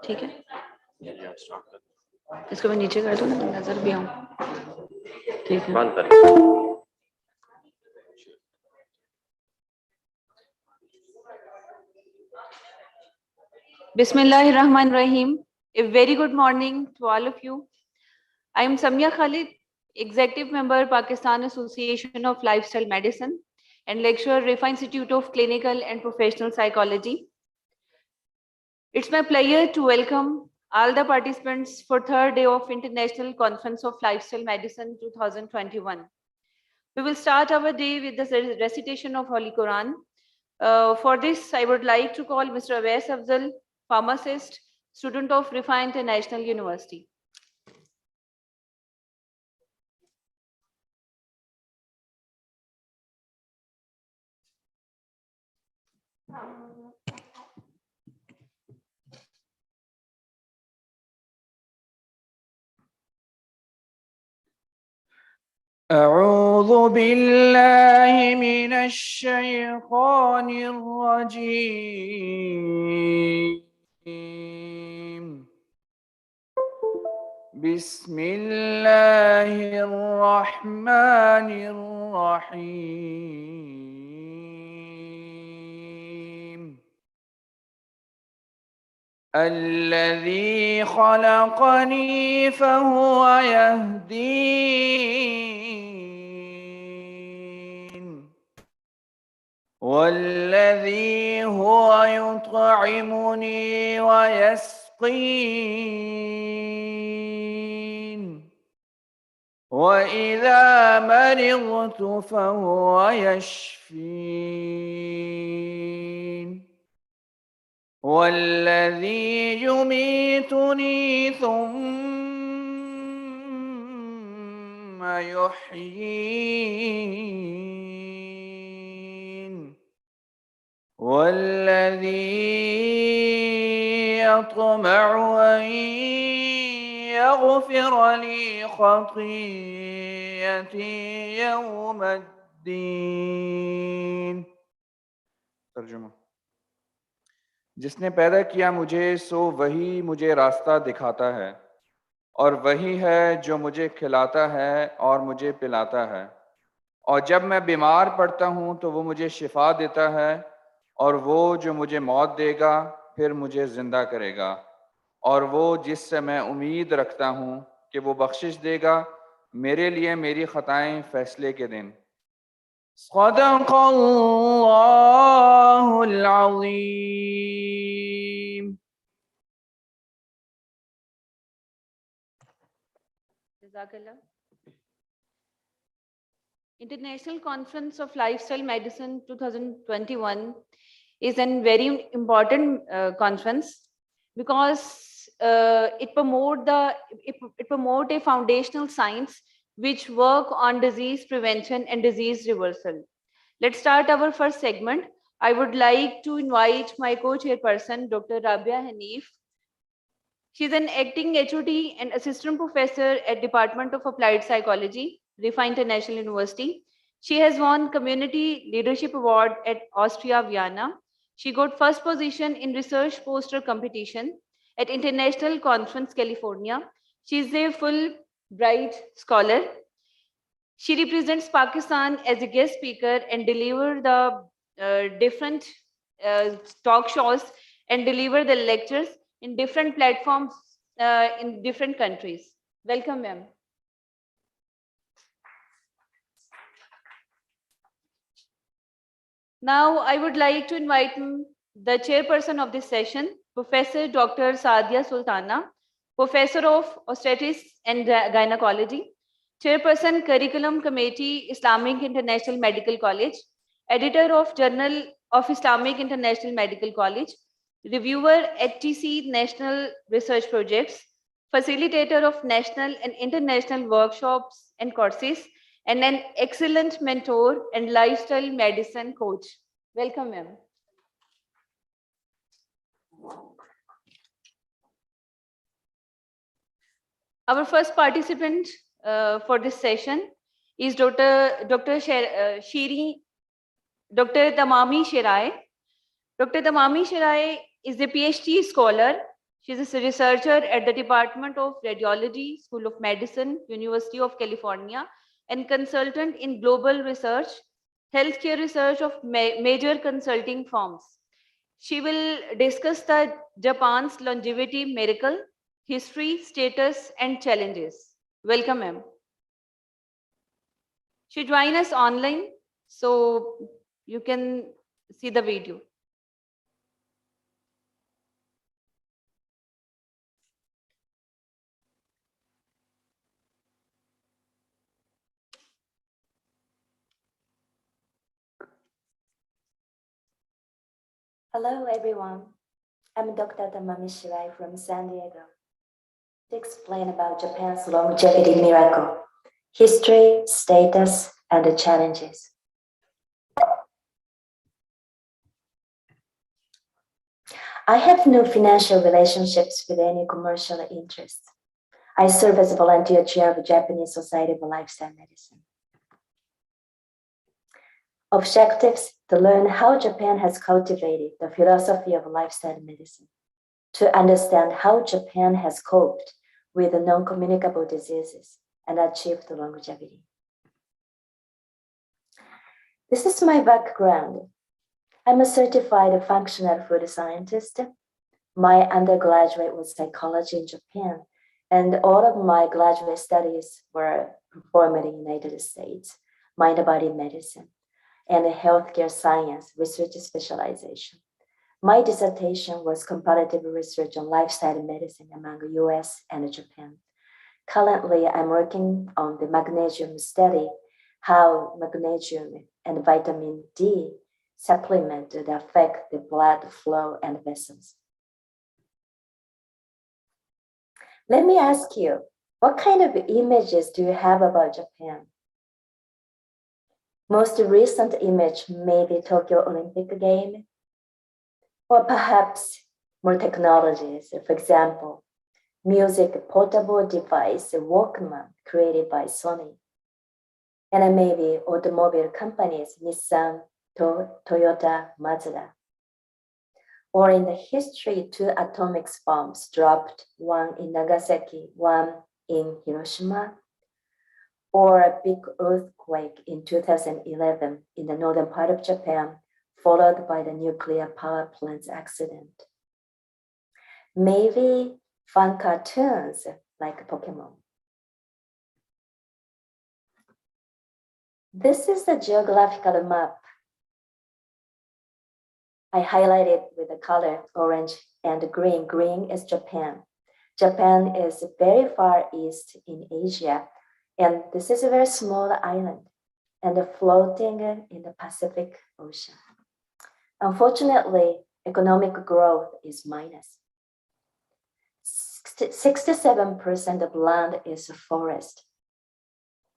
ठीक है, इसको मैं नीचे कर दूं ना, नजर भी आऊं। ठीक है, बंद कर। Bismillahirrahmanirrahim. A very good morning to all of you. I am Samia Khalid, Executive Member, Pakistan Association of Lifestyle Medicine and lecturer, Rifa Institute of Clinical and Professional Psychology. It's my pleasure to welcome all the participants for third day of International Conference of Lifestyle Medicine 2021. We will start our day with the recitation of Holy Quran. For this, I would like to call Mr. Awais Afzal, pharmacist, student of Rifa International University. أعوذ بالله من الشيطان الرجيم. بسم الله الرحمن الرحيم. الذي خلقني فهو يهدين والذي هو يطعمني ويسقين وإذا مرضت فهو يشفين والذي يميتني ثم يحيين والذي أطمع أن يغفر لي خطيئتي يوم الدين. तर्जुमा। जिसने पैदा किया मुझे सो वही मुझे रास्ता दिखाता है और वही है जो मुझे खिलाता है और मुझे पिलाता है और जब मैं बीमार पड़ता हूँ तो वो मुझे शिफा देता है और वो जो मुझे मौत देगा फिर मुझे जिंदा करेगा और वो जिससे मैं उम्मीद रखता हूँ कि वो बख्शिश देगा मेरे लिए मेरी खताएं फैसले के दिन। सदक़ल्लाहुल अज़ीम। International Conference of Lifestyle Medicine 2021 is a very important conference because it promote a foundational science which work on disease prevention and disease reversal. Let's start our first segment. I would like to invite my co-chairperson, Dr. Rabia Hanif. She's an acting HOD and assistant professor at Department of Applied Psychology, Rifa International University. She has won Community Leadership Award at Austria, Vienna. She got first position in research poster competition at International Conference, California. She is a Fulbright scholar. She represents Pakistan as a guest speaker and deliver the different talk shows and deliver the lectures in different platforms in different countries. Welcome, ma'am. Now, I would like to invite the chairperson of this session, Professor Dr. Saadia Sultana, Professor of Obstetrics and Gynecology. Chairperson, Curriculum Committee, Islamic International Medical College, editor of Journal of Islamic International Medical College, reviewer HTC National Research Projects, facilitator of national and international workshops and courses, and an excellent mentor and lifestyle medicine coach. Welcome, ma'am. Our first participant for this session is Dr. Tamami Shirai. Dr. Tamami Shirai is a PhD scholar. She is a researcher at the Department of Radiology, School of Medicine, University of California, and consultant in global research, healthcare research of major consulting firms. She will discuss the Japan's longevity miracle, history, status, and challenges. Welcome, ma'am. She joined us online, so you can see the video. Hello, everyone. I'm Dr. Tamami Shirai from San Diego to explain about Japan's longevity miracle, history, status, and the challenges. I have no financial relationships with any commercial interests. I serve as a volunteer chair of the Japanese Society of Lifestyle Medicine. Objectives to learn how Japan has cultivated the philosophy of lifestyle medicine, to understand how Japan has coped with the non-communicable diseases and achieved longevity. This is my background. I'm a certified functional food scientist. My undergraduate was psychology in Japan, and all of my graduate studies were performed in the United States, mind-body medicine, and healthcare science research specialization. My dissertation was comparative research on lifestyle medicine among the US and Japan. Currently, I'm working on the magnesium study, how magnesium and vitamin D supplement that affect the blood flow and vessels. Let me ask you, what kind of images do you have about Japan? Most recent image may be Tokyo Olympic game, or perhaps more technologies. For example, music portable device, Walkman, created by Sony. And maybe automobile companies, Nissan, Toyota, Mazda. Or in the history, 2 atomic bombs dropped, one in Nagasaki, one in Hiroshima. Or a big earthquake in 2011 in the northern part of Japan, followed by the nuclear power plant's accident. Maybe fun cartoons like Pokemon. This is the geographical map. I highlighted with the color orange and green. Green is Japan. Japan is very far east in Asia, and this is a very small island and floating in the Pacific Ocean. Unfortunately, economic growth is minus. 67% of land is forest.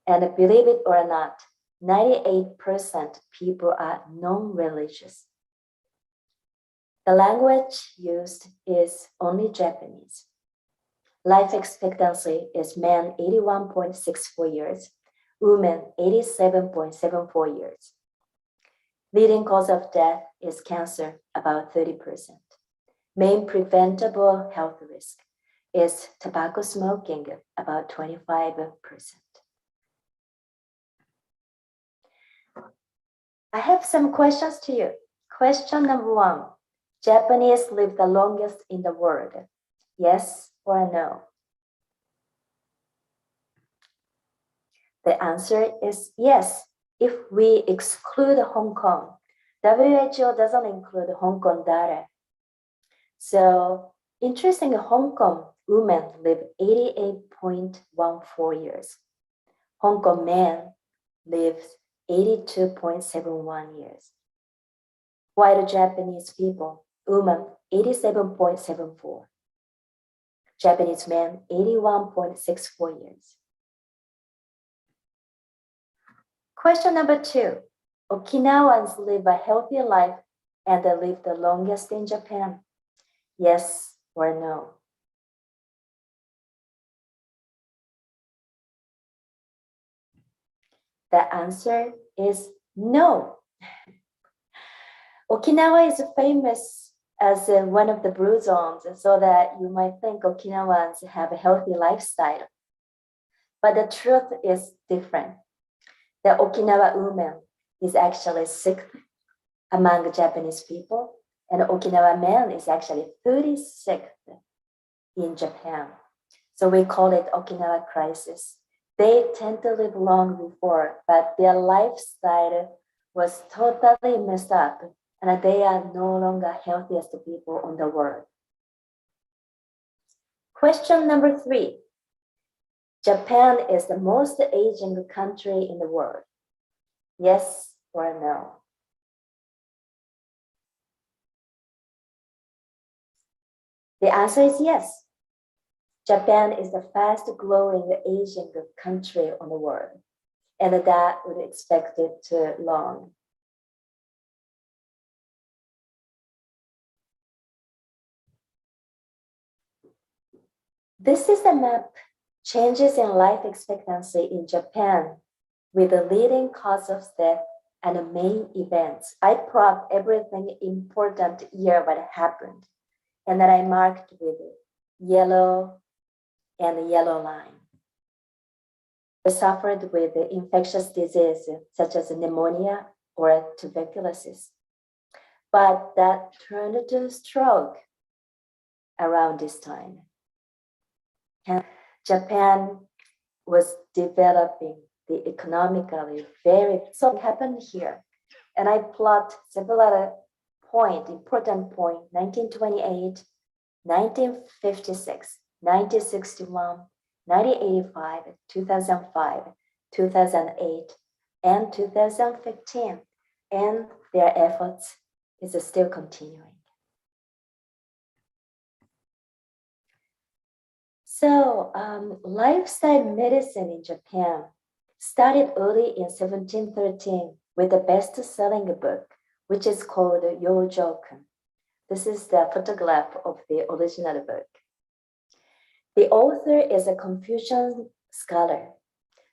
And believe it or not, 98% people are non-religious. The language used is only Japanese. Life expectancy is men 81.64 years, women 87.74 years. Leading cause of death is cancer, about 30%. Main preventable health risk is tobacco smoking, about 25%. I have some questions to you. Question number 1. Japanese live the longest in the world. Yes or no? The answer is yes. If we exclude Hong Kong, WHO doesn't include Hong Kong data. So interesting, Hong Kong women live 88.14 years. Hong Kong man lives 82.71 years. While Japanese people, woman 87.74. Japanese man 81.64 years. Question number 2. Okinawans live a healthy life and they live the longest in Japan. Yes or no? The answer is no. Okinawa is famous as one of the blue zones, so that you might think Okinawans have a healthy lifestyle. But the truth is different. The Okinawa woman is actually sixth among Japanese people, and Okinawa man is actually 36th in Japan. So we call it Okinawa crisis. They tend to live long before, but their lifestyle was totally messed up, and they are no longer healthiest people on the world. Question number 3. Japan is the most aging country in the world. Yes or no? The answer is yes. Japan is the fast growing Asian country on the world, and that would expect it to long. This is the map, changes in life expectancy in Japan with the leading cause of death and the main events. I plot everything important year what happened, and then I marked with yellow and the yellow line. They suffered with infectious disease such as pneumonia or tuberculosis, but that turned to stroke around this time. And Japan was developing the economically very, so it happened here. And I plot several important point, 1928, 1956, 1961, 1985, 2005, 2008, and 2015. And their efforts is still continuing. So lifestyle medicine in Japan started early in 1713 with the best-selling book, which is called Yojoken. This is the photograph of the original book. The author is a Confucian scholar.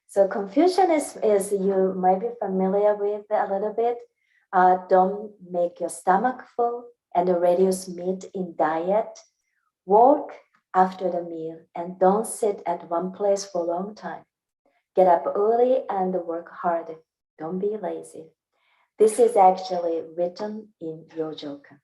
So Confucian is you might be familiar with a little bit. Don't make your stomach full and reduce meat in diet. Walk after the meal and don't sit at one place for a long time. Get up early and work hard. Don't be lazy. This is actually written in Yojoken.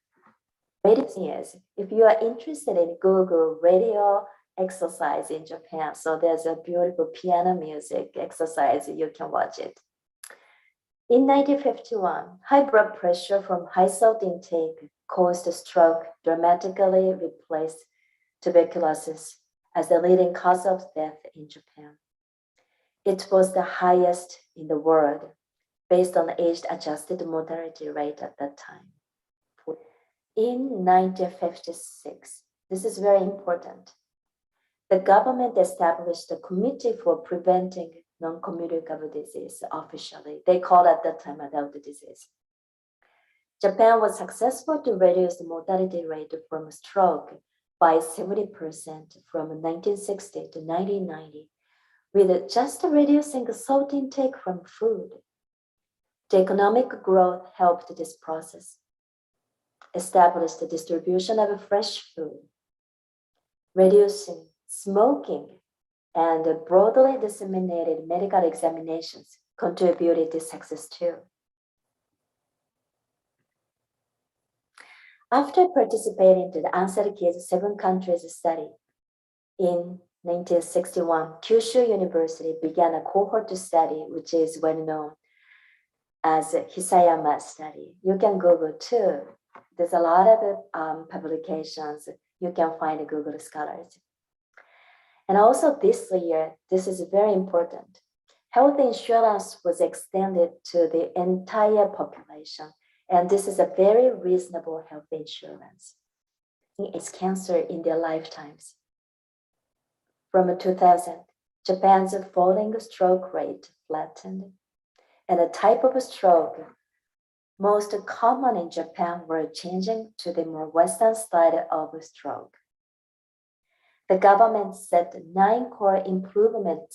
Is if you are interested in Google radio exercise in Japan, so there's a beautiful piano music exercise, you can watch it. In 1951, high blood pressure from high salt intake caused a stroke, dramatically replaced tuberculosis as the leading cause of death in Japan. It was the highest in the world based on age-adjusted mortality rate at that time. In 1956, this is very important, the government established a committee for preventing non-communicable disease officially. They called at that time adult disease. Japan was successful to reduce the mortality rate from stroke by 70% from 1960 to 1990, with just reducing salt intake from food. The economic growth helped this process, established the distribution of fresh food, reducing smoking, and broadly disseminated medical examinations contributed to success too. After participating to the Answer Kids 7 countries study, in 1961, Kyushu University began a cohort study, which is well known as Hisayama study. You can Google too. There's a lot of publications. You can find Google Scholars. And also this year, this is very important. health insurance was extended to the entire population, and this is a very reasonable health insurance. It's cancer in their lifetimes. From 2000, Japan's falling stroke rate flattened, and the type of stroke most common in Japan were changing to the more Western style of stroke. The government set 9 core improvement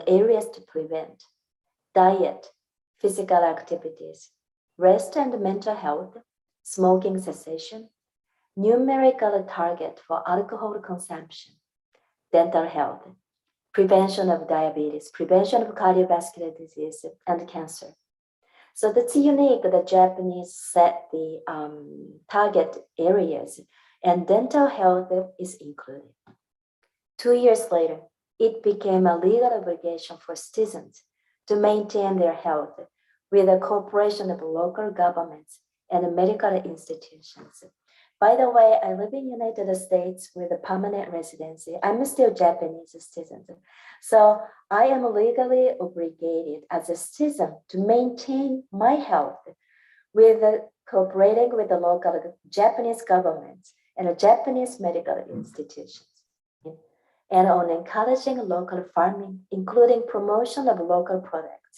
areas to prevent: diet, physical activities, rest and mental health, smoking cessation, numerical target for alcohol consumption, dental health, prevention of diabetes, prevention of cardiovascular disease and cancer. So that's unique. The Japanese set the target areas, and dental health is included. 2 years later, it became a legal obligation for citizens to maintain their health with the cooperation of local governments and medical institutions. By the way, I live in United States with a permanent residency. I'm still Japanese citizen. So I am legally obligated as a citizen to maintain my health with cooperating with the local Japanese government and the Japanese medical institutions, and on encouraging local farming, including promotion of local products.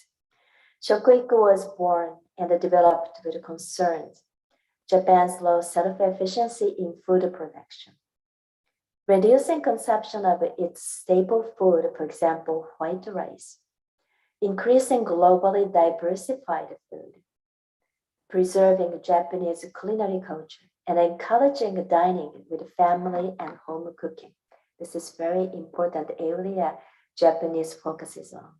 Shokuiku was born and developed with concerns Japan's low self-efficiency in food production. Reducing consumption of its staple food, for example, white rice, increasing globally diversified food, preserving Japanese culinary culture, and encouraging dining with family and home cooking. This is very important area Japanese focuses on.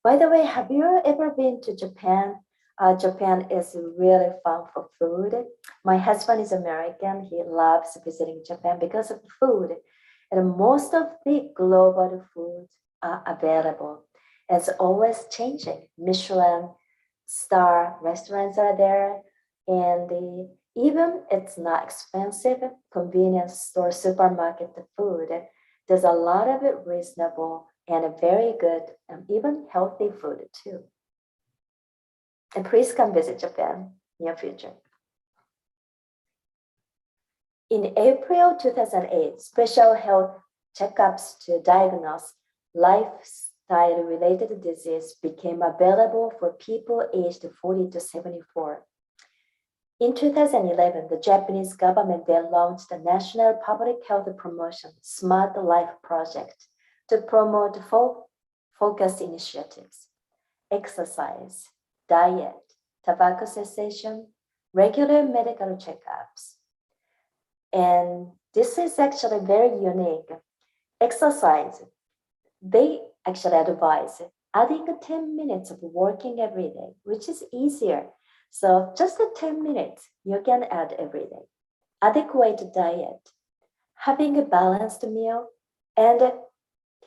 By the way, have you ever been to Japan? Japan is really fun for food. My husband is American. He loves visiting Japan because of food. And most of the global foods are available. It's always changing. Michelin star restaurants are there. And even it's not expensive, convenience store, supermarket food. There's a lot of it reasonable and a very good and even healthy food too. And please come visit Japan near future. In April 2008, special health checkups to diagnose lifestyle-related disease became available for people aged 40 to 74. In 2011, the Japanese government then launched the National Public Health Promotion Smart Life Project to promote focused initiatives: exercise, diet, tobacco cessation, regular medical checkups. And this is actually very unique. Exercise, they actually advise adding 10 minutes of walking every day, which is easier. So just 10 minutes you can add every day. Adequate diet, having a balanced meal and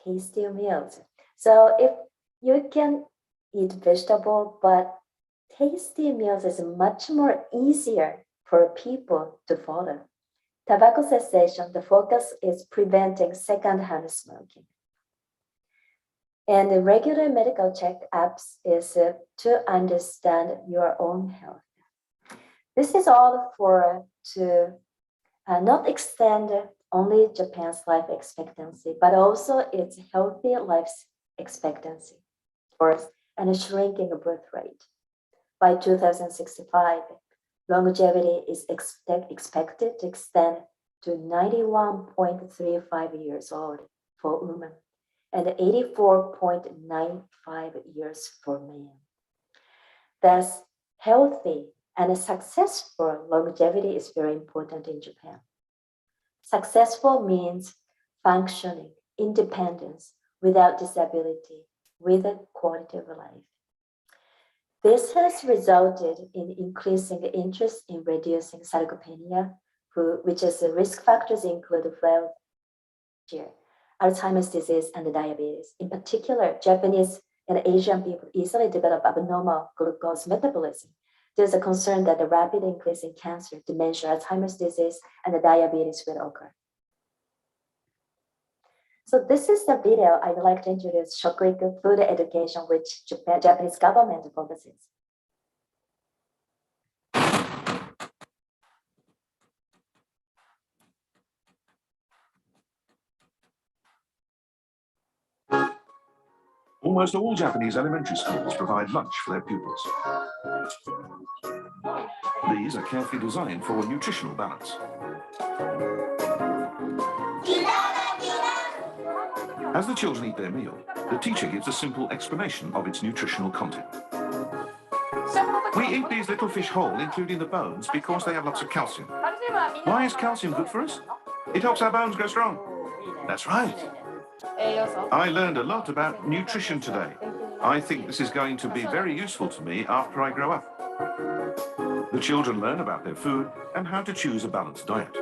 tasty meals. So if you can eat vegetable, but tasty meals is much more easier for people to follow. Tobacco cessation, the focus is preventing secondhand smoking. And the regular medical checkups is to understand your own health. This is all to not extend only Japan's life expectancy, but also its healthy life expectancy, and a shrinking birth rate. By 2065, longevity is expected to extend to 91.35 years old for women and 84.95 years for men. Thus, healthy and successful longevity is very important in Japan. Successful means functioning, independence, without disability, with a quality of life. This has resulted in increasing interest in reducing sarcopenia, which is the risk factors include Alzheimer's disease and diabetes. In particular, Japanese and Asian people easily develop abnormal glucose metabolism. There's a concern that the rapid increase in cancer, dementia, Alzheimer's disease, and the diabetes will occur. So this is the video I'd like to introduce Shokuiku food education, which Japanese government focuses. Almost all Japanese elementary schools provide lunch for their pupils. These are carefully designed for nutritional balance. As the children eat their meal, the teacher gives a simple explanation of its nutritional content. We eat these little fish whole, including the bones, because they have lots of calcium. Why is calcium good for us? It helps our bones grow strong. That's right. I learned a lot about nutrition today. I think this is going to be very useful to me after I grow up. The children learn about their food and how to choose a balanced diet.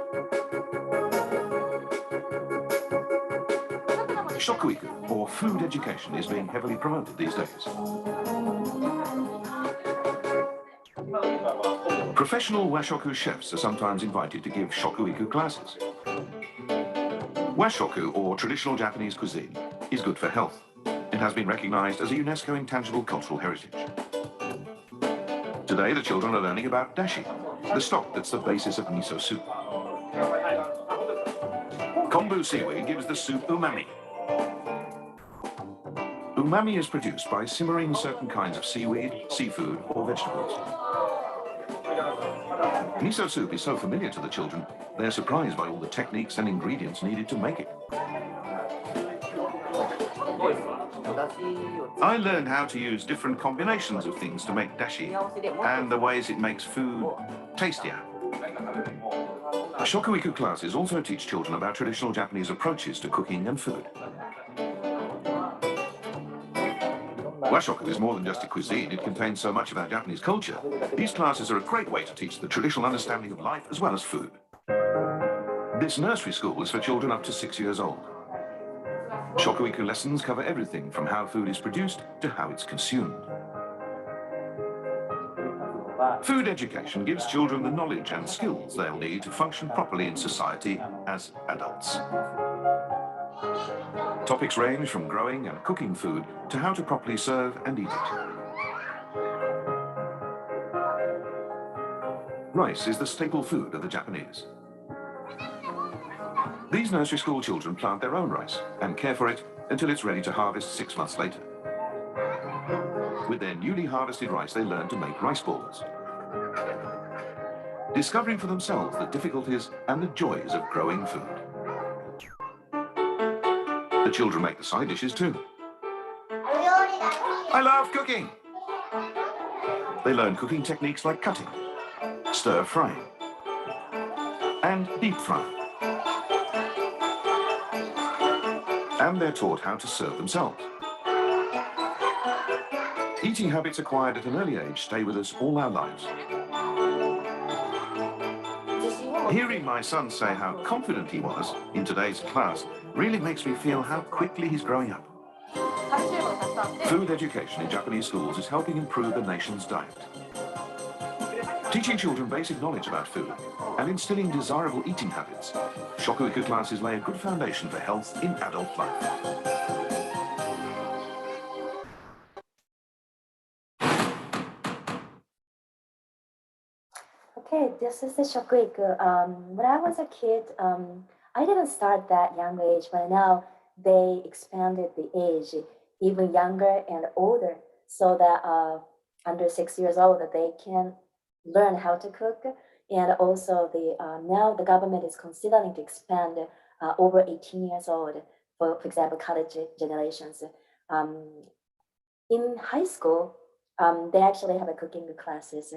Shokuiku, or food education, is being heavily promoted these days. Professional washoku chefs are sometimes invited to give shokuiku classes. Washoku, or traditional Japanese cuisine, is good for health. It has been recognized as a UNESCO intangible cultural heritage. Today, the children are learning about dashi, the stock that's the basis of miso soup. Kombu seaweed gives the soup umami. Umami is produced by simmering certain kinds of seaweed, seafood, or vegetables. Miso soup is so familiar to the children, they're surprised by all the techniques and ingredients needed to make it. I learned how to use different combinations of things to make dashi and the ways it makes food tastier. Shokuiku classes also teach children about traditional Japanese approaches to cooking and food. Washoku is more than just a cuisine, it contains so much about Japanese culture. These classes are a great way to teach the traditional understanding of life as well as food. This nursery school is for children up to 6 years old. Shokuiku lessons cover everything from how food is produced to how it's consumed. Food education gives children the knowledge and skills they'll need to function properly in society as adults. Topics range from growing and cooking food to how to properly serve and eat it. Rice is the staple food of the Japanese. These nursery school children plant their own rice and care for it until it's ready to harvest 6 months later. With their newly harvested rice, they learn to make rice balls, discovering for themselves the difficulties and the joys of growing food. The children make the side dishes too. I love cooking! They learn cooking techniques like cutting, stir frying, and deep frying. And they're taught how to serve themselves. Eating habits acquired at an early age stay with us all our lives. Hearing my son say how confident he was in today's class really makes me feel how quickly he's growing up. Food education in Japanese schools is helping improve the nation's diet. Teaching children basic knowledge about food and instilling desirable eating habits, Shokuiku classes lay a good foundation for health in adult life. Okay, this is the Shokuiku. When I was a kid, I didn't start that young age, but now they expanded the age even younger and older, so that under 6 years old they can learn how to cook. And also now the government is considering to expand over 18 years old, for example, college generations. In high school, they actually have a cooking classes.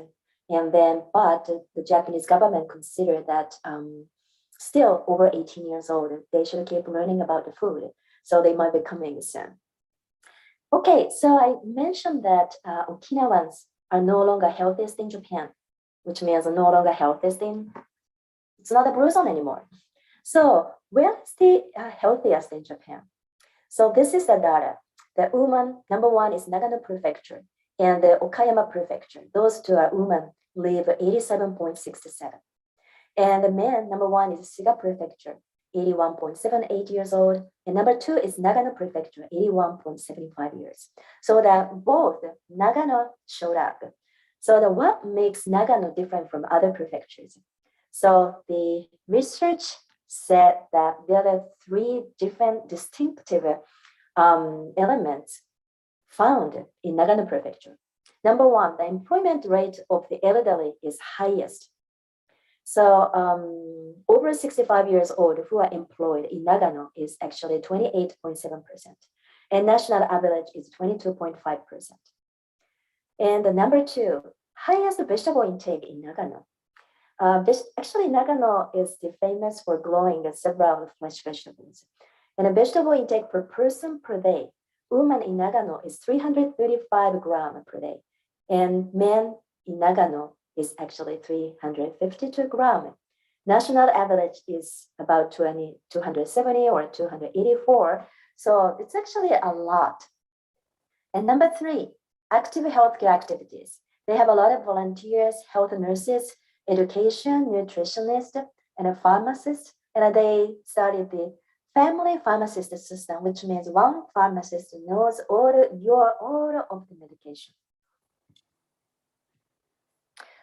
And then, but the Japanese government considered that still over 18 years old, they should keep learning about the food. So they might be coming soon. Okay, so I mentioned that Okinawans are no longer healthiest in Japan, which means no longer healthiest in, it's not a blue zone anymore. So where is the healthiest in Japan? So this is the data. The woman, number one is Nagano Prefecture and the Okayama Prefecture. Those two are women, live 87.67. And the men, number one is Shiga Prefecture, 81.78 years old. And number 2 is Nagano Prefecture, 81.75 years. So that both Nagano showed up. So what makes Nagano different from other prefectures? So the research said that there are 3 different distinctive elements found in Nagano Prefecture. Number 1, the employment rate of the elderly is highest. So over 65 years old who are employed in Nagano is actually 28.7%. And national average is 22.5%. And the number 2, highest vegetable intake in Nagano. Actually, Nagano is famous for growing several fresh vegetables. And a vegetable intake per person per day, women in Nagano is 335 grams per day. And men in Nagano is actually 352 grams. National average is about 270 or 284. So it's actually a lot. And number 3, active healthcare activities. They have a lot of volunteers, health nurses, education, nutritionists, and a pharmacist. And they started the family pharmacist system, which means one pharmacist knows your order of the medication.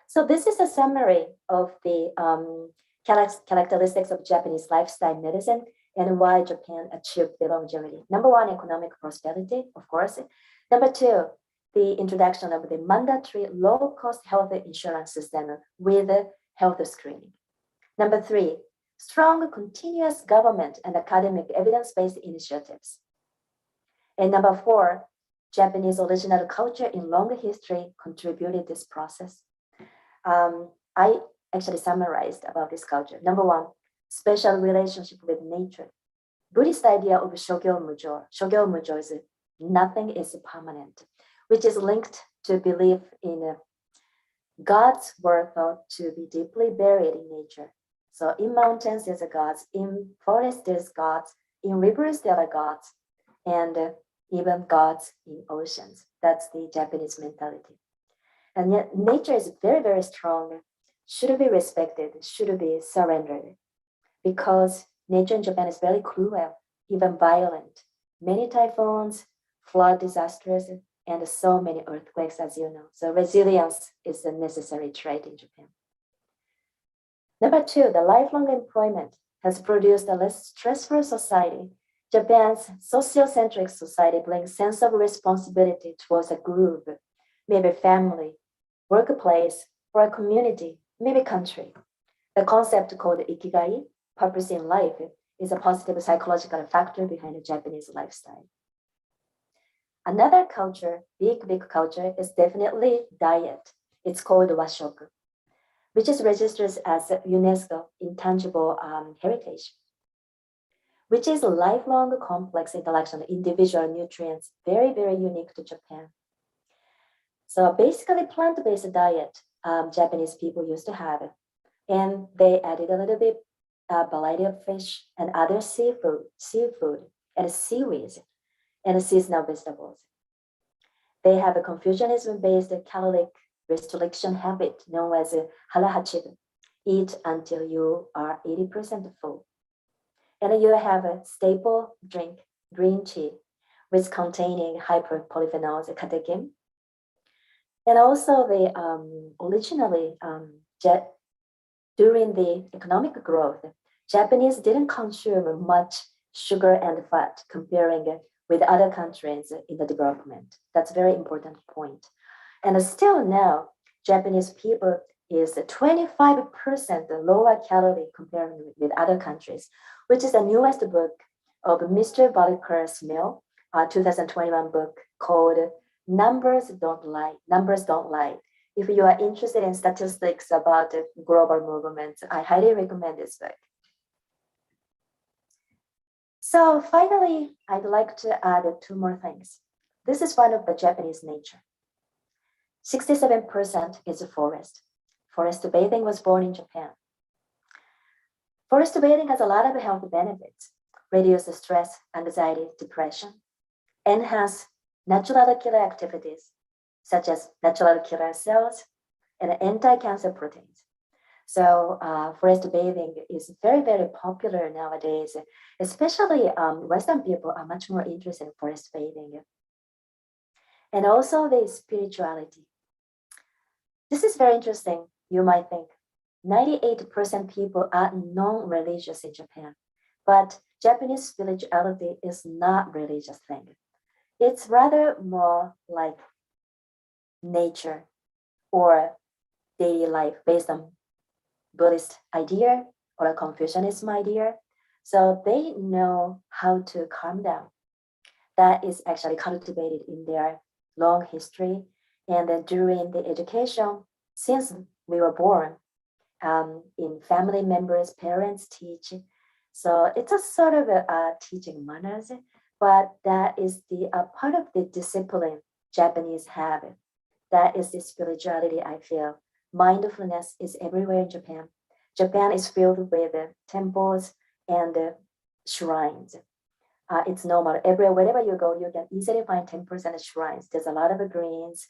So this is a summary of the characteristics of Japanese lifestyle medicine and why Japan achieved the longevity. Number 1, economic prosperity, of course. Number 2, the introduction of the mandatory low-cost health insurance system with health screening. Number 3, strong continuous government and academic evidence-based initiatives. And number 4, Japanese original culture in long history contributed this process. I actually summarized about this culture. Number 1, special relationship with nature. Buddhist idea of Shogyo Mujo. Shogyo Mujo is nothing is permanent, which is linked to belief in gods were thought to be deeply buried in nature. So in mountains, there's a gods, in forests, there's gods, in rivers, there are gods, and even gods in oceans. That's the Japanese mentality. And yet nature is very, very strong, should be respected, should be surrendered, because nature in Japan is very cruel, even violent. Many typhoons, flood disasters, and so many earthquakes, as you know. So resilience is a necessary trait in Japan. Number 2, the lifelong employment has produced a less stressful society. Japan's sociocentric society brings sense of responsibility towards a group, maybe family, workplace, or a community, maybe country. The concept called ikigai, purpose in life, is a positive psychological factor behind the Japanese lifestyle. Another culture, big culture, is definitely diet. It's called washoku, which is registered as a UNESCO intangible heritage, which is a lifelong complex interaction of individual nutrients, very, very unique to Japan. So basically plant-based diet, Japanese people used to have it. And they added a little bit variety of fish and other seafood and seaweeds and seasonal vegetables. They have a Confucianism-based caloric restriction habit known as harahachibu, eat until you are 80% full. And you have a staple drink, green tea, with containing hyperpolyphenols, catechin. And also originally, during the economic growth, Japanese didn't consume much sugar and fat comparing with other countries in the development. That's a very important point. And still now, Japanese people is 25% lower calorie compared with other countries, which is the newest book of Mr. Barker Smith, 2021 book called Numbers Don't Lie. Numbers Don't Lie. If you are interested in statistics about the global movement, I highly recommend this book. So finally, I'd like to add 2 more things. This is one of the Japanese nature. 67% is a forest. Forest bathing was born in Japan. Forest bathing has a lot of health benefits. Reduce stress, anxiety, depression. Enhance natural killer activities, such as natural killer cells and anti-cancer proteins. So forest bathing is very, very popular nowadays, especially Western people are much more interested in forest bathing. And also the spirituality. This is very interesting, you might think. 98% people are non-religious in Japan, but Japanese spirituality is not religious thing. It's rather more like nature or daily life based on Buddhist idea or a Confucianism idea. So they know how to calm down. That is actually cultivated in their long history. And then during the education, since we were born, in family members, parents teach. So it's a sort of a teaching manners, but that is the part of the discipline Japanese have. That is the spirituality I feel. Mindfulness is everywhere in Japan. Japan is filled with temples and shrines. It's normal. Everywhere, wherever you go, you can easily find temples and shrines. There's a lot of greens,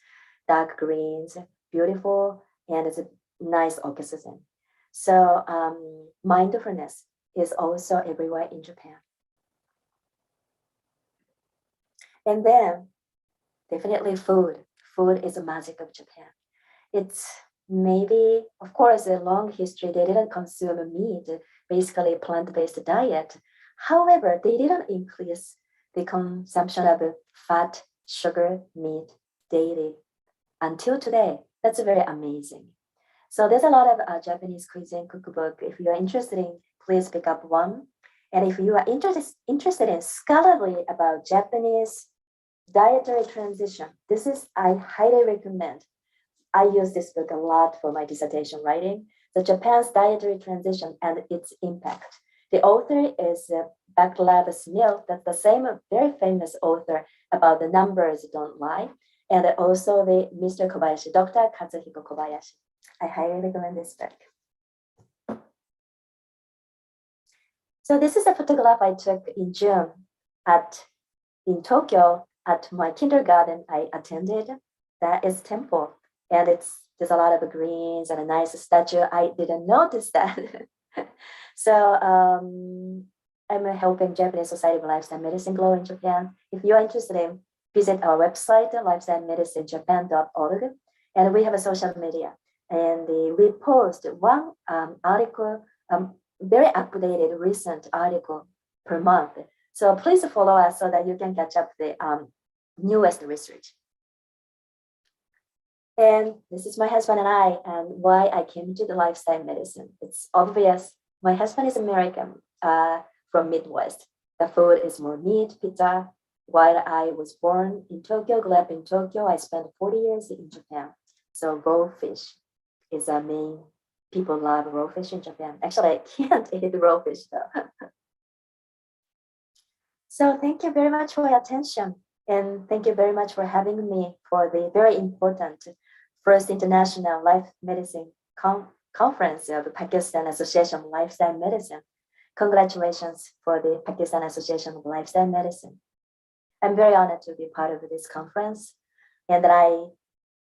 dark greens, beautiful, and it's a nice oxygen. So mindfulness is also everywhere in Japan. And then definitely food. Food is the magic of Japan. It's maybe, of course, a long history. They didn't consume meat, basically plant-based diet. However, they didn't increase the consumption of fat, sugar, meat daily until today. That's very amazing. So there's a lot of Japanese cuisine cookbook. If you're interested in, please pick up one. And if you are interested in scholarly about Japanese dietary transition, this is, I highly recommend. I use this book a lot for my dissertation writing. The Japan's dietary transition and its impact. The author is Vaclav Smil, that's the same very famous author about the numbers don't lie. And also the Mr. Kobayashi, Dr. Katsuhiko Kobayashi. I highly recommend this book. So this is a photograph I took in June in Tokyo at my kindergarten I attended. That is temple. And there's a lot of greens and a nice statue. I didn't notice that. So I'm helping Japanese Society of Lifestyle Medicine grow in Japan. If you're interested in, visit our website, lifestylemedicinejapan.org. And we have a social media. And we post one article, very updated, recent article per month. So please follow us so that you can catch up the newest research. And this is my husband and I, and why I came to the lifestyle medicine. It's obvious. My husband is American, from Midwest. The food is more meat, pizza. While I was born in Tokyo, grew up in Tokyo, I spent 40 years in Japan. So raw fish is a main, people love raw fish in Japan. Actually, I can't eat raw fish though. So thank you very much for your attention. And thank you very much for having me for the very important first international life medicine conference of the Pakistan Association of Lifestyle Medicine. Congratulations for the Pakistan Association of Lifestyle Medicine. I'm very honored to be part of this conference, and I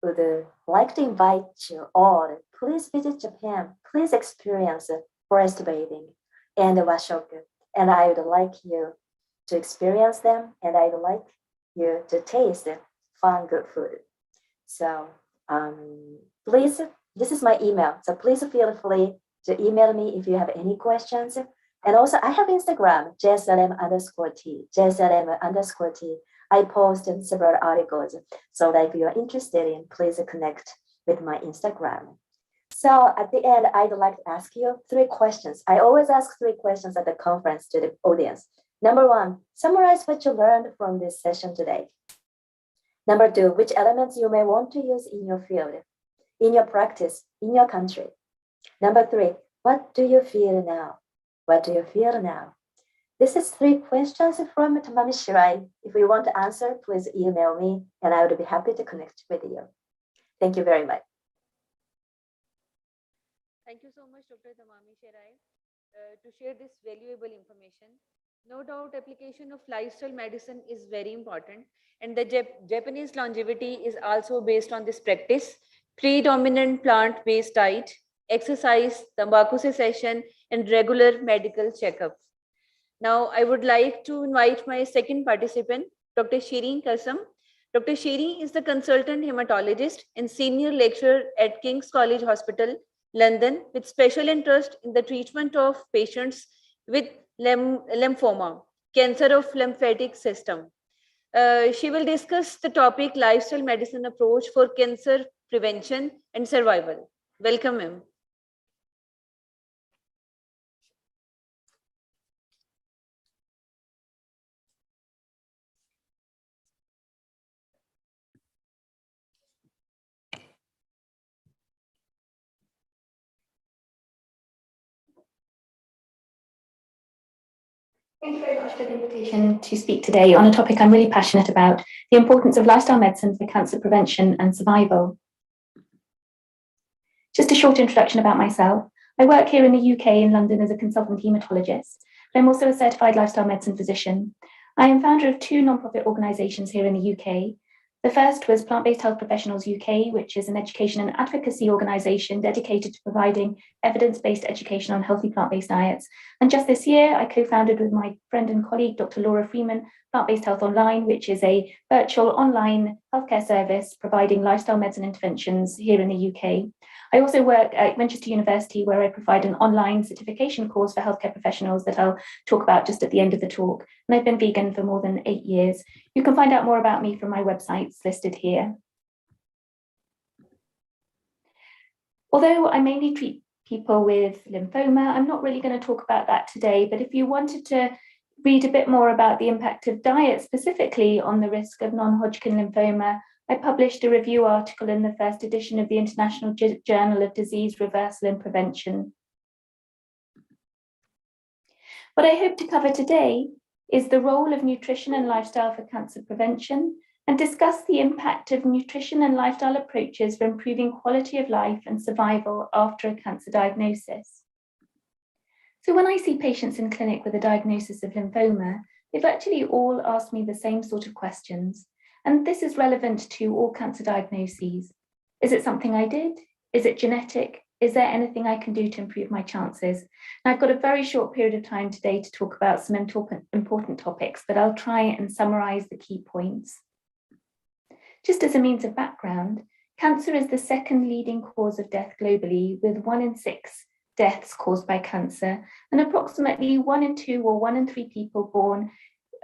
would like to invite you all, please visit Japan, please experience forest bathing and washoku, and I would like you to experience them, and I would like you to taste fun, good food. So please, this is my email. So please feel free to email me if you have any questions. And also I have Instagram, JSLM_T, JSLM_T. I post several articles. So that if you're interested in, please connect with my Instagram. So at the end, I'd like to ask you 3 questions. I always ask 3 questions at the conference to the audience. Number 1, summarize what you learned from this session today. Number 2, which elements you may want to use in your field, in your practice, in your country. Number 3, what do you feel now? What do you feel now? This is 3 questions from Tamami Shirai. If you want to answer, please email me and I would be happy to connect with you. Thank you very much. Thank you so much, Dr. Tamami Shirai, to share this valuable information. No doubt, application of lifestyle medicine is very important, and the Japanese longevity is also based on this practice. Predominant plant-based diet exercise, tobacco cessation, and regular medical checkup. Now, I would like to invite my second participant, Dr. Shireen Kasam. Dr. Shireen is the consultant hematologist and senior lecturer at King's College Hospital, London, with special interest in the treatment of patients with lymphoma, cancer of lymphatic system. She will discuss the topic lifestyle medicine approach for cancer prevention and survival. Welcome, ma'am. Thank you very much for the invitation to speak today on a topic I'm really passionate about, the importance of lifestyle medicine for cancer prevention and survival. Just a short introduction about myself. I work here in the UK in London as a consultant haematologist, but I'm also a certified lifestyle medicine physician. I am founder of two non-profit organisations here in the UK. The first was Plant-Based Health Professionals UK, which is an education and advocacy organisation dedicated to providing evidence-based education on healthy plant-based diets. And just this year, I co-founded with my friend and colleague, Dr. Laura Freeman, Plant-Based Health Online, which is a virtual online healthcare service providing lifestyle medicine interventions here in the UK. I also work at Manchester University, where I provide an online certification course for healthcare professionals that I'll talk about just at the end of the talk. And I've been vegan for more than 8 years. You can find out more about me from my websites listed here. Although I mainly treat people with lymphoma, I'm not really going to talk about that today, but if you wanted to read a bit more about the impact of diet specifically on the risk of non-Hodgkin lymphoma, I published a review article in the first edition of the International Journal of Disease Reversal and Prevention. What I hope to cover today is the role of nutrition and lifestyle for cancer prevention, and discuss the impact of nutrition and lifestyle approaches for improving quality of life and survival after a cancer diagnosis. So when I see patients in clinic with a diagnosis of lymphoma, they've actually all asked me the same sort of questions. And this is relevant to all cancer diagnoses. Is it something I did? Is it genetic? Is there anything I can do to improve my chances? And I've got a very short period of time today to talk about some important topics, but I'll try and summarize the key points. Just as a means of background, cancer is the second leading cause of death globally, with 1 in 6 deaths caused by cancer, and approximately 1 in 2 or 1 in 3 people born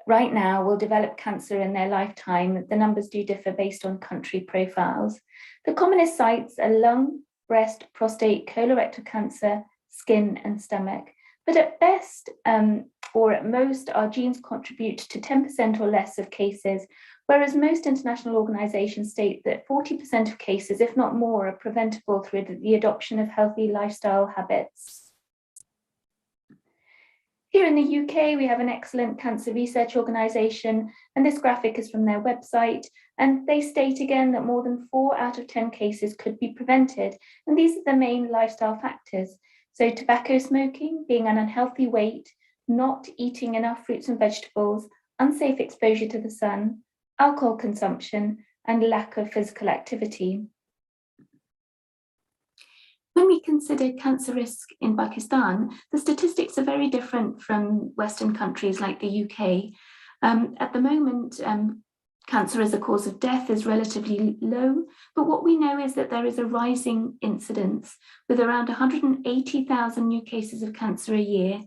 right now will develop cancer in their lifetime. The numbers do differ based on country profiles. The commonest sites are lung, breast, prostate, colorectal cancer, skin, and stomach. But at best, or at most, our genes contribute to 10% or less of cases, whereas most international organizations state that 40% of cases, if not more, are preventable through the adoption of healthy lifestyle habits. Here in the UK, we have an excellent cancer research organisation, and this graphic is from their website. And they state again that more than 4 out of 10 cases could be prevented. And these are the main lifestyle factors. So tobacco smoking, being an unhealthy weight, not eating enough fruits and vegetables, unsafe exposure to the sun, alcohol consumption, and lack of physical activity. When we consider cancer risk in Pakistan, the statistics are very different from Western countries like the UK. At the moment, cancer as a cause of death is relatively low, but what we know is that there is a rising incidence with around 180,000 new cases of cancer a year.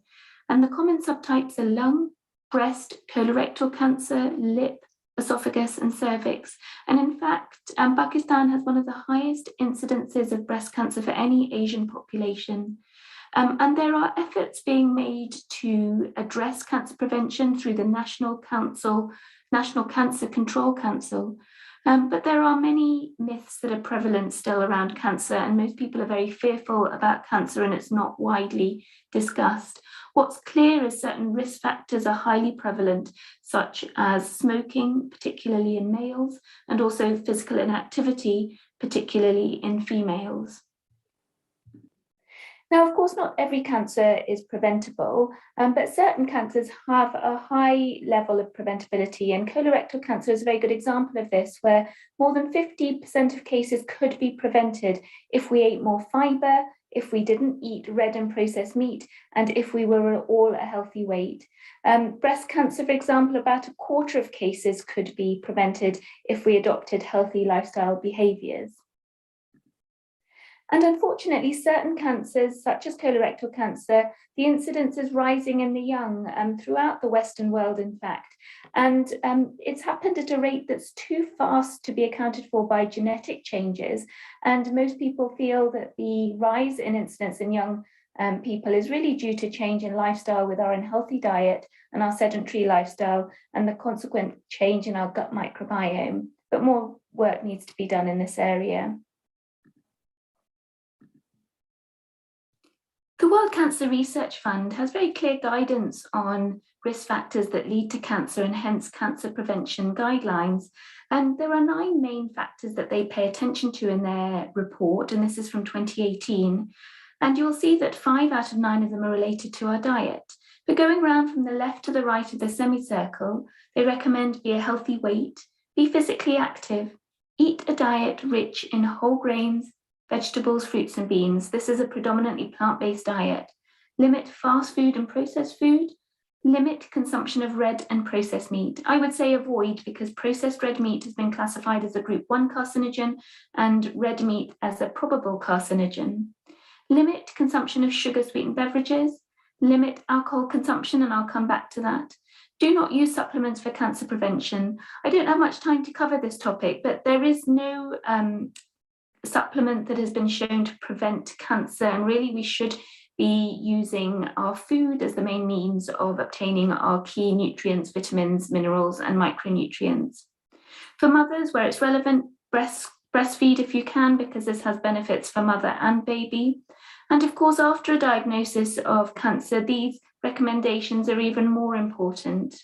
And the common subtypes are lung, breast, colorectal cancer, lip, esophagus, and cervix. And in fact, Pakistan has one of the highest incidences of breast cancer for any Asian population. And there are efforts being made to address cancer prevention through the National Cancer Control Council. But there are many myths that are prevalent still around cancer, and most people are very fearful about cancer, and it's not widely discussed. What's clear is certain risk factors are highly prevalent, such as smoking, particularly in males, and also physical inactivity, particularly in females. Now, of course, not every cancer is preventable, but certain cancers have a high level of preventability, and colorectal cancer is a very good example of this, where more than 50% of cases could be prevented if we ate more fiber, if we didn't eat red and processed meat, and if we were all a healthy weight. Breast cancer, for example, about a quarter of cases could be prevented if we adopted healthy lifestyle behaviours. And unfortunately, certain cancers, such as colorectal cancer, the incidence is rising in the young throughout the Western world, in fact. And it's happened at a rate that's too fast to be accounted for by genetic changes. And most people feel that the rise in incidence in young people is really due to change in lifestyle with our unhealthy diet and our sedentary lifestyle and the consequent change in our gut microbiome. But more work needs to be done in this area. The World Cancer Research Fund has very clear guidance on risk factors that lead to cancer and hence cancer prevention guidelines. And there are 9 main factors that they pay attention to in their report, and this is from 2018. And you'll see that 5 out of 9 of them are related to our diet. But going around from the left to the right of the semicircle, they recommend be a healthy weight, be physically active, eat a diet rich in whole grains, vegetables, fruits and beans. This is a predominantly plant-based diet. Limit fast food and processed food. Limit consumption of red and processed meat. I would say avoid, because processed red meat has been classified as a group 1 carcinogen and red meat as a probable carcinogen. Limit consumption of sugar-sweetened beverages. Limit alcohol consumption, and I'll come back to that. Do not use supplements for cancer prevention. I don't have much time to cover this topic, but there is no supplement that has been shown to prevent cancer, and really we should be using our food as the main means of obtaining our key nutrients, vitamins, minerals and micronutrients. For mothers, where it's relevant, breastfeed if you can, because this has benefits for mother and baby. And of course, after a diagnosis of cancer, these recommendations are even more important.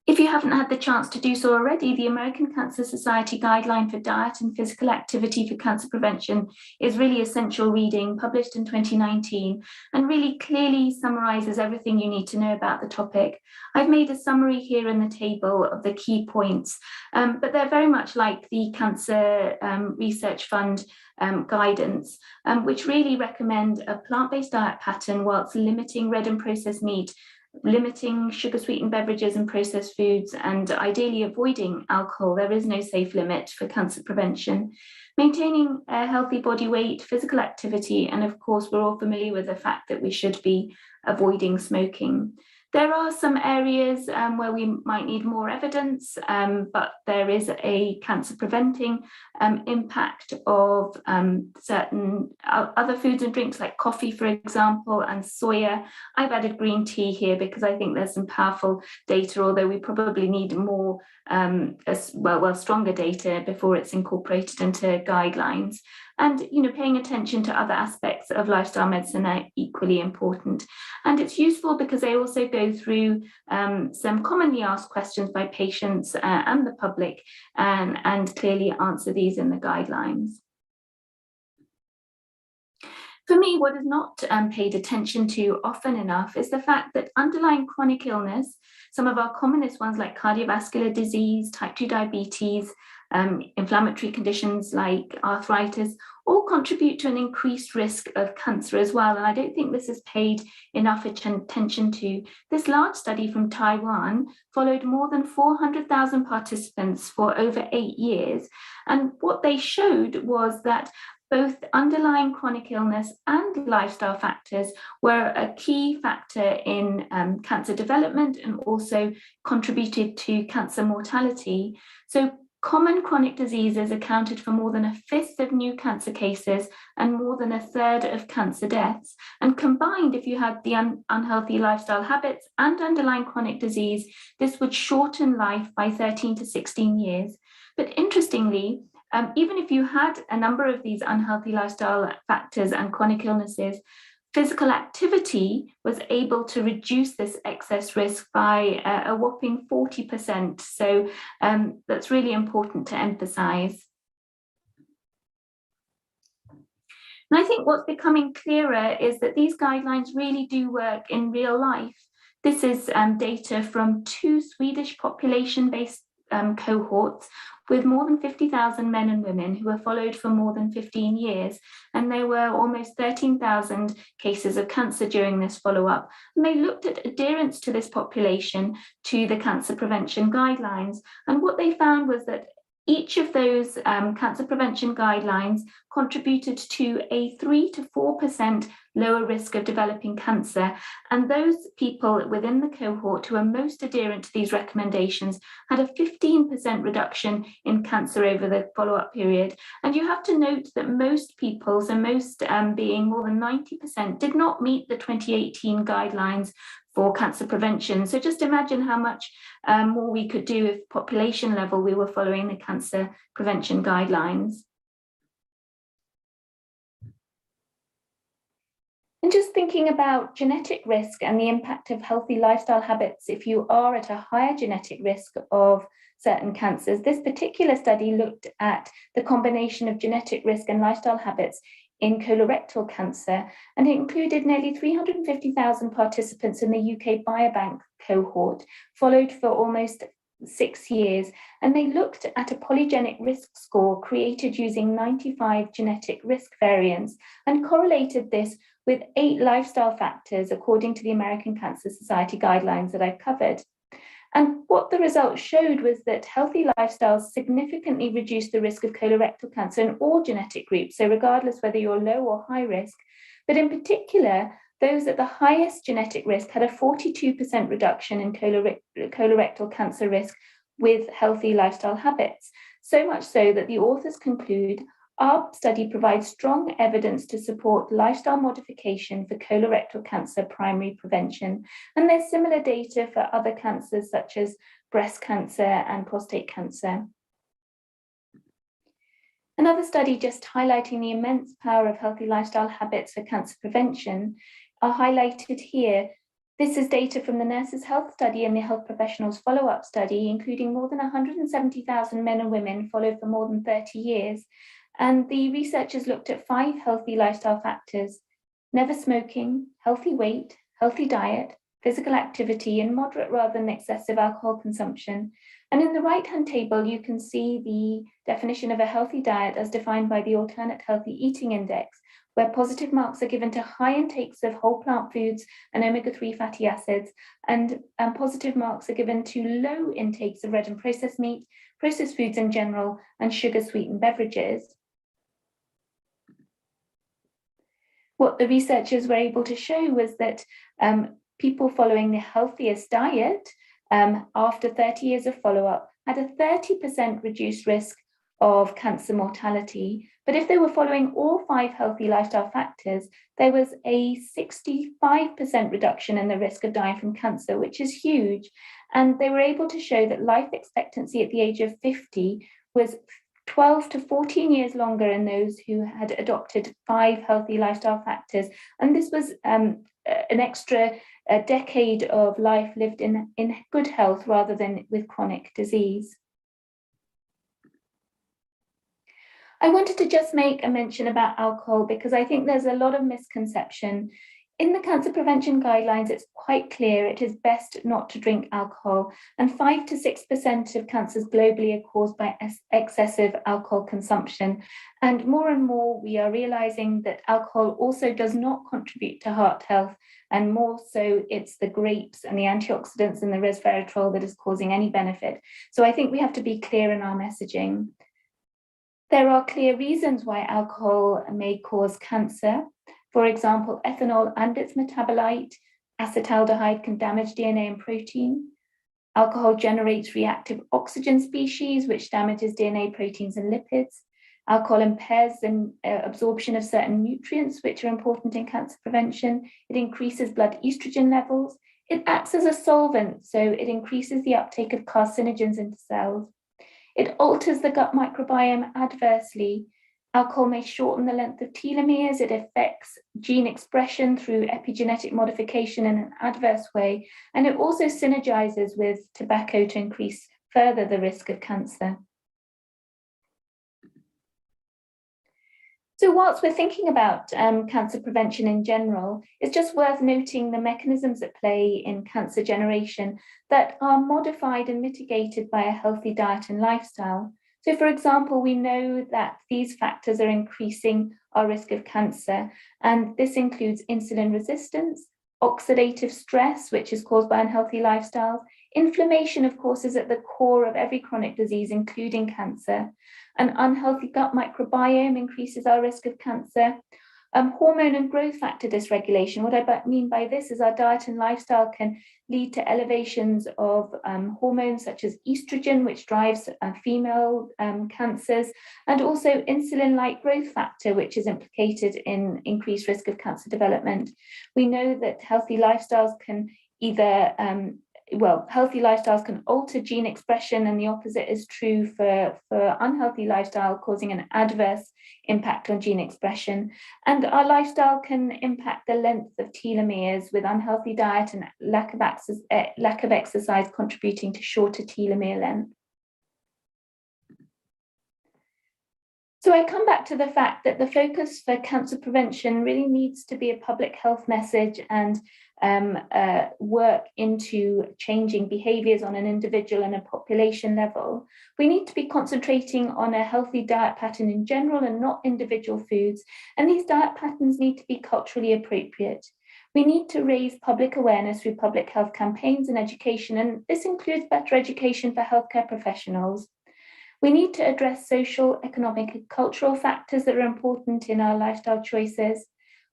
If you haven't had the chance to do so already, the American Cancer Society Guideline for Diet and Physical Activity for Cancer Prevention is really essential reading, published in 2019, and really clearly summarizes everything you need to know about the topic. I've made a summary here in the table of the key points, but they're very much like the Cancer Research Fund guidance, which really recommend a plant-based diet pattern whilst limiting red and processed meat, limiting sugar-sweetened beverages and processed foods, and ideally avoiding alcohol. There is no safe limit for cancer prevention. Maintaining a healthy body weight, physical activity, and of course, we're all familiar with the fact that we should be avoiding smoking. There are some areas where we might need more evidence, but there is a cancer preventing impact of certain other foods and drinks like coffee, for example, and soya. I've added green tea here because I think there's some powerful data, although we probably need more, stronger data before it's incorporated into guidelines. And paying attention to other aspects of lifestyle medicine are equally important. And it's useful because they also go through some commonly asked questions by patients and the public, and clearly answer these in the guidelines. For me, what is not paid attention to often enough is the fact that underlying chronic illness, some of our commonest ones like cardiovascular disease, type 2 diabetes, inflammatory conditions like arthritis, all contribute to an increased risk of cancer as well. And I don't think this is paid enough attention to. This large study from Taiwan followed more than 400,000 participants for over 8 years. And what they showed was that both underlying chronic illness and lifestyle factors were a key factor in cancer development and also contributed to cancer mortality. So common chronic diseases accounted for more than 1/5 of new cancer cases and more than 1/3 of cancer deaths. And combined, if you had the unhealthy lifestyle habits and underlying chronic disease, this would shorten life by 13 to 16 years. But interestingly, even if you had a number of these unhealthy lifestyle factors and chronic illnesses, physical activity was able to reduce this excess risk by a whopping 40%. So that's really important to emphasize. And I think what's becoming clearer is that these guidelines really do work in real life. This is data from 2 Swedish population-based cohorts with more than 50,000 men and women who were followed for more than 15 years. And there were almost 13,000 cases of cancer during this follow-up. And they looked at adherence to this population to the cancer prevention guidelines. And what they found was that each of those cancer prevention guidelines contributed to a 3 to 4% lower risk of developing cancer. And those people within the cohort who are most adherent to these recommendations had a 15% reduction in cancer over the follow-up period. And you have to note that most people, so most being more than 90%, did not meet the 2018 guidelines for cancer prevention. So just imagine how much more we could do if population level we were following the cancer prevention guidelines. And just thinking about genetic risk and the impact of healthy lifestyle habits if you are at a higher genetic risk of certain cancers, this particular study looked at the combination of genetic risk and lifestyle habits in colorectal cancer, and it included nearly 350,000 participants in the UK Biobank cohort, followed for almost 6 years, and they looked at a polygenic risk score created using 95 genetic risk variants and correlated this with 8 lifestyle factors according to the American Cancer Society guidelines that I've covered. And what the results showed was that healthy lifestyles significantly reduced the risk of colorectal cancer in all genetic groups, so regardless whether you're low or high risk. But in particular, those at the highest genetic risk had a 42% reduction in colorectal cancer risk with healthy lifestyle habits. So much so that the authors conclude, our study provides strong evidence to support lifestyle modification for colorectal cancer primary prevention. And there's similar data for other cancers such as breast cancer and prostate cancer. Another study just highlighting the immense power of healthy lifestyle habits for cancer prevention are highlighted here. This is data from the Nurses' Health Study and the Health Professionals Follow-up Study, including more than 170,000 men and women followed for more than 30 years. And the researchers looked at 5 healthy lifestyle factors: never smoking, healthy weight, healthy diet, physical activity, and moderate rather than excessive alcohol consumption. And in the right-hand table, you can see the definition of a healthy diet as defined by the Alternate Healthy Eating Index, where positive marks are given to high intakes of whole plant foods and omega-3 fatty acids, and positive marks are given to low intakes of red and processed meat, processed foods in general, and sugar-sweetened beverages. What the researchers were able to show was that people following the healthiest diet after 30 years of follow-up had a 30% reduced risk of cancer mortality. But if they were following all 5 healthy lifestyle factors, there was a 65% reduction in the risk of dying from cancer, which is huge. And they were able to show that life expectancy at the age of 50 was 12 to 14 years longer in those who had adopted 5 healthy lifestyle factors. And this was an extra decade of life lived in good health rather than with chronic disease. I wanted to just make a mention about alcohol because I think there's a lot of misconception. In the cancer prevention guidelines, it's quite clear it is best not to drink alcohol, and 5 to 6% of cancers globally are caused by excessive alcohol consumption. And more, we are realizing that alcohol also does not contribute to heart health, and more so it's the grapes and the antioxidants and the resveratrol that is causing any benefit. So I think we have to be clear in our messaging. There are clear reasons why alcohol may cause cancer. For example, ethanol and its metabolite, acetaldehyde, can damage DNA and protein. Alcohol generates reactive oxygen species, which damages DNA, proteins, and lipids. Alcohol impairs the absorption of certain nutrients, which are important in cancer prevention. It increases blood estrogen levels. It acts as a solvent, so it increases the uptake of carcinogens into cells. It alters the gut microbiome adversely. Alcohol may shorten the length of telomeres. It affects gene expression through epigenetic modification in an adverse way. And it also synergizes with tobacco to increase further the risk of cancer. So whilst we're thinking about cancer prevention in general, it's just worth noting the mechanisms at play in cancer generation that are modified and mitigated by a healthy diet and lifestyle. So for example, we know that these factors are increasing our risk of cancer, and this includes insulin resistance, oxidative stress, which is caused by unhealthy lifestyles. Inflammation, of course, is at the core of every chronic disease, including cancer. An unhealthy gut microbiome increases our risk of cancer. Hormone and growth factor dysregulation. What I mean by this is our diet and lifestyle can lead to elevations of hormones such as estrogen, which drives female cancers, and also insulin-like growth factor, which is implicated in increased risk of cancer development. We know that healthy lifestyles can either healthy lifestyles can alter gene expression, and the opposite is true for unhealthy lifestyle, causing an adverse impact on gene expression. And our lifestyle can impact the length of telomeres, with unhealthy diet and lack of exercise contributing to shorter telomere length. So I come back to the fact that the focus for cancer prevention really needs to be a public health message and work into changing behaviours on an individual and a population level. We need to be concentrating on a healthy diet pattern in general and not individual foods. And these diet patterns need to be culturally appropriate. We need to raise public awareness through public health campaigns and education, and this includes better education for healthcare professionals. We need to address social, economic, and cultural factors that are important in our lifestyle choices.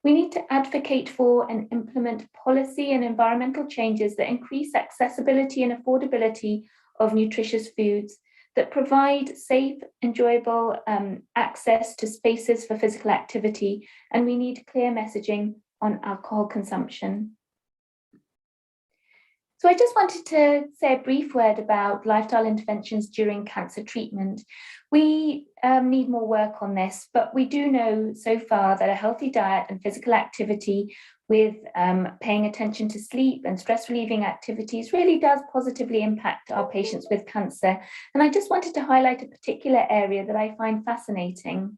We need to advocate for and implement policy and environmental changes that increase accessibility and affordability of nutritious foods, that provide safe, enjoyable access to spaces for physical activity, and we need clear messaging on alcohol consumption. So I just wanted to say a brief word about lifestyle interventions during cancer treatment. We need more work on this, but we do know so far that a healthy diet and physical activity with paying attention to sleep and stress relieving activities really does positively impact our patients with cancer. And I just wanted to highlight a particular area that I find fascinating.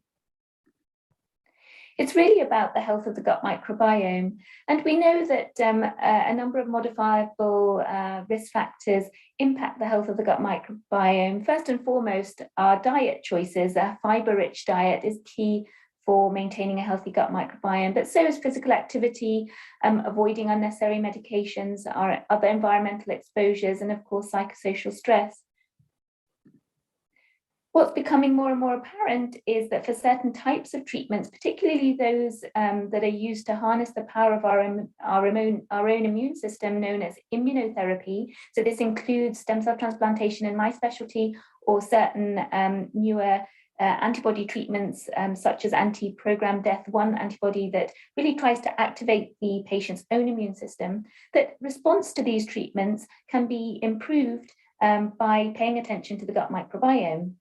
It's really about the health of the gut microbiome. And we know that a number of modifiable risk factors impact the health of the gut microbiome. First and foremost, our diet choices. A fiber-rich diet is key for maintaining a healthy gut microbiome, but so is physical activity, avoiding unnecessary medications, our other environmental exposures, and of course, psychosocial stress. What's becoming more and more apparent is that for certain types of treatments, particularly those that are used to harness the power of our own immune system, known as immunotherapy, so this includes stem cell transplantation in my specialty, or certain newer antibody treatments such as anti-programmed death 1 antibody that really tries to activate the patient's own immune system, that response to these treatments can be improved by paying attention to the gut microbiome.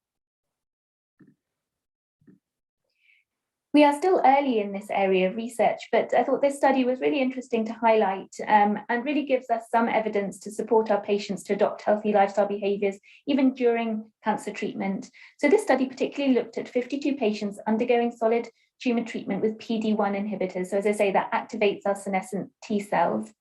We are still early in this area of research, but I thought this study was really interesting to highlight and really gives us some evidence to support our patients to adopt healthy lifestyle behaviours, even during cancer treatment. So this study particularly looked at 52 patients undergoing solid tumour treatment with PD-1 inhibitors. So as I say, that activates our senescent T cells.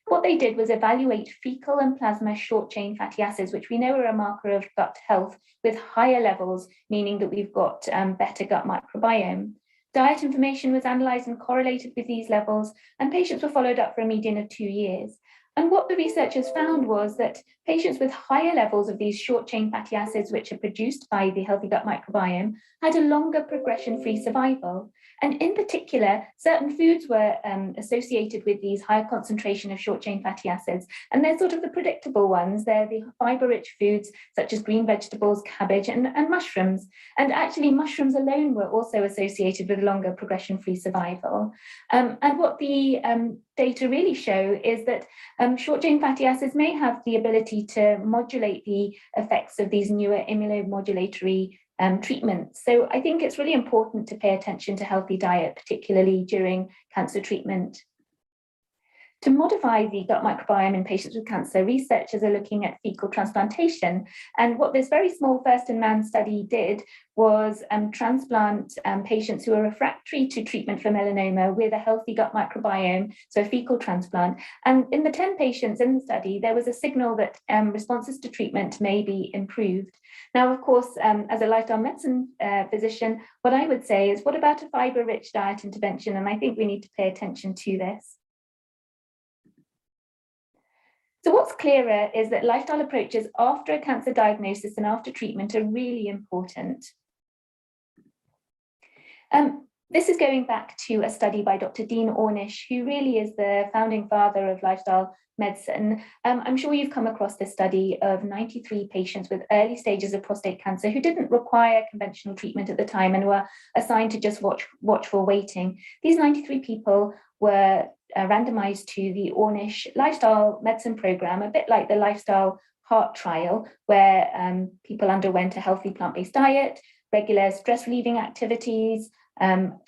What they did was evaluate fecal and plasma short-chain fatty acids, which we know are a marker of gut health, with higher levels, meaning that we've got better gut microbiome. Diet information was analysed and correlated with these levels, and patients were followed up for a median of 2 years. And what the researchers found was that patients with higher levels of these short-chain fatty acids, which are produced by the healthy gut microbiome, had a longer progression-free survival. And in particular, certain foods were associated with these higher concentration of short-chain fatty acids. And they're sort of the predictable ones. They're the fiber-rich foods, such as green vegetables, cabbage, and mushrooms. And actually, mushrooms alone were also associated with longer progression-free survival. And what the data really show is that short-chain fatty acids may have the ability to modulate the effects of these newer immunomodulatory treatments. So I think it's really important to pay attention to healthy diet, particularly during cancer treatment. To modify the gut microbiome in patients with cancer, researchers are looking at fecal transplantation. And what this very small first-in-man study did was transplant patients who are refractory to treatment for melanoma with a healthy gut microbiome, so fecal transplant. And in the 10 patients in the study, there was a signal that responses to treatment may be improved. Now, of course, as a lifestyle medicine physician, what I would say is, what about a fiber-rich diet intervention? And I think we need to pay attention to this. So what's clearer is that lifestyle approaches after a cancer diagnosis and after treatment are really important. This is going back to a study by Dr. Dean Ornish, who really is the founding father of lifestyle medicine. I'm sure you've come across this study of 93 patients with early stages of prostate cancer who didn't require conventional treatment at the time and were assigned to just watchful waiting. These 93 people were randomized to the Ornish lifestyle medicine program, a bit like the lifestyle heart trial, where people underwent a healthy plant-based diet, regular stress relieving activities,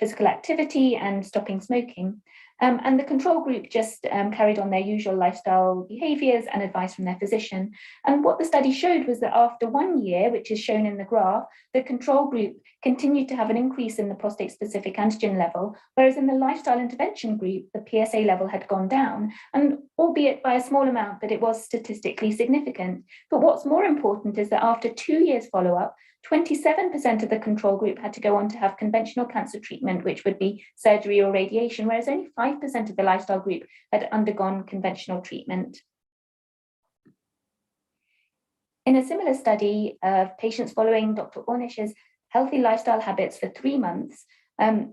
physical activity, and stopping smoking. And the control group just carried on their usual lifestyle behaviors and advice from their physician. And what the study showed was that after 1 year, which is shown in the graph, the control group continued to have an increase in the prostate-specific antigen level, whereas in the lifestyle intervention group, the PSA level had gone down, and albeit by a small amount, but it was statistically significant. But what's more important is that after 2 years follow-up, 27% of the control group had to go on to have conventional cancer treatment, which would be surgery or radiation, whereas only 5% of the lifestyle group had undergone conventional treatment. In a similar study of patients following Dr. Ornish's healthy lifestyle habits for 3 months,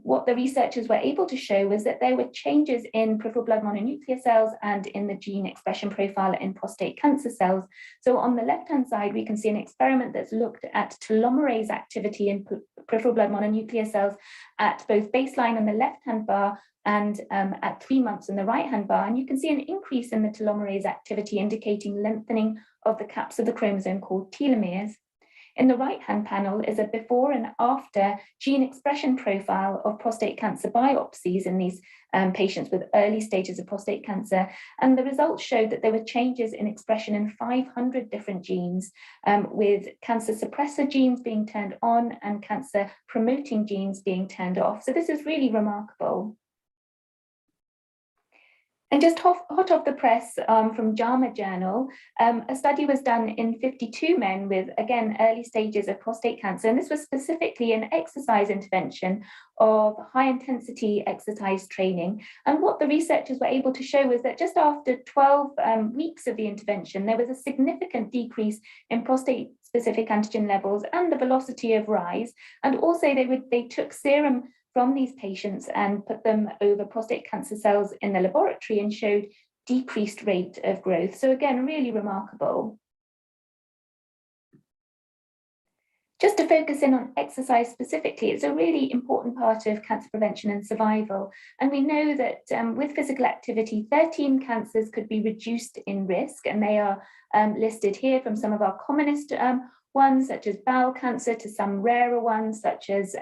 what the researchers were able to show was that there were changes in peripheral blood mononuclear cells and in the gene expression profile in prostate cancer cells. So on the left-hand side, we can see an experiment that's looked at telomerase activity in peripheral blood mononuclear cells at both baseline on the left-hand bar and at 3 months in the right-hand bar. And you can see an increase in the telomerase activity, indicating lengthening of the caps of the chromosome called telomeres. In the right-hand panel is a before and after gene expression profile of prostate cancer biopsies in these patients with early stages of prostate cancer. And the results showed that there were changes in expression in 500 different genes, with cancer suppressor genes being turned on and cancer promoting genes being turned off. So this is really remarkable. And just hot off the press from JAMA Journal, a study was done in 52 men with, again, early stages of prostate cancer. And this was specifically an exercise intervention of high intensity exercise training. And what the researchers were able to show was that just after 12 weeks of the intervention, there was a significant decrease in prostate specific antigen levels and the velocity of rise. And also they took serum from these patients and put them over prostate cancer cells in the laboratory and showed decreased rate of growth. So again, really remarkable. Just to focus in on exercise specifically, it's a really important part of cancer prevention and survival. And we know that with physical activity, 13 cancers could be reduced in risk, and they are listed here from some of our commonest ones, such as bowel cancer, to some rarer ones, such as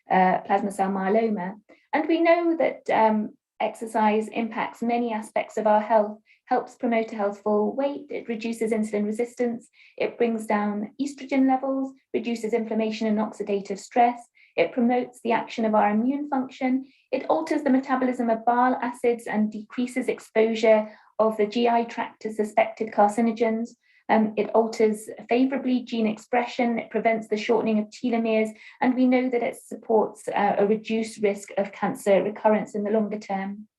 plasma cell myeloma. And we know that exercise impacts many aspects of our health, helps promote a healthful weight, it reduces insulin resistance, it brings down estrogen levels, reduces inflammation and oxidative stress, it promotes the action of our immune function, it alters the metabolism of bile acids and decreases exposure of the GI tract to suspected carcinogens. It alters favorably gene expression, it prevents the shortening of telomeres, and we know that it supports a reduced risk of cancer recurrence in the longer term.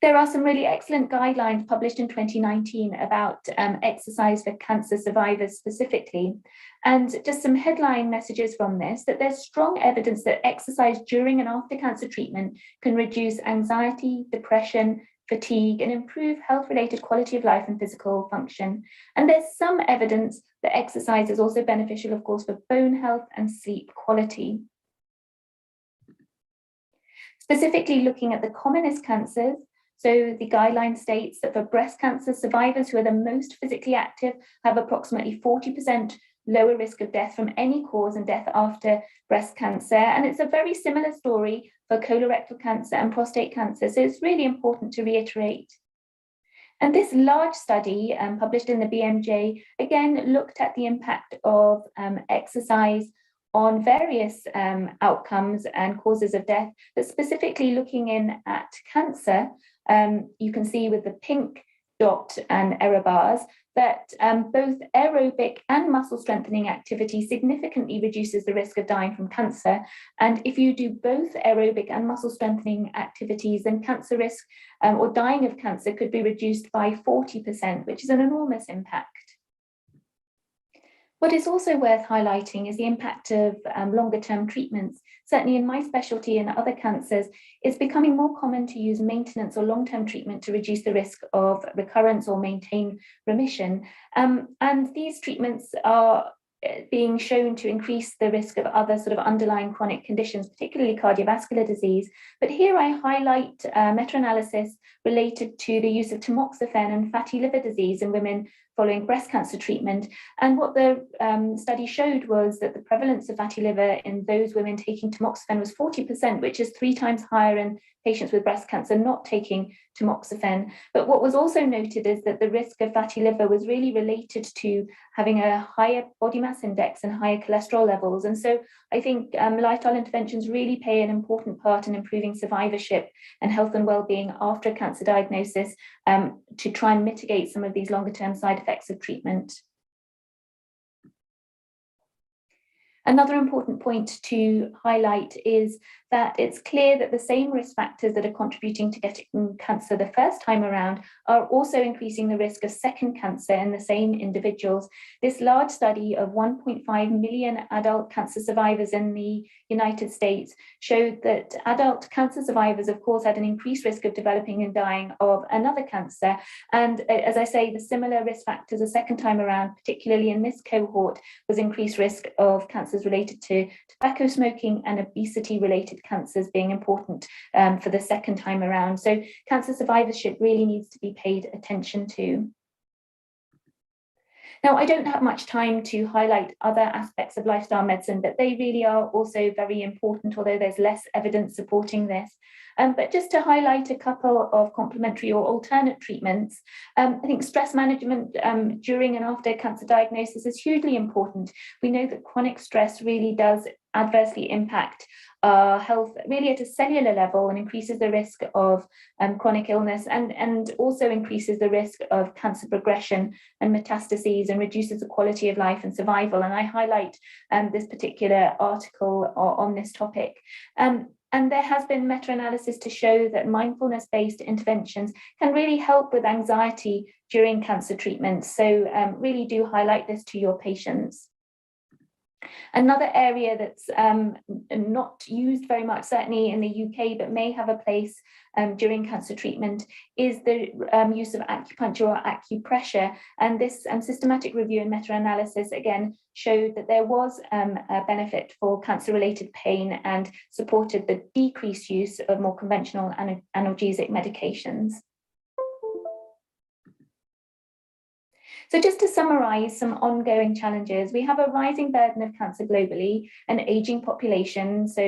There are some really excellent guidelines published in 2019 about exercise for cancer survivors specifically. And just some headline messages from this, that there's strong evidence that exercise during and after cancer treatment can reduce anxiety, depression, fatigue, and improve health-related quality of life and physical function. And there's some evidence that exercise is also beneficial, of course, for bone health and sleep quality. Specifically looking at the commonest cancers, so the guideline states that for breast cancer, survivors who are the most physically active have approximately 40% lower risk of death from any cause and death after breast cancer. And it's a very similar story for colorectal cancer and prostate cancer. So it's really important to reiterate. And this large study published in the BMJ, again, looked at the impact of exercise on various outcomes and causes of death, but specifically looking in at cancer. You can see with the pink dot and error bars that both aerobic and muscle strengthening activity significantly reduces the risk of dying from cancer. And if you do both aerobic and muscle strengthening activities, then cancer risk or dying of cancer could be reduced by 40%, which is an enormous impact. What is also worth highlighting is the impact of longer term treatments. Certainly in my specialty and other cancers, it's becoming more common to use maintenance or long-term treatment to reduce the risk of recurrence or maintain remission. And these treatments are being shown to increase the risk of other sort of underlying chronic conditions, particularly cardiovascular disease. But here I highlight meta-analysis related to the use of tamoxifen and fatty liver disease in women following breast cancer treatment. And what the study showed was that the prevalence of fatty liver in those women taking tamoxifen was 40%, which is 3 times higher in patients with breast cancer not taking tamoxifen. But what was also noted is that the risk of fatty liver was really related to having a higher body mass index and higher cholesterol levels. And so I think lifestyle interventions really play an important part in improving survivorship and health and well-being after cancer diagnosis to try and mitigate some of these longer-term side effects of treatment. Another important point to highlight is that it's clear that the same risk factors that are contributing to getting cancer the first time around are also increasing the risk of second cancer in the same individuals. This large study of 1.5 million adult cancer survivors in the United States showed that adult cancer survivors, of course, had an increased risk of developing and dying of another cancer. And as I say, the similar risk factors a second time around, particularly in this cohort, was increased risk of cancers related to tobacco smoking and obesity-related cancers being important for the second time around. So cancer survivorship really needs to be paid attention to. Now, I don't have much time to highlight other aspects of lifestyle medicine, but they really are also very important, although there's less evidence supporting this. But just to highlight a couple of complementary or alternate treatments, I think stress management during and after cancer diagnosis is hugely important. We know that chronic stress really does adversely impact health really at a cellular level and increases the risk of chronic illness and also increases the risk of cancer progression and metastases and reduces the quality of life and survival. And I highlight this particular article on this topic. And there has been meta-analysis to show that mindfulness-based interventions can really help with anxiety during cancer treatment. So really do highlight this to your patients. Another area that's not used very much, certainly in the UK, but may have a place during cancer treatment is the use of acupuncture or acupressure. And this systematic review and meta-analysis again showed that there was a benefit for cancer-related pain and supported the decreased use of more conventional analgesic medications. So just to summarize some ongoing challenges, we have a rising burden of cancer globally, an aging population, so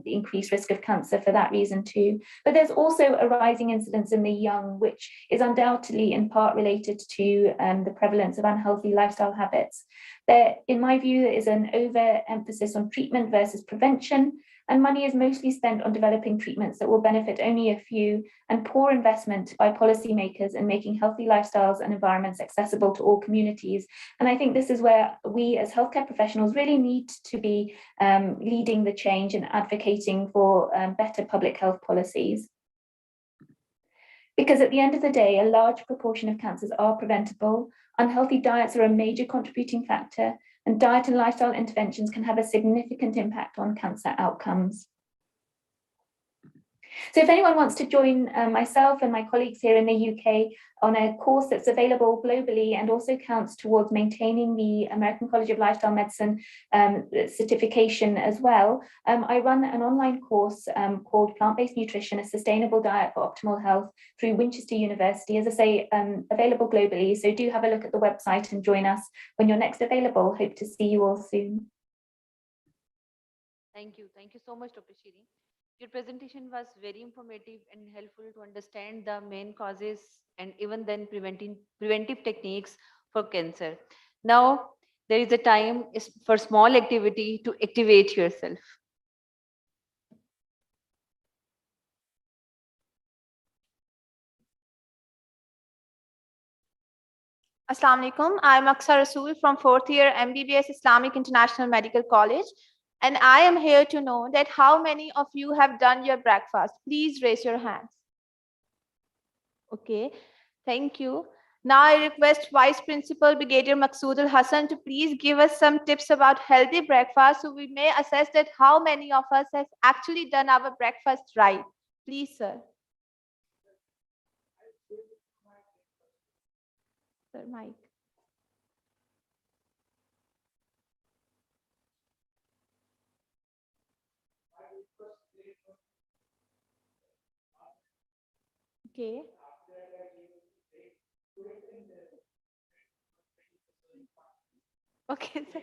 the increased risk of cancer for that reason too. But there's also a rising incidence in the young, which is undoubtedly in part related to the prevalence of unhealthy lifestyle habits. There, in my view, there is an overemphasis on treatment versus prevention, and money is mostly spent on developing treatments that will benefit only a few, and poor investment by policymakers in making healthy lifestyles and environments accessible to all communities. And I think this is where we as healthcare professionals really need to be leading the change and advocating for better public health policies. Because at the end of the day, a large proportion of cancers are preventable. Unhealthy diets are a major contributing factor, and diet and lifestyle interventions can have a significant impact on cancer outcomes. So if anyone wants to join myself and my colleagues here in the UK on a course that's available globally and also counts towards maintaining the American College of Lifestyle Medicine certification as well, I run an online course called Plant-Based Nutrition, a Sustainable Diet for Optimal Health through Winchester University, as I say, available globally. So do have a look at the website and join us when you're next available. Hope to see you all soon. Thank you. Thank you so much, Dr. Shiri. Your presentation was very informative and helpful to understand the main causes and even then preventive techniques for cancer. Now, there is a time for small activity to activate yourself. Assalamu alaikum. I'm Aksar Rasool from 4th year MBBS Islamic International Medical College. And I am here to know that how many of you have done your breakfast. Please raise your hands. Okay, thank you. Now I request Vice Principal Brigadier Maqsood Al Hassan to please give us some tips about healthy breakfast so we may assess that how many of us has actually done our breakfast right. Please, sir. Sir, Mike. Okay. Okay, sir.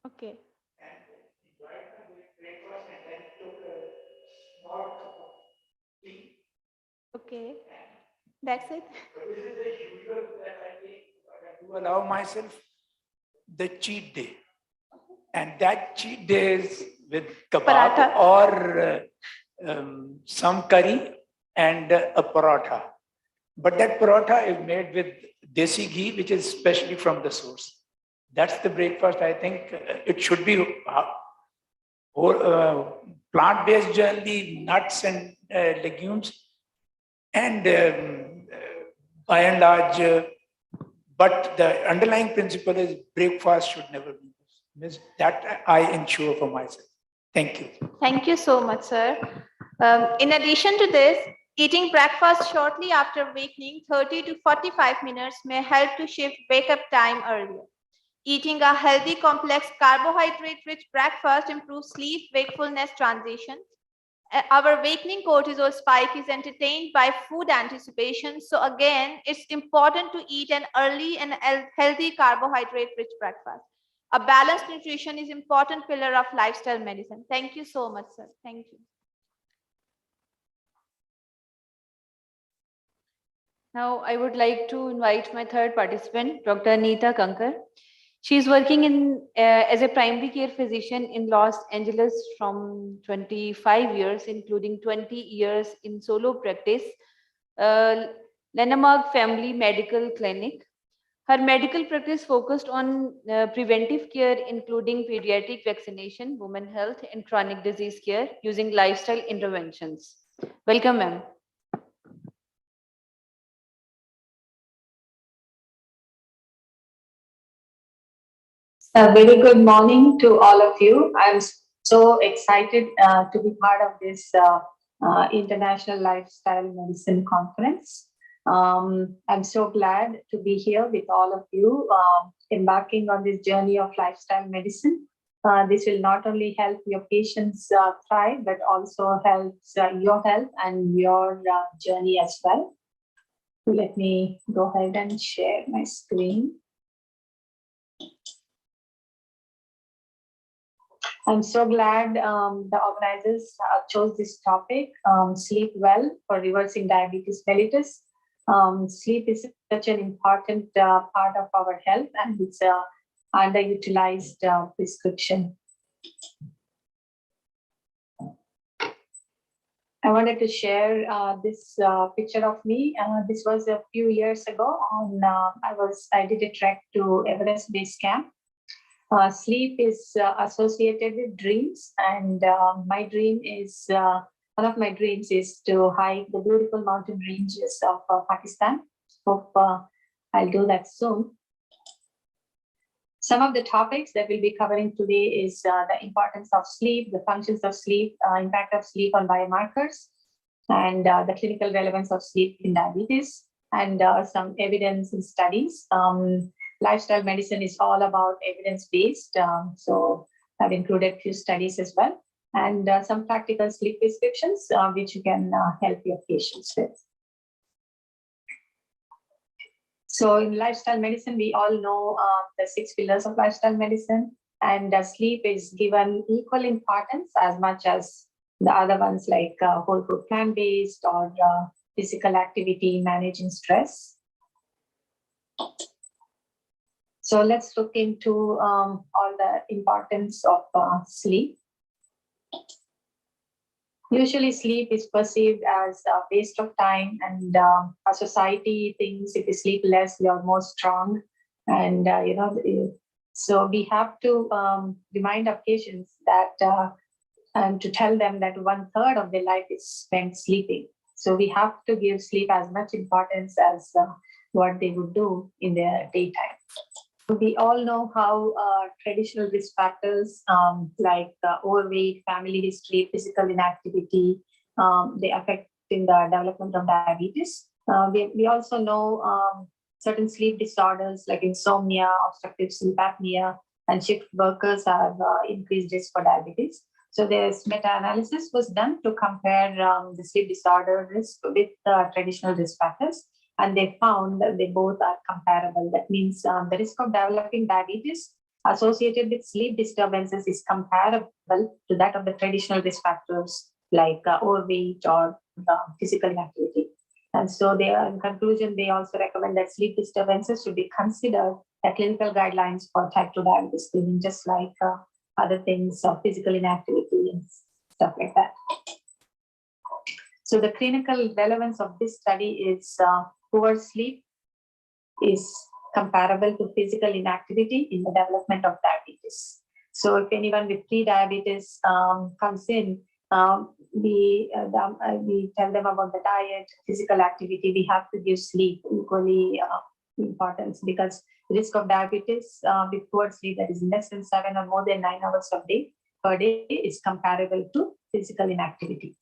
Okay. Okay. That's it. To allow myself the cheat day. And that cheat day is with kebab Paratha. or some curry and a paratha. But that paratha is made with desi ghee, which is specially from the source. That's the breakfast. I think it should be plant-based, generally nuts and legumes. And by and large, but the underlying principle is breakfast should never be missed. That I ensure for myself. Thank you. Thank you so much, sir. In addition to this, eating breakfast shortly after awakening, 30 to 45 minutes, may help to shift wake-up time earlier. Eating a healthy, complex, carbohydrate-rich breakfast improves sleep, wakefulness transition. Our awakening cortisol spike is entertained by food anticipation. So again, it's important to eat an early and healthy carbohydrate-rich breakfast. A balanced nutrition is important pillar of lifestyle medicine. Thank you so much, sir. Thank you. Now, I would like to invite my third participant, Dr. Anita Kankar. She is working as a primary care physician in Los Angeles from 25 years, including 20 years in solo practice, Landmark Family Medical Clinic. Her medical practice focused on preventive care, including pediatric vaccination, women health, and chronic disease care using lifestyle interventions. Welcome, ma'am. A very good morning to all of you. I'm so excited to be part of this International Lifestyle Medicine Conference. I'm so glad to be here with all of you, embarking on this journey of lifestyle medicine. This will not only help your patients thrive, but also helps your health and your journey as well. Let me go ahead and share my screen. I'm so glad the organizers chose this topic, sleep well for reversing diabetes mellitus. Sleep is such an important part of our health, and it's an underutilized prescription. I wanted to share this picture of me. This was a few years ago. I did a trek to Everest Base Camp. Sleep is associated with dreams, and my dream is one of my dreams is to hike the beautiful mountain ranges of Pakistan. Hope I'll do that soon. Some of the topics that we'll be covering today is the importance of sleep, the functions of sleep, impact of sleep on biomarkers, and the clinical relevance of sleep in diabetes, and some evidence and studies. Lifestyle medicine is all about evidence-based, so I've included a few studies as well, and some practical sleep prescriptions, which you can help your patients with. So in lifestyle medicine, we all know the 6 pillars of lifestyle medicine, and sleep is given equal importance as much as the other ones like whole food plant-based or physical activity, managing stress. So let's look into all the importance of sleep. Usually sleep is perceived as a waste of time, and our society thinks if you sleep less, you're more strong. And, so we have to remind our patients that, and to tell them that 1/3 of their life is spent sleeping. So we have to give sleep as much importance as what they would do in their daytime. We all know how traditional risk factors like overweight, family history, physical inactivity, they affect in the development of diabetes. We also know certain sleep disorders like insomnia, obstructive sleep apnea, and shift workers have increased risk for diabetes. So this meta-analysis was done to compare the sleep disorder risk with traditional risk factors. And they found that they both are comparable. That means the risk of developing diabetes associated with sleep disturbances is comparable to that of the traditional risk factors like overweight or physical inactivity. And so they are, in conclusion, they also recommend that sleep disturbances should be considered as clinical guidelines for type 2 diabetes screening, just like other things of physical inactivity and stuff like that. So the clinical relevance of this study is poor sleep is comparable to physical inactivity in the development of diabetes. So if anyone with pre-diabetes comes in, we tell them about the diet, physical activity. We have to give sleep equally importance, because the risk of diabetes with poor sleep, that is less than 7 or more than 9 hours per day, is comparable to physical inactivity.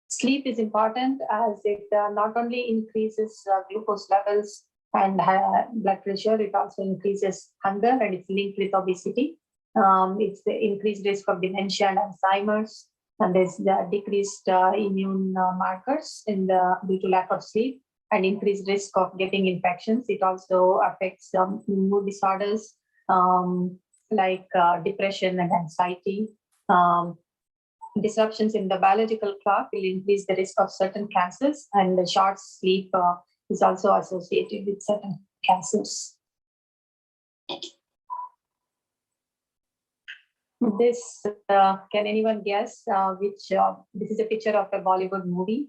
Sleep is important as it not only increases glucose levels and blood pressure, it also increases hunger, and it's linked with obesity. It's the increased risk of dementia and Alzheimer's, and there's the decreased immune markers due to lack of sleep, and increased risk of getting infections. It also affects mood disorders like depression and anxiety. Disruptions in the biological clock will increase the risk of certain cancers, and the short sleep is also associated with certain cancers. This, can anyone guess which, this is a picture of a Bollywood movie.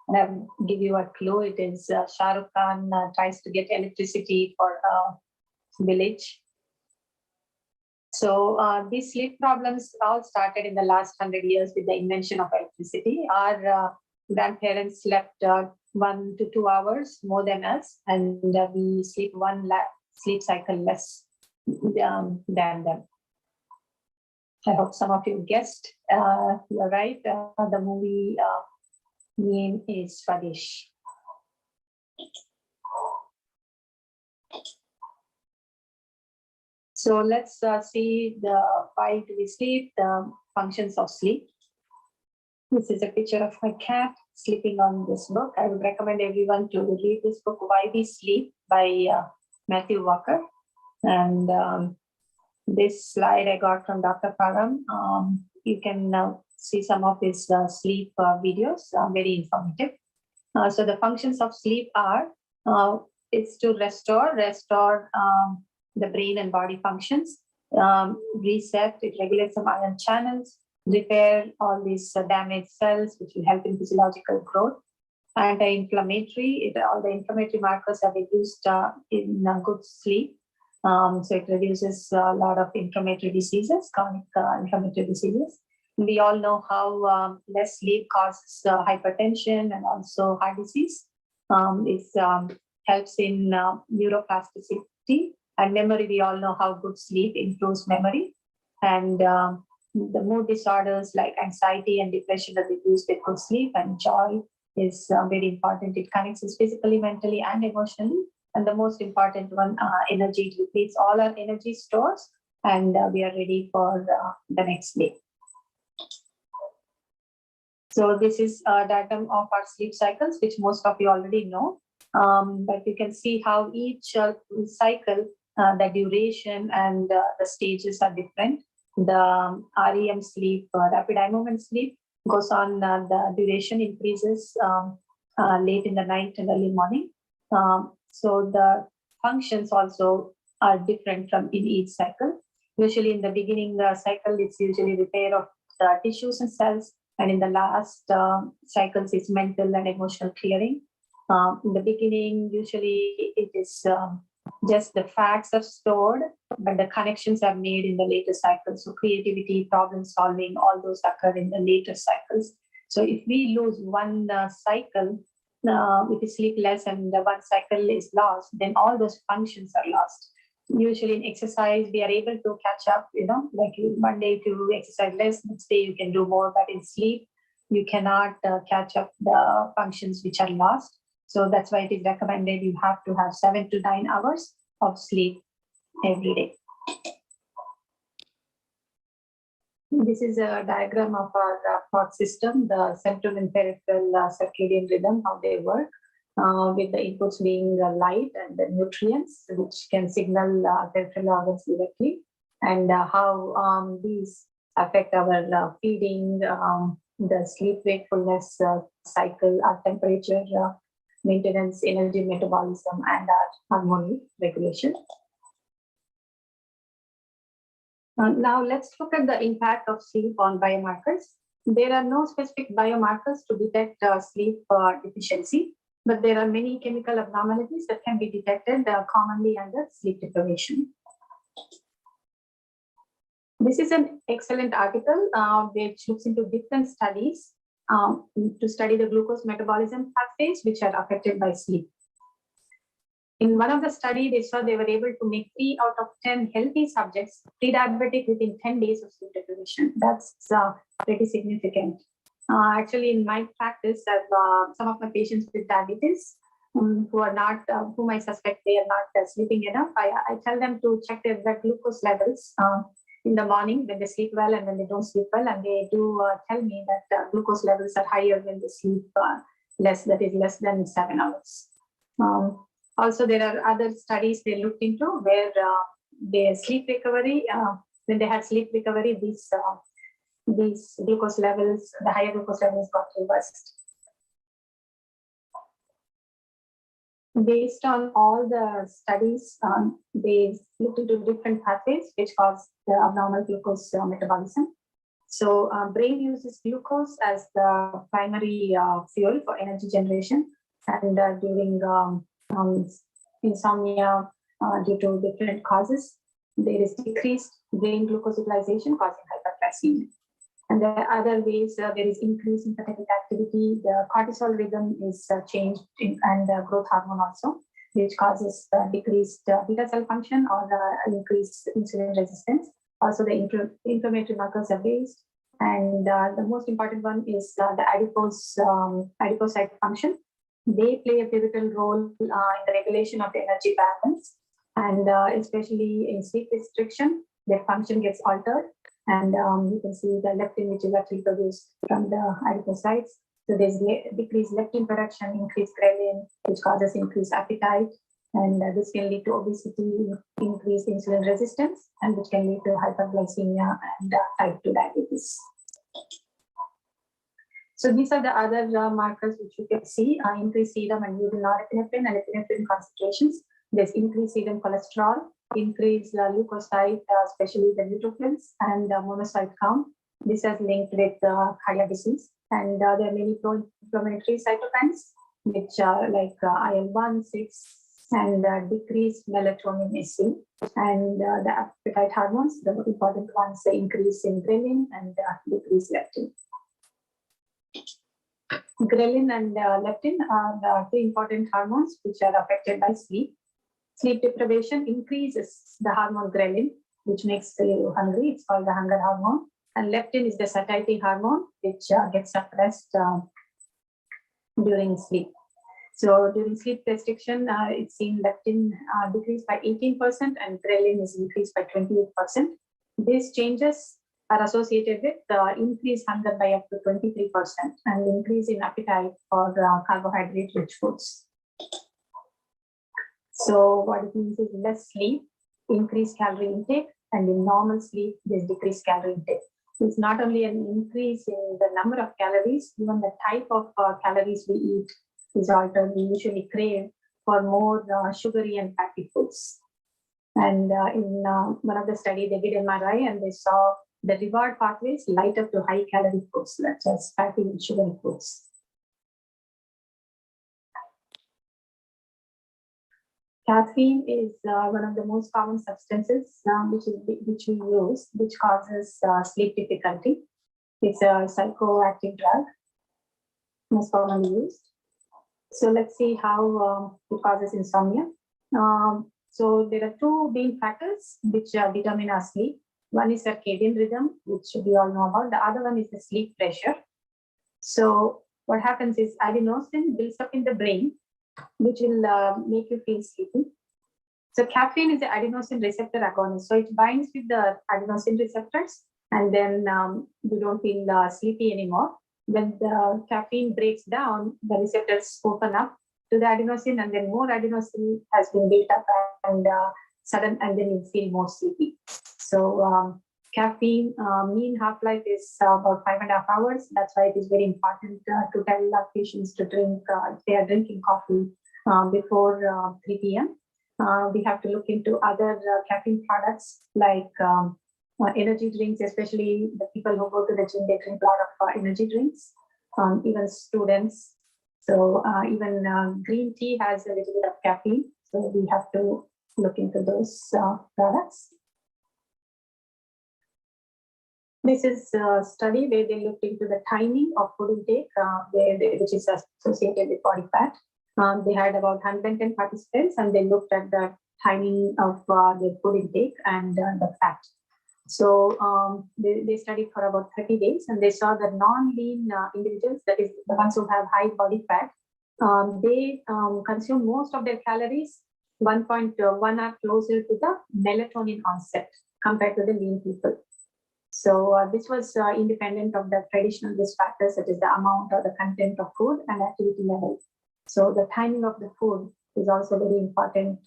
And I'll give you a clue. It is Shah Rukh Khan tries to get electricity for a village. So these sleep problems all started in the last 100 years with the invention of electricity. Our grandparents slept 1 to 2 hours more than us, and we sleep one sleep cycle less than them. I hope some of you guessed. You're right. The movie name is Swadesh. So let's see why do we sleep, the functions of sleep. This is a picture of my cat sleeping on this book. I would recommend everyone to read this book, Why We Sleep, by Matthew Walker. And this slide I got from Dr. Param. You can see some of his sleep videos, very informative. So the functions of sleep are, it's to restore the brain and body functions, reset, it regulates some ion channels, repair all these damaged cells, which will help in physiological growth. Anti-inflammatory, all the inflammatory markers are reduced in good sleep. So it reduces a lot of inflammatory diseases, chronic inflammatory diseases. We all know how less sleep causes hypertension and also heart disease. It's helps in neuroplasticity and memory. We all know how good sleep improves memory. And the mood disorders like anxiety and depression are reduced with good sleep, and joy is very important. It connects us physically, mentally, and emotionally. And the most important one, energy. It depletes all our energy stores, and we are ready for the next day. So this is a diagram of our sleep cycles, which most of you already know. But you can see how each cycle, the duration and the stages are different. The REM sleep, rapid eye movement sleep, goes on, the duration increases late in the night and early morning. So the functions also are different from in each cycle. Usually in the beginning cycle, it's usually repair of the tissues and cells. And in the last cycles, it's mental and emotional clearing. In the beginning, usually it is just the facts are stored, but the connections are made in the later cycles. So creativity, problem solving, all those occur in the later cycles. So if we lose one cycle, if we sleep less and the one cycle is lost, then all those functions are lost. Usually in exercise, we are able to catch up, like one day if you exercise less, next day you can do more, but in sleep, you cannot catch up the functions which are lost. So that's why it is recommended you have to have 7 to 9 hours of sleep every day. This is a diagram of our thought system, the central and peripheral circadian rhythm, how they work, with the inputs being light and the nutrients, which can signal peripheral organs directly, and how these affect our feeding, the sleep wakefulness cycle, our temperature maintenance, energy metabolism, and our hormone regulation. Now let's look at the impact of sleep on biomarkers. There are no specific biomarkers to detect sleep deficiency, but there are many chemical abnormalities that can be detected commonly under sleep deprivation. This is an excellent article which looks into different studies to study the glucose metabolism pathways which are affected by sleep. In one of the studies, they saw they were able to make 3 out of 10 healthy subjects pre-diabetic within 10 days of sleep deprivation. That's pretty significant. Actually, in my practice, some of my patients with diabetes who are not, whom I suspect they are not sleeping enough, I tell them to check their blood glucose levels in the morning when they sleep well and when they don't sleep well, and they do tell me that glucose levels are higher when they sleep less, that is less than 7 hours. Also, there are other studies they looked into where their sleep recovery, when they had sleep recovery, these glucose levels, the higher glucose levels got reversed. Based on all the studies, they looked into different pathways which cause the abnormal glucose metabolism. So brain uses glucose as the primary fuel for energy generation, and during insomnia due to different causes, there is decreased brain glucose utilization causing hyperglycemia. And there are other ways, there is increase in sympathetic activity, the cortisol rhythm is changed and growth hormone also, which causes decreased beta cell function or increased insulin resistance. Also, the inflammatory markers are raised. And the most important one is the adipocyte function. They play a pivotal role in the regulation of the energy balance, and especially in sleep restriction, their function gets altered. And you can see the leptin, which is actually produced from the adipocytes. So there's decreased leptin production, increased ghrelin, which causes increased appetite, and this can lead to obesity, increased insulin resistance, and which can lead to hyperglycemia and type 2 diabetes. So these are the other markers which you can see, increased serum and urine norepinephrine and epinephrine concentrations. There's increased serum cholesterol, increased leukocyte, especially the neutrophils, and monocyte count. This is linked with cardiac disease. And there are many pro-inflammatory cytokines, which are like IL-1, 6, and decreased melatonin is seen. And the appetite hormones, the important ones, the increase in ghrelin and decreased leptin. Ghrelin and leptin are two important hormones which are affected by sleep. Sleep deprivation increases the hormone ghrelin, which makes you hungry. It's called the hunger hormone. And leptin is the satiety hormone, which gets suppressed during sleep. So during sleep restriction, it's seen leptin decreased by 18% and ghrelin is increased by 28%. These changes are associated with increased hunger by up to 23% and increase in appetite for carbohydrate-rich foods. So what it means is less sleep, increased calorie intake, and in normal sleep, there's decreased calorie intake. It's not only an increase in the number of calories, even the type of calories we eat is altered. We usually crave for more sugary and fatty foods. And in one of the studies, they did MRI and they saw the reward pathways light up to high calorie foods, such as fatty and sugary foods. Caffeine is one of the most common substances which we use, which causes sleep difficulty. It's a psychoactive drug, most commonly used. So let's see how it causes insomnia. So there are two main factors which determine our sleep. One is circadian rhythm, which we all know about. The other one is the sleep pressure. So what happens is adenosine builds up in the brain, which will make you feel sleepy. So caffeine is the adenosine receptor agonist. So it binds with the adenosine receptors and then you don't feel sleepy anymore. When the caffeine breaks down, the receptors open up to the adenosine and then more adenosine has been built up and then you feel more sleepy. So caffeine mean half-life is about 5.5 hours. That's why it is very important to tell our patients to drink, if they are drinking coffee before 3 p.m. We have to look into other caffeine products like energy drinks, especially the people who go to the gym, they drink a lot of energy drinks, even students. So even green tea has a little bit of caffeine. So we have to look into those products. This is a study where they looked into the timing of food intake, which is associated with body fat. They had about 110 participants and they looked at the timing of their food intake and the fat. So they studied for about 30 days and they saw the non-lean individuals, that is the ones who have high body fat, they consume most of their calories 1.1 hour closer to the melatonin onset compared to the lean people. So this was independent of the traditional risk factors, such as the amount or the content of food and activity level. So the timing of the food is also very important.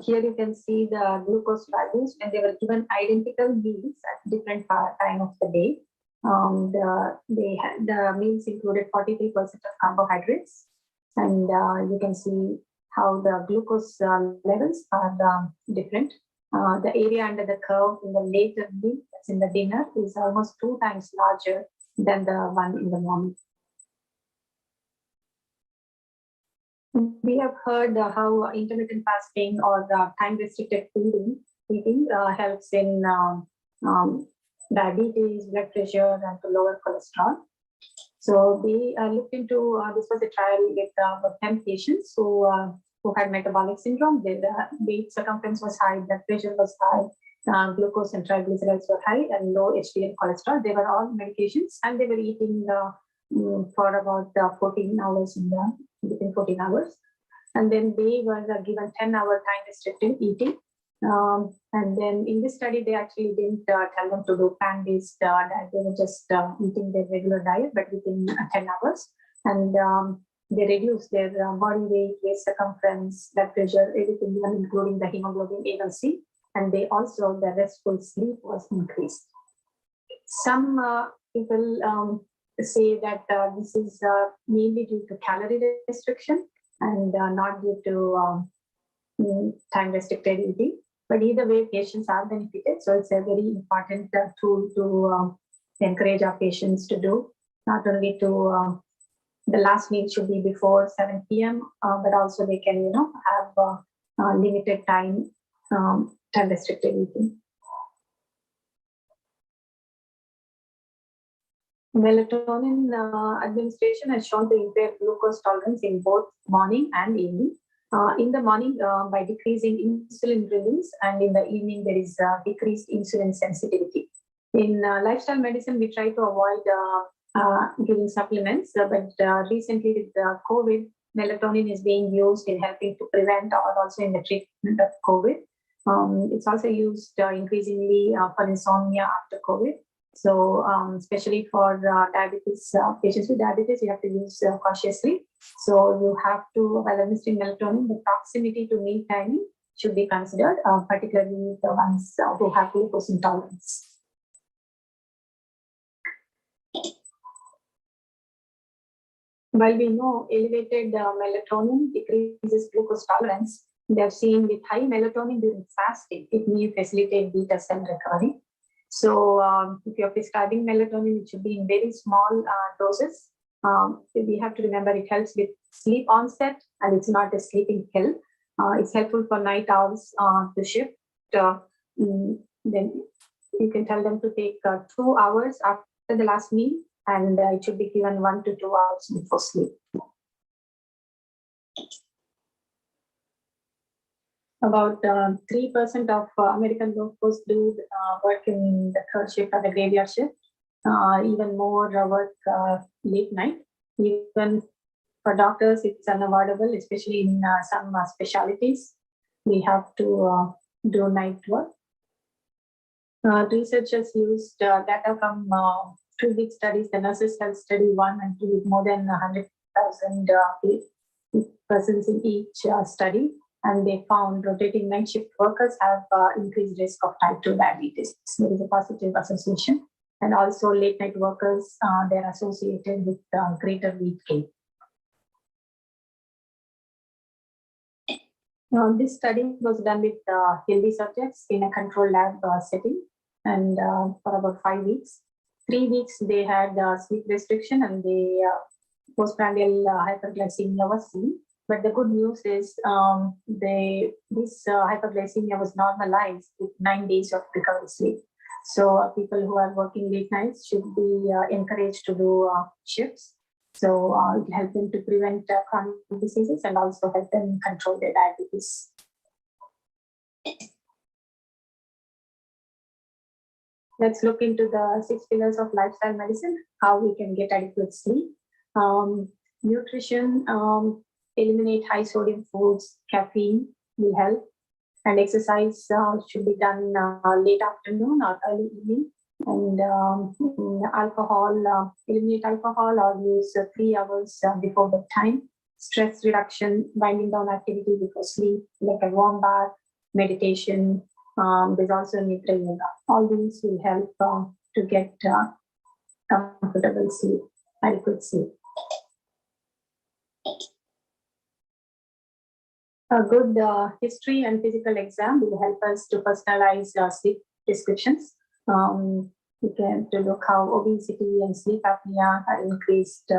Here you can see the glucose values when they were given identical meals at different time of the day. The meals included 43% of carbohydrates, and you can see how the glucose levels are different. The area under the curve in the later meal, that's in the dinner, is almost 2 times larger than the one in the morning. We have heard how intermittent fasting or time-restricted eating helps in diabetes, blood pressure, and to lower cholesterol. So they looked into, this was a trial with about 10 patients who had metabolic syndrome. Their weight circumference was high, blood pressure was high, glucose and triglycerides were high, and low HDL cholesterol. They were all medications, and they were eating for about 14 hours within 14 hours. And then they were given 10-hour time-restricted eating. And then in this study, they actually didn't tell them to do plant-based diet. They were just eating their regular diet, but within 10 hours. And they reduced their body weight, waist circumference, blood pressure, everything, even including the hemoglobin A1C. And they also, the restful sleep was increased. Some people say that this is mainly due to calorie restriction and not due to time-restricted eating. But either way, patients are benefited. So it's a very important tool to encourage our patients to do, not only to the last meal should be before 7 p.m., but also they can, have limited time-restricted eating. Melatonin administration has shown to impair glucose tolerance in both morning and evening. In the morning, by decreasing insulin release, and in the evening, there is decreased insulin sensitivity. In lifestyle medicine, we try to avoid giving supplements, but recently with COVID, melatonin is being used in helping to prevent or also in the treatment of COVID. It's also used increasingly for insomnia after COVID. So especially for diabetes, patients with diabetes, you have to use cautiously. So you have to, while administering melatonin, the proximity to meal timing should be considered, particularly the ones who have glucose intolerance. While we know elevated melatonin decreases glucose tolerance, they have seen with high melatonin during fasting, it may facilitate beta cell recovery. So if you're prescribing melatonin, it should be in very small doses. We have to remember it helps with sleep onset, and it's not a sleeping pill. It's helpful for night owls to shift. Then you can tell them to take 2 hours after the last meal, and it should be given 1 to 2 hours before sleep. About 3% of American workforce do work in the third shift or the graveyard shift. Even more work late night. Even for doctors, it's unavoidable, especially in some specialties. We have to do night work. Researchers used data from 2-week studies, the Nurses Health Study 1 and 2, with more than 100,000 persons in each study. And they found rotating night shift workers have increased risk of type 2 diabetes. So there is a positive association. And also late night workers, they're associated with greater weight gain. This study was done with healthy subjects in a controlled lab setting, and for about 5 weeks. 3 weeks they had sleep restriction, and the postprandial hyperglycemia was seen. But the good news is this hyperglycemia was normalized with 9 days of recovery sleep. So people who are working late nights should be encouraged to do shifts. So it will help them to prevent chronic diseases and also help them control their diabetes. Let's look into the 6 pillars of lifestyle medicine, how we can get adequate sleep. Nutrition, eliminate high sodium foods, caffeine will help, and exercise should be done late afternoon or early evening. And alcohol, eliminate alcohol or use 3 hours before bedtime. Stress reduction, winding down activity before sleep, like a warm bath, meditation. There's also Nidra Yoga. All these will help to get comfortable sleep, adequate sleep. A good history and physical exam will help us to personalize sleep prescriptions. We can to look how obesity and sleep apnea are increased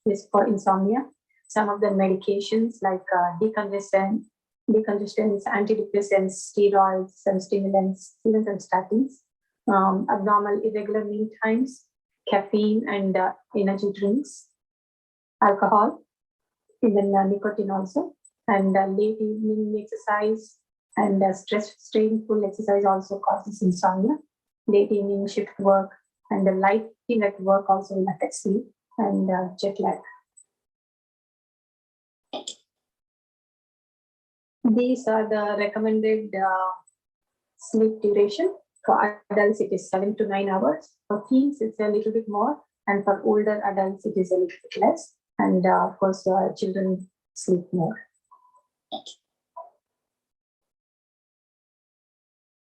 risk for insomnia. Some of the medications like decongestants, antidepressants, steroids, some stimulants, even some statins, abnormal irregular meal times, caffeine and energy drinks, alcohol, even nicotine also, and late evening exercise and stress-strainful exercise also causes insomnia. Late evening shift work and the lighting at work also will affect sleep and jet lag. These are the recommended sleep duration. For adults, it is 7 to 9 hours. For teens, it's a little bit more. And for older adults, it is a little bit less. And of course, children sleep more.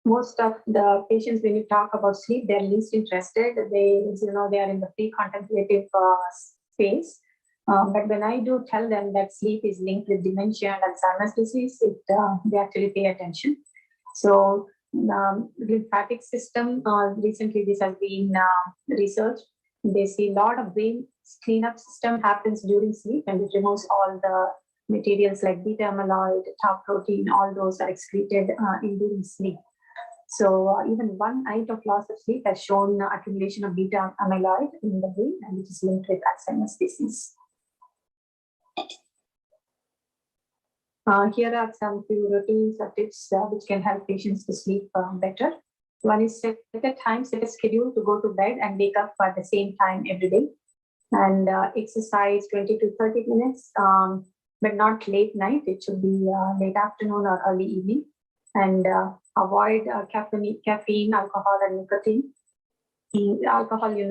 Most of the patients, when you talk about sleep, they're least interested. They are in the pre-contemplative phase. But when I do tell them that sleep is linked with dementia and Alzheimer's disease, they actually pay attention. So lymphatic system, recently this has been researched. They see a lot of brain cleanup system happens during sleep, and it removes all the materials like beta amyloid, tau protein, all those are excreted during sleep. So even 1 night of loss of sleep has shown accumulation of beta amyloid in the brain, and which is linked with Alzheimer's disease. Here are some few routines or tips which can help patients to sleep better. One is set a time, set a schedule to go to bed and wake up at the same time every day. And exercise 20 to 30 minutes, but not late night. It should be late afternoon or early evening. And avoid caffeine, alcohol, and nicotine. Alcohol, you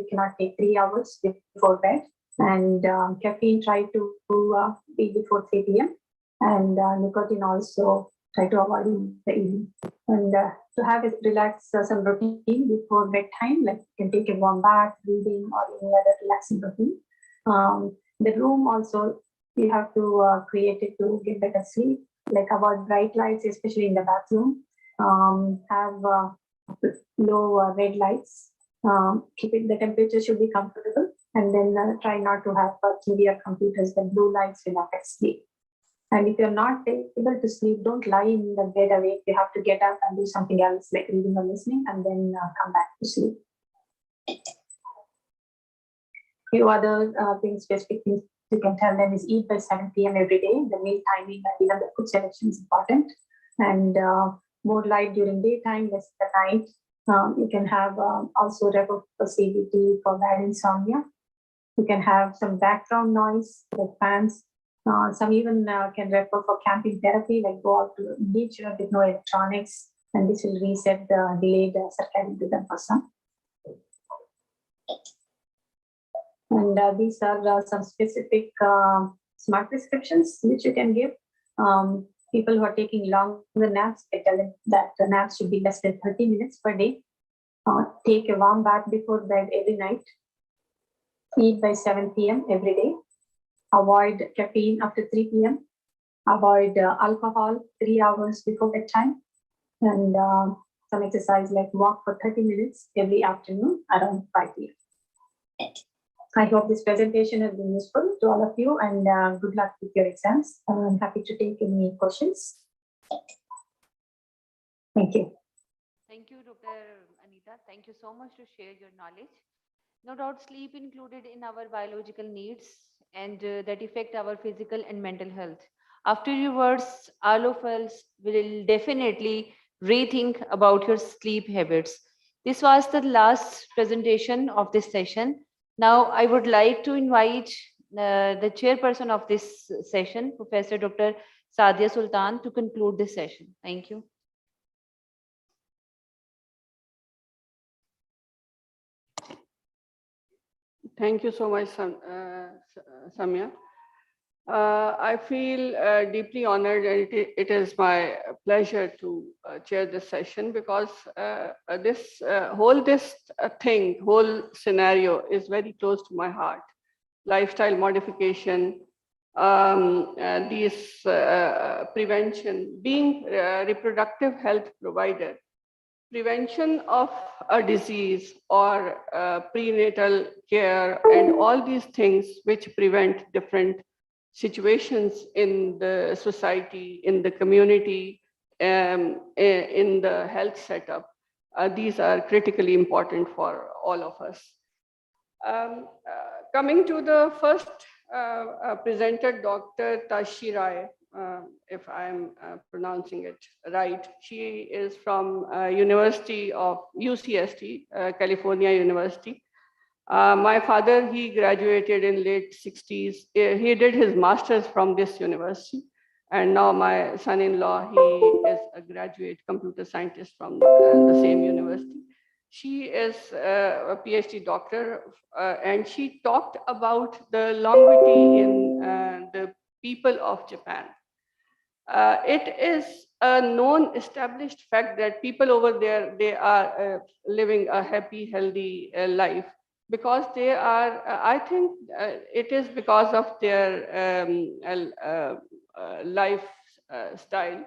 cannot take 3 hours before bed. And caffeine, try to be before 3 p.m. And nicotine also try to avoid in the evening. And to have a relaxed some routine before bedtime, like you can take a warm bath, reading, or any other relaxing routine. The room also, you have to create it to get better sleep, like avoid bright lights, especially in the bathroom. Have low red lights. Keep it, the temperature should be comfortable, and then try not to have TV or computers. The blue lights will affect sleep. And if you're not able to sleep, don't lie in the bed awake. You have to get up and do something else, like reading or listening, and then come back to sleep. Few other things, specific things you can tell them is eat by 7 p.m. every day. The meal timing and even the food selection is important. And more light during daytime, less at night. You can have also refer for CBT for bad insomnia. You can have some background noise like fans. Some even can refer for camping therapy, like go out to nature with no electronics, and this will reset the delayed circadian rhythm for some. And these are some specific smart prescriptions which you can give. People who are taking longer naps, I tell them that the naps should be less than 30 minutes per day. Take a warm bath before bed every night. Eat by 7 p.m. every day. Avoid caffeine after 3 p.m. Avoid alcohol 3 hours before bedtime. And some exercise like walk for 30 minutes every afternoon around 5 p.m. I hope this presentation has been useful to all of you, and good luck with your exams. I'm happy to take any questions. Thank you. Thank you, Dr. Anita. Thank you so much to share your knowledge. No doubt sleep included in our biological needs and that affect our physical and mental health. After your words, all of us will definitely rethink about your sleep habits. This was the last presentation of this session. Now I would like to invite the chairperson of this session, Professor Dr. Sadia Sultan, to conclude this session. Thank you. Thank you so much, Samya. I feel deeply honored, and it is my pleasure to chair this session, because this whole scenario is very close to my heart. Lifestyle modification, these prevention, being reproductive health provider, prevention of a disease or prenatal care, and all these things which prevent different situations in the society, in the community, in the health setup. These are critically important for all of us. Coming to the first presenter, Dr. Tashi Rai, if I'm pronouncing it right. She is from University of UCST, California University. My father, he graduated in late 60s. He did his master's from this university. And now my son-in-law, he is a graduate computer scientist from the same university. She is a PhD doctor, and she talked about the longevity in the people of Japan. It is a known established fact that people over there, they are living a happy, healthy life, because they are, I think it is because of their lifestyle.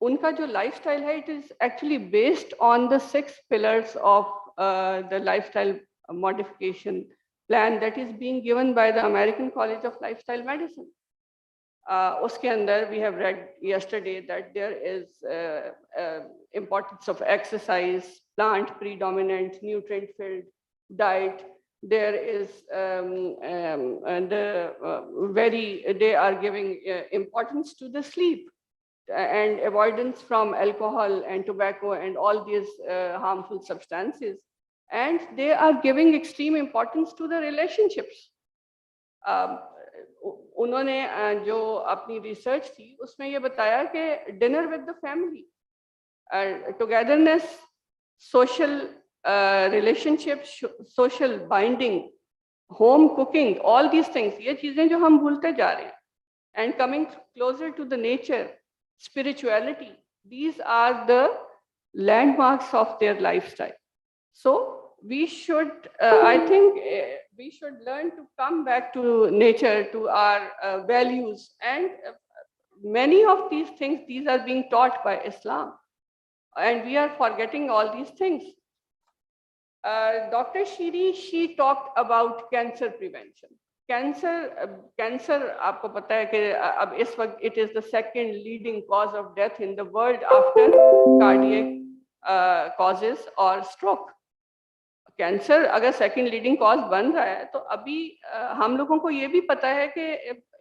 Unka jo lifestyle hai, it is actually based on the 6 pillars of the lifestyle modification plan that is being given by the American College of Lifestyle Medicine. उसके अंदर we have read yesterday that there is importance of exercise, plant predominant, nutrient filled diet. There is they are giving importance to the sleep and avoidance from alcohol and tobacco and all these harmful substances. And they are giving extreme importance to the relationships. उन्होंने जो अपनी research थी उसमें ये बताया कि dinner with the family, togetherness, social relationship, social binding, home cooking, all these things, ये चीजें जो हम भूलते जा रहे हैं. And coming closer to the nature, spirituality, these are the landmarks of their lifestyle. So we should, I think we should learn to come back to nature, to our values, and many of these things, these are being taught by Islam, and we are forgetting all these things. Dr. Shiri, she talked about cancer prevention. Cancer आपको पता है कि अब इस वक्त it is the second leading cause of death in the world after cardiac causes और stroke. Cancer अगर second leading cause बन रहा है तो अभी हम लोगों को ये भी पता है कि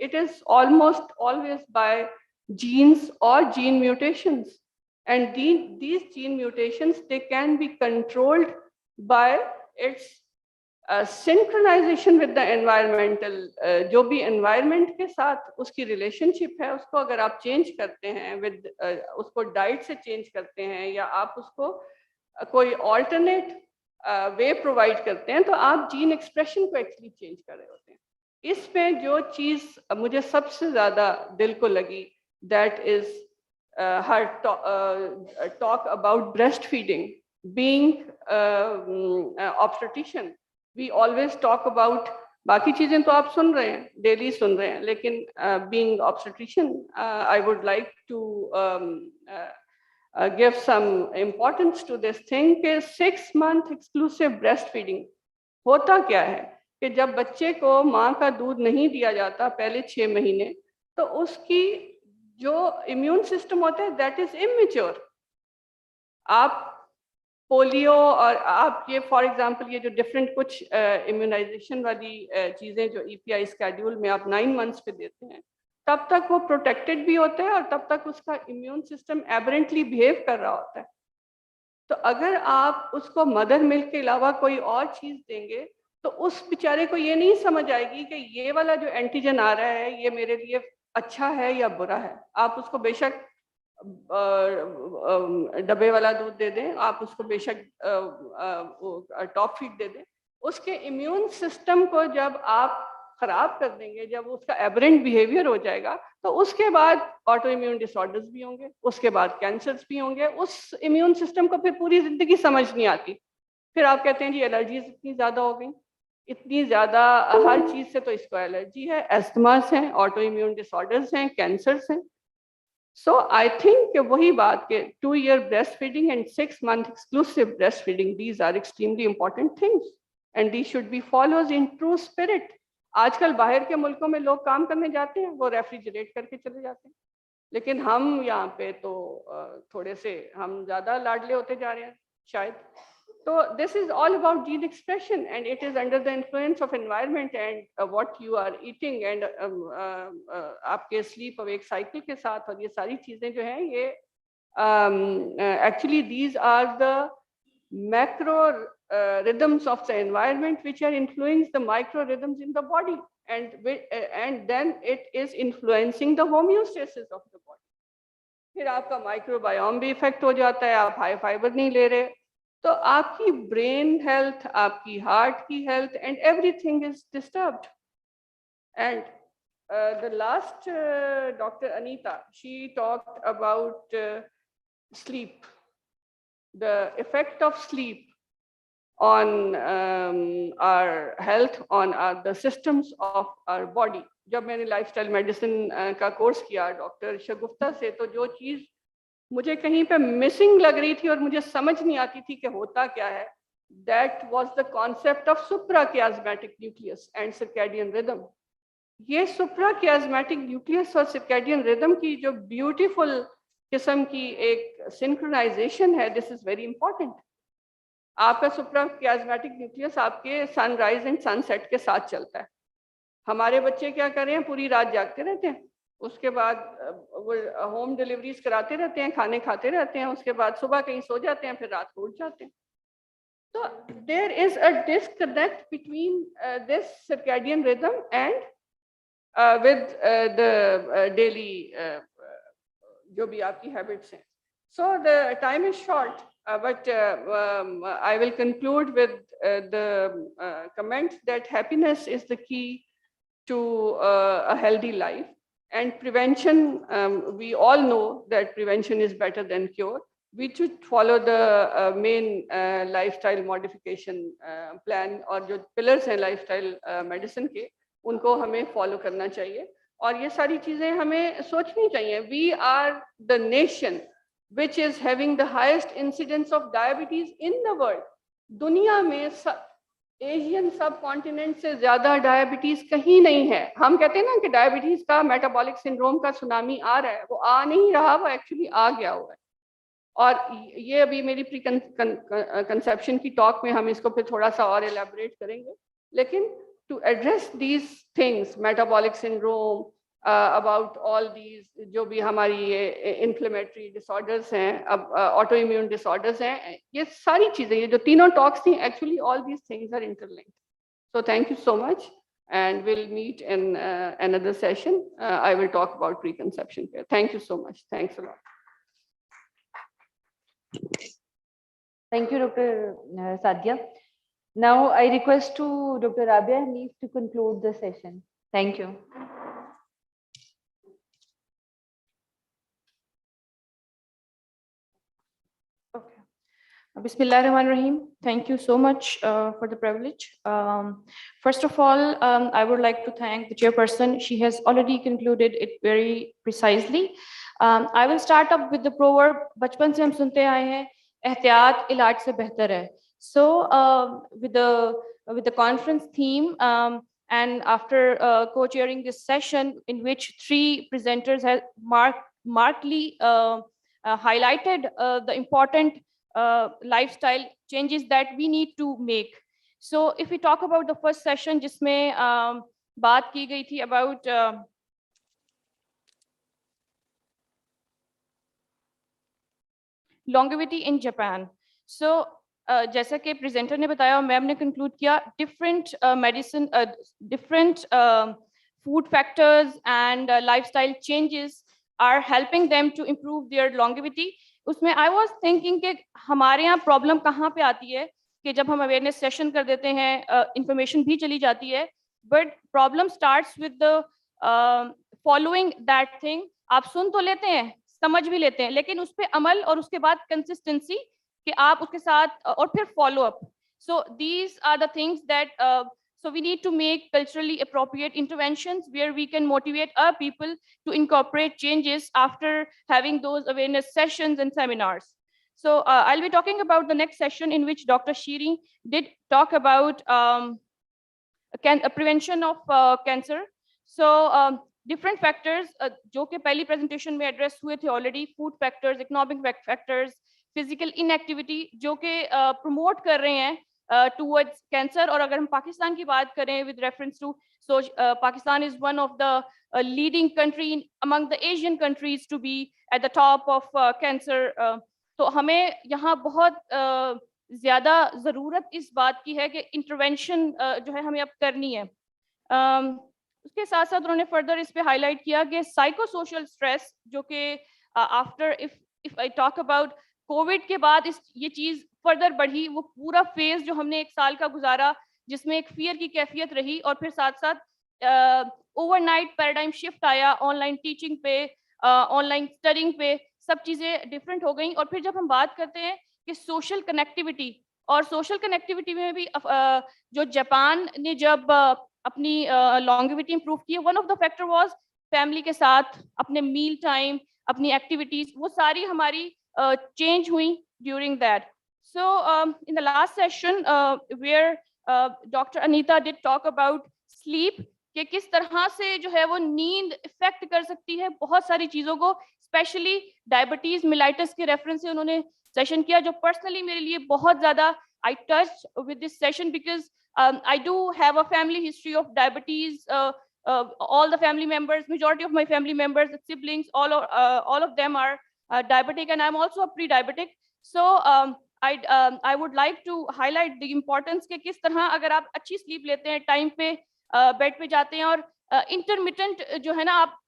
it is almost always by genes और gene mutations, and these gene mutations they can be controlled by its synchronisation with the environmental, जो भी एनवायरनमेंट के साथ उसकी रिलेशनशिप है उसको अगर आप चेंज करते हैं विद उसको डाइट से चेंज करते हैं या आप उसको कोई ऑल्टरनेट वे प्रोवाइड करते हैं तो आप जीन एक्सप्रेशन को एक्चुअली चेंज कर रहे होते हैं. इसमें जो चीज़ मुझे सबसे ज़्यादा दिल को लगी that is her talk about breast feeding. Being obstetrician we always talk about, बाकी चीजें तो आप सुन रहे हैं, डेली सुन रहे हैं, लेकिन being obstetrician, I would like to give some importance to this thing कि 6-month exclusive breastfeeding होता क्या है कि जब बच्चे को माँ का दूध नहीं दिया जाता पहले 6 महीने तो उसकी जो इम्यून सिस्टम होता है दैट इज इमेच्योर. आप पोलियो और आप ये फॉर एग्जांपल ये जो डिफरेंट कुछ इम्यूनाइजेशन वाली चीज़ें जो EPI स्केड्यूल में आप 9 मंथ्स पे देते हैं तब तक वो प्रोटेक्टेड भी होता है और तब तक उसका इम्यून सिस्टम एबरेंटली बिहेव कर रहा होता है. तो अगर आप उसको मदर मिल्क के अलावा कोई और चीज़ देंगे तो उस बेचारे को ये नहीं समझ आएगी कि ये वाला जो एंटीजन आ रहा है ये मेरे लिए अच्छा है या बुरा है. आप उसको बेशक डब्बे वाला दूध दे दें, आप उसको बेशक टॉप फीड दे दें, उसके इम्यून सिस्टम को जब आप खराब कर देंगे, जब उसका एबरेंट बिहेवियर हो जाएगा तो उसके बाद ऑटो इम्यून डिसऑर्डर्स भी होंगे, उसके बाद कैंसर्स भी होंगे. उस इम्यून सिस्टम को फिर पूरी जिंदगी समझ नहीं आती. फिर आप कहते हैं जी एलर्जीज इतनी ज़्यादा हो गई, इतनी ज़्यादा हर चीज़ से तो इसको एलर्जी है, एस्थमास हैं, ऑटो इम्यून डिसऑर्डर्स हैं, कैंसर्स हैं. So I think वही बात के 2-year breastfeeding and 6-month exclusive breastfeeding, these are extremely important things and these should be followed in true spirit. आजकल बाहर के मुल्कों में लोग काम करने जाते हैं वो रेफ्रिजरेट करके चले जाते हैं, लेकिन हम यहाँ पे तो थोड़े से हम ज़्यादा लाडले होते जा रहे हैं शायद. So this is all about gene expression and it is under the influence of environment and what you are eating and आपके sleep awake cycle के साथ और ये सारी चीजें जो हैं ये actually these are the macro rhythms of the environment which are influencing the micro rhythms in the body and then it is influencing the homeostasis of the body. फिर आपका microbiome भी affect हो जाता है, आप high fiber नहीं ले रहे तो आपकी ब्रेन हेल्थ, आपकी हार्ट की health and everything is disturbed. And the last doctor Anita, she talked about sleep, the effect of sleep on our health, on the systems of our body. जब मैंने lifestyle medicine का course किया doctor Shagufta से तो जो चीज़ मुझे कहीं पे मिसिंग लग रही थी और मुझे समझ नहीं आती थी कि होता क्या है, that was the concept of suprachiasmatic nucleus and circadian rhythm. ये सुप्रा कियास्मेटिक न्यूक्लियस और सर्कैडियन रिदम की जो ब्यूटीफुल किस्म की एक सिंक्रोनाइजेशन है, दिस इज वेरी इंपॉर्टेंट। आपका सुप्रा कियास्मेटिक न्यूक्लियस आपके सनराइज एंड सनसेट के साथ चलता है। हमारे बच्चे क्या कर रहे हैं, पूरी रात जागते रहते हैं, उसके बाद वो होम डिलीवरीज कराते रहते हैं, खाने खाते रहते हैं, उसके बाद सुबह कहीं सो जाते हैं, फिर रात को उठ जाते हैं। तो there is a disconnect between this circadian rhythm and with the daily जो भी आपकी हैबिट्स हैं. So the time is short, but I will conclude with the comment that happiness is the key to a healthy life, and prevention, we all know that prevention is better than cure. We should follow the main lifestyle modification plan, और जो pillars हैं lifestyle medicine के, उनको हमें follow करना चाहिए, और ये सारी चीजें हमें सोचनी चाहिए. We are the nation which is having the highest incidence of diabetes in the world. दुनिया में एशियन सब कॉन्टिनेंट से ज्यादा डायबिटीज कहीं नहीं है. हम कहते हैं ना कि डायबिटीज का मेटाबॉलिक सिंड्रोम का सुनामी आ रहा है, वो आ नहीं रहा, वो एक्चुअली आ गया हुआ है. और ये अभी मेरी प्री कंसेप्शन की टॉक में हम इसको फिर थोड़ा सा और एलैबोरेट करेंगे. लेकिन to address these things, metabolic syndrome, about all these जो भी हमारी ये इन्फ्लेमेटरी डिसऑर्डर्स हैं, अब ऑटो इम्यून डिसऑर्डर्स हैं, ये सारी चीजें, ये जो तीनों टॉक्स थी, actually all these things are interlinked. So thank you so much, and we'll meet in another session. I will talk about preconception care. Thank you so much. Thanks a lot. Thank you, Dr. Sadia. Now I request to Dr. Rabia Hanif to conclude the session. Thank you. Okay. Bismillahirrahmanirrahim. Thank you so much for the privilege. First of all, I would like to thank the chairperson. She has already concluded it very precisely. I will start up with the proverb, बचपन से हम सुनते आए हैं, एहतियात इलाज से बेहतर है. So with the conference theme, and after co-chairing this session, in which 3 presenters have markedly highlighted the important lifestyle changes that we need to make. So if we talk about the first session, जिसमें बात की गई थी about longevity in Japan. So जैसा कि presenter ने बताया और मैम ने कंक्लूड किया, different medicine, different food factors and lifestyle changes are helping them to improve their longevity. उसमें I was thinking कि हमारे यहाँ प्रॉब्लम कहाँ पे आती है कि जब हम अवेयरनेस सेशन कर देते हैं, इंफॉर्मेशन भी चली जाती है, but problem starts with the following that thing. आप सुन तो लेते हैं, समझ भी लेते हैं, लेकिन उस पर अमल और उसके बाद कंसिस्टेंसी कि आप उसके साथ और फिर follow up. So these are the things that so we need to make culturally appropriate interventions where we can motivate our people to incorporate changes after having those awareness sessions and seminars. So I'll be talking about the next session in which Dr. Shiri did talk about prevention of cancer. So different factors जो कि पहली presentation में address हुए थे already, food factors, economic factors, physical inactivity जो कि promote कर रहे हैं towards cancer. और अगर हम पाकिस्तान की बात करें with reference to, so Pakistan is one of the leading country among the Asian countries to be at the top of cancer. तो हमें यहाँ बहुत ज़्यादा ज़रूरत इस बात की है कि इंटरवेंशन जो है हमें अब करनी है. उसके साथ साथ उन्होंने फर्दर इस पे हाईलाइट किया कि साइको सोशल स्ट्रेस जो कि after if I talk about Covid के बाद ये चीज़ फर्दर बढ़ी. वो पूरा फेज जो हमने 1 साल का गुजारा, जिसमें एक फियर की कैफियत रही, और फिर साथ साथ ओवरनाइट पैराडाइम शिफ्ट आया, ऑनलाइन टीचिंग पे, ऑनलाइन स्टडिंग पे, सब चीज़ें डिफरेंट हो गई. और फिर जब हम बात करते हैं कि सोशल कनेक्टिविटी, और सोशल कनेक्टिविटी में भी जो जापान ने जब अपनी लॉन्गेविटी इंप्रूव की, one of the factor was family के साथ अपने मील टाइम, अपनी एक्टिविटीज, वो सारी हमारी change हुई during that. So in the last session where Dr. Anita did talk about sleep, कि किस तरह से जो है वो नींद इफेक्ट कर सकती है बहुत सारी चीजों को, स्पेशली डायबिटीज मिलाइटिस के रेफरेंस से उन्होंने सेशन किया, जो पर्सनली मेरे लिए बहुत ज्यादा I touch with this session because I do have a family history of diabetes. All the family members, majority of my family members, siblings, all of them are diabetic, and I'm also a pre-diabetic. So I would like to highlight the importance के किस तरह अगर आप अच्छी sleep लेते हैं, time पे bed पे जाते हैं और इंटरमिटेंट जो है ना आप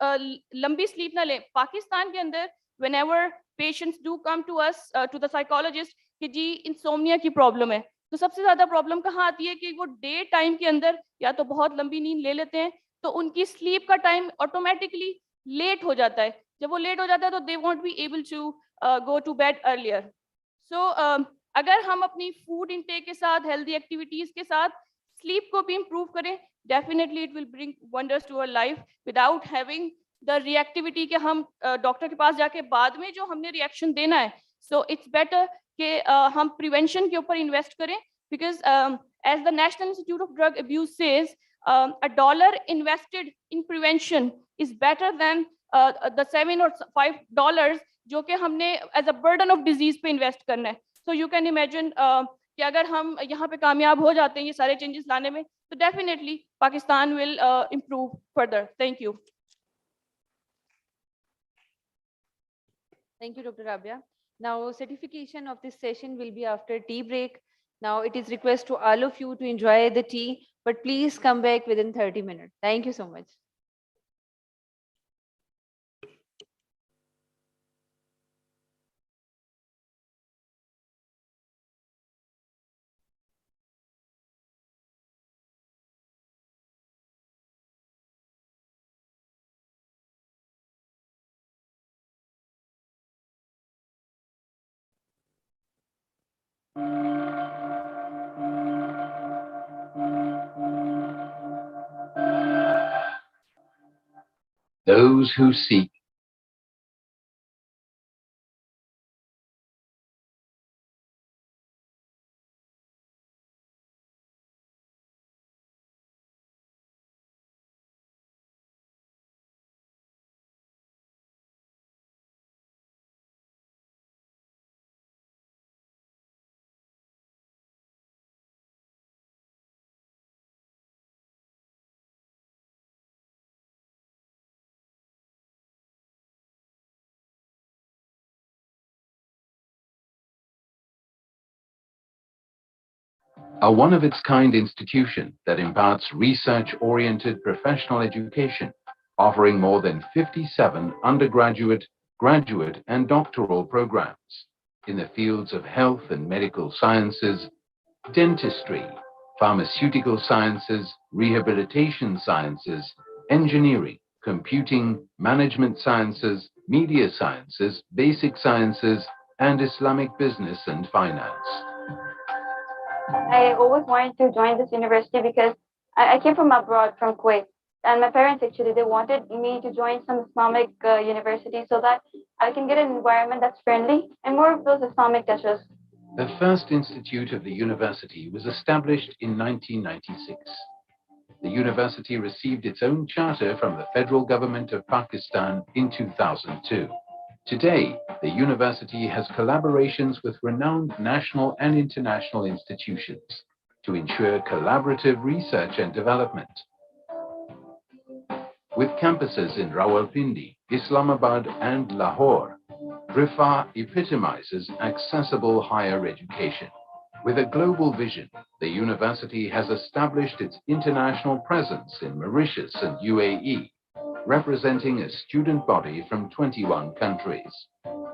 लंबी स्लीप ना लें. पाकिस्तान के अंदर whenever patients do come to us to the psychologist कि जी इंसोम्निया की प्रॉब्लम है, तो सबसे ज्यादा प्रॉब्लम कहाँ आती है कि वो डे टाइम के अंदर या तो बहुत लंबी नींद ले लेते हैं, तो उनकी स्लीप का टाइम ऑटोमेटिकली लेट हो जाता है. जब वो लेट हो जाता है तो they won't be able to go to bed earlier. So अगर हम अपनी फूड इनटेक के साथ, हेल्दी एक्टिविटीज के साथ स्लीप को भी इम्प्रूव करें, definitely it will bring wonders to our life without having the reactivity के हम डॉक्टर के पास जाके बाद में जो हमने रिएक्शन देना है. सो इट्स बेटर कि हम प्रिवेंशन के ऊपर इन्वेस्ट करें, because as the National Institute of Drug Abuse says $1 invested in prevention is better than the $7 or $5 जो कि हमने as a burden of disease पे invest करना है. So you can imagine कि अगर हम यहाँ पे कामयाब हो जाते हैं ये सारे changes लाने में, तो definitely Pakistan will improve further. Thank you. Thank you, Dr. Rabia. Now, certification of this session will be after tea break. Now, it is request to all of you to enjoy the tea, but please come back within 30 minutes. Thank you so much. Those who seek a one-of-its-kind institution that imparts research-oriented professional education, offering more than 57 undergraduate, graduate, and doctoral programs in the fields of health and medical sciences, dentistry, pharmaceutical sciences, rehabilitation sciences, engineering, computing, management sciences, media sciences, basic sciences, and Islamic business and finance. I always wanted to join this university because I came from abroad, from Kuwait, and my parents actually, they wanted me to join some Islamic university so that I can get an environment that's friendly and more of those Islamic touches. The first institute of the university was established in 1996. The university received its own charter from the federal government of Pakistan in 2002. Today, the university has collaborations with renowned national and international institutions to ensure collaborative research and development. With campuses in Rawalpindi, Islamabad, and Lahore, RIFA epitomizes accessible higher education. With a global vision, the university has established its international presence in Mauritius and UAE, representing a student body from 21 countries.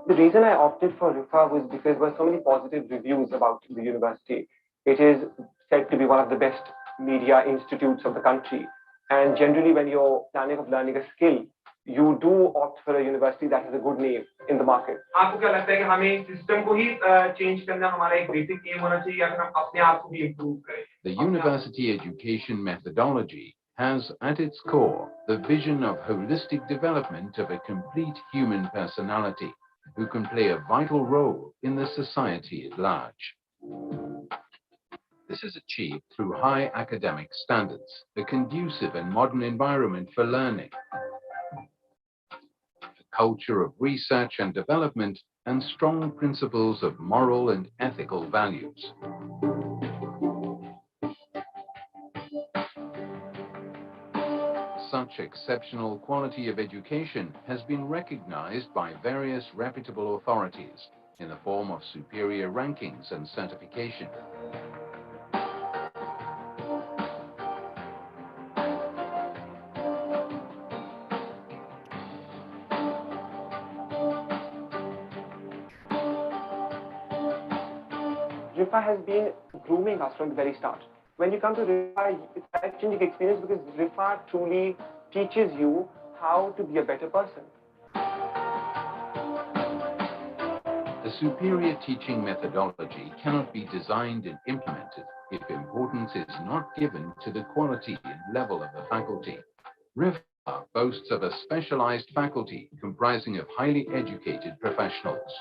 The reason I opted for RIFA was because there were so many positive reviews about the university. It is said to be one of the best media institutes of the country. And generally, when you're planning of learning a skill, you do opt for a university that has a good name in the market. आपको क्या लगता है कि हमें system को ही change करना हमारा एक बेसिक एम होना चाहिए या फिर हम अपने आप को भी इम्प्रूव करें? The university education methodology has at its core the vision of holistic development of a complete human personality who can play a vital role in the society at large. The This is achieved through high academic standards, a conducive and modern environment for learning, a culture of research and development, and strong principles of moral and ethical values. Such exceptional quality of education has been recognized by various reputable authorities in the form of superior rankings and certification. RIFA has been grooming us from the very start. When you come to RIFA, it's a life-changing experience because RIFA truly teaches you how to be a better person. A superior teaching methodology cannot be designed and implemented if importance is not given to the quality and level of the faculty. RIFA boasts of a specialized faculty comprising of highly educated professionals.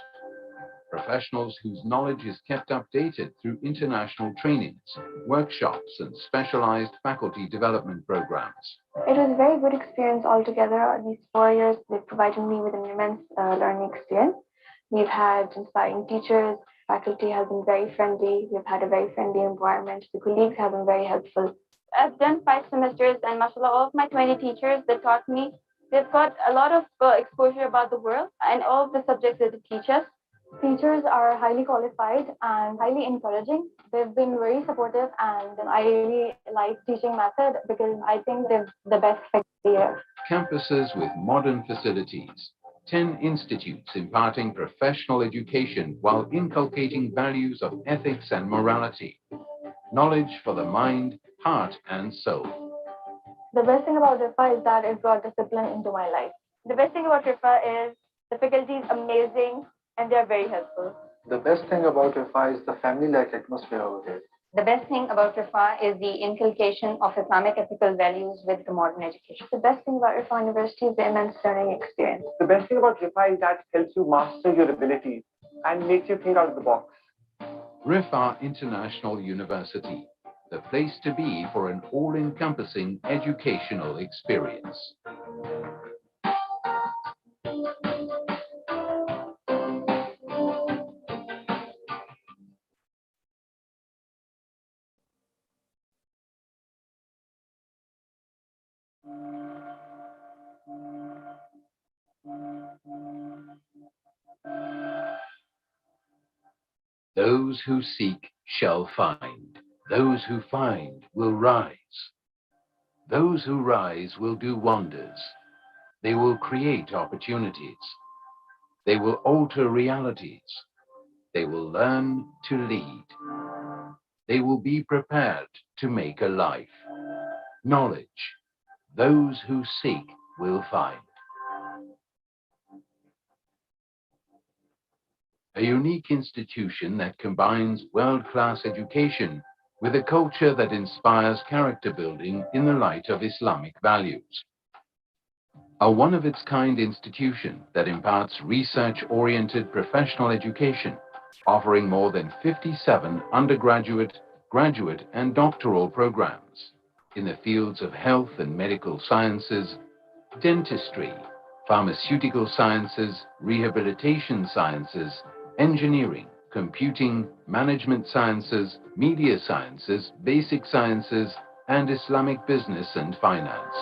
Professionals whose knowledge is kept updated through international trainings, workshops, and specialized faculty development programs. It was a very good experience altogether. These 4 years, they've provided me with an immense learning experience. We've had inspiring teachers, faculty has been very friendly, we've had a very friendly environment, the colleagues have been very helpful. I've done 5 semesters and mashallah, all of my 20 teachers that taught me, they've got a lot of exposure about the world and all of the subjects that they teach us. Teachers are highly qualified and highly encouraging. They've been very supportive and I really like teaching method because I think they're the best faculty here. Campuses with modern facilities, 10 institutes imparting professional education while inculcating values of ethics and morality, knowledge for the mind, heart, and soul. The best thing about RIFA is that it brought discipline into my life. The best thing about RIFA is the faculty is amazing and they are very helpful. The best thing about RIFA is the family-like atmosphere over here. The best thing about RIFA is the inculcation of Islamic ethical values with the modern education. The best thing about RIFA University is the immense learning experience. The best thing about RIFA is that it helps you master your abilities and makes you think out of the box. RIFA International University, the place to be for an all-encompassing educational experience. Those who seek shall find. Those who find will rise. Those who rise will do wonders. They will create opportunities. They will alter realities. They will learn to lead. They will be prepared to make a life. Knowledge. Those who seek will find. A unique institution that combines world-class education with a culture that inspires character building in the light of Islamic values. A one-of-its-kind institution that imparts research-oriented professional education, offering more than 57 undergraduate, graduate, and doctoral programs in the fields of health and medical sciences, dentistry, pharmaceutical sciences, rehabilitation sciences, engineering, computing, management sciences, media sciences, basic sciences, and Islamic business and finance.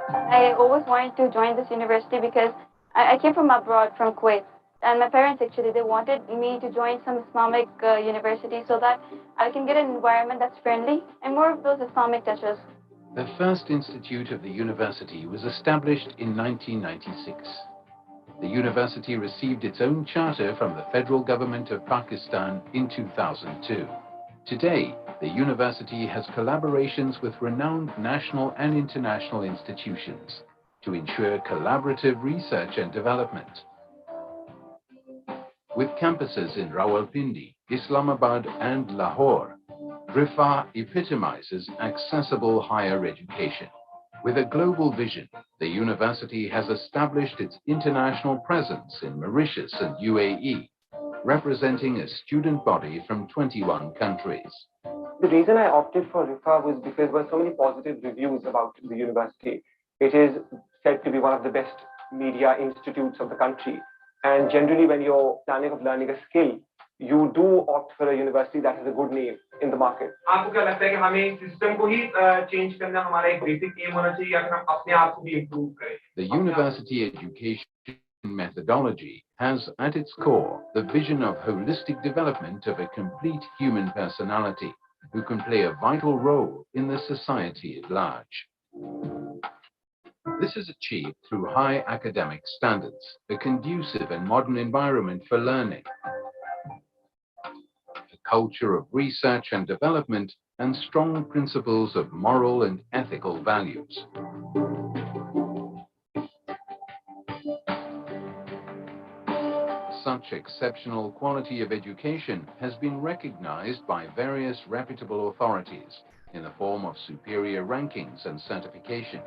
I always wanted to join this university because I came from abroad, from Kuwait. And my parents actually, they wanted me to join some Islamic university so that I can get an environment that's friendly and more of those Islamic touches. The first institute of the university was established in 1996. The university received its own charter from the federal government of Pakistan in 2002. Today, the university has collaborations with renowned national and international institutions to ensure collaborative research and development. With campuses in Rawalpindi, Islamabad, and Lahore, RIFA epitomizes accessible higher education. With a global vision, the university has established its international presence in Mauritius and UAE, representing a student body from 21 countries. The reason I opted for RIFA was because there were so many positive reviews about the university. It is said to be one of the best media institutes of the country. And generally, when you're planning of learning a skill, you do opt for a university that has a good name in the market. आपको क्या लगता है कि हमें इस system को ही change करना हमारा एक बेसिक एम होना चाहिए या फिर हम अपने आप को भी इम्प्रूव करें? The university education methodology has at its core the vision of holistic development of a complete human personality who can play a vital role in the society at large. This is achieved through high academic standards, a conducive and modern environment for learning, a culture of research and development, and strong principles of moral and ethical values. Such exceptional quality of education has been recognized by various reputable authorities in the form of superior rankings and certification.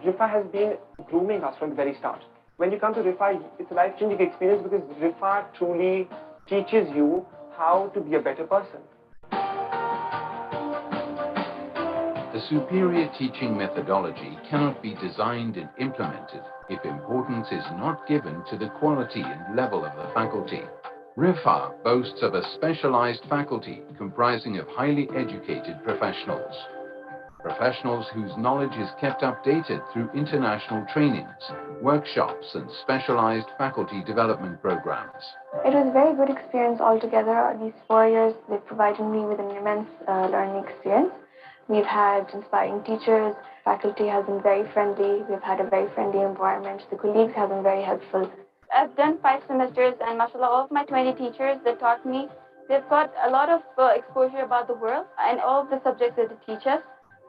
RIFA has been grooming us from the very start. When you come to RIFA, it's a life-changing experience because RIFA truly teaches you how to be a better person. A superior teaching methodology cannot be designed and implemented if importance is not given to the quality and level of the faculty. RIFA boasts of a specialized faculty comprising of highly educated professionals. Professionals whose knowledge is kept updated through international trainings, workshops, and specialized faculty development programs. It was a very good experience altogether. These 4 years, they provided me with an immense learning experience. We've had inspiring teachers, faculty has been very friendly, we've had a very friendly environment, the colleagues have been very helpful. I've done 5 semesters and mashallah, all of my 20 teachers that taught me, they've got a lot of exposure about the world and all of the subjects that they teach us.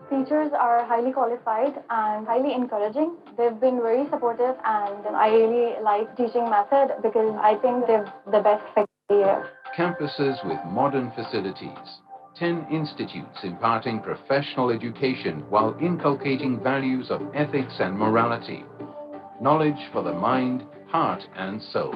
Teachers are highly qualified and highly encouraging. They've been very supportive and I really like teaching method because I think they're the best faculty here. Campuses with modern facilities. 10 institutes imparting professional education while inculcating values of ethics and morality. Knowledge for the mind, heart and soul.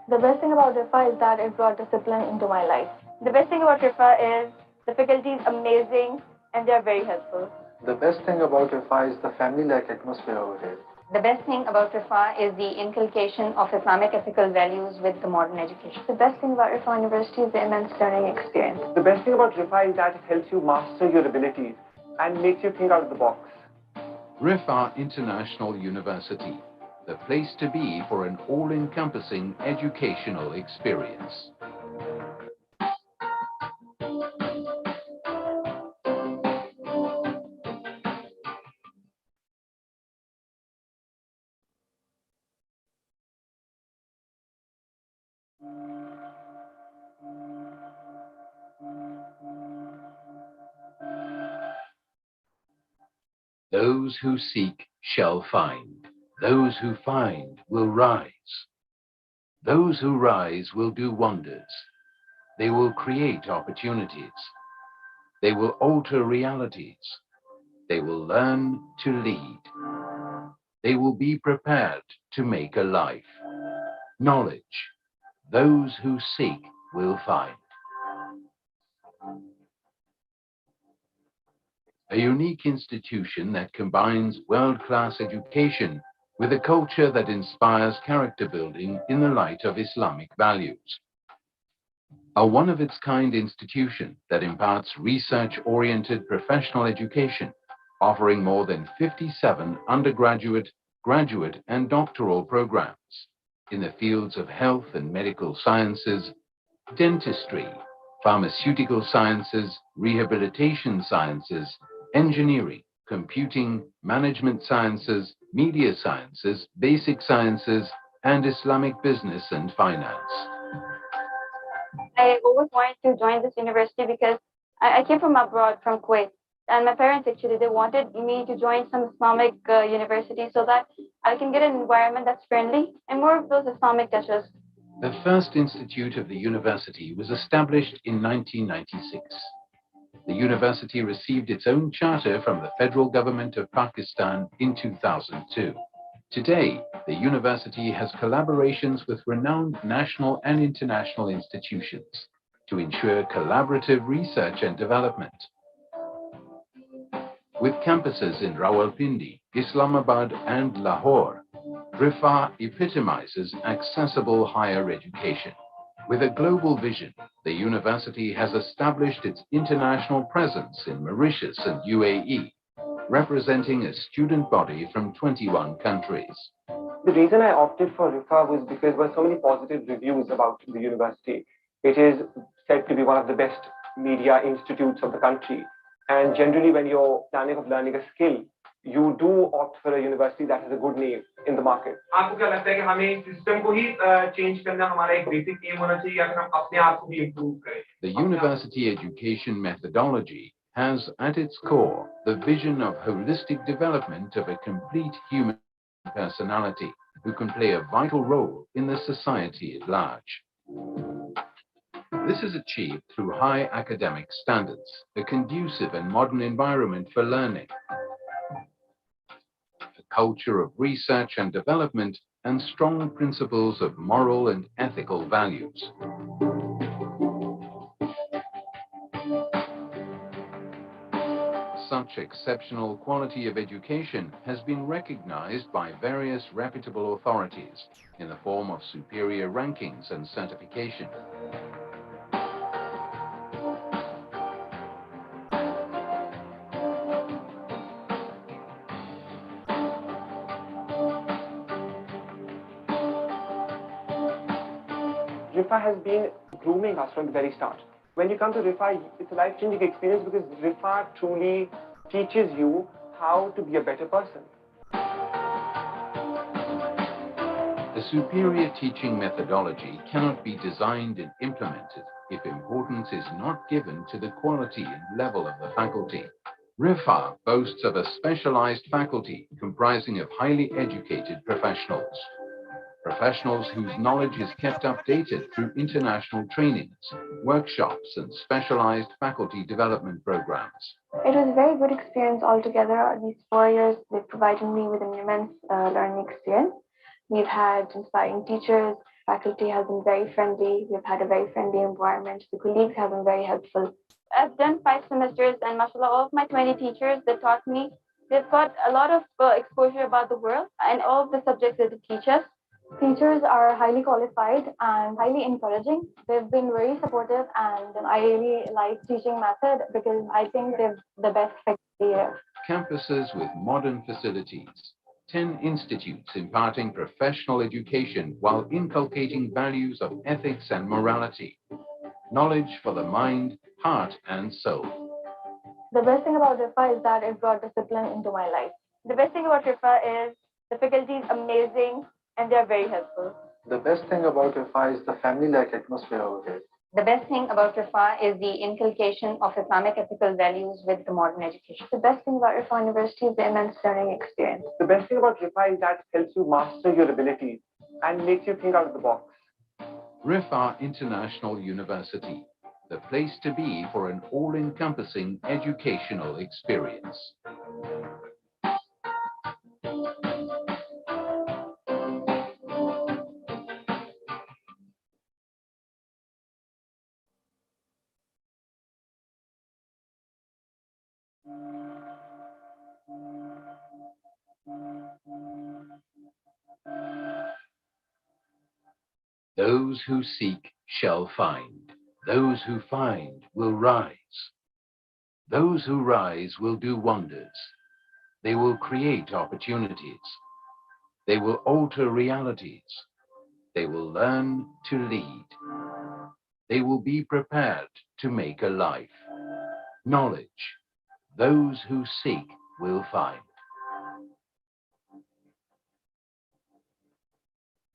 The best thing about RIFA is that it brought discipline into my life. The best thing about RIFA is the faculty is amazing and they are very helpful. The best thing about RIFA is the family-like atmosphere over here. The best thing about RIFA is the inculcation of Islamic ethical values with the modern education. The best thing about RIFA University is the immense learning experience. The best thing about RIFA is that it helps you master your abilities and makes you think out of the box. RIFA International University, the place to be for an all-encompassing educational experience. Those who seek shall find. Those who find will rise. Those who rise will do wonders. They will create opportunities. They will alter realities. They will learn to lead. They will be prepared to make a life. Knowledge. Those who seek will find. A unique institution that combines world-class education with a culture that inspires character building in the light of Islamic values. A one-of-its-kind institution that imparts research-oriented professional education, offering more than 57 undergraduate, graduate, and doctoral programs in the fields of health and medical sciences, dentistry, pharmaceutical sciences, rehabilitation sciences, engineering, computing, management sciences, media sciences, basic sciences, and Islamic business and finance. I always wanted to join this university because I came from abroad, from Kuwait, and my parents actually, they wanted me to join some Islamic university so that I can get an environment that's friendly and more of those Islamic touches. The first institute of the university was established in 1996. The university received its own charter from the federal government of Pakistan in 2002. Today, the university has collaborations with renowned national and international institutions to ensure collaborative research and development. With campuses in Rawalpindi, Islamabad, and Lahore, RIFA epitomizes accessible higher education. With a global vision, the university has established its international presence in Mauritius and UAE, representing a student body from 21 countries. The reason I opted for RIFA was because there were so many positive reviews about the university. It is said to be one of the best media institutes of the country. And generally, when you're planning of learning a skill, you do opt for a university that has a good name in the market. आपको क्या लगता है कि हमें system को ही change करना हमारा एक बेसिक एम होना चाहिए या फिर हम अपने आप को भी इम्प्रूव करें? The university education methodology has at its core the vision of holistic development of a complete human personality who can play a vital role in the society at large. This is achieved through high academic standards, a conducive and modern environment for learning, a culture of research and development, and strong principles of moral and ethical values. Such exceptional quality of education has been recognized by various reputable authorities in the form of superior rankings and certification. RIFA has been grooming us from the very start. When you come to RIFA, it's a life-changing experience because RIFA truly teaches you how to be a better person. A superior teaching methodology cannot be designed and implemented if importance is not given to the quality and level of the faculty. RIFA boasts of a specialized faculty comprising of highly educated professionals. Professionals whose knowledge is kept updated through international trainings, workshops, and specialized faculty development programs. It was a very good experience altogether. These 4 years, they provided me with an immense learning experience. We've had inspiring teachers, faculty has been very friendly, we've had a very friendly environment, the colleagues have been very helpful. I've done 5 semesters and mashallah, all of my 20 teachers, they taught me, they've got a lot of exposure about the world and all of the subjects that they teach us. Teachers are highly qualified and highly encouraging. They've been very supportive and I really like teaching method because I think they're the best faculty here. Campuses with modern facilities. 10 institutes imparting professional education while inculcating values of ethics and morality. Knowledge for the mind, heart, and soul. The best thing about RIFA is that it brought discipline into my life. The best thing about RIFA is the faculty is amazing and they're very helpful. The best thing about RIFA is the family-like atmosphere over here. The best thing about RIFA is the inculcation of Islamic ethical values with the modern education. The best thing about RIFA University is the immense learning experience. The best thing about RIFA is that it helps you master your abilities and makes you think out of the box. RIFA International University, the place to be for an all-encompassing educational experience. Those who seek shall find. Those who find will rise. Those who rise will do wonders. They will create opportunities. They will alter realities. They will learn to lead. They will be prepared to make a life. Knowledge. Those who seek will find.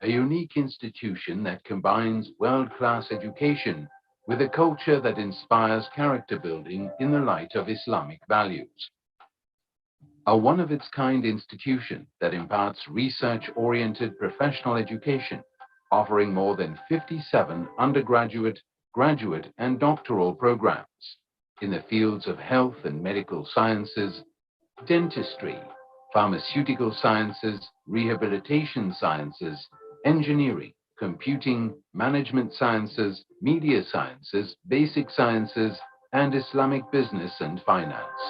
A unique institution that combines world-class education with a culture that inspires character building in the light of Islamic values. A one-of-its-kind institution that imparts research-oriented professional education offering more than 57 undergraduate, graduate, and doctoral programs in the fields of health and medical sciences, dentistry, pharmaceutical sciences, rehabilitation sciences, engineering, computing, management sciences, media sciences, basic sciences, and Islamic business and finance.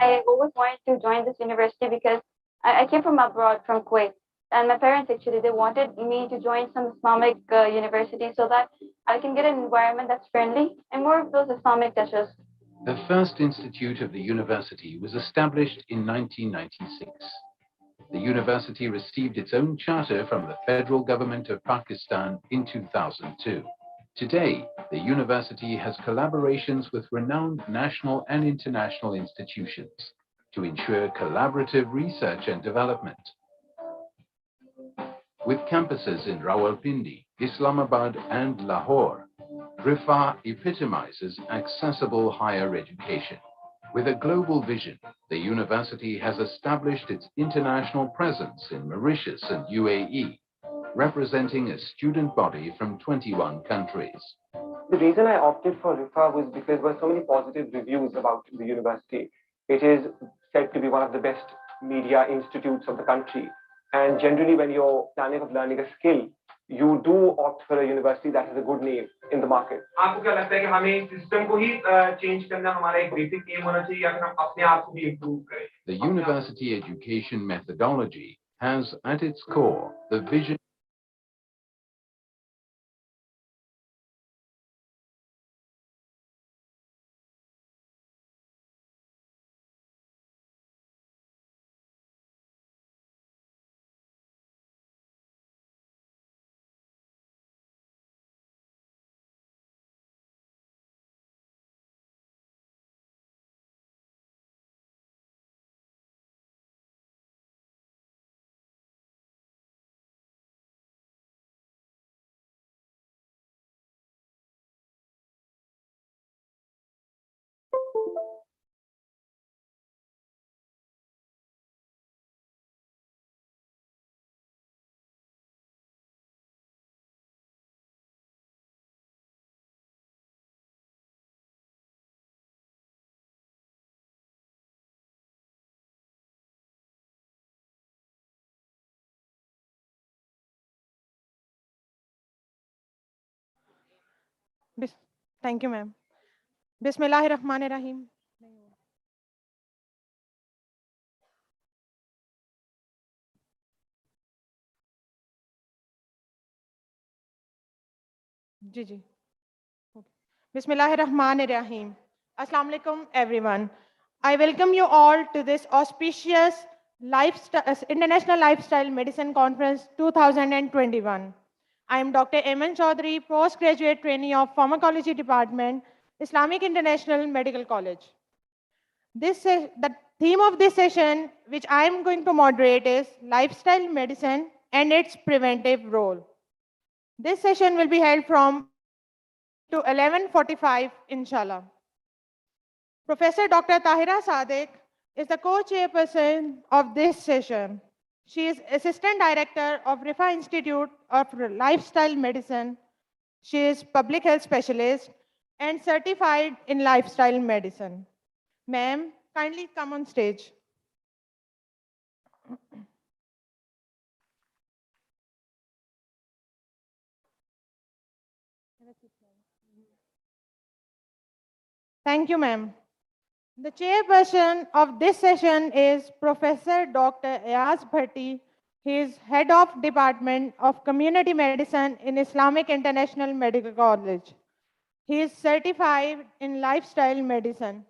I always wanted to join this university because I came from abroad, from Kuwait. And my parents actually, they wanted me to join some Islamic university so that I can get an environment that's friendly and more of those Islamic touches. The first institute of the university was established in 1996. The university received its own charter from the federal government of Pakistan in 2002. Today, the university has collaborations with renowned national and international institutions to ensure collaborative research and development. With campuses in Rawalpindi, Islamabad, and Lahore, Rifa epitomizes accessible higher education. With a global vision, the university has established its international presence in Mauritius and UAE, representing a student body from 21 countries. The reason I opted for Rifa was because there were so many positive reviews about the university. It is said to be one of the best media institutes of the country. And generally, when you're planning of learning a skill, you do opt for a university that has a good name in the market. आपको क्या लगता है कि हमें इस system को ही change करना हमारा एक बेसिक एम होना चाहिए या फिर हम अपने आप को भी इम्प्रूव करें? The university education methodology has at its core the vision Thank you, ma'am. Bismillahirrahmanirrahim. Ji. Bismillahirrahmanirrahim. Assalamu alaikum, everyone. I welcome you all to this auspicious International Lifestyle Medicine Conference 2021. I am Dr. Eman Chaudhary, postgraduate trainee of Pharmacology Department, Islamic International Medical College. The theme of this session, which I am going to moderate, is lifestyle medicine and its preventive role. This session will be held from to 11:45, inshallah. Professor Dr. Tahira Sadiq is the co-chairperson of this session. She is Assistant Director of Rifa Institute of Lifestyle Medicine. She is Public Health Specialist and certified in Lifestyle Medicine. Ma'am, kindly come on stage. Thank you, ma'am. The chairperson of this session is Professor Dr. Ayaz Bhatti. He is Head of Department of Community Medicine in Islamic International Medical College. He is certified in Lifestyle Medicine.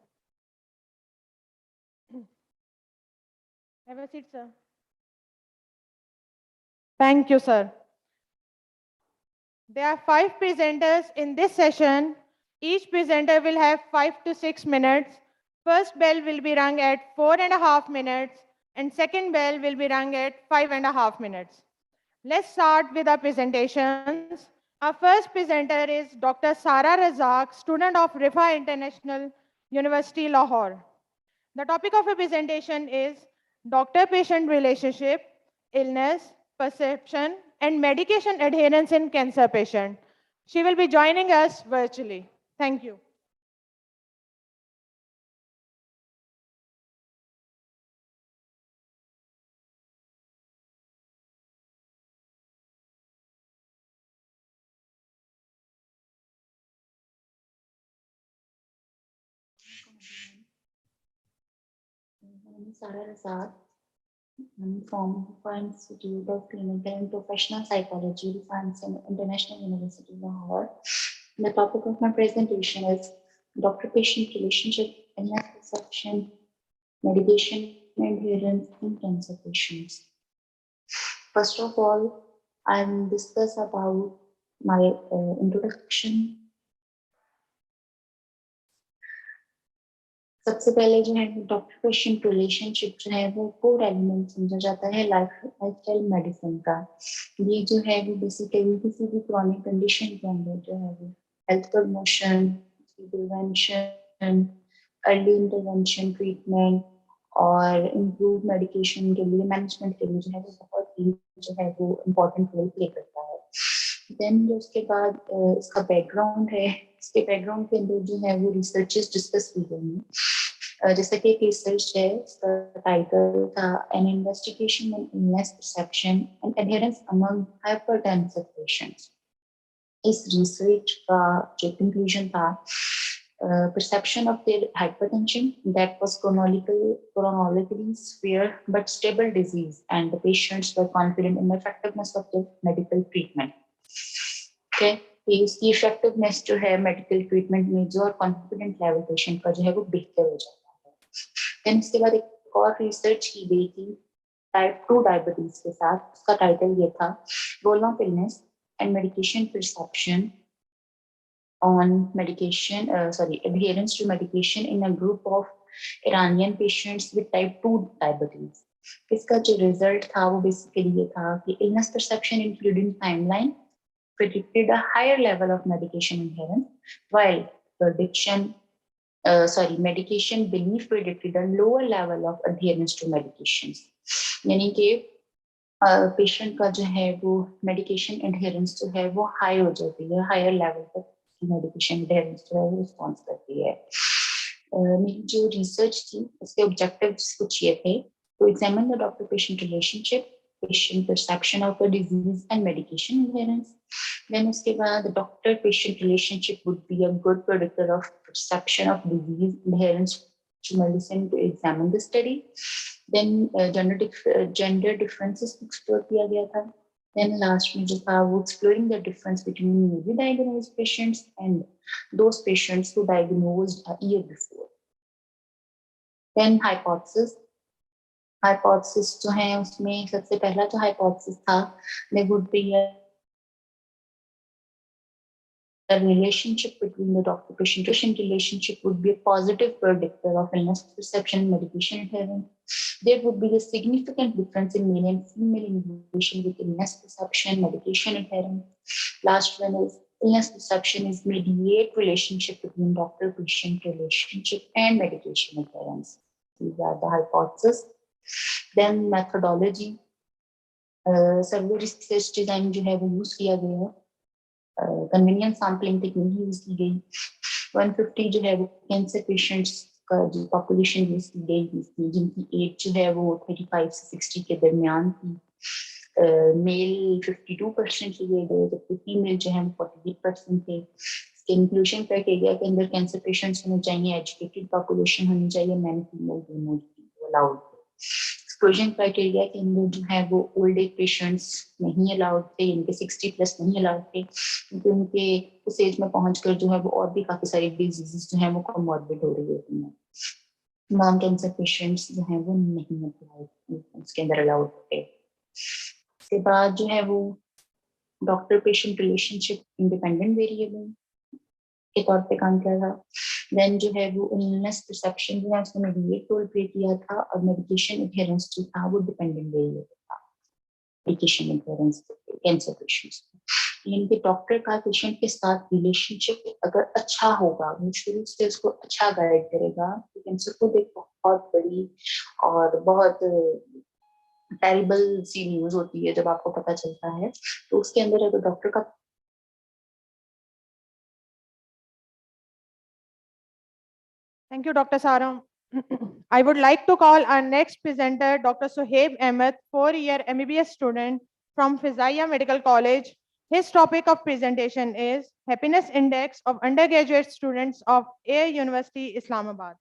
Have a seat, sir. Thank you, sir. There are 5 presenters in this session. Each presenter will have 5 to 6 minutes. First bell will be rung at 4.5 minutes and second bell will be rung at 5.5 minutes. Let's start with our presentations. Our first presenter is Dr. Sara Razak, student of Rifa International University, Lahore. The topic of her presentation is doctor-patient relationship, illness, perception, and medication adherence in cancer patient. She will be joining us virtually. Thank you. My name is Sara Razak. I'm from the Institute of Clinical and Professional Psychology, Wisconsin International University, Lahore. The topic of my presentation is doctor-patient relationship, illness perception, medication adherence in cancer patients. First of all, I'll discuss about my introduction. सबसे पहले जो है doctor patient relationship जो है वो core element समझा जाता है लाइफस्टाइल मेडिसिन का। ये जो है वो बेसिकली किसी भी क्रॉनिक कंडीशन के अंदर जो है वो health promotion, prevention, early intervention, treatment और इम्प्रूव मेडिकेशन के लिए मैनेजमेंट के लिए जो है वो बहुत ही जो है वो इम्पोर्टेंट रोल प्ले करता है। देन जो उसके बाद इसका बैकग्राउंड है, इसके बैकग्राउंड के अंदर जो है वो रिसर्चेस डिस्कस की गई हैं। जैसे कि एक रिसर्च है, इसका टाइटल था N investigation on illness perception and adherence among hypertensive patients. इस रिसर्च का जो कंक्लूजन था, perception of their hypertension that was chronologically severe but stable disease, and the patients were confident in the effectiveness of the medical treatment. Okay, इसकी effectiveness जो है medical treatment में जो और confident level patient का जो है वो बेहतर हो जाता है। Then इसके बाद एक और research की गई थी type 2 diabetes के साथ, उसका टाइटल ये था role of illness and medication perception on medication, adherence to medication in a group of Iranian patients with type 2 diabetes. इसका जो result था वो basically ये था कि illness perception including timeline predicted a higher level of medication adherence, while medication belief predicted a lower level of adherence to medications. यानी कि patient का जो है वो medication adherence जो है वो high हो जाती है, higher level तक मेडिकेशन एडहेरेंस जो है वो रिस्पॉन्स करती है। मेरी जो रिसर्च थी उसके ऑब्जेक्टिव्स कुछ ये थे, to examine the doctor patient relationship, patient perception of the disease and medication adherence. Then उसके बाद doctor patient relationship would be a good predictor of perception of disease adherence to medicine to examine the study. Then gender differences explore किया गया था। Then last में जो था वो exploring the difference between newly diagnosed patients and those patients who diagnosed a year before. Then hypothesis जो है उसमें सबसे पहला जो hypothesis था, there would be a relationship between the doctor-patient relationship would be a positive predictor of illness perception and medication adherence. There would be a significant difference in male and female in relation with illness perception, medication adherence. Last one is illness perception is mediate relationship between doctor-patient relationship and medication adherence. These are the hypotheses. Then methodology, survey research design जो है वो use किया गया है। Convenience sampling technique use की गई। 150 जो है वो कैंसर पेशेंट्स का जो पॉपुलेशन यूज की गई थी, जिनकी एज जो है वो 35 से 60 के दरमियान थी। मेल 52% लिए गए, जबकि फीमेल जो है 48% थे। इसके इंक्लूजन क्राइटेरिया के अंदर कैंसर पेशेंट्स होने चाहिए, एजुकेटेड पॉपुलेशन होनी चाहिए, मैन फीमेल दोनों अलाउड थे। एक्सक्लूजन क्राइटेरिया के अंदर जो है वो ओल्ड एज पेशेंट्स नहीं अलाउड थे, इनके 60 प्लस नहीं अलाउड थे, क्योंकि उनके उस एज में पहुंचकर जो है वो और भी काफी सारी डिजीजेस जो है वो कॉमॉर्बिड हो रही होती हैं। नॉन कैंसर पेशेंट्स जो है वो नहीं अलाउड, उसके अंदर अलाउड थे। इसके बाद जो है वो doctor patient relationship independent variable के तौर पे काम किया था। देन जो है वो इलनेस परसेप्शन जो है उसने मेडिएट रोल प्ले किया था, और मेडिकेशन एडहेरेंस जो था वो डिपेंडेंट वेरिएबल था। मेडिकेशन एडहेरेंस कैंसर पेशेंट्स, इनके डॉक्टर का पेशेंट के साथ रिलेशनशिप अगर अच्छा होगा, वो शुरू से उसको अच्छा गाइड करेगा, तो कैंसर को एक बहुत बड़ी और बहुत टेरिबल सी न्यूज होती है जब आपको पता चलता है, तो उसके अंदर अगर डॉक्टर का Thank you, Dr. Saram. I would like to call our next presenter, Dr. Suhaib Ahmed, 4-year MBBS student from Fizaya Medical College. His topic of presentation is Happiness Index of Undergraduate Students of Air University, Islamabad.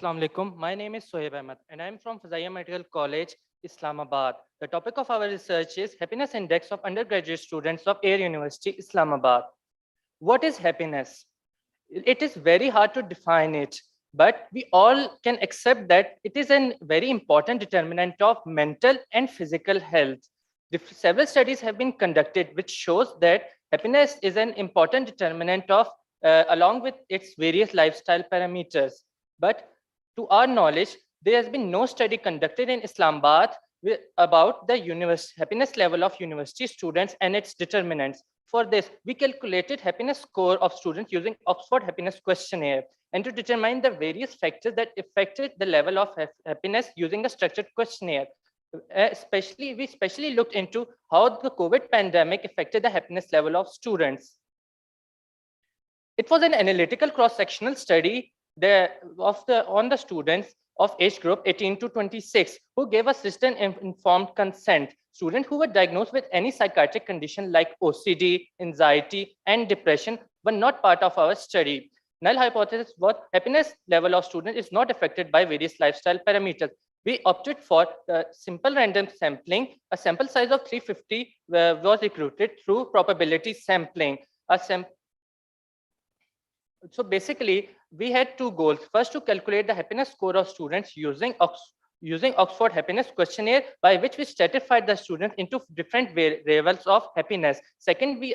Assalamu alaikum. My name is Sohaib Ahmed and I am from Fizaya Medical College, Islamabad. The topic of our research is Happiness Index of Undergraduate Students of Air University, Islamabad. What is happiness? It is very hard to define it, but we all can accept that it is a very important determinant of mental and physical health. Several studies have been conducted which shows that happiness is an important determinant of along with its various lifestyle parameters. But to our knowledge, there has been no study conducted in Islamabad about the happiness level of university students and its determinants. For this, we calculated happiness score of students using Oxford Happiness Questionnaire and to determine the various factors that affected the level of happiness using a structured questionnaire. We especially looked into how the COVID pandemic affected the happiness level of students. It was an analytical cross-sectional study on the students of age group 18 to 26 who gave us written informed consent. Students who were diagnosed with any psychiatric condition like OCD, anxiety, and depression were not part of our study. Null hypothesis was happiness level of students is not affected by various lifestyle parameters. We opted for simple random sampling. A sample size of 350 was recruited through probability sampling. So basically, we had two goals. First, to calculate the happiness score of students using Oxford Happiness Questionnaire, by which we stratified the students into different levels of happiness. Second, we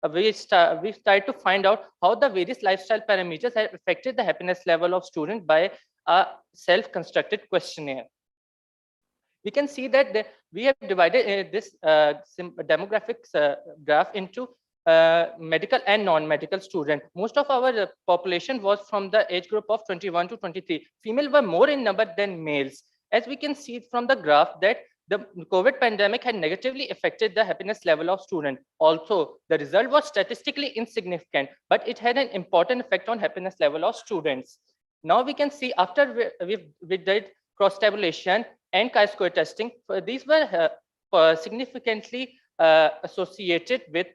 tried to find out how the various lifestyle parameters had affected the happiness level of students by a self-constructed questionnaire. We can see that we have divided this demographics graph into medical and non-medical students. Most of our population was from the age group of 21 to 23. Females were more in number than males. As we can see from the graph that the COVID pandemic had negatively affected the happiness level of students. Also, the result was statistically insignificant, but it had an important effect on happiness level of students. Now we can see after we did cross-tabulation and chi-square testing, these were significantly associated with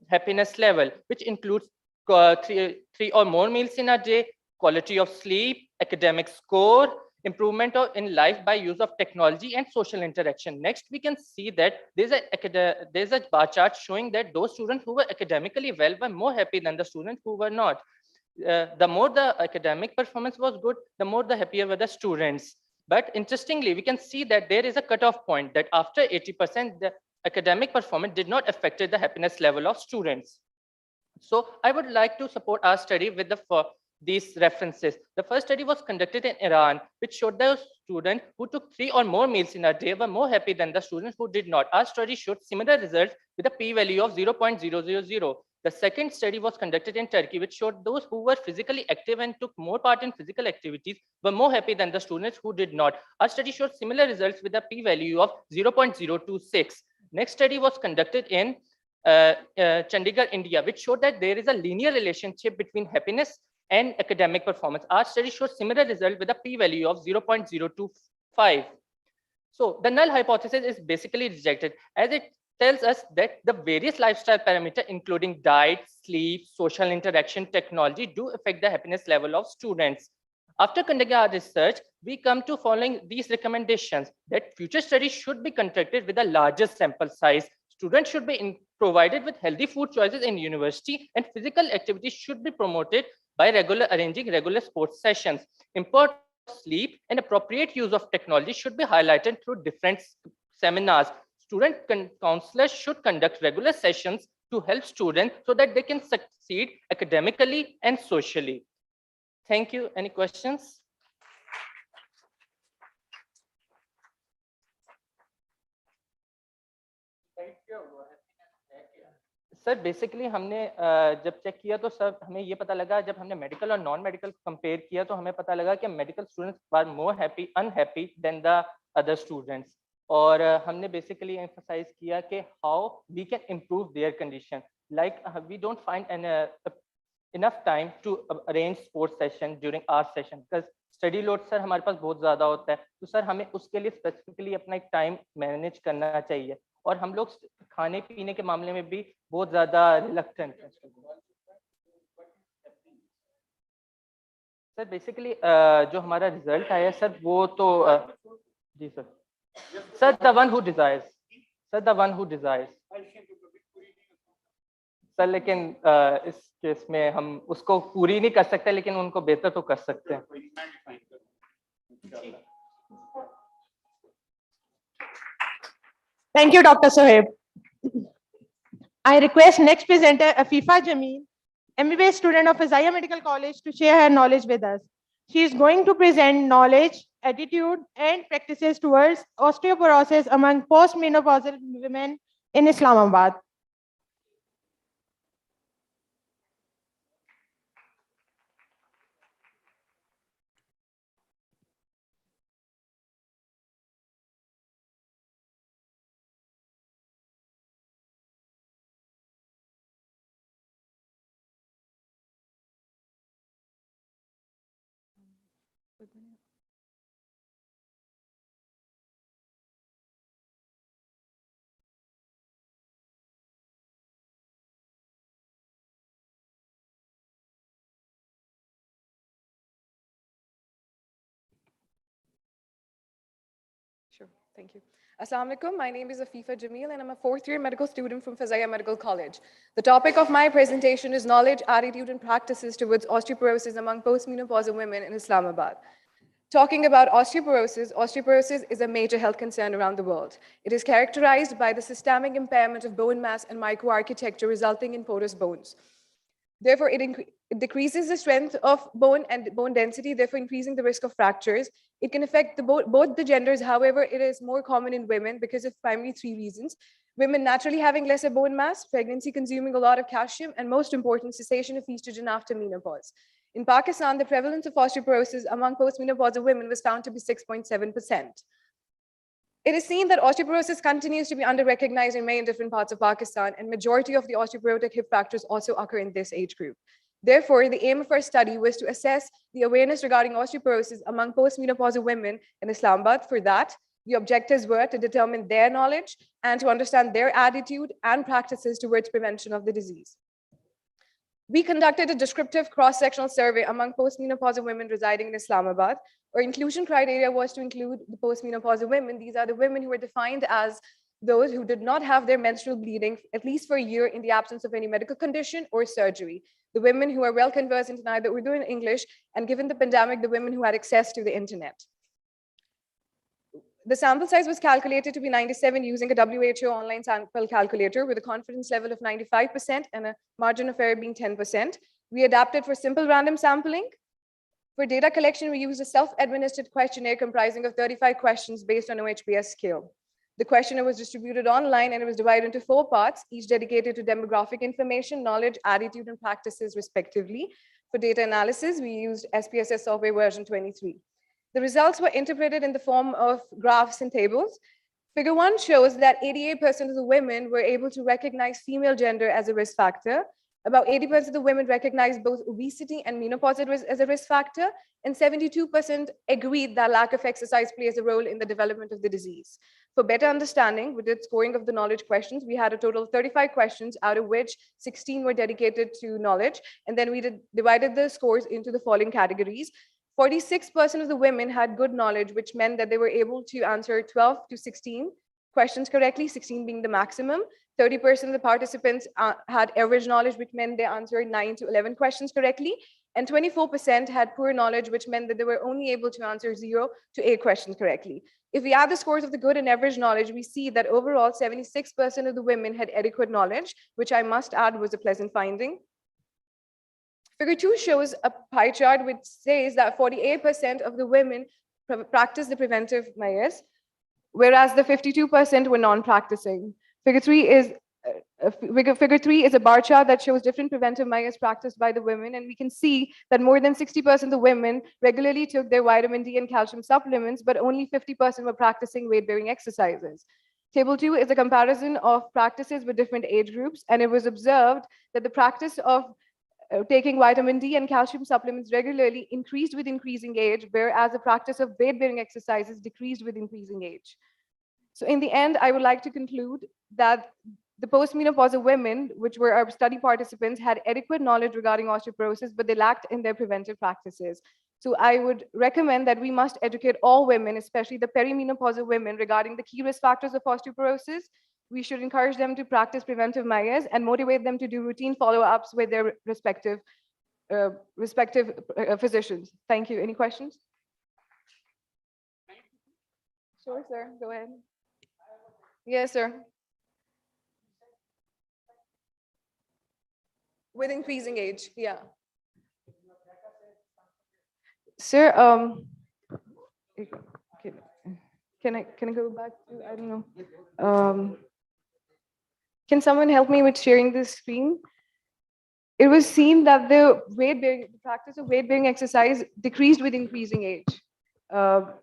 happiness level, which includes three or more meals in a day, quality of sleep, academic score, improvement in life by use of technology and social interaction. Next, we can see that there's a bar chart showing that those students who were academically well were more happy than the students who were not. The more the academic performance was good, the more the happier were the students. But interestingly, we can see that there is a cutoff point that after 80%, the academic performance did not affect the happiness level of students. So I would like to support our study with these references. The first study was conducted in Iran, which showed the students who took 3 or more meals in a day were more happy than the students who did not. Our study showed similar results with a p-value of 0.000. The second study was conducted in Turkey, which showed those who were physically active and took more part in physical activities were more happy than the students who did not. Our study showed similar results with a p-value of 0.026. Next study was conducted in Chandigarh, India, which showed that there is a linear relationship between happiness and academic performance. Our study showed similar result with a p-value of 0.025. So the null hypothesis is basically rejected, as it tells us that the various lifestyle parameters, including diet, sleep, social interaction, technology, do affect the happiness level of students. After conducting our research, we come to following these recommendations that future studies should be conducted with a larger sample size. Students should be provided with healthy food choices in university, and physical activities should be promoted by arranging regular sports sessions. Important sleep and appropriate use of technology should be highlighted through different seminars. Student counselors should conduct regular sessions to help students so that they can succeed academically and socially. Thank you. Any questions? Sir basically हमने जब check किया तो sir हमें ये पता लगा, जब हमने मेडिकल और नॉन मेडिकल कंपेयर किया तो हमें पता लगा कि medical students are more happy unhappy than the other students, और हमने बेसिकली एम्फसाइज किया कि how we can improve their condition, like we don't find enough time to arrange sports session during our session because study load sir हमारे पास बहुत ज़्यादा होता है, तो सर हमें उसके लिए स्पेसिफिकली अपना एक टाइम मैनेज करना चाहिए, और हम लोग खाने पीने के मामले में भी बहुत ज़्यादा रिलक्टेंट हैं। सर बेसिकली जो हमारा रिजल्ट आया सर वो तो ji sir the one who desires, sir the one who desires sir, लेकिन इस केस में हम उसको पूरी नहीं कर सकते लेकिन उनको बेहतर तो कर सकते हैं। Thank you, Dr. Sohaib. I request next presenter, Afifa Jameel, MBBS student of Azaya Medical College, to share her knowledge with us. She is going to present knowledge, attitude, and practices towards osteoporosis among postmenopausal women in Islamabad. Sure, thank you. Assalamu alaikum, my name is Afifa Jameel and I'm a fourth year medical student from Fazaya Medical College. The topic of my presentation is knowledge, attitude and practices towards osteoporosis among postmenopausal women in Islamabad. Talking about osteoporosis, osteoporosis is a major health concern around the world. It is characterized by the systemic impairment of bone mass and microarchitecture resulting in porous bones. Therefore, it decreases the strength of bone and bone density, therefore increasing the risk of fractures. It can affect both the genders. However, it is more common in women because of primarily three reasons: women naturally having lesser bone mass, pregnancy consuming a lot of calcium, and most important, cessation of estrogen after menopause. In Pakistan, the prevalence of osteoporosis among postmenopausal women was found to be 6.7%. It is seen that osteoporosis continues to be under-recognized in many different parts of Pakistan, and majority of the osteoporotic hip fractures also occur in this age group. Therefore, the aim of our study was to assess the awareness regarding osteoporosis among postmenopausal women in Islamabad. For that, the objectives were to determine their knowledge and to understand their attitude and practices towards prevention of the disease. We conducted a descriptive cross-sectional survey among postmenopausal women residing in Islamabad. Our inclusion criteria was to include the postmenopausal women. These are the women who were defined as those who did not have their menstrual bleeding at least for a year in the absence of any medical condition or surgery. The women who are well conversant in either Urdu and English, and given the pandemic, the women who had access to the internet. The sample size was calculated to be 97 using a WHO online sample calculator with a confidence level of 95% and a margin of error being 10%. We adapted for simple random sampling. For data collection, we used a self-administered questionnaire comprising of 35 questions based on OHPS scale. The questionnaire was distributed online and it was divided into 4 parts, each dedicated to demographic information, knowledge, attitude, and practices respectively. For data analysis, we used SPSS software version 23. The results were interpreted in the form of graphs and tables. Figure 1 shows that 88% of the women were able to recognize female gender as a risk factor, About 80% of the women recognized both obesity and menopause as a risk factor, and 72% agreed that lack of exercise plays a role in the development of the disease. For better understanding, we did scoring of the knowledge questions. We had a total of 35 questions, out of which 16 were dedicated to knowledge, and then we divided the scores into the following categories. 46% of the women had good knowledge, which meant that they were able to answer 12 to 16 questions correctly, 16 being the maximum. 30% of the participants had average knowledge, which meant they answered 9 to 11 questions correctly. And 24% had poor knowledge, which meant that they were only able to answer 0 to 8 questions correctly. If we add the scores of the good and average knowledge, we see that overall 76% of the women had adequate knowledge, which I must add was a pleasant finding. Figure 2 shows a pie chart which says that 48% of the women practice the preventive measures, whereas the 52% were non-practicing. Figure 3 is a bar chart that shows different preventive measures practiced by the women, and we can see that more than 60% of the women regularly took their vitamin D and calcium supplements, but only 50% were practicing weight-bearing exercises. Table 2 is a comparison of practices with different age groups, and it was observed that the practice of taking vitamin D and calcium supplements regularly increased with increasing age, whereas the practice of weight-bearing exercises decreased with increasing age. So in the end, I would like to conclude that the postmenopausal women, which were our study participants, had adequate knowledge regarding osteoporosis, but they lacked in their preventive practices. So I would recommend that we must educate all women, especially the perimenopausal women, regarding the key risk factors of osteoporosis. We should encourage them to practice preventive measures and motivate them to do routine follow-ups with their respective physicians. Thank you. Any questions? Sure, sir. Go ahead. Yes, sir. With increasing age, yeah. Sir, can I go back to, I don't know. Can someone help me with sharing this screen? It was seen that the practice of weight-bearing exercise decreased with increasing age. Can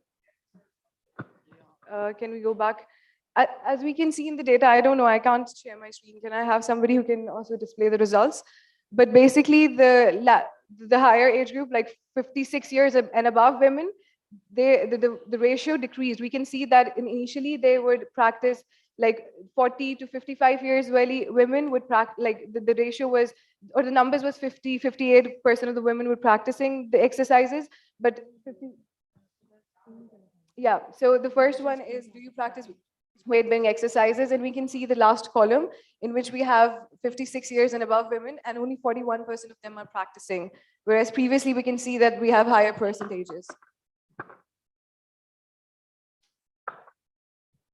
we go back? As we can see in the data, I don't know, I can't share my screen. Can I have somebody who can also display the results? But basically, the higher age group, like 56 years and above women, the ratio decreased. We can see that initially they would practice like 40 to 55 years women would practice, like the ratio was, or the numbers was 58% of the women were practicing the exercises, but yeah. So the first one is, do you practice weight-bearing exercises? And we can see the last column in which we have 56 years and above women, and only 41% of them are practicing. Whereas previously we can see that we have higher percentages.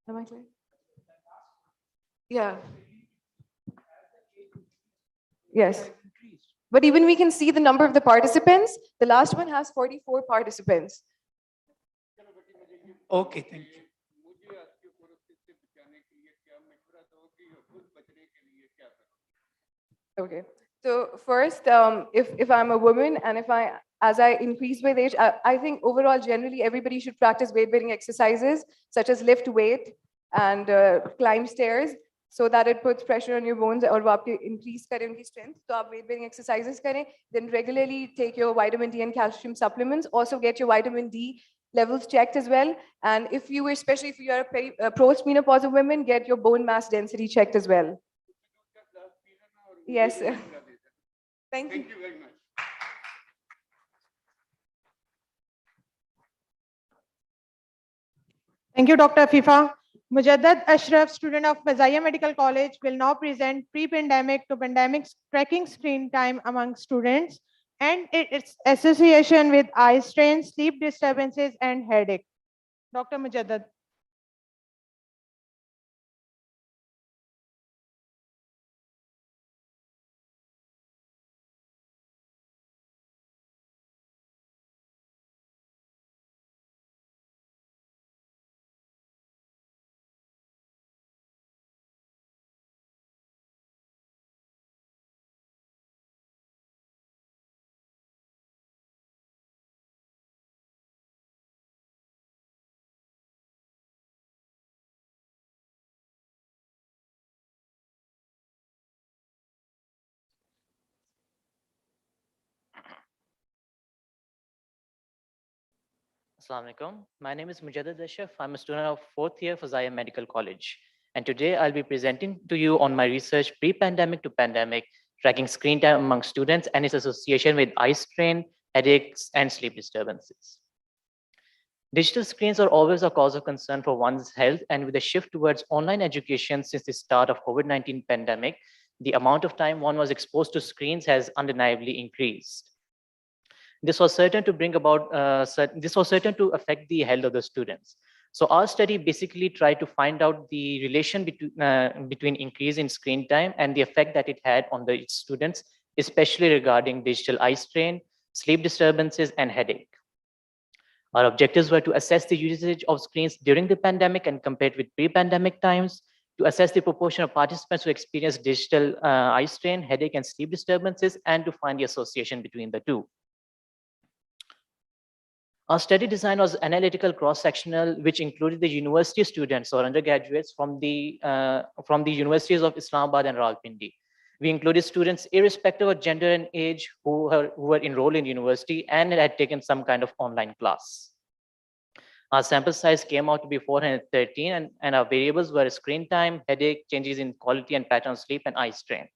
Am I clear? Yeah. Yes. But even we can see the number of the participants. The last one has 44 participants. Okay, thank you. Okay. So first, if I'm a woman and as I increase with age, I think overall, generally, everybody should practice weight-bearing exercises, such as lift weight and climb stairs, so that it puts pressure on your bones or increase उनकी strength. So आप weight-bearing exercises करें, then regularly take your vitamin D and calcium supplements. Also get your vitamin D levels checked as well. And if you, especially if you are a postmenopausal women, get your bone mass density checked as well. Yes, sir. Thank you. Thank you very much. Thank you, Dr. Afifa. Mujaddad Ashraf, student of Fazaya Medical College, will now present pre-pandemic to pandemic tracking screen time among students and its association with eye strain, sleep disturbances, and headache. Dr. Mujaddad. Assalamu alaikum. My name is Mujaddid Ashraf. I'm a student of 4th year Fazaya Medical College. And today I'll be presenting to you on my research pre-pandemic to pandemic, tracking screen time among students and its association with eye strain, headaches, and sleep disturbances. Digital screens are always a cause of concern for one's health, and with a shift towards online education since the start of COVID-19 pandemic, the amount of time one was exposed to screens has undeniably increased. This was certain to bring about, this was certain to affect the health of the students. So our study basically tried to find out the relation between increase in screen time and the effect that it had on the students, especially regarding digital eye strain, sleep disturbances, and headache. Our objectives were to assess the usage of screens during the pandemic and compare it with pre-pandemic times, to assess the proportion of participants who experienced digital eye strain, headache, and sleep disturbances, and to find the association between the two. Our study design was analytical cross-sectional, which included the university students or undergraduates from the universities of Islamabad and Rawalpindi. We included students irrespective of gender and age who were enrolled in university and had taken some kind of online class. Our sample size came out to be 413, and our variables were screen time, headache, changes in quality and pattern of sleep, and eye strain.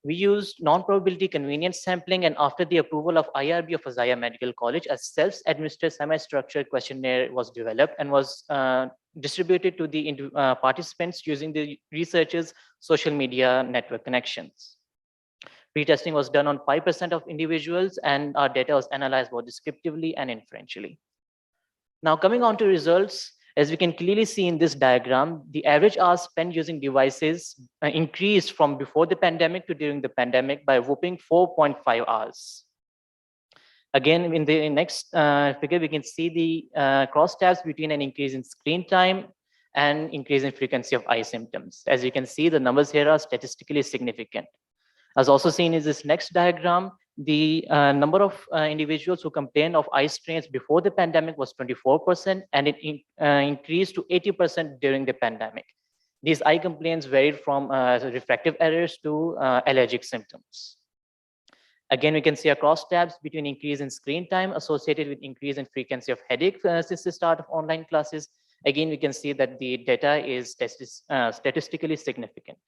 We used non-probability convenience sampling, and after the approval of IRB of Fazaya Medical College, a self-administered semi-structured questionnaire was developed and was distributed to the participants using the researchers' social media network connections. Pretesting was done on 5% of individuals, and our data was analyzed both descriptively and inferentially. Now, coming on to results, as we can clearly see in this diagram, the average hours spent using devices increased from before the pandemic to during the pandemic by a whopping 4.5 hours. Again, in the next figure, we can see the cross tabs between an increase in screen time and increase in frequency of eye symptoms. As you can see, the numbers here are statistically significant. As also seen in this next diagram, the number of individuals who complained of eye strains before the pandemic was 24%, and it increased to 80% during the pandemic. These eye complaints varied from refractive errors to allergic symptoms. Again, we can see a cross tabs between increase in screen time associated with increase in frequency of headache since the start of online classes. Again, we can see that the data is statistically significant.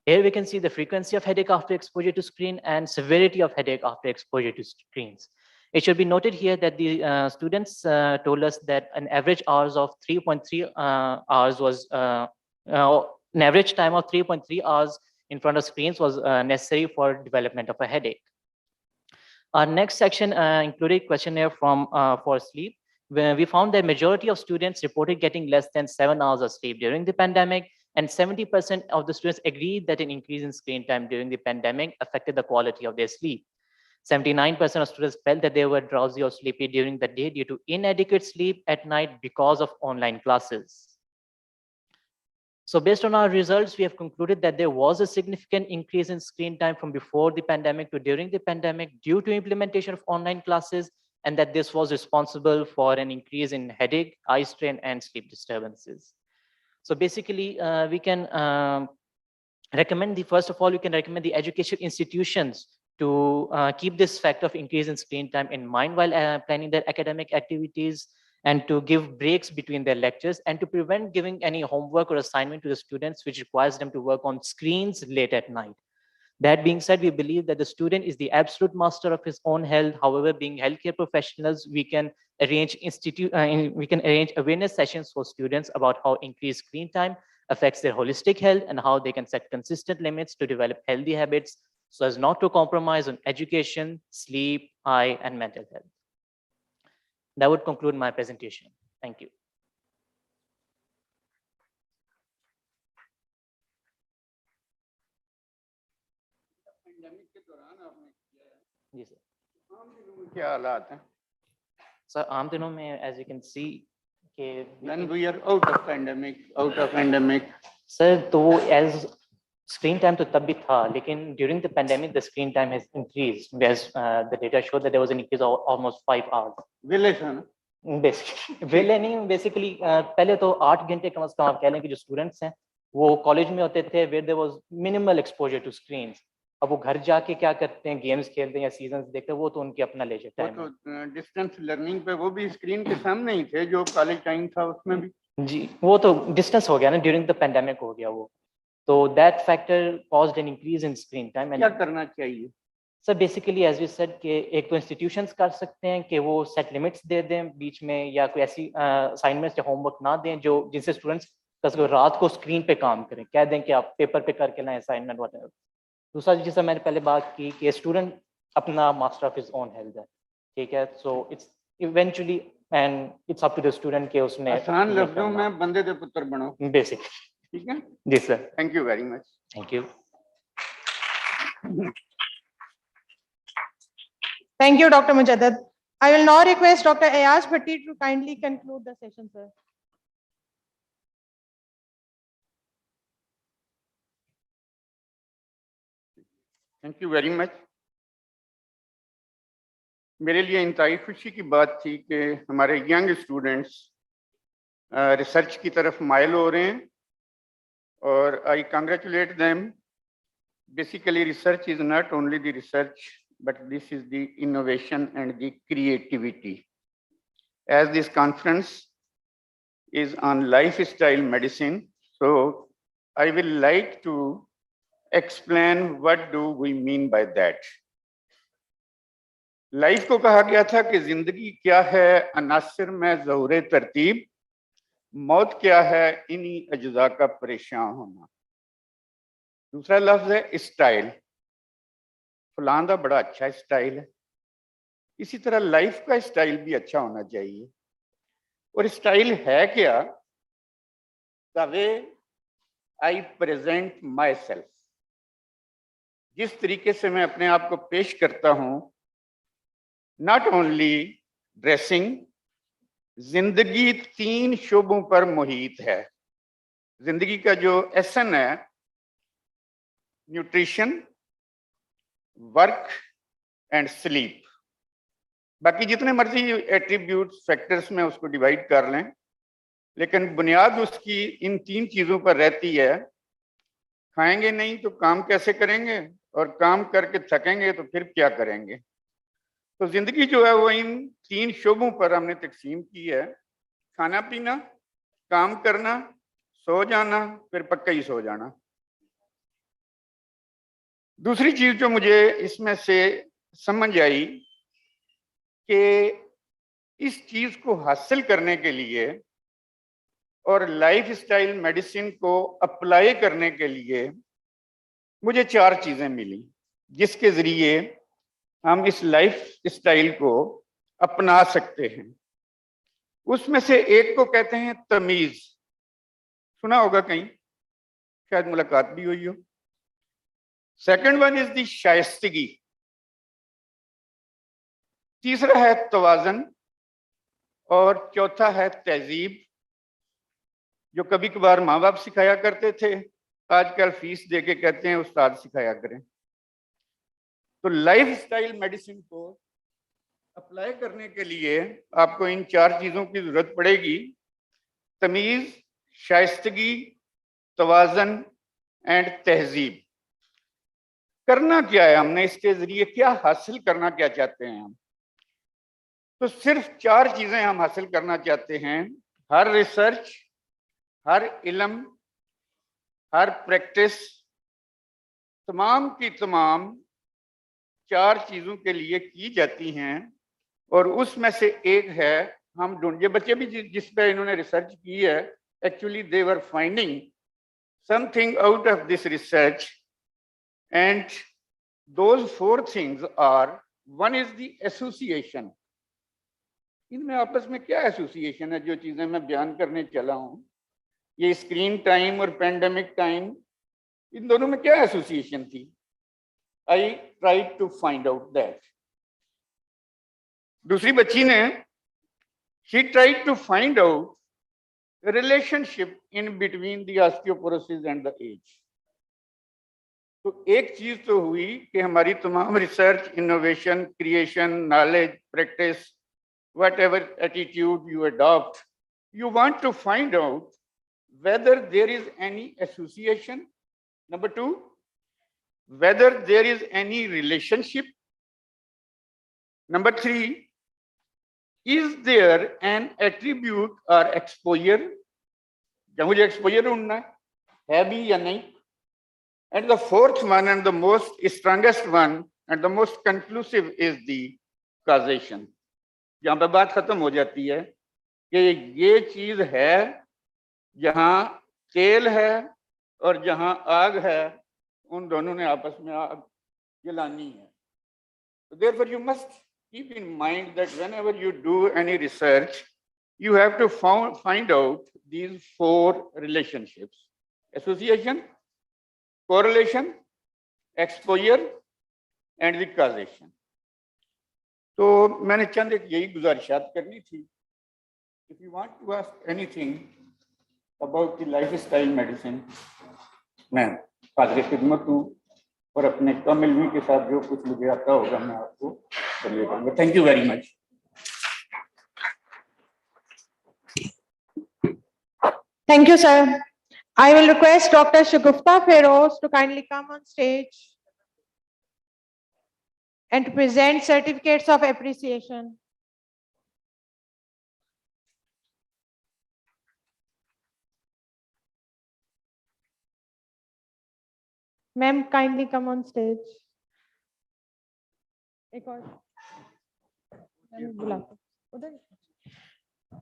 Here we can see the frequency of headache after exposure to screen and severity of headache after exposure to screens. It should be noted here that the students told us that an average hours of 3.3 hours was, an average time of 3.3 hours in front of screens was necessary for development of a headache. Our next section included questionnaire for sleep, where we found that majority of students reported getting less than 7 hours of sleep during the pandemic, and 70% of the students agreed that an increase in screen time during the pandemic affected the quality of their sleep. 79% of students felt that they were drowsy or sleepy during the day due to inadequate sleep at night because of online classes. So based on our results, we have concluded that there was a significant increase in screen time from before the pandemic to during the pandemic due to implementation of online classes, and that this was responsible for an increase in headache, eye strain, and sleep disturbances. So basically, we can recommend first of all, we can recommend the educational institutions to keep this fact of increase in screen time in mind while planning their academic activities, and to give breaks between their lectures, and to prevent giving any homework or assignment to the students which requires them to work on screens late at night. That being said, we believe that the student is the absolute master of his own health. However, being healthcare professionals, we can arrange awareness sessions for students about how increased screen time affects their holistic health and how they can set consistent limits to develop healthy habits so as not to compromise on education, sleep, eye, and mental health. That would conclude my presentation. Thank you. जी sir, आम दिनों में क्या हालात हैं? Sir आम दिनों में as you can see कि When we are out of pandemic. Sir तो as screen time तो तब भी था, लेकिन during the pandemic the screen time has increased, whereas the data showed that there was an increase of almost 5 hours. विले सन वेले नहीं, basically पहले तो 8 घंटे कम से कम आप कह लें कि जो स्टूडेंट्स हैं वो कॉलेज में होते थे where there was minimal exposure to screens. अब वो घर जाके क्या करते हैं, गेम्स खेलते हैं या सीजन्स देखते हैं, वो तो उनके अपना लेजर वो टाइम है। तो डिस्टेंस लर्निंग पे वो भी स्क्रीन के सामने ही थे जो कॉलेज टाइम था उसमें भी। जी, वो तो डिस्टेंस हो गया ना, ड्यूरिंग द पेंडेमिक हो गया वो, तो that factor caused an increase in screen time. क्या करना चाहिए sir basically as we said कि एक तो इंस्टीट्यूशंस कर सकते हैं कि वो सेट लिमिट्स दे दें बीच में, या कोई ऐसी असाइनमेंट्स या होमवर्क ना दें जो जिनसे स्टूडेंट्स रात को स्क्रीन पे काम करें, कह दें कि आप पेपर पे करके लाएं असाइनमेंट वगैरह। दूसरा जैसा मैंने पहले बात की कि स्टूडेंट अपना master of his own health है, ठीक है, so it's eventually and it's up to the student के उसने आसान लफ्जों में बंदे दे पुत्र बनो बेसिक। ठीक है ji sir, thank you very much. Thank you. Thank you, Dr. Mujaddad. I will now request Dr. Ayaz Bhatti to kindly conclude the session, sir. Thank you very much. मेरे लिए इंतहाई खुशी की बात थी कि हमारे यंग स्टूडेंट्स रिसर्च की तरफ माइल हो रहे हैं और I congratulate them. Basically research is not only the research but this is the innovation and the creativity. As this conference is on lifestyle medicine, so I will like to explain what do we mean by that. Life को कहा गया था कि जिंदगी क्या है अनासिर में ज़हूर तरतीब, मौत क्या है इन्हीं अज्जा का परेशान होना। दूसरा लफ्ज है स्टाइल, फलां दा बड़ा अच्छा स्टाइल है। इसी तरह लाइफ का स्टाइल भी अच्छा होना चाहिए। और स्टाइल है क्या? The way I present my self, जिस तरीके से मैं अपने आप को पेश करता हूं, नॉट ओनली ड्रेसिंग। जिंदगी 3 शोबों पर मुहित है। जिंदगी का जो एसन है, न्यूट्रिशन, वर्क एंड स्लीप। बाकी जितने मर्जी एट्रीब्यूट फैक्टर्स में उसको डिवाइड कर लें, लेकिन बुनियाद उसकी इन 3 चीजों पर रहती है। खाएंगे नहीं तो काम कैसे करेंगे, और काम करके थकेंगे तो फिर क्या करेंगे। तो जिंदगी जो है वो इन 3 शोबों पर हमने तकसीम की है। खाना पीना, काम करना, सो जाना, फिर पक्का ही सो जाना। दूसरी चीज जो मुझे इसमें से समझ आई कि इस चीज को हासिल करने के लिए और लाइफ स्टाइल मेडिसिन को अप्लाई करने के लिए मुझे 4 चीजें मिली, जिसके जरिए हम इस लाइफ स्टाइल को अपना सकते हैं। उसमें से एक को कहते हैं तमीज। सुना होगा कहीं, शायद मुलाकात भी हुई हो। सेकंड वन इज द शाइस्तगी। तीसरा है तवाज़न, और चौथा है तहजीब, जो कभी कभार माँ बाप सिखाया करते थे, आजकल फीस दे के कहते हैं उस्ताद सिखाया करें। तो लाइफ स्टाइल मेडिसिन को अप्लाई करने के लिए आपको इन 4 चीजों की जरूरत पड़ेगी। तमीज, शाइस्तगी, तवाज़न एंड तहजीब। करना क्या है हमने, इसके जरिए क्या हासिल करना क्या चाहते हैं हम? तो सिर्फ 4 चीजें हम हासिल करना चाहते हैं। हर रिसर्च, हर इल्म, हर प्रैक्टिस, तमाम की तमाम 4 चीजों के लिए की जाती हैं। और उसमें से एक है, हम ढूंढ, ये बच्चे भी जिस पे इन्होंने रिसर्च की है, actually they were finding something out of this research, and those 4 things are, one is the association। इनमें आपस में क्या एसोसिएशन है? जो चीजें मैं बयान करने चला हूं, ये स्क्रीन टाइम और पेंडेमिक टाइम, इन दोनों में क्या एसोसिएशन थी? I tried to find out that. दूसरी बच्ची ने, she tried to find out relationship in between the osteoporosis and the age. तो एक चीज तो हुई कि हमारी तमाम research, innovation, creation, knowledge, practice, whatever attitude you adopt, you want to find out whether there is any association. Number 2, whether there is any relationship. Number 3, is there an attribute or exposure? क्या मुझे exposure ढूंढना है भी या नहीं? And the 4th one and the most strongest one and the most conclusive is the causation. यहाँ पे बात खत्म हो जाती है कि ये चीज है, जहां तेल है और जहां आग है, उन दोनों ने आपस में आग जलानी है. So therefore you must keep in mind that whenever you do any research, you have to find out these 4 relationships: association, correlation, exposure and the causation. तो मैंने चंद एक यही गुजारिशात करनी थी. If you want to ask anything about the lifestyle medicine, मैं हाज़िर खिदमत हूँ और अपने कम इल्मी के साथ जो कुछ मुझे आता होगा मैं आपको कन्वे करूँगा. Thank you very much. Thank you, sir. I will request Dr. Shagufta Feroz to kindly come on stage and to present certificates of appreciation. Ma'am, kindly come on stage.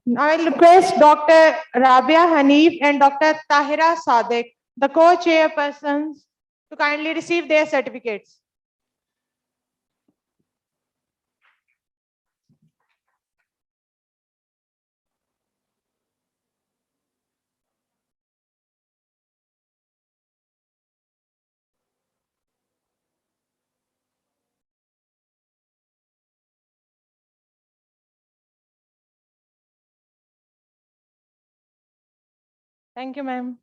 Now I request Dr. Rabia Hanif and Dr. Tahira Sadiq, the co-chairpersons, to kindly receive their certificates. Thank you, ma'am.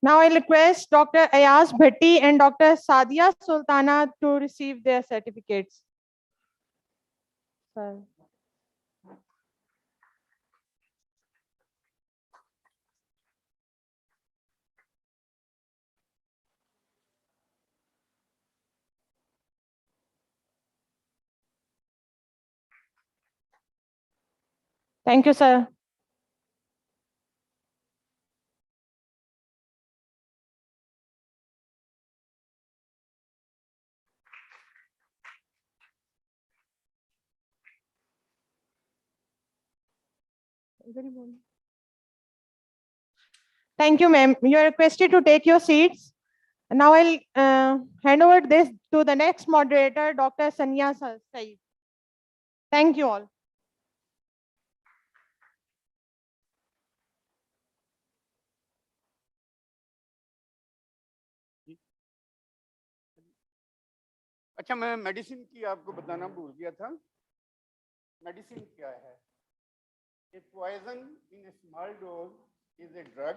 Now I request Dr. Ayaz Bhatti and Dr. Sadia Sultana to receive their certificates. Sir. Thank you, sir. Thank you, ma'am. You are requested to take your seats. Now I'll hand over this to the next moderator, Dr. Sanya Saeed. Thank you all. अच्छा, मैं medicine की आपको बताना भूल गया था. Medicine क्या है? A poison in a small dose is a drug,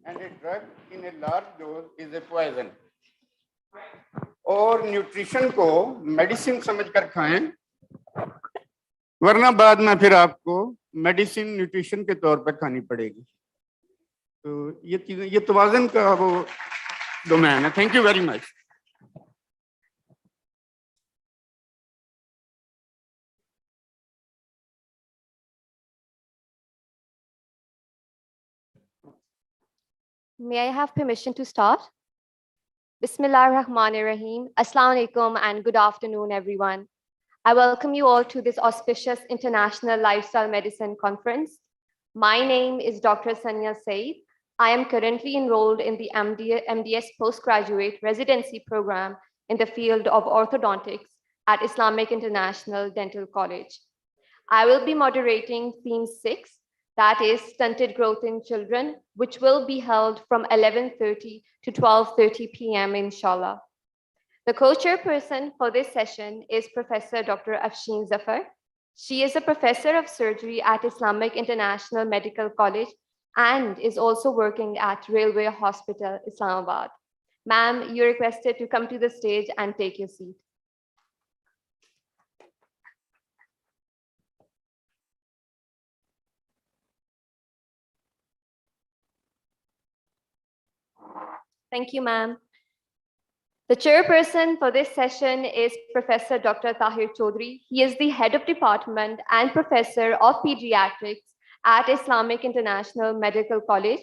and a drug in a large dose is a poison. और न्यूट्रिशन को मेडिसिन समझकर खाएं, वरना बाद में फिर आपको मेडिसिन न्यूट्रिशन के तौर पर खानी पड़ेगी. तो ये चीजें, ये तवाज़ुन का वो डोमेन है. Thank you very much. May I have permission to start? Bismillah ar-Rahman ar-Rahim. Assalamu alaikum and good afternoon, everyone. I welcome you all to this auspicious International Lifestyle Medicine Conference. My name is Dr. Sanya Saeed. I am currently enrolled in the MDS postgraduate residency program in the field of orthodontics at Islamic International Dental College. I will be moderating theme 6, that is stunted growth in children, which will be held from 11:30 to 12:30 p.m. inshallah. The co-chairperson for this session is Professor Dr. Afshin Zafar. She is a professor of surgery at Islamic International Medical College and is also working at Railway Hospital, Islamabad. Ma'am, you're requested to come to the stage and take your seat. Thank you, ma'am. The chairperson for this session is Professor Dr. Tahir Chaudhry. He is the head of department and professor of pediatrics at Islamic International Medical College.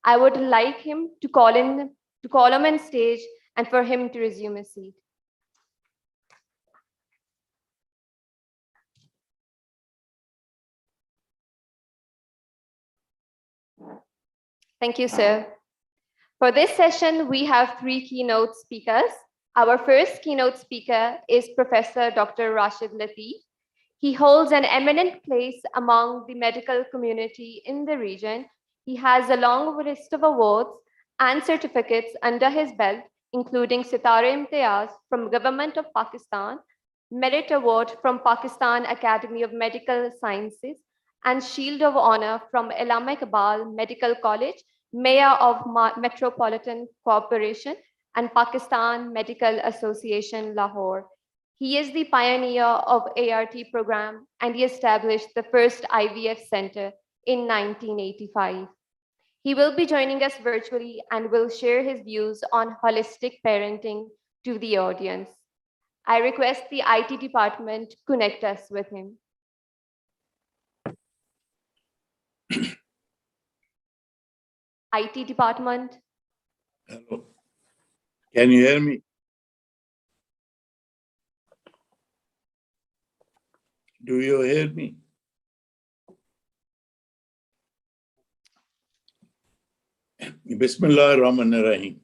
I would like him to call him on stage and for him to resume his seat. Thank you, sir. For this session, we have 3 keynote speakers. Our first keynote speaker is Professor Dr. Rashid Latif. He holds an eminent place among the medical community in the region. He has a long list of awards and certificates under his belt, including Sitare-e-Imtiyaz from Government of Pakistan, Merit Award from Pakistan Academy of Medical Sciences, and Shield of Honor from Allama Iqbal Medical College, Mayor of Metropolitan Corporation, and Pakistan Medical Association, Lahore. He is the pioneer of ART program, and he established the first IVF center in 1985. He will be joining us virtually and will share his views on holistic parenting to the audience. I request the IT department connect us with him. IT department. Hello. Can you hear me? Do you hear me? Bismillah ar-Rahman ar-Rahim.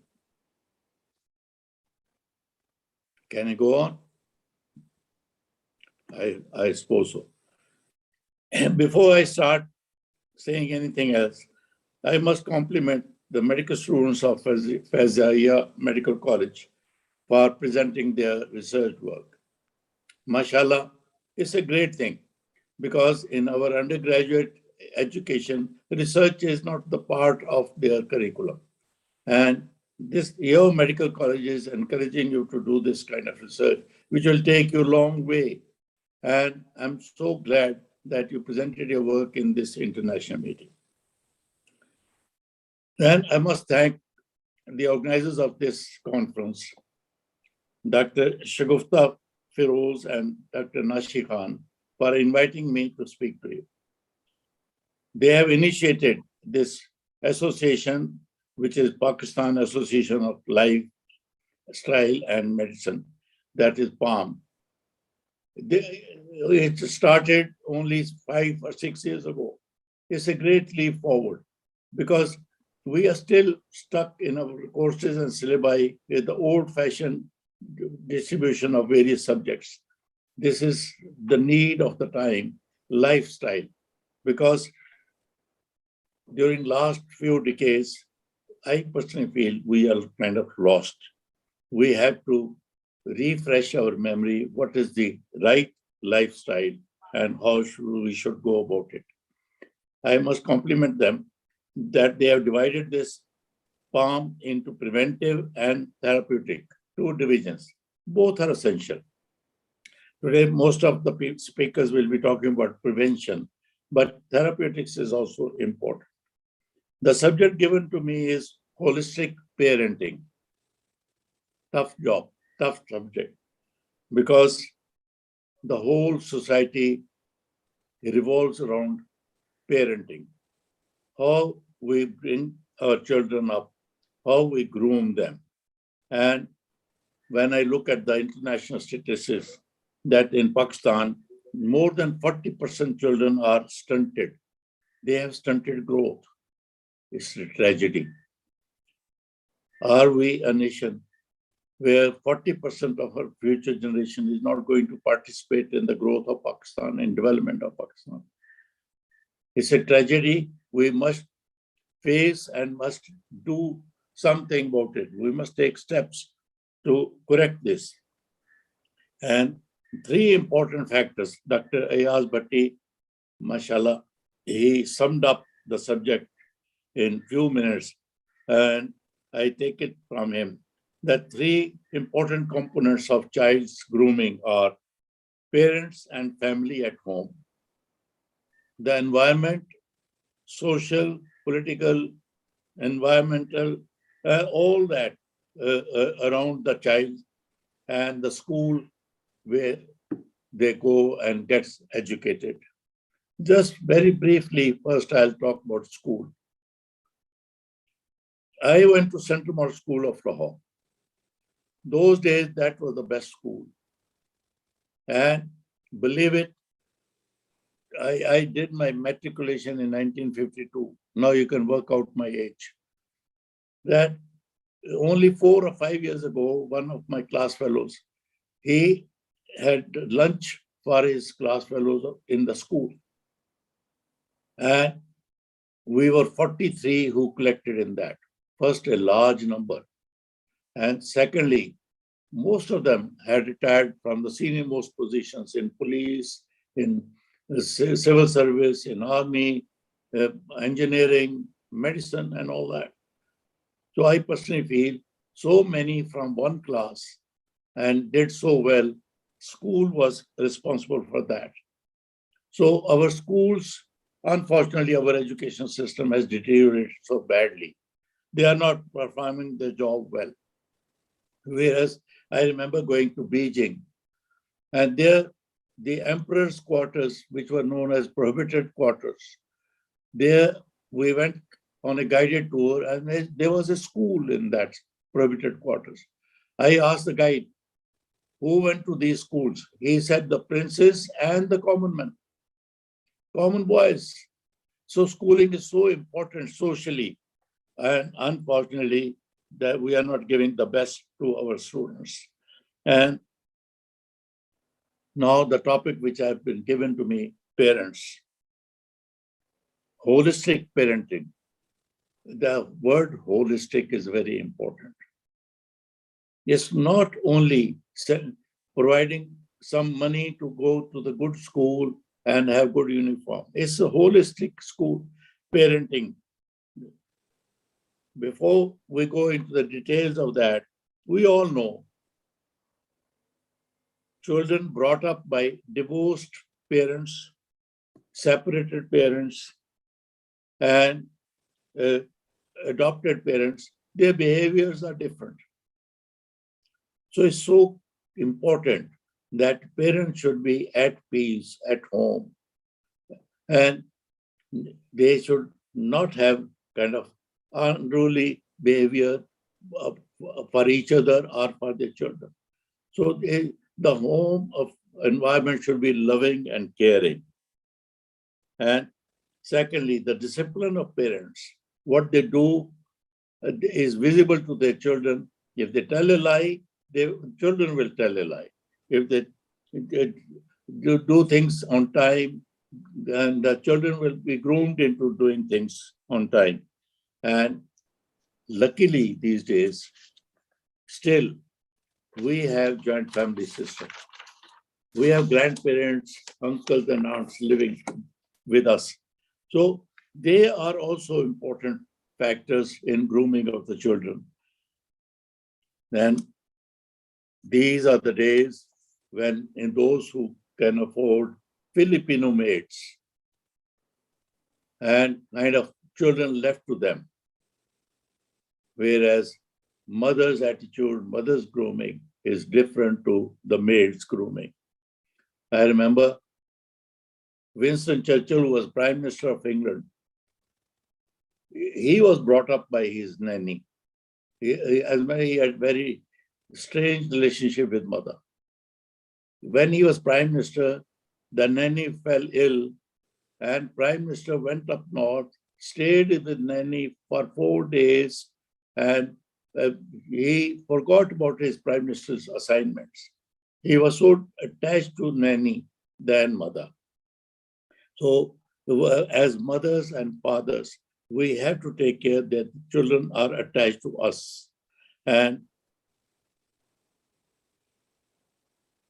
Can I go on? I suppose so. Before I start saying anything else, I must compliment the medical students of Faizia Medical College for presenting their research work. Mashallah, it's a great thing because in our undergraduate education, research is not the part of their curriculum. And your medical college is encouraging you to do this kind of research, which will take you a long way. And I'm so glad that you presented your work in this international meeting. And I must thank the organizers of this conference, Dr. Shagufta Firoz and Dr. Nashi Khan, for inviting me to speak to you. They have initiated this association, which is Pakistan Association of Lifestyle and Medicine, that is PALM. It started only 5 or 6 years ago. It's a great leap forward because we are still stuck in our courses and syllabi with the old-fashioned distribution of various subjects. This is the need of the time, lifestyle, because during last few decades, I personally feel we are kind of lost. We have to refresh our memory, what is the right lifestyle and how we should go about it. I must compliment them that they have divided this PALM into preventive and therapeutic, 2 divisions. Both are essential. Today, most of the speakers will be talking about prevention, but therapeutics is also important. The subject given to me is holistic parenting. Tough job, tough subject, because the whole society revolves around parenting. How we bring our children up, how we groom them. And when I look at the international statistics, that in Pakistan, more than 40% children are stunted. They have stunted growth. It's a tragedy. Are we a nation where 40% of our future generation is not going to participate in the growth of Pakistan and development of Pakistan? It's a tragedy. We must face and must do something about it. We must take steps to correct this. And 3 important factors. Dr. Ayaz Bhatti, mashallah, he summed up the subject in few minutes, and I take it from him The three important components of child's grooming are parents and family at home, the environment, social, political, environmental, all that around the child, and the school where they go and get educated. Just very briefly, first I'll talk about school. I went to Central Model School of Lahore. Those days, that was the best school. And believe it, I did my matriculation in 1952. Now you can work out my age. That only 4 or 5 years ago, one of my class fellows, he had lunch for his class fellows in the school. And we were 43 who collected in that. First, a large number. And secondly, most of them had retired from the senior most positions in police, in the civil service, in army, engineering, medicine, and all that. So I personally feel so many from one class and did so well. School was responsible for that. So our schools, unfortunately, our education system has deteriorated so badly. They are not performing their job well. Whereas I remember going to Beijing, and there the emperor's quarters, which were known as prohibited quarters, there we went on a guided tour, and there was a school in that prohibited quarters. I asked the guide, who went to these schools? He said the princes and the common men, common boys. So schooling is so important socially, and unfortunately, that we are not giving the best to our students. And now the topic which has been given to me, parents. Holistic parenting. The word holistic is very important. It's not only providing some money to go to the good school and have good uniform. It's a holistic school parenting. Before we go into the details of that, we all know children brought up by divorced parents, separated parents, and adopted parents, their behaviors are different. So it's so important that parents should be at peace at home, and they should not have kind of unruly behavior for each other or for their children. So the home of environment should be loving and caring. And secondly, the discipline of parents, what they do is visible to their children. If they tell a lie, their children will tell a lie. If they do things on time, then the children will be groomed into doing things on time. And luckily these days, still, we have joint family system. We have grandparents, uncles and aunts living with us. So they are also important factors in grooming of the children. Then these are the days when in those who can afford Filipino maids and kind of children left to them. Whereas mother's attitude, mother's grooming is different to the maid's grooming. I remember Winston Churchill, who was Prime Minister of England. He was brought up by his nanny. He had very strange relationship with mother. When he was Prime Minister, the nanny fell ill, and Prime Minister went up north, stayed with the nanny for 4 days, and he forgot about his Prime Minister's assignments. He was so attached to nanny than mother. So as mothers and fathers, we have to take care that children are attached to us. And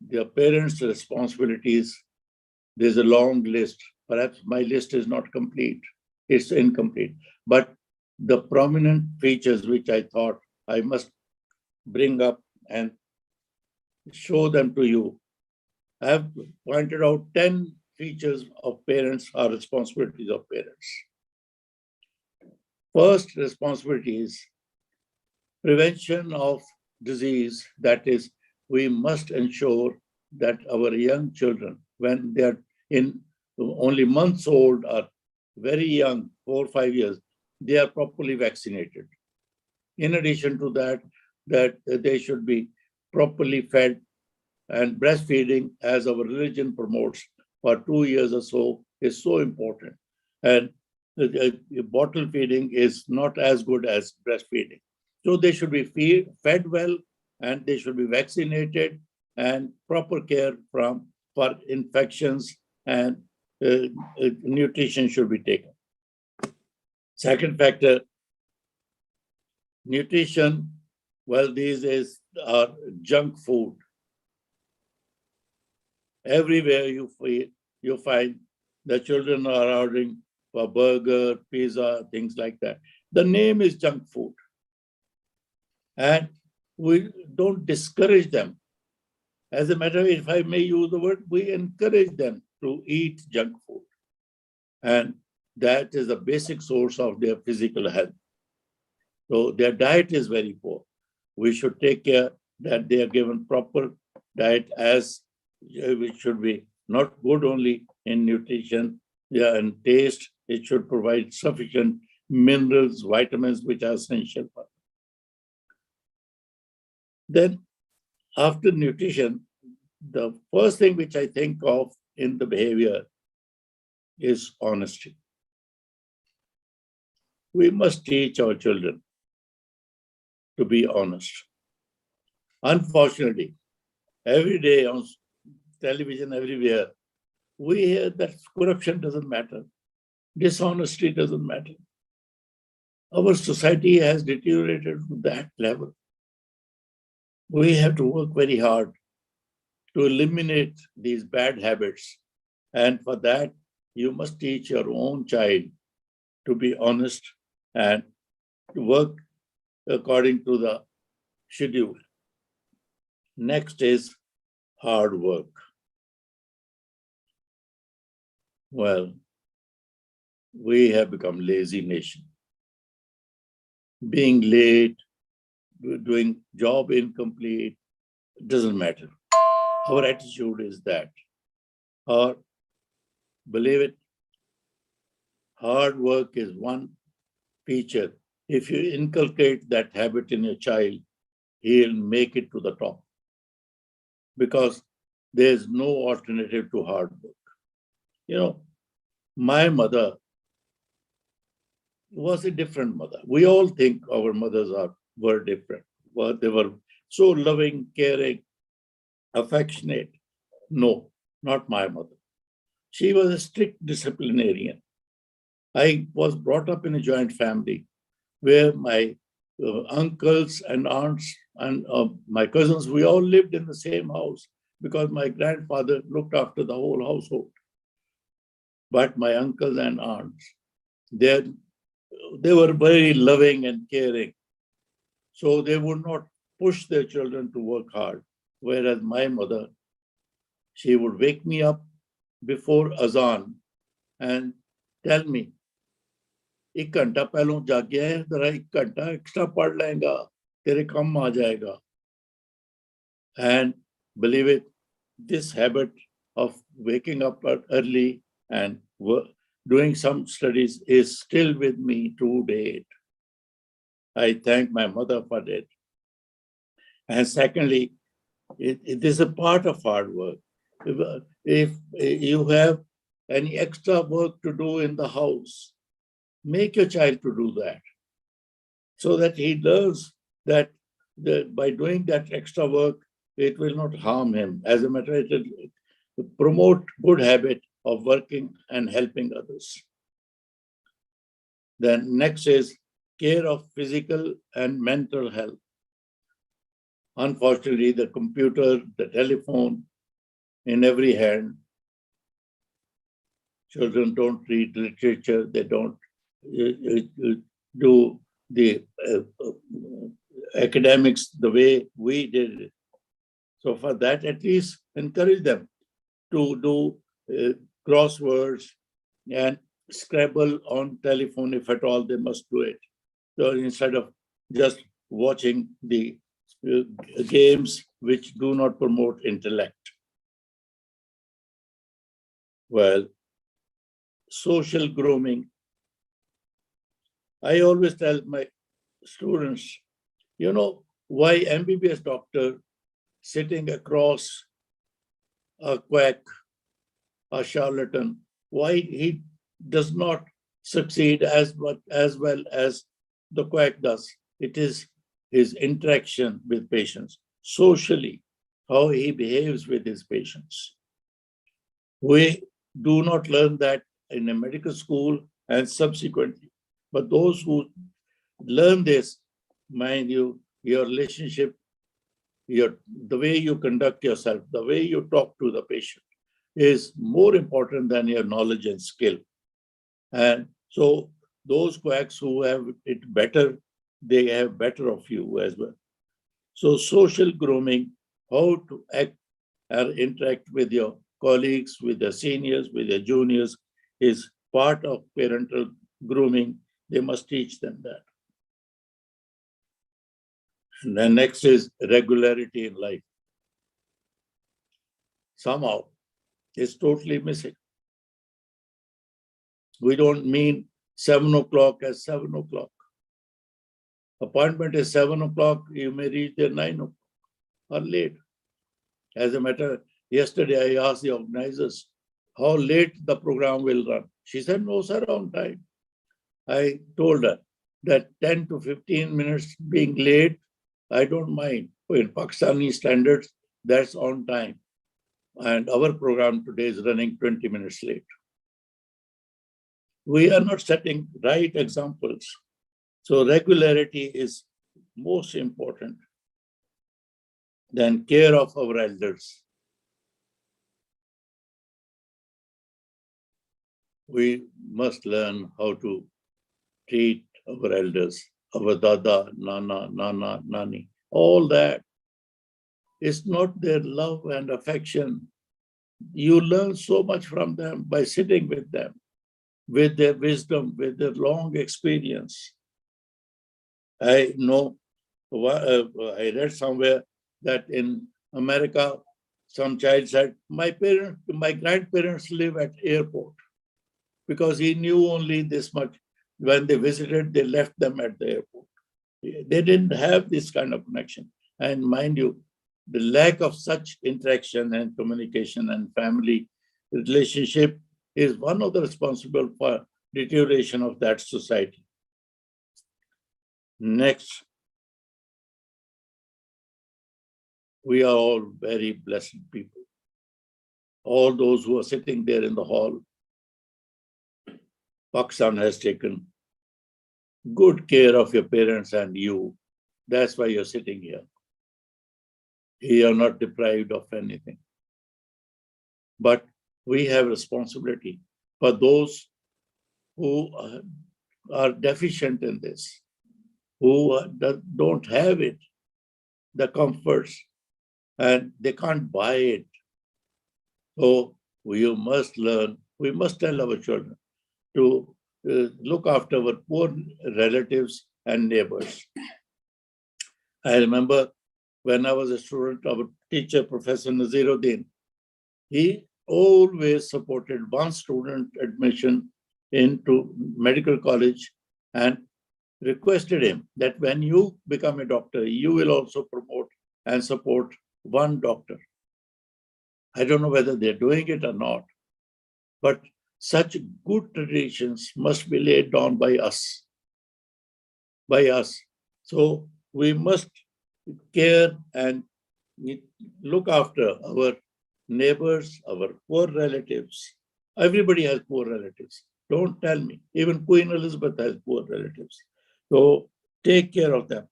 their parents' responsibilities, there's a long list. Perhaps my list is not complete. It's incomplete. But the prominent features which I thought I must bring up and show them to you. I have pointed out 10 features of parents or responsibilities of parents. First responsibility is prevention of disease. That is, we must ensure that our young children, when they are in only months old or very young, 4 or 5 years, they are properly vaccinated. In addition to that, they should be properly fed, and breastfeeding, as our religion promotes, for 2 years or so is so important. And bottle feeding is not as good as breastfeeding. So they should be fed well, and they should be vaccinated, and proper care for infections, and nutrition should be taken. Second factor, nutrition. Well, these days are junk food. Everywhere you find the children are ordering for burger, pizza, things like that. The name is junk food. And we don't discourage them. As a matter of fact, if I may use the word, we encourage them to eat junk food. And that is the basic source of their physical health. So their diet is very poor. We should take care that they are given proper diet, as which should be not good only in nutrition and taste. It should provide sufficient minerals, vitamins, which are essential for them. Then after nutrition, the first thing which I think of in the behavior is honesty. We must teach our children to be honest. Unfortunately, every day on television, everywhere, we hear that corruption doesn't matter, dishonesty doesn't matter. Our society has deteriorated to that level. We have to work very hard to eliminate these bad habits. And for that, you must teach your own child to be honest and to work according to the schedule. Next is hard work. Well, we have become lazy nation. Being late, doing job incomplete, doesn't matter. Our attitude is that. Or believe it, hard work is one feature. If you inculcate that habit in your child, he'll make it to the top, because there's no alternative to hard work. You know, my mother was a different mother. We all think our mothers were different. Well, they were so loving, caring, affectionate. No, not my mother. She was a strict disciplinarian. I was brought up in a joint family where my uncles and aunts and my cousins, we all lived in the same house because my grandfather looked after the whole household. But my uncles and aunts, they were very loving and caring. So they would not push their children to work hard. Whereas my mother, she would wake me up before azan and tell me, एक घंटा पहले जाग गया है, जरा एक घंटा extra पढ़ लेगा, तेरे काम आ जाएगा. And believe it, this habit of waking up early and doing some studies is still with me to date. I thank my mother for it. And secondly, it is a part of hard work. If you have any extra work to do in the house, make your child to do that, so that he learns that by doing that extra work, it will not harm him. As a matter of fact, it will promote good habit of working and helping others. Then next is care of physical and mental health. Unfortunately, the computer, the telephone in every hand. Children don't read literature, they don't do the academics the way we did it. So for that, at least encourage them to do crosswords and Scrabble on telephone if at all they must do it. So instead of just watching the games which do not promote intellect. Well, social grooming. I always tell my students, you know, why MBBS doctor sitting across a quack, a charlatan, why he does not succeed as well as the quack does. It is his interaction with patients, socially, how he behaves with his patients. We do not learn that in a medical school and subsequently. But those who learn this, mind you, your relationship, the way you conduct yourself, the way you talk to the patient is more important than your knowledge and skill. And so those quacks who have it better, they have better of you as well. So social grooming, how to act or interact with your colleagues, with the seniors, with the juniors, is part of parental grooming. They must teach them that. And then next is regularity in life. Somehow, it's totally missing. We don't mean 7 o'clock as 7 o'clock. Appointment is 7 o'clock, you may reach there 9 o'clock or late. As a matter, yesterday I asked the organizers how late the program will run. She said, no, sir, on time. I told her that 10 to 15 minutes being late, I don't mind. In Pakistani standards, that's on time. And our program today is running 20 minutes late. We are not setting right examples. So regularity is most important than care of our elders. We must learn how to treat our elders, our dada, nana, nani, all that. It's not their love and affection. You learn so much from them by sitting with them, with their wisdom, with their long experience. I know, I read somewhere that in America, some child said, my grandparents live at airport, because he knew only this much. When they visited, they left them at the airport. They didn't have this kind of connection. And mind you, the lack of such interaction and communication and family relationship is one of the responsible for deterioration of that society. Next, we are all very blessed people. All those who are sitting there in the hall, Pakistan has taken good care of your parents and you. That's why you're sitting here. You are not deprived of anything. But we have responsibility for those who are deficient in this, who don't have it, the comforts, and they can't buy it. So we must learn, we must tell our children to look after our poor relatives and neighbors. I remember when I was a student, our teacher, Professor Naziruddin, he always supported one student admission into medical college and requested him that when you become a doctor, you will also promote and support one doctor. I don't know whether they're doing it or not, but such good traditions must be laid down by us. So we must care and look after our neighbors, our poor relatives. Everybody has poor relatives. Don't tell me. Even Queen Elizabeth has poor relatives. So take care of them.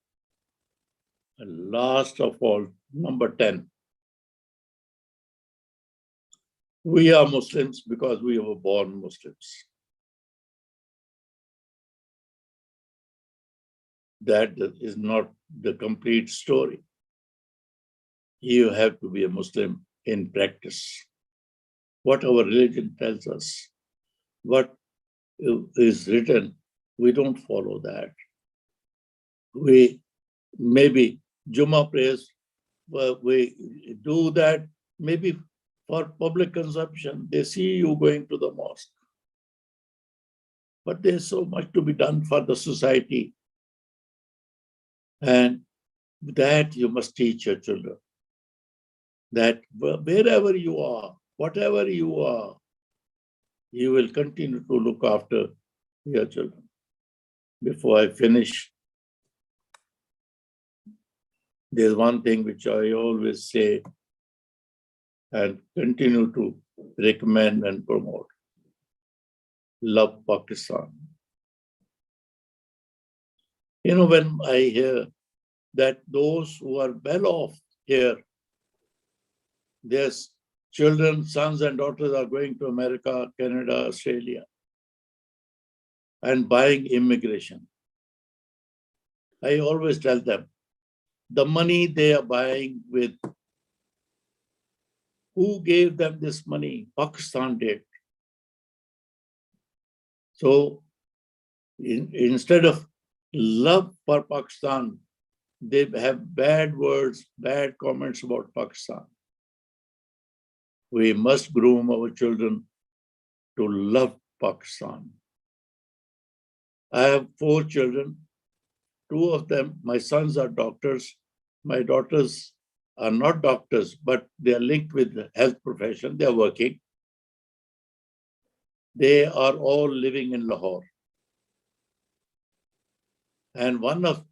And last of all, number 10. We are Muslims because we were born Muslims. That is not the complete story. You have to be a Muslim in practice. What our religion tells us, what is written, we don't follow that. We maybe Jummah prayers, we do that maybe for public consumption. They see you going to the mosque. But there's so much to be done for the society. And that you must teach your children. That wherever you are, whatever you are, you will continue to look after your children. Before I finish, there's one thing which I always say and continue to recommend and promote. Love Pakistan. You know, when I hear that those who are well off here, their children, sons and daughters are going to America, Canada, Australia, and buying immigration. I always tell them, the money they are buying with, who gave them this money? Pakistan did. So instead of love for Pakistan, they have bad words, bad comments about Pakistan. We must groom our children to love Pakistan. I have 4 children. 2 of them, my sons are doctors. My daughters are not doctors, but they are linked with the health profession. They are working. They are all living in Lahore. And one of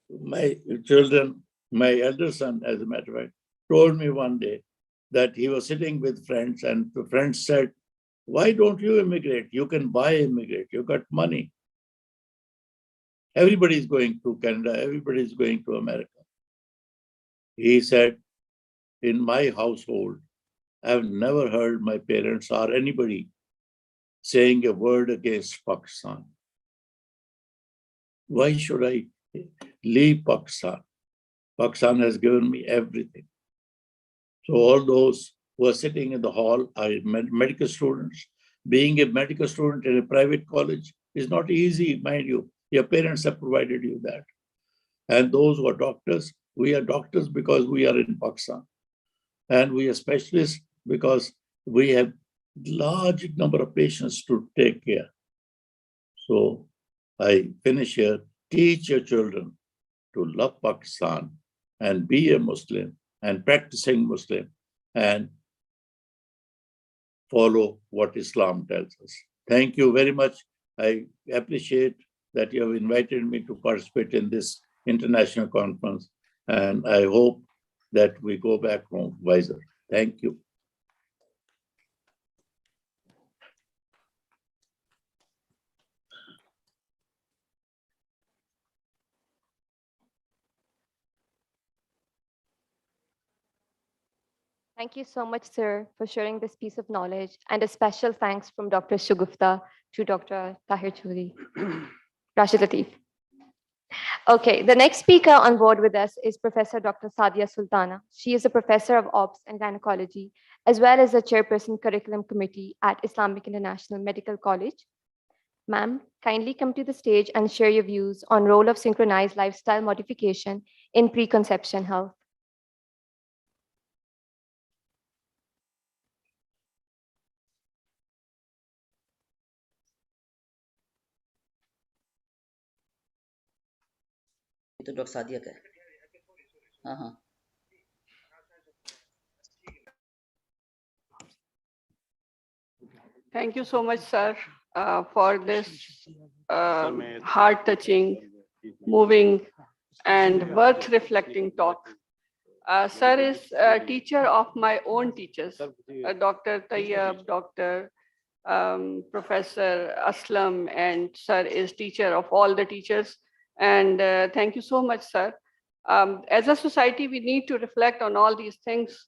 my children, my elder son, as a matter of fact, told me one day that he was sitting with friends and the friends said, why don't you immigrate? You can immigrate, you got money. Everybody's going to Canada, everybody's going to America. He said, in my household, I've never heard my parents or anybody saying a word against Pakistan. Why should I leave Pakistan? Pakistan has given me everything. So all those who are sitting in the hall are medical students. Being a medical student in a private college is not easy, mind you. Your parents have provided you that. And those who are doctors, we are doctors because we are in Pakistan. And we are specialists because we have large number of patients to take care. So I finish here. Teach your children to love Pakistan and be a Muslim and practicing Muslim and follow what Islam tells us. Thank you very much. I appreciate that you have invited me to participate in this international conference, and I hope that we go back home wiser. Thank you. Thank you so much, sir, for sharing this piece of knowledge, and a special thanks from Dr. Shugufta to Dr. Tahir Choudhury. Rashid Latif. Okay, the next speaker on board with us is Professor Dr. Sadia Sultana. She is a professor of Ops and Gynecology, as well as the chairperson curriculum committee at Islamic International Medical College. Ma'am, kindly come to the stage and share your views on role of synchronized lifestyle modification in preconception health. तो doctor Sadia का है हाँ हाँ Thank you so much, sir, for this heart-touching, moving, and worth-reflecting talk. Sir is a teacher of my own teachers, Dr. Tayyab, Dr. Professor Aslam, and sir is teacher of all the teachers. And thank you so much, sir. As a society, we need to reflect on all these things.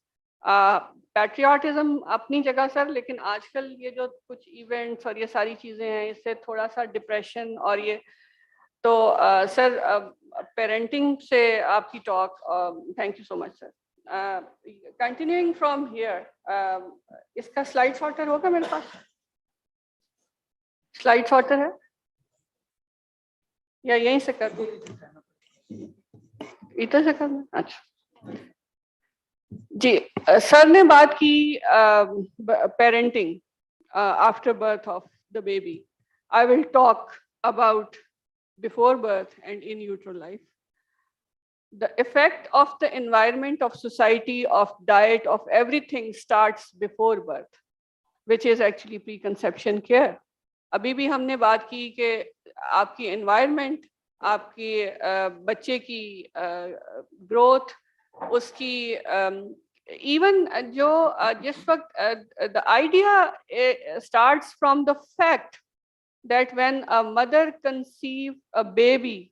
Patriotism अपनी जगह sir, लेकिन आजकल ये जो कुछ events और ये सारी चीजें हैं, इससे थोड़ा सा डिप्रेशन और ये तो सर पेरेंटिंग से आपकी talk, thank you so much sir. Continuing from here, इसका स्लाइड सॉर्टर होगा मेरे पास? स्लाइड सॉर्टर है या यहीं से कर दूं? इधर से करना? अच्छा जी. सर ने बात की parenting after birth of the baby. I will talk about before birth and in utero life. The effect of the environment, of society, of diet, of everything starts before birth, which is actually preconception care. अभी भी हमने बात की कि आपकी environment, आपकी बच्चे की growth, उसकी even जो जिस वक्त the idea starts from the fact that when a mother conceives a baby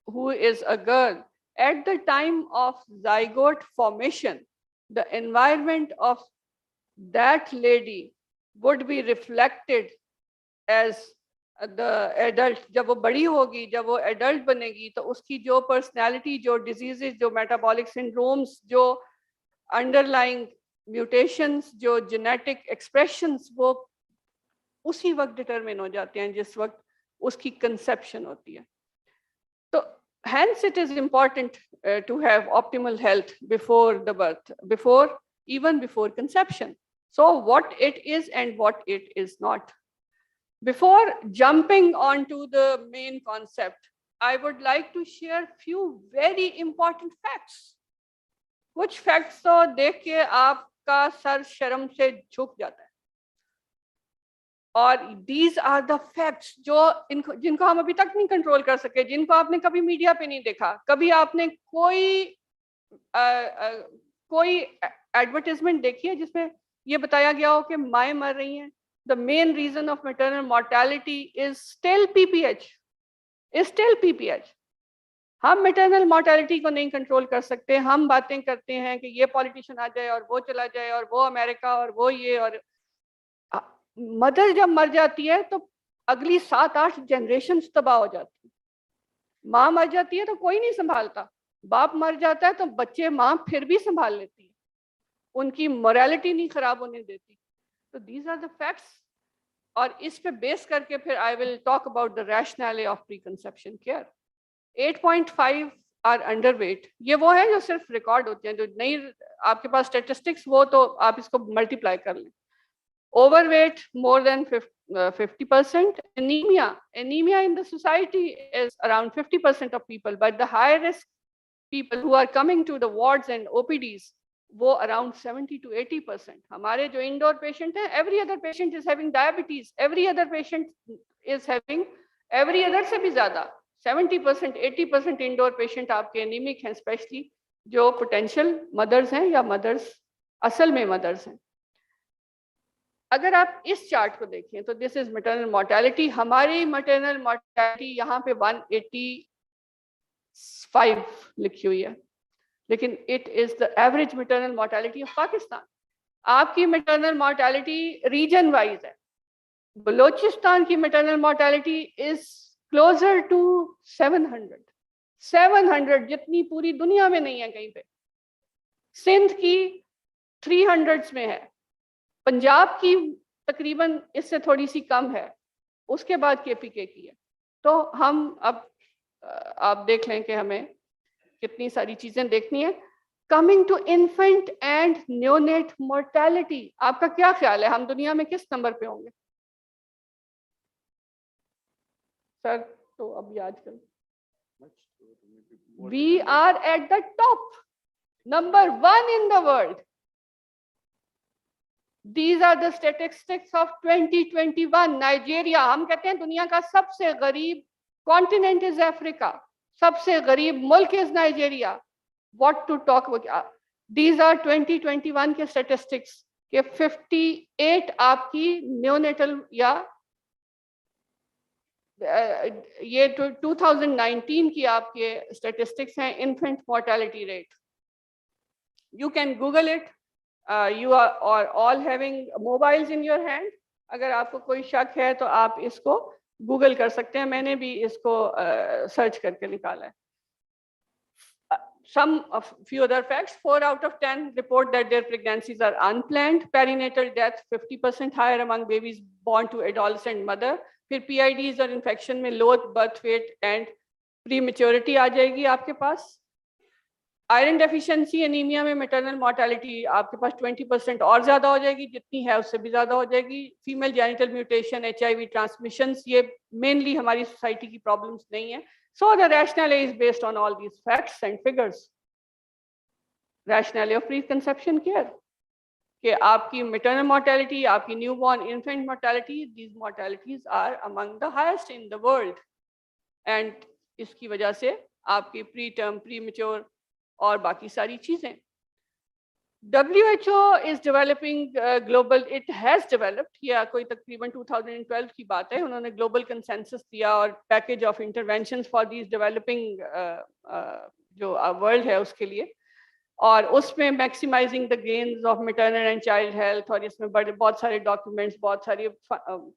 who is a girl, at the time of zygote formation, the environment of that lady would be reflected as the adult. जब वो बड़ी होगी, जब वो adult बनेगी, तो उसकी जो personality, जो diseases, जो metabolic syndromes, जो underlying mutations, जो genetic expressions, वो उसी वक्त डिटरमिन हो जाते हैं जिस वक्त उसकी कंसेप्शन होती है. तो hence it is important to have optimal health before the birth, even before conception. So what it is and what it is not. Before jumping onto the main concept, I would like to share few very important facts. कुछ facts तो देख के आपका sir शर्म से झुक जाता है. और these are the facts जिनको हम अभी तक नहीं कंट्रोल कर सके, जिनको आपने कभी मीडिया पे नहीं देखा, कभी आपने कोई एडवर्टाइजमेंट देखी है जिसमें ये बताया गया हो कि माएँ मर रही हैं. The main reason of maternal mortality is still PPH. हम maternal mortality को नहीं कंट्रोल कर सकते. हम बातें करते हैं कि ये पॉलिटिशियन आ जाए और वो चला जाए और वो अमेरिका और वो ये, और मदर जब मर जाती है तो अगली 7-8 जनरेशन तबाह हो जाती है. माँ मर जाती है तो कोई नहीं संभालता, बाप मर जाता है तो बच्चे माँ फिर भी संभाल लेती है, उनकी मोरालिटी नहीं खराब होने देती. तो दीज आर द फैक्ट्स, और इस पे बेस करके फिर I will talk about the rationality of preconception care. 8.5 are underweight. ये वो है जो सिर्फ रिकॉर्ड होते हैं, जो नहीं आपके पास स्टेटिस्टिक्स वो तो आप इसको मल्टीप्लाई कर लें. Overweight more than 50%. Anemia in the society is around 50% of people, but the high risk people who are coming to the wards and OPDs, वो around 70 to 80%. हमारे जो indoor patient हैं, every other patient is having diabetes, every other patient is having every other से भी ज़्यादा 70%, 80% indoor patient आपके anemic हैं, especially जो potential mothers हैं या mothers असल में mothers हैं. अगर आप इस चार्ट को देखें तो दिस इज मैटरनल मोर्टेलिटी. हमारी मैटरनल मोर्टेलिटी यहाँ पे 185 लिखी हुई है, लेकिन it is the average maternal mortality of Pakistan. आपकी मैटरनल मोर्टेलिटी रीजन वाइज है. बलोचिस्तान की maternal mortality is closer to 700, जितनी पूरी दुनिया में नहीं है कहीं पे. सिंध की 300s में है, पंजाब की तकरीबन इससे थोड़ी सी कम है, उसके बाद केपीके की है. तो हम अब आप देख लें कि हमें कितनी सारी चीजें देखनी है. Coming to infant and neonate mortality, आपका क्या ख्याल है, हम दुनिया में किस नंबर पे होंगे सर? तो अब याद करें, we are at the top, number 1 in the world. These are the statistics of 2021. Nigeria, हम कहते हैं दुनिया का सबसे गरीब कॉन्टिनेंट इज अफ्रीका, सबसे गरीब मुल्क is Nigeria. What to talk about? These are 2021 के statistics के 58 आपकी neonatal या ये 2019 की आपके statistics हैं infant mortality rate. You can Google it. You are all having mobiles in your hand. अगर आपको कोई शक है तो आप इसको गूगल कर सकते हैं, मैंने भी इसको सर्च करके निकाला है. Some of few other facts, 4 out of 10 report that their pregnancies are unplanned. Perinatal death 50% higher among babies born to adolescent mother. फिर PIDs और infection में low birth weight and prematurity आ जाएगी आपके पास. Iron deficiency anemia में maternal mortality आपके पास 20% और ज़्यादा हो जाएगी, जितनी है उससे भी ज़्यादा हो जाएगी. Female genital mutation, HIV transmissions, ये mainly हमारी society की problems नहीं है. So the rationale is based on all these facts and figures. Rationale of preconception care कि आपकी maternal mortality, आपकी newborn infant mortality, these mortalities are among the highest in the world. And इसकी वजह से आपकी preterm, premature और बाकी सारी चीजें. WHO is developing global, it has developed, या कोई तकरीबन 2012 की बात है, उन्होंने global consensus दिया और package of interventions for these developing जो world है उसके लिए, और उसमें maximizing the gains of maternal and child health, और इसमें बड़े बहुत सारे documents, बहुत सारी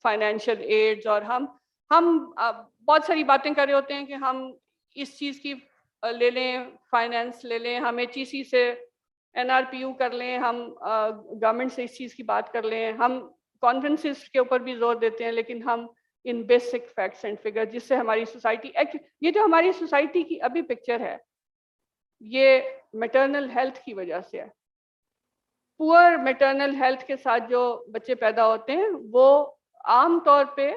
financial aids, और हम बहुत सारी बातें कर रहे होते हैं कि हम इस चीज़ की ले लें, फाइनेंस ले लें, हम HEC से NRPU कर लें, हम गवर्नमेंट से इस चीज़ की बात कर लें, हम कॉन्फ्रेंसेस के ऊपर भी जोर देते हैं, लेकिन हम इन बेसिक फैक्ट्स एंड फिगर जिससे हमारी सोसाइटी, ये जो हमारी सोसाइटी की अभी पिक्चर है, ये मैटरनल हेल्थ की वजह से है. पुअर मैटरनल हेल्थ के साथ जो बच्चे पैदा होते हैं वो आम तौर पे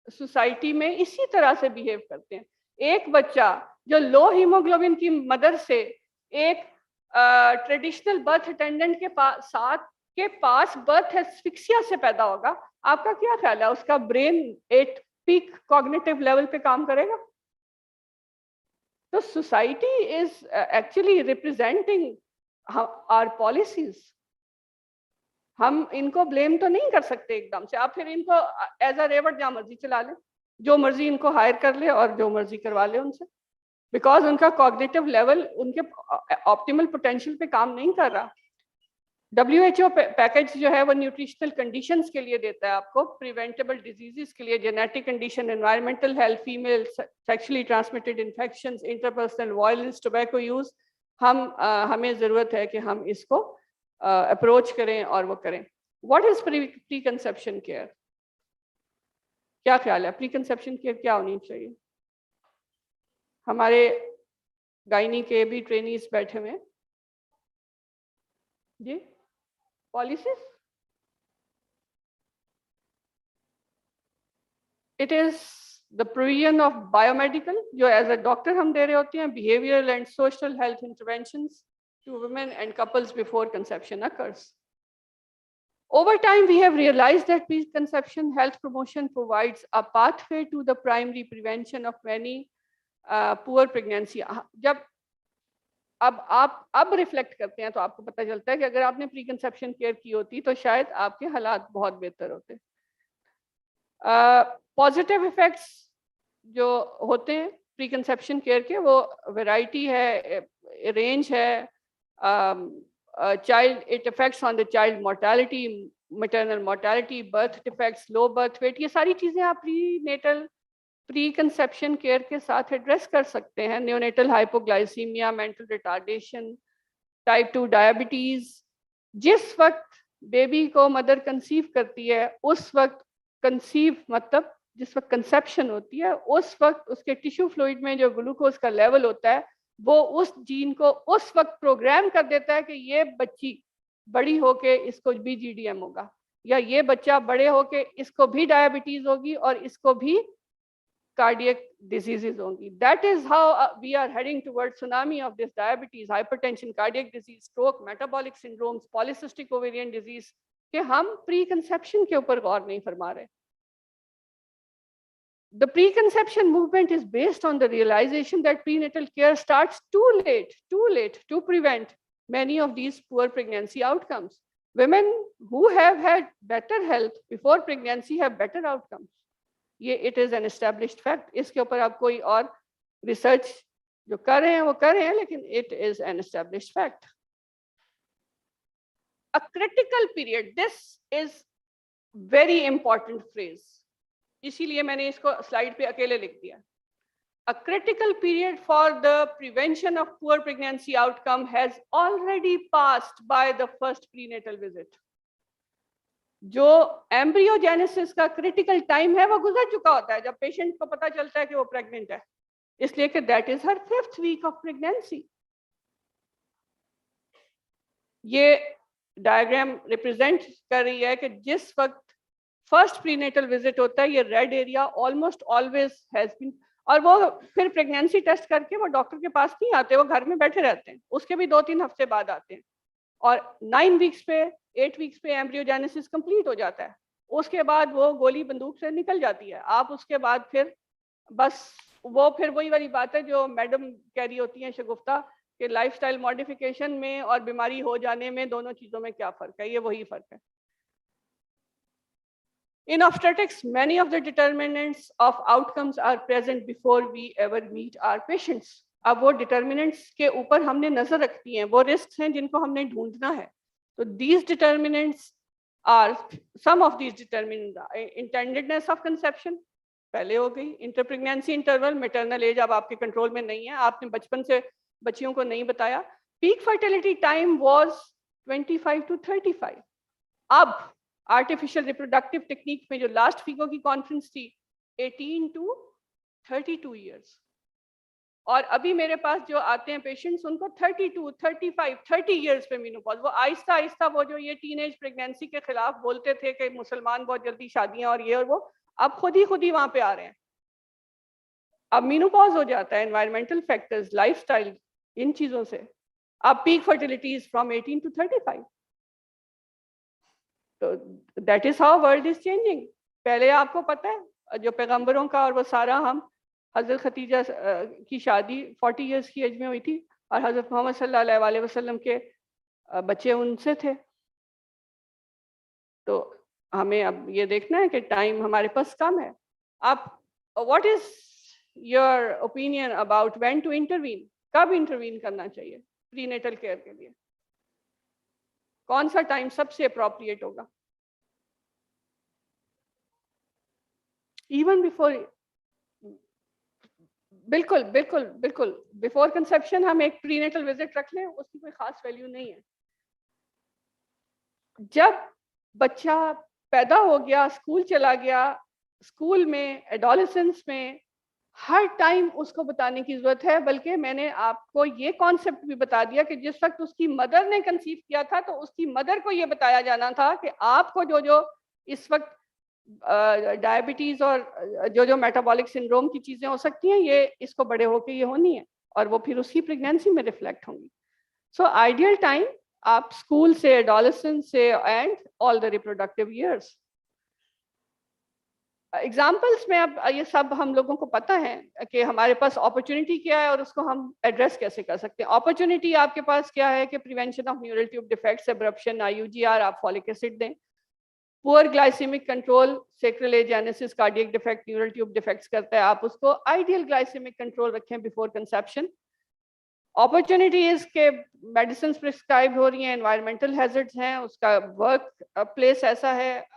सोसाइटी में इसी तरह से बिहेव करते हैं. एक बच्चा जो लो हीमोग्लोबिन की मदर से एक ट्रेडिशनल बर्थ अटेंडेंट के पास बर्थ एस्फिक्सिया से पैदा होगा, आपका क्या ख्याल है उसका ब्रेन एक पीक कॉग्निटिव लेवल पे काम करेगा? तो society is actually representing our policies. हम इनको ब्लेम तो नहीं कर सकते एकदम से. आप फिर इनको एज अ रेवट जहाँ मर्जी चला लें, जो मर्जी इनको हायर कर ले और जो मर्जी करवा ले उनसे, बिकॉज उनका कॉग्निटिव लेवल उनके ऑप्टिमल पोटेंशियल पे काम नहीं कर रहा. WHO पैकेज जो है वो न्यूट्रिशनल कंडीशंस के लिए देता है आपको, प्रिवेंटेबल डिजीजेस के लिए, genetic condition, environmental health, female sexually transmitted infections, interpersonal violence, tobacco use. हमें ज़रूरत है कि हम इसको अप्रोच करें और वो करें. What is pre conception care? क्या ख्याल है प्री कंसेप्शन केयर क्या होनी चाहिए? हमारे गायनी के भी ट्रेनीज बैठे हुए जी. Policies, it is the provision of biomedical, जो एज अ डॉक्टर हम दे रहे होते हैं, behavioural and social health interventions to women and couples before conception occurs. Over time, we have realized that preconception health promotion provides a pathway to the primary prevention of many poor pregnancy. जब अब reflect करते हैं तो आपको पता चलता है कि अगर आपने प्री कंसेप्शन केयर की होती तो शायद आपके हालात बहुत बेहतर होते. पॉजिटिव इफेक्ट्स जो होते हैं प्री कंसेप्शन केयर के, वो वैरायटी है, रेंज है. Child, it affects on the child mortality, maternal mortality, birth defects, low birth weight. ये सारी चीजें आप प्रीनेटल प्री कंसेप्शन केयर के साथ एड्रेस कर सकते हैं. Neonatal hypoglycaemia, mental retardation, type 2 diabetes. जिस वक्त बेबी को मदर कंसीव करती है उस वक्त कंसीव मतलब जिस वक्त कंसेप्शन होती है उस वक्त उसके टिश्यू फ्लूइड में जो ग्लूकोज का लेवल होता है वो उस जीन को उस वक्त प्रोग्राम कर देता है कि ये बच्ची बड़ी होके इसको भी GDM होगा, या ये बच्चा बड़े होके इसको भी डायबिटीज होगी और इसको भी कार्डियक डिजीजेज होंगी. That is how we are heading towards tsunami of this diabetes, hypertension, cardiac disease, stroke, metabolic syndromes, polycystic ovarian disease के हम प्री कंसेप्शन के ऊपर गौर नहीं फरमा रहे. The preconception movement is based on the realization that prenatal care starts too late to prevent many of these poor pregnancy outcomes. Women who have had better health before pregnancy have better outcomes. It is an established fact. इसके ऊपर आप कोई और research जो कर रहे हैं वो कर रहे हैं, लेकिन it is an established fact. A critical period. This is very important phrase. इसीलिए मैंने इसको स्लाइड पे अकेले लिख दिया। A critical period for the prevention of poor pregnancy outcome has already passed by the first prenatal visit. जो embryogenesis का critical time है वो गुजर चुका होता है जब पेशेंट को पता चलता है कि वो प्रेग्नेंट है, इसलिए कि that is her 5th week of pregnancy. ये डायग्राम रिप्रेजेंट कर रही है कि जिस वक्त फर्स्ट प्रीनेटल विजिट होता है, ये red area almost always has been, और वो फिर प्रेगनेंसी टेस्ट करके वो डॉक्टर के पास नहीं आते, वो घर में बैठे रहते हैं, उसके भी 2-3 हफ्ते बाद आते हैं, और 9 वीक्स पे 8 वीक्स पे एम्ब्रियोजेनेसिस कंप्लीट हो जाता है, उसके बाद वो गोली बंदूक से निकल जाती है। आप उसके बाद फिर बस वो फिर वही वाली बात है जो मैडम कह रही होती हैं शगुफ्ता, कि लाइफस्टाइल मॉडिफिकेशन में और बीमारी हो जाने में दोनों चीजों में क्या फर्क है, ये वही फर्क है। In obstetrics, many of the determinants of outcomes are present before we ever meet our patients. अब वो determinants के ऊपर हमने नजर रखती हैं, वो risks हैं जिनको हमने ढूंढना है। तो these determinants are, some of these determinants are intendedness of conception, पहले हो गई, interpregnancy interval, maternal age अब आपके कंट्रोल में नहीं है, आपने बचपन से बच्चियों को नहीं बताया। Peak fertility time was 25 to 35. अब आर्टिफिशियल रिप्रोडक्टिव टेक्निक में जो लास्ट फीको की कॉन्फ्रेंस थी 18 to 32 ईयर्स, और अभी मेरे पास जो आते हैं पेशेंट्स उनको 32, 35, 30 ईयर्स पे मीनोपॉज। वो आहिस्ता आहिस्ता वो जो ये टीनेज प्रेगनेंसी के खिलाफ बोलते थे कि मुसलमान बहुत जल्दी शादियां और ये और वो, अब खुद ही वहां पे आ रहे हैं। अब मीनोपॉज हो जाता है, एनवायरमेंटल फैक्टर्स, लाइफस्टाइल, इन चीजों से। अब peak fertility is from 18 to 35। तो that is how world is changing. पहले आपको पता है जो पैगंबरों का और वो सारा, हम हजरत खतीजा की शादी 40 इयर्स की एज में हुई थी, और हजरत मोहम्मद सल्लल्लाहु अलैहि वसल्लम के बच्चे उनसे थे। तो हमें अब ये देखना है कि टाइम हमारे पास कम है। आप what is your opinion about when to intervene, कब इंटरवीन करना चाहिए प्रीनेटल केयर के लिए, कौन सा टाइम सबसे अप्रोप्रिएट होगा? इवन बिफोर, बिल्कुल बिल्कुल बिल्कुल बिफोर कंसेप्शन हम एक प्रीनेटल विजिट रख लें, उसकी कोई खास वैल्यू नहीं है। जब बच्चा पैदा हो गया, स्कूल चला गया, स्कूल में, एडोलेसेंस में, हर टाइम उसको बताने की जरूरत है। बल्कि मैंने आपको ये कॉन्सेप्ट भी बता दिया कि जिस वक्त उसकी मदर ने कंसीव किया था तो उसकी मदर को ये बताया जाना था कि आपको जो जो इस वक्त डायबिटीज और जो जो मेटाबॉलिक सिंड्रोम की चीजें हो सकती हैं, ये इसको बड़े होके ये होनी है, और वो फिर उसकी प्रेगनेंसी में रिफ्लेक्ट होंगी। सो आइडियल टाइम आप स्कूल से, एडोलेसेंस से, and all the reproductive years. Examples में अब ये सब हम लोगों को पता है कि हमारे पास अपॉर्चुनिटी क्या है और उसको हम एड्रेस कैसे कर सकते हैं। अपॉर्चुनिटी आपके पास क्या है कि prevention of neural tube defects, abruption, IUGR, आप फॉलिक एसिड दें। Poor glycaemic control, sacral agenesis, cardiac defect, neural tube defects करता है, आप उसको आइडियल ग्लाइसेमिक कंट्रोल रखें बिफोर कंसेप्शन। अपॉर्चुनिटीज के मेडिसिन प्रिस्क्राइब हो रही हैं, एनवायरमेंटल हैजर्ड्स हैं, उसका वर्क प्लेस ऐसा है,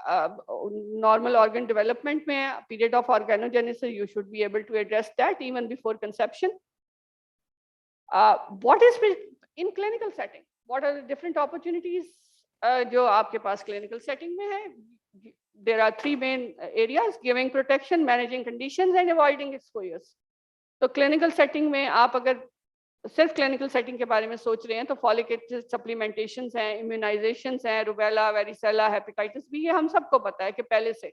नॉर्मल ऑर्गन डेवलपमेंट में है, period of organogenesis, you should be able to address that even before conception. What is in clinical setting, what are the different opportunities जो आपके पास क्लिनिकल सेटिंग में है? There are 3 main areas, giving protection, managing conditions and avoiding exposures. तो clinical setting में आप अगर सिर्फ क्लिनिकल सेटिंग के बारे में सोच रहे हैं तो फॉलिक एसिड सप्लीमेंटेशंस हैं, इम्यूनाइजेशंस हैं, रुबेला, वेरिसेला, हेपेटाइटिस भी, ये हम सबको पता है कि पहले से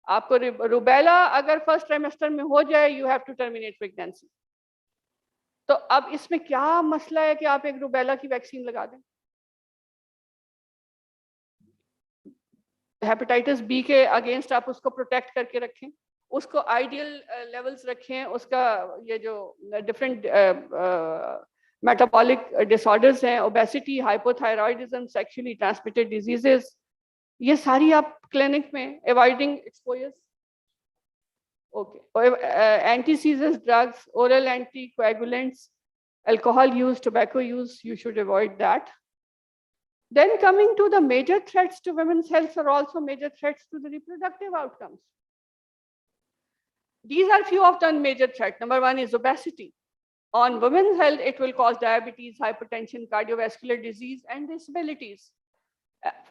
आपको रुबेला अगर फर्स्ट ट्राइमेस्टर में हो जाए, you have to terminate pregnancy. तो अब इसमें क्या मसला है कि आप एक रुबेला की वैक्सीन लगा दें? हेपेटाइटिस बी के अगेंस्ट आप उसको प्रोटेक्ट करके रखें, उसको आइडियल लेवल्स रखें, उसका ये जो डिफरेंट मेटाबॉलिक डिसऑर्डर्स हैं, obesity, hypothyroidism, sexually transmitted diseases, ये सारी आप क्लिनिक में, avoiding exposures, okay, antiseizure drugs, oral anticoagulants, alcohol use, tobacco use, you should avoid that. Then coming to the major threats to women's health are also major threats to the reproductive outcomes. These are few of the major threats. Number one is obesity. On women's health, it will cause diabetes, hypertension, cardiovascular disease, and disabilities.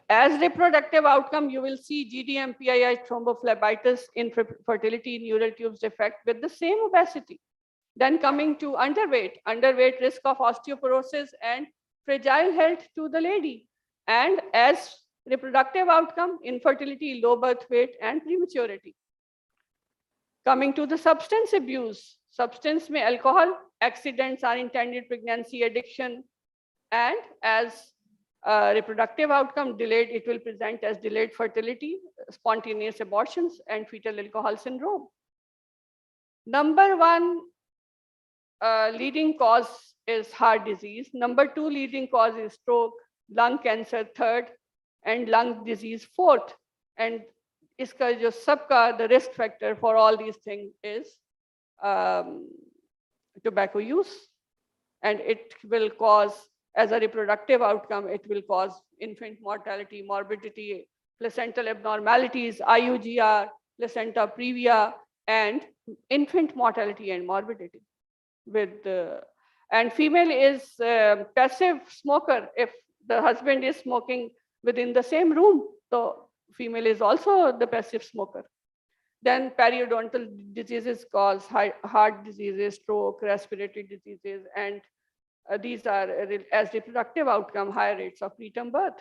As reproductive outcome, you will see GDM, PII, thrombophlebitis, infertility, neural tubes defect with the same obesity. Then coming to underweight risk of osteoporosis and fragile health to the lady. And as reproductive outcome, infertility, low birth weight, and prematurity. Coming to the substance abuse, substance may alcohol, accidents, unintended pregnancy, addiction, and as reproductive outcome delayed, it will present as delayed fertility, spontaneous abortions, and fetal alcohol syndrome. Number one leading cause is heart disease. Number two leading cause is stroke, lung cancer third, and lung disease fourth. And iska jo sabka, the risk factor for all these things is tobacco use. And it will cause, as a reproductive outcome, it will cause infant mortality, morbidity, placental abnormalities, IUGR, placenta previa, and infant mortality and morbidity. And female is passive smoker. If the husband is smoking within the same room, so female is also the passive smoker. Then periodontal diseases cause heart diseases, stroke, respiratory diseases, and these are, as reproductive outcome, higher rates of preterm birth.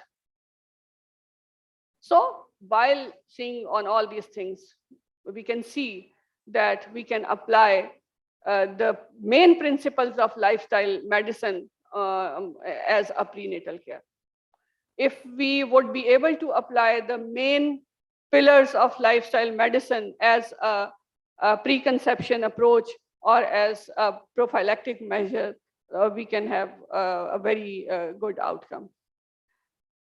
So while seeing on all these things, we can see that we can apply the main principles of lifestyle medicine as a prenatal care. If we would be able to apply the main pillars of lifestyle medicine as a preconception approach or as a prophylactic measure, we can have a very good outcome.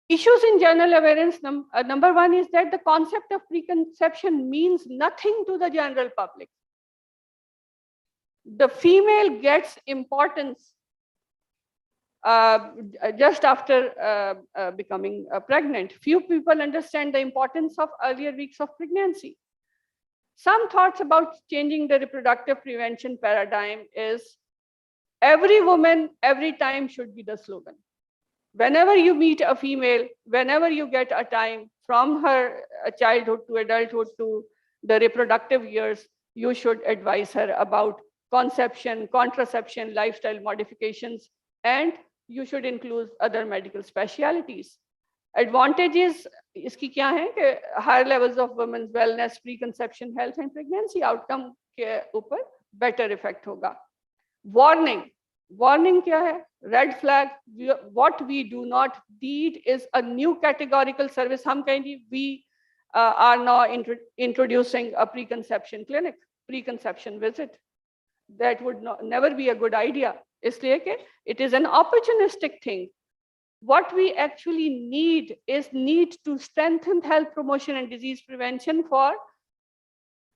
Issues in general awareness, number one is that the concept of preconception means nothing to the general public. The female gets importance just after becoming pregnant. Few people understand the importance of earlier weeks of pregnancy. Some thoughts about changing the reproductive prevention paradigm is every woman, every time should be the slogan. Whenever you meet a female, whenever you get a time from her childhood to adulthood to the reproductive years, you should advise her about conception, contraception, lifestyle modifications, and you should include other medical specialties. Advantages iski kya hai कि higher levels of women's wellness, preconception, health, and pregnancy outcome के ऊपर better effect होगा. Warning. Warning kya hai? Red flag. What we do not need is a new categorical service. Hum kaheंगे we are now introducing a preconception clinic, preconception visit. That would never be a good idea. इसलिए कि it is an opportunistic thing. What we actually need is to strengthen health promotion and disease prevention for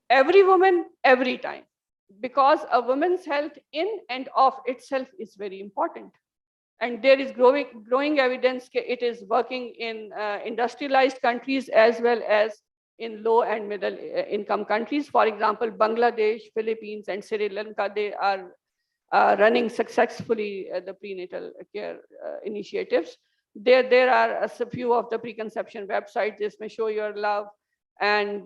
every woman, every time. Because a woman's health in and of itself is very important. And there is growing evidence that it is working in industrialized countries as well as in low and middle income countries. For example, Bangladesh, Philippines, and Sri Lanka, they are running successfully the prenatal care initiatives. There are a few of the preconception websites. This may show your love and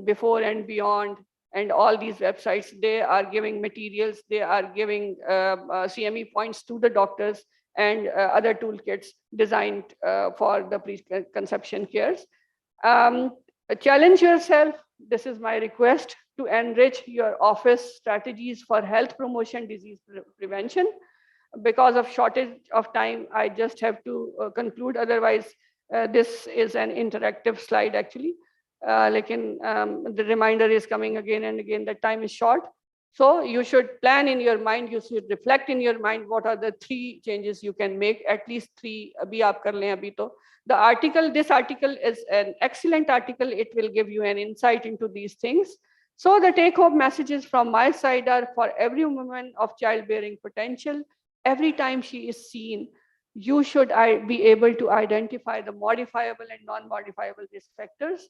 before and beyond. And all these websites, they are giving materials, they are giving CME points to the doctors and other toolkits designed for the preconception cares. Challenge yourself. This is my request to enrich your office strategies for health promotion, disease prevention. Because of shortage of time, I just have to conclude. Otherwise, this is an interactive slide actually. The reminder is coming again and again that time is short. So you should plan in your mind, you should reflect in your mind what are the 3 changes you can make, at least 3. Abhi aap kar lein abhi to. The article, this article is an excellent article. It will give you an insight into these things. So the take-home messages from my side are for every woman of childbearing potential, every time she is seen, you should be able to identify the modifiable and non-modifiable risk factors.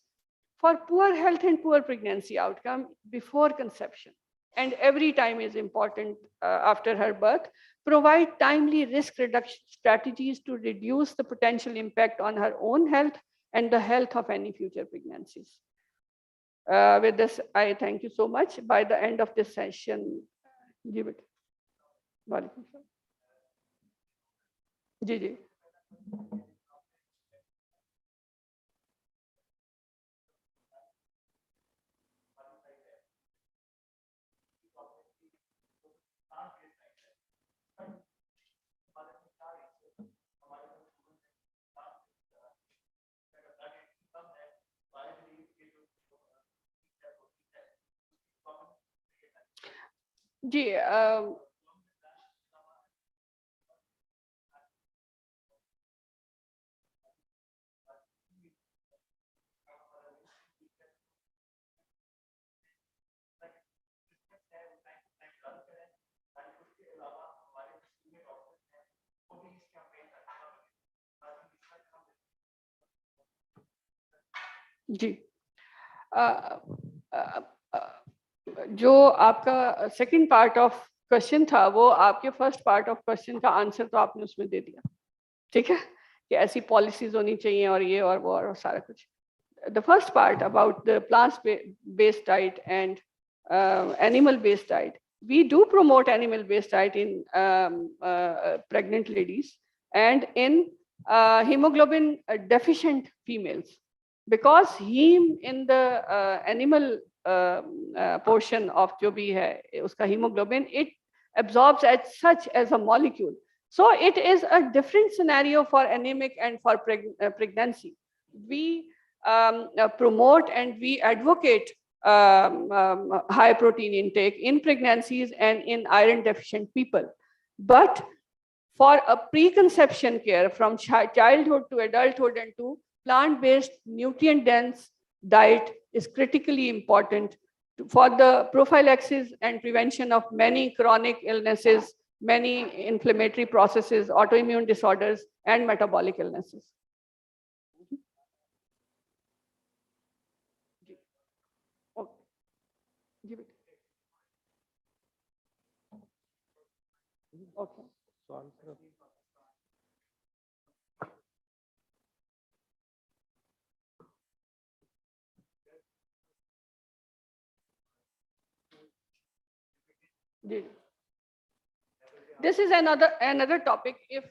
for poor health and poor pregnancy outcome before conception, and every time is important after her birth, provide timely risk reduction strategies to reduce the potential impact on her own health and the health of any future pregnancies. With this, I thank you so much. By the end of this session, give it. Walaikum salam. जी जी जी जी जो आपका second part of question था वो आपके first part of question का answer तो आपने उसमें दे दिया, ठीक है, कि ऐसी पॉलिसीज होनी चाहिए और ये और वो और सारा कुछ. The first part about the plant-based diet and animal-based diet, we do promote animal-based diet in pregnant ladies and in hemoglobin deficient females, because heme in the animal portion of जो भी है उसका hemoglobin, it absorbs as such as a molecule. So it is a different scenario for anemic and for pregnancy. We promote and we advocate high protein intake in pregnancies and in iron deficient people. But for a preconception care from childhood to adulthood and to plant-based nutrient dense diet is critically important for the prophylaxis and prevention of many chronic illnesses, many inflammatory processes, autoimmune disorders, and metabolic illnesses. Give it. Okay. This is another topic. If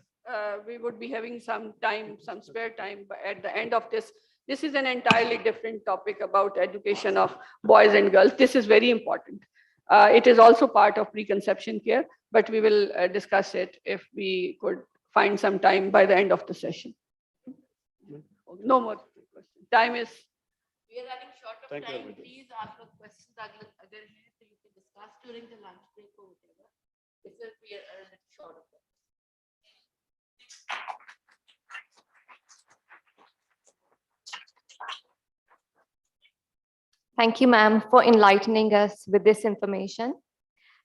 we would be having some time, some spare time at the end of this. This is an entirely different topic about education of boys and girls. This is very important. It is also part of preconception care, but we will discuss it if we could find some time by the end of the session. No more questions. Time is. We are running short of time. Please ask the questions so you can discuss during the lunch break or whatever. If we are a little short of time. Thank you, ma'am, for enlightening us with this information.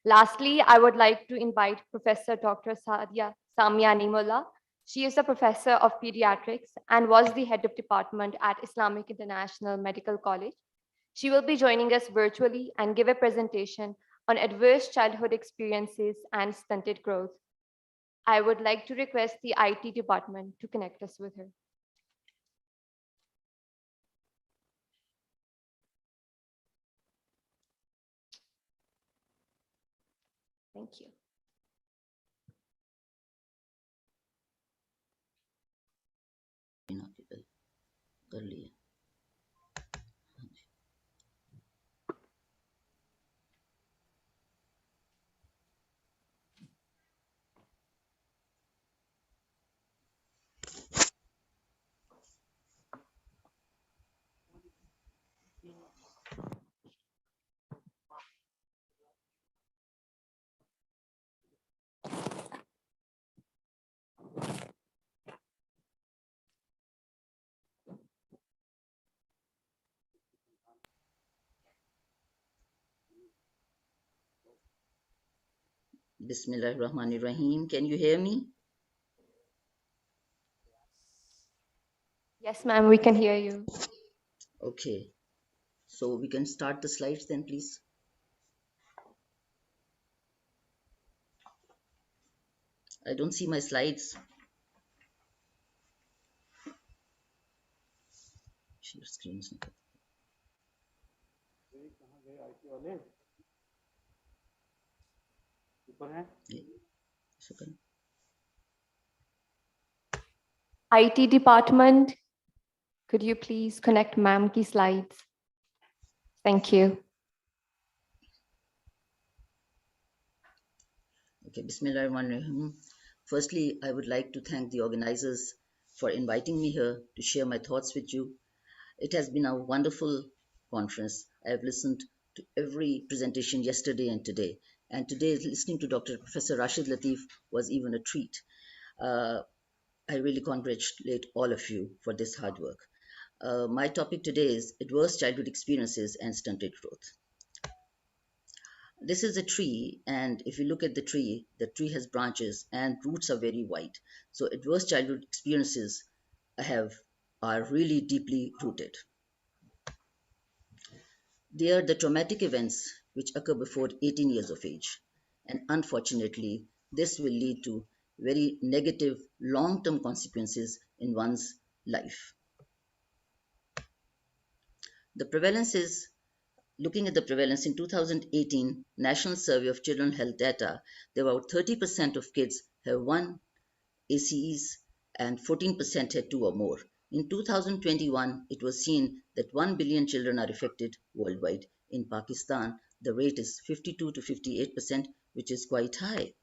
Lastly, I would like to invite Professor Dr. Samia Nimullah. She is a professor of pediatrics and was the head of department at Islamic International Medical College. She will be joining us virtually and give a presentation on adverse childhood experiences and stunted growth. I would like to request the IT department to connect us with her. Thank you. कर लिया. Bismillahirrahmanirrahim. Can you hear me? Yes, ma'am, we can hear you. Okay. So we can start the slides then, please. I don't see my slides. Share screen. IT department, could you please connect ma'am ki slides? Thank you. Okay, Bismillahirrahmanirrahim. Firstly, I would like to thank the organizers for inviting me here to share my thoughts with you. It has been a wonderful conference. I have listened to every presentation yesterday and today. And today, listening to Professor Rashid Latif was even a treat. I really congratulate all of you for this hard work. My topic today is adverse childhood experiences and stunted growth. This is a tree, and if you look at the tree has branches and roots are very wide. So adverse childhood experiences are really deeply rooted. They are the traumatic events which occur before 18 years of age. And unfortunately, this will lead to very negative long-term consequences in one's life. The prevalence is, looking at the prevalence in 2018 National Survey of Children Health data, there were about 30% of kids have one ACEs and 14% had two or more. In 2021, it was seen that 1 billion children are affected worldwide. In Pakistan, the rate is 52 to 58%, which is quite high.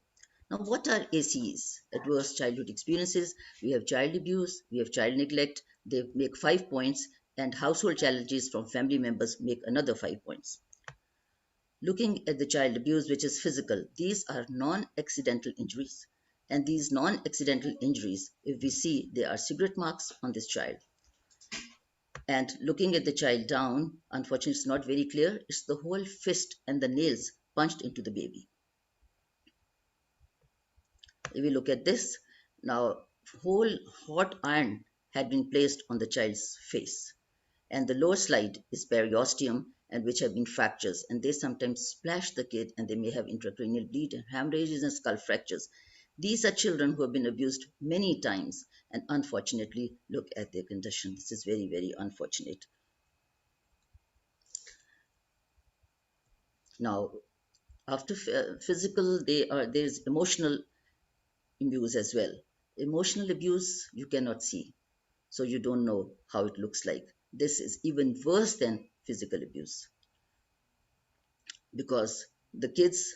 Now, what are ACEs? Adverse childhood experiences. We have child abuse, we have child neglect. They make 5 points, and household challenges from family members make another 5 points. Looking at the child abuse, which is physical, these are non-accidental injuries. And these non-accidental injuries, if we see, there are cigarette marks on this child. And looking at the child down, unfortunately, it's not very clear. It's the whole fist and the nails punched into the baby. If we look at this, now whole hot iron had been placed on the child's face. And the lower slide is periosteum, and which have been fractures, and they sometimes splash the kid, and they may have intracranial bleed and hemorrhages and skull fractures. These are children who have been abused many times, and unfortunately, look at their condition. This is very, very unfortunate. Now, after physical, there's emotional abuse as well. Emotional abuse you cannot see, so you don't know how it looks like. This is even worse than physical abuse, because the kids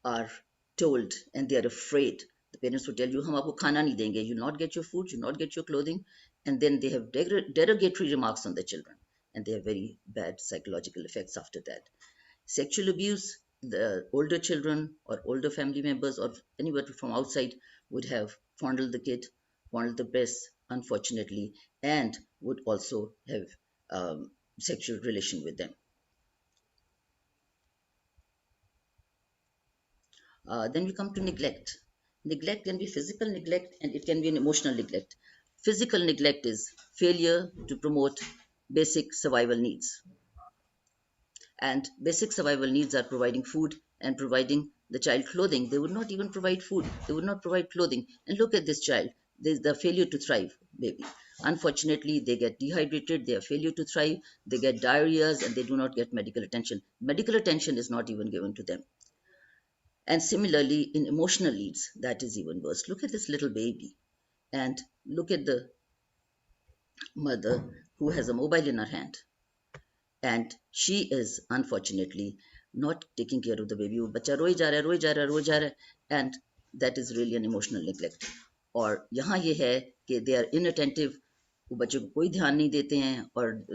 are told and they are afraid. The parents will tell you, "Hum aapko khana nahi denge," you'll not get your food, you'll not get your clothing, and then they have derogatory remarks on the children, and they have very bad psychological effects after that. Sexual abuse, the older children or older family members or anybody from outside would have fondled the kid, fondled the breasts, unfortunately, and would also have sexual relation with them. Then we come to neglect. Neglect can be physical neglect and it can be an emotional neglect. Physical neglect is failure to promote basic survival needs. And basic survival needs are providing food and providing the child clothing. They would not even provide food. They would not provide clothing. And look at this child. There's the failure to thrive, baby. Unfortunately, they get dehydrated. They have failure to thrive. They get diarrheas and they do not get medical attention. Medical attention is not even given to them. And similarly, in emotional needs, that is even worse. Look at this little baby and look at the mother who has a mobile in her hand. And she is unfortunately not taking care of the baby. Bacha roi ja raha hai, roi ja raha hai, roi ja raha hai, and that is really an emotional neglect. और यहाँ ये है कि they are inattentive, वो बच्चों को कोई ध्यान नहीं देते हैं, और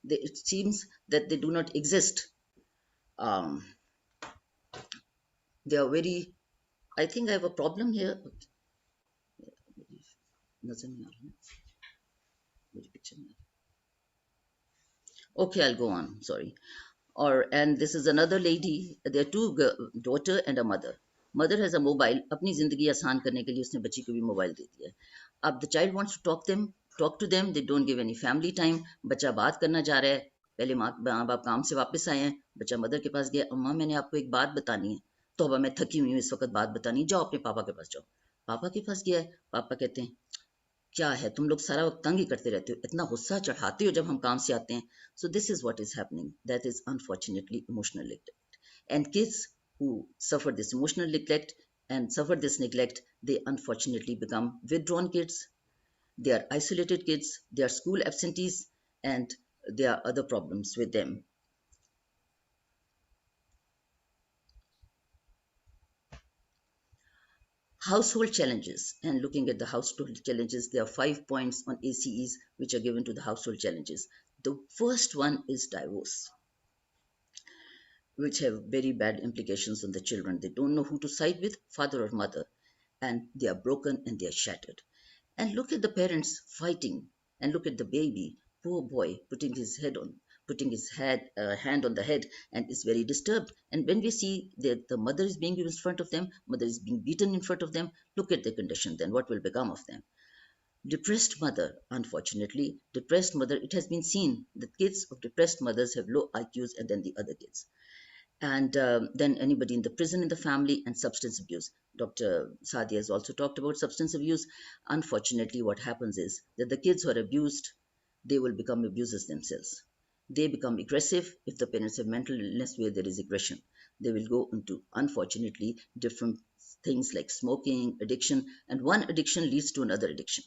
it seems that they do not exist. They are very, I think I have a problem here. Okay, I'll go on, sorry. And this is another lady. There are two daughter and a mother. Mother has a mobile. अपनी जिंदगी आसान करने के लिए उसने बच्ची को भी मोबाइल दे दिया. अब the child wants to talk them talk to them, they don't give any family time. बच्चा बात करना जा रहा है, पहले माँ बाप काम से वापस आए हैं, बच्चा मदर के पास गया, अम्मा मैंने आपको एक बात बतानी है, तो अब मैं थकी हुई हूँ इस वक्त बात बतानी, जाओ अपने पापा के पास जाओ। पापा के पास गया है, पापा कहते हैं क्या है तुम लोग सारा वक्त तंग ही करते रहते हो, इतना गुस्सा चढ़ाते हो जब हम काम से आते हैं। So this is what is happening. That is unfortunately emotional neglect. And kids who suffer this emotional neglect and suffer this neglect, they unfortunately become withdrawn kids. They are isolated kids. They are school absentees, and there are other problems with them. Household challenges, and looking at the household challenges, there are 5 points on ACEs which are given to the household challenges. The first one is divorce, which have very bad implications on the children. They don't know who to side with, father or mother, and they are broken and they are shattered. And look at the parents fighting, and look at the baby, poor boy, putting his hand on the head and is very disturbed. And when we see that the mother is being in front of them, mother is being beaten in front of them, look at their condition, then what will become of them? Depressed mother, unfortunately, depressed mother, it has been seen that kids of depressed mothers have low IQs and then the other kids. And then anybody in the prison in the family, and substance abuse. Dr. Sadia has also talked about substance abuse. Unfortunately, what happens is that the kids who are abused, they will become abusers themselves. They become aggressive. If the parents have mental illness where there is aggression, they will go into, unfortunately, different things like smoking, addiction, and one addiction leads to another addiction.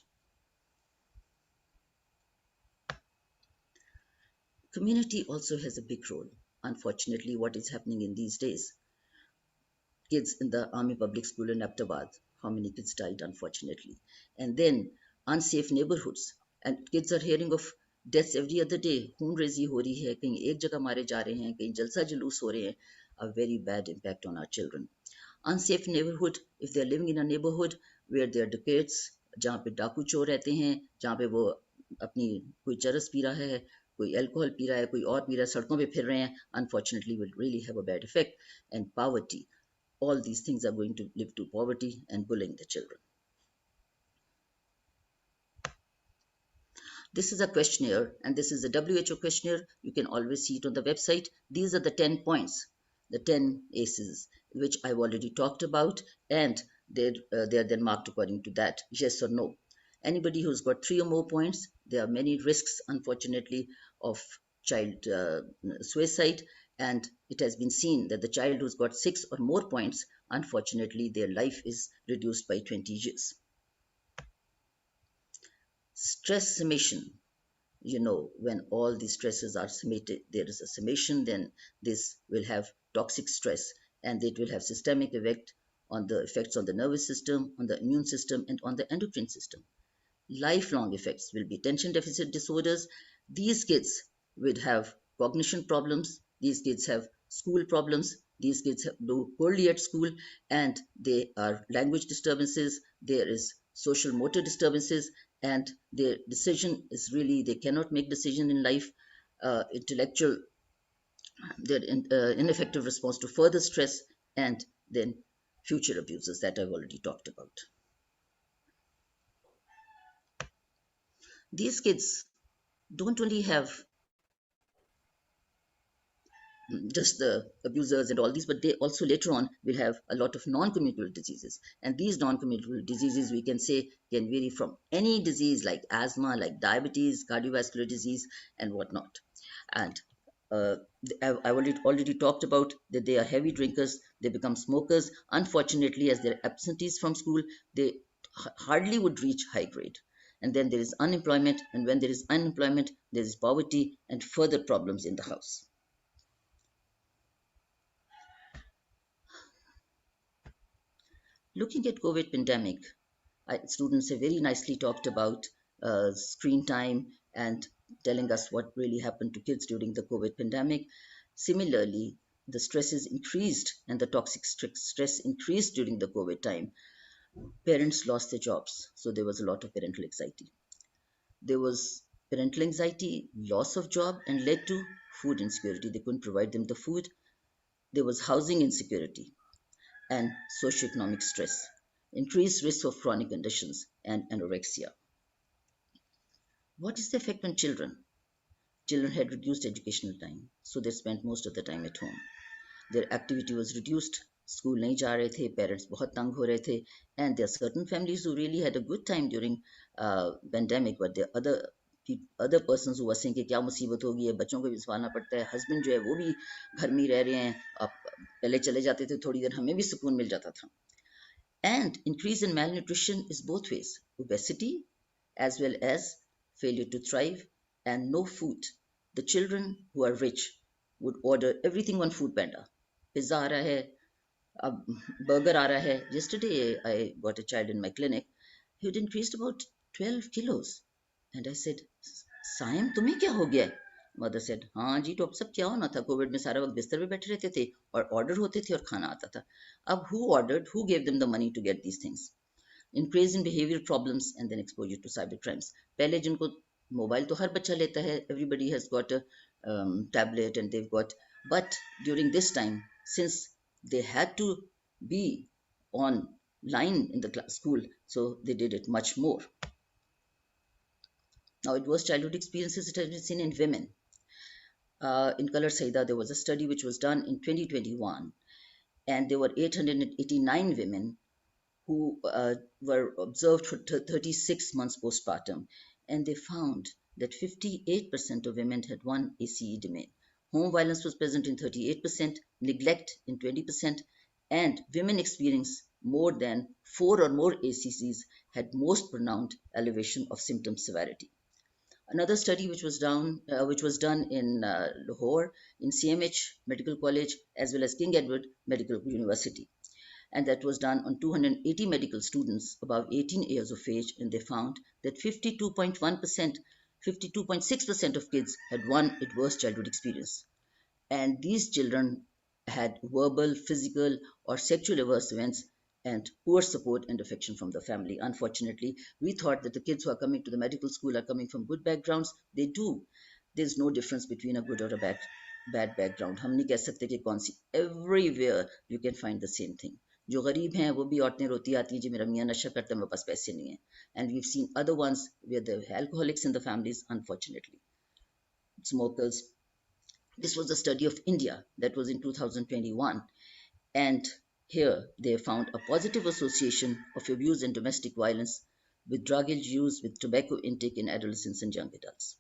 Community also has a big role. Unfortunately, what is happening in these days, kids in the Army Public School in Aptabad, how many kids died, unfortunately. And then unsafe neighborhoods, and kids are hearing of deaths every other day. खून रेजी हो रही है, कहीं एक जगह मारे जा रहे हैं, कहीं जलसा जुलूस हो रहे हैं. A very bad impact on our children. Unsafe neighborhood, if they are living in a neighborhood where there are decades, जहाँ पे डाकू चोर रहते हैं, जहाँ पे वो अपनी कोई चरस पी रहा है, कोई अल्कोहल पी रहा है, कोई और पी रहा है, सड़कों पे फिर रहे हैं, unfortunately will really have a bad effect. And poverty, all these things are going to lead to poverty and bullying the children. This is a questionnaire, and this is a WHO questionnaire. You can always see it on the website. These are the 10 points, the 10 ACEs, which I've already talked about, and they are then marked according to that, yes or no. Anybody who's got 3 or more points, there are many risks, unfortunately, of child suicide, and it has been seen that the child who's got 6 or more points, unfortunately, their life is reduced by 20 years. Stress summation, when all these stresses are summated, there is a summation, then this will have toxic stress, and it will have systemic effects on the nervous system, on the immune system, and on the endocrine system. Lifelong effects will be attention deficit disorders. These kids would have cognition problems. These kids have school problems. These kids do poorly at school, and they are language disturbances. There is social motor disturbances, and their decision is really, they cannot make decision in life. Intellectual, their ineffective response to further stress, and then future abuses that I've already talked about. These kids don't only have just the abusers and all these, but they also later on will have a lot of non-communicable diseases. And these non-communicable diseases, we can say, can vary from any disease like asthma, like diabetes, cardiovascular disease, and whatnot. And I've already talked about that they are heavy drinkers, they become smokers. Unfortunately, as they're absentees from school, they hardly would reach high grade. And then there is unemployment, and when there is unemployment, there is poverty and further problems in the house. Looking at COVID pandemic, students have very nicely talked about screen time and telling us what really happened to kids during the COVID pandemic. Similarly, the stresses increased and the toxic stress increased during the COVID time. Parents lost their jobs, so there was a lot of parental anxiety. There was parental anxiety, loss of job, and led to food insecurity. They couldn't provide them the food. There was housing insecurity and socioeconomic stress, increased risk of chronic conditions, and anorexia. What is the effect on children? Children had reduced educational time, so they spent most of the time at home. Their activity was reduced. School nahi ja rahe the, parents बहुत तंग हो रहे थे, and there are certain families who really had a good time during pandemic, but there are other persons who were saying कि क्या मुसीबत होगी है, बच्चों को भी संभालना पड़ता है, husband जो है वो भी घर में ही रह रहे हैं, अब पहले चले जाते थे थोड़ी देर, हमें भी सुकून मिल जाता था. And increase in malnutrition is both ways, obesity as well as failure to thrive and no food. The children who are rich would order everything on Food Panda. Pizza aa raha hai, burger aa raha hai. Yesterday I got a child in my clinic. He had increased about 12 kilos. And I said, Saim, तुम्हें क्या हो गया? Mother said, हाँ जी doctor साहब क्या होना था, Covid में सारा वक्त बिस्तर पे बैठे रहते थे और ऑर्डर होते थे और खाना आता था. अब who ordered, who gave them the money to get these things? Increase in behavioral problems and then exposure to cyber crimes. पहले जिनको मोबाइल तो हर बच्चा लेता है, everybody has got a tablet and they've got, but during this time, since they had to be online in the school, so they did it much more. Now, adverse childhood experiences, it has been seen in women. In Color Saida, there was a study which was done in 2021, and there were 889 women who were observed for 36 months postpartum, and they found that 58% of women had one ACE domain. Home violence was present in 38%, neglect in 20%, and women experiencing more than 4 or more ACCs had most pronounced elevation of symptom severity. Another study which was done in Lahore, in CMH Medical College, as well as King Edward Medical University. And that was done on 280 medical students above 18 years of age, and they found that 52.6% of kids had one adverse childhood experience. And these children had verbal, physical, or sexual adverse events and poor support and affection from the family. Unfortunately, we thought that the kids who are coming to the medical school are coming from good backgrounds. They do. There's no difference between a good or a bad background. हम नहीं कह सकते कि कौन सी. Everywhere you can find the same thing. जो गरीब हैं वो भी औरतें रोती आती हैं जी मेरा मियाँ नशा करता है मेरे पास पैसे नहीं हैं. And we've seen other ones where the alcoholics in the families, unfortunately, smokers. This was a study of India that was in 2021, and here they found a positive association of abuse and domestic violence with drug use, with tobacco intake in adolescents and young adults.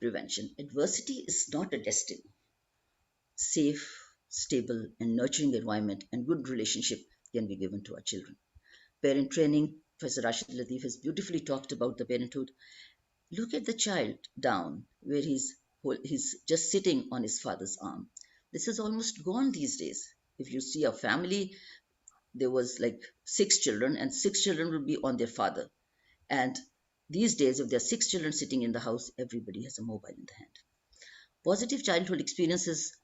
Prevention. Adversity is not a destiny. Safe, stable, and nurturing environment and good relationship can be given to our children. Parent training. Professor Rashid Latif has beautifully talked about the parenthood. Look at the child down where he's just sitting on his father's arm. This is almost gone these days. If you see a family, there was like 6 children and 6 children would be on their father. And these days, if there are 6 children sitting in the house, everybody has a mobile in the hand. Positive childhood experiences,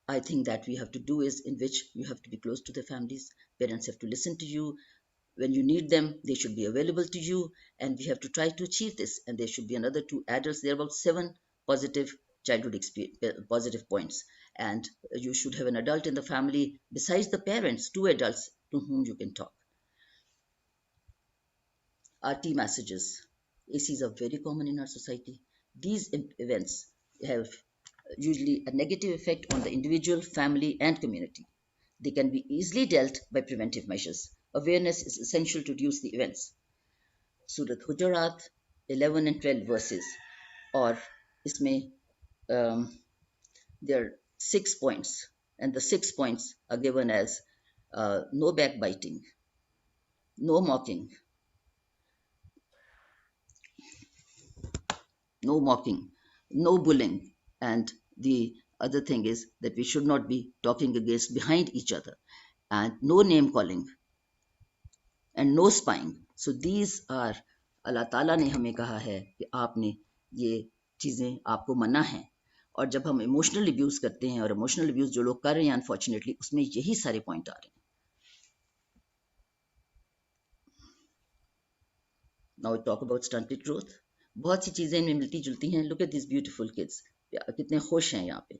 I think that we have to do is in which you have to be close to the families. Parents have to listen to you. When you need them, they should be available to you. And we have to try to achieve this. And there should be another 2 adults. There are about 7 positive childhood positive points. And you should have an adult in the family besides the parents, 2 adults to whom you can talk. RT messages. ACs are very common in our society. These events have usually a negative effect on the individual, family, and community. They can be easily dealt by preventive measures. Awareness is essential to reduce the events. Surat Hujurat, 11 and 12 verses, or isme there are 6 points, and the 6 points are given as no backbiting, no mocking, no bullying, and the other thing is that we should not be talking against behind each other, and no name calling, and no spying. So these are, Allah Ta'ala ने हमें कहा है कि आपने ये चीज़ें आपको मना है. और जब हम इमोशनल अब्यूज करते हैं, और इमोशनल अब्यूज जो लोग कर रहे हैं अनफॉर्चुनेटली, उसमें यही सारे पॉइंट आ रहे हैं. Now we talk about stunted growth. बहुत सी चीजें इनमें मिलती जुलती हैं. Look at these beautiful kids. कितने खुश हैं यहाँ पे.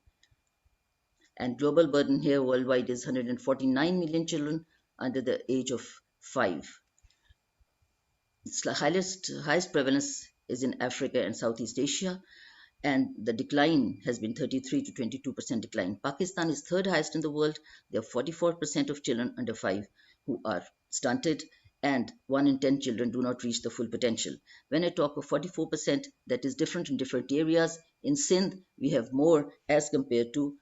And global burden here worldwide is 149 million children under the age of 5. Its highest prevalence is in Africa and Southeast Asia, and the decline has been 33 to 22% decline. Pakistan is third highest in the world. There are 44% of children under 5 who are stunted, and 1 in 10 children do not reach the full potential. When I talk of 44%, that is different in different areas. In Sindh, we have more as compared to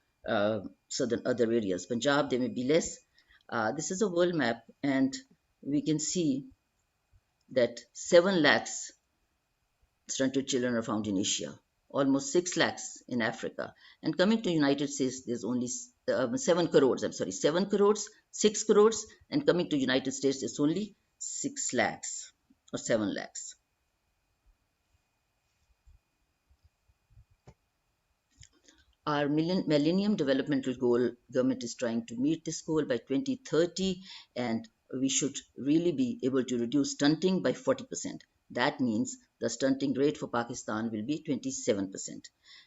southern other areas. Punjab, there may be less. This is a world map, and we can see that 7 lakhs stunted children are found in Asia, almost 6 lakhs in Africa. And coming to United States, there's only 7 crores, 7 crores, 6 crores, and coming to United States, it's only 6 lakhs or 7 lakhs. Our Millennium Developmental Goal, government is trying to meet this goal by 2030, and we should really be able to reduce stunting by 40%. That means the stunting rate for Pakistan will be 27%.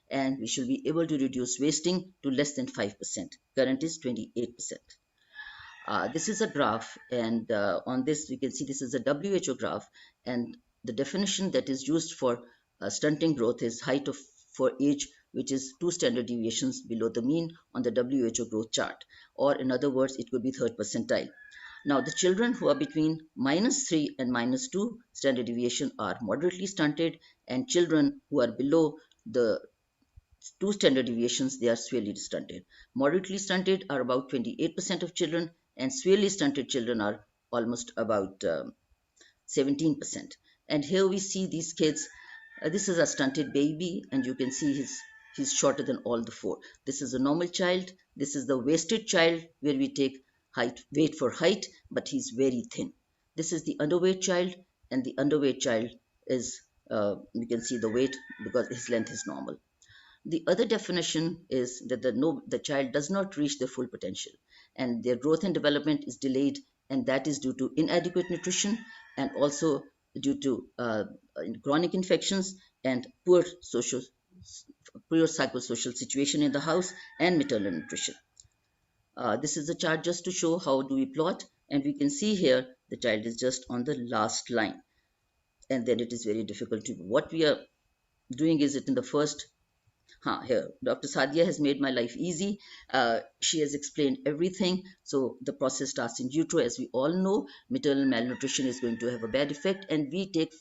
And we should be able to reduce wasting to less than 5%. Current is 28%. This is a graph, and on this we can see this is a WHO graph, and the definition that is used for stunting growth is height of for age, which is 2 standard deviations below the mean on the WHO growth chart, or in other words, it could be third percentile. Now, the children who are between -3 and -2 standard deviation are moderately stunted, and children who are below the 2 standard deviations, they are severely stunted. Moderately stunted are about 28% of children, and severely stunted children are almost about 17%. And here we see these kids. This is a stunted baby, and you can see he's shorter than all the 4. This is a normal child. This is the wasted child, where we take weight for height, but he's very thin. This is the underweight child, and the underweight child is, you can see the weight because his length is normal. The other definition is that the child does not reach their full potential, and their growth and development is delayed, and that is due to inadequate nutrition and also due to chronic infections and poor psychosocial situation in the house and maternal nutrition. This is a chart just to show how do we plot, and we can see here the child is just on the last line, and then it is very difficult to. What we are doing is it in the first. Here, Dr. Sadia has made my life easy. She has explained everything. So the process starts in utero. As we all know, maternal malnutrition is going to have a bad effect, and we take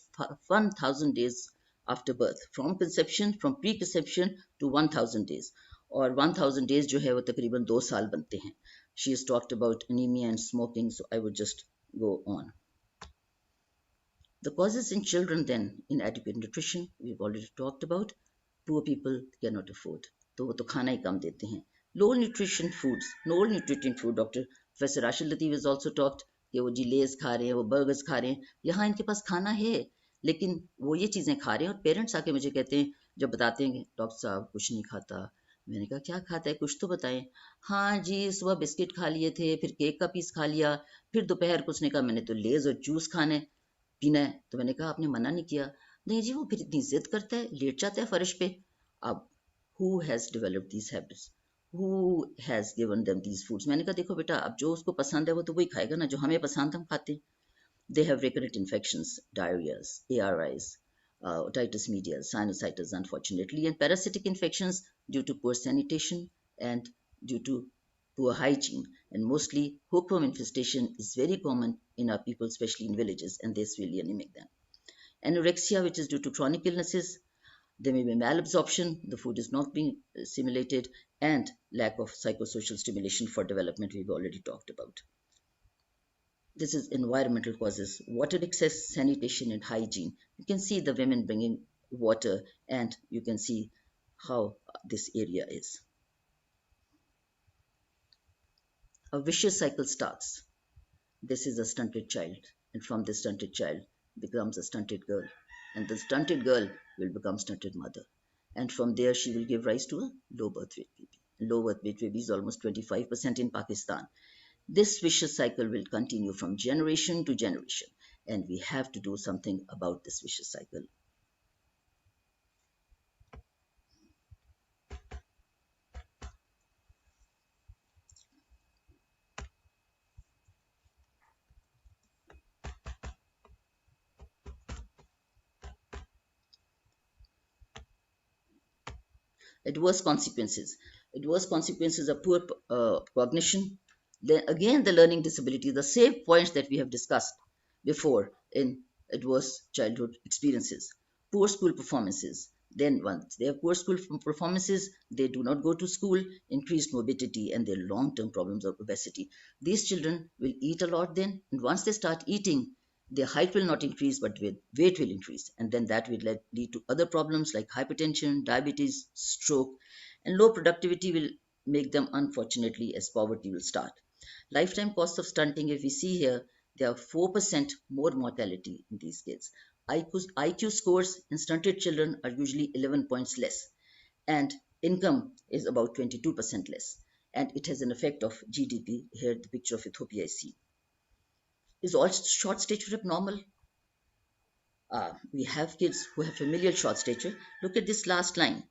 1,000 days after birth, from conception, from preconception to 1,000 days. और 1,000 days जो है वो तकरीबन 2 साल बनते हैं. She has talked about anemia and smoking, so I would just go on. The causes in children then, inadequate nutrition, we've already talked about. Poor people cannot afford, तो वो तो खाना ही कम देते हैं. Low nutrition foods, low nutrition food. Dr. Professor Rashid Latif has also talked कि वो जी लेज खा रहे हैं, वो बर्गर्स खा रहे हैं. यहाँ इनके पास खाना है, लेकिन वो ये चीज़ें खा रहे हैं, और पेरेंट्स आके मुझे कहते हैं, जब बताते हैं कि डॉक्टर साहब कुछ नहीं खाता. मैंने कहा क्या खाता है, कुछ तो बताएं. हाँ जी, सुबह बिस्किट खा लिए थे, फिर केक का पीस खा लिया, फिर दोपहर को उसने कहा मैंने तो लेज और जूस खाने पीना है. तो मैंने कहा आपने मना नहीं किया. नहीं जी, वो फिर इतनी जिद करता है, लेट जाता है फर्श पे. अब who has developed these habits? Who has given them these foods? मैंने कहा देखो बेटा, अब जो उसको पसंद है वो तो वही खाएगा ना, जो हमें पसंद हम खाते हैं. They have recurrent infections, diarrheas, ARIs, otitis media, sinusitis, unfortunately, and parasitic infections due to poor sanitation and due to poor hygiene. And mostly hookworm infestation is very common in our people, especially in villages, and they're severely anemic then. Anorexia, which is due to chronic illnesses. There may be malabsorption, the food is not being assimilated, and lack of psychosocial stimulation for development we've already talked about. This is environmental causes, water excess, sanitation, and hygiene. You can see the women bringing water, and you can see how this area is. A vicious cycle starts. This is a stunted child, and from this stunted child becomes a stunted girl, and the stunted girl will become stunted mother, and from there she will give rise to a low birth weight baby. Low birth weight baby is almost 25% in Pakistan. This vicious cycle will continue from generation to generation, and we have to do something about this vicious cycle. Adverse consequences. Adverse consequences are poor cognition. Then again, the learning disability, the same points that we have discussed before in adverse childhood experiences. Poor school performances. Then once they have poor school performances, they do not go to school, increased morbidity, and their long-term problems of obesity. These children will eat a lot then, and once they start eating, their height will not increase, but weight will increase. And then that will lead to other problems like hypertension, diabetes, stroke, and low productivity will make them, unfortunately, as poverty will start. Lifetime cost of stunting, if we see here, there are 4% more mortality in these kids. IQ scores in stunted children are usually 11 points less, and income is about 22% less. And it has an effect of GDP. Here, the picture of Ethiopia is seen. Is all short stature abnormal? We have kids who have familial short stature. Look at this last line.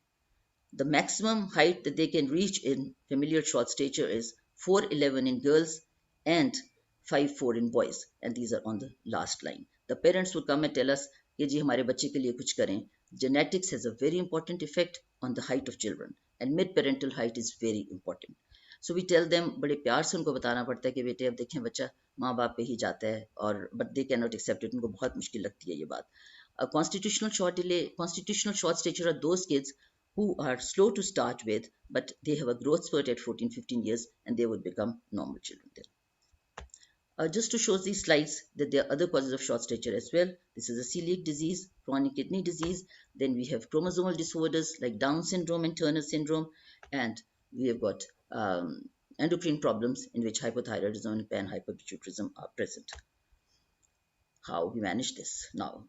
The maximum height that they can reach in familial short stature is 4'11" in girls and 5'4" in boys. And these are on the last line. The parents will come and tell us, "Ye ji, hamare bachche ke liye kuch karein." Genetics has a very important effect on the height of children, and mid-parental height is very important. So we tell them, बड़े प्यार से उनको बताना पड़ता है कि बेटे अब देखें बच्चा माँ बाप पे ही जाता है, और but they cannot accept it. उनको बहुत मुश्किल लगती है ये बात. A constitutional short stature are those kids who are slow to start with, but they have a growth spurt at 14, 15 years, and they would become normal children then. Just to show these slides that there are other causes of short stature as well. This is a celiac disease, chronic kidney disease. Then we have chromosomal disorders like Down syndrome and Turner syndrome. And we have got endocrine problems in which hypothyroidism and panhypopituitarism are present. How we manage this now?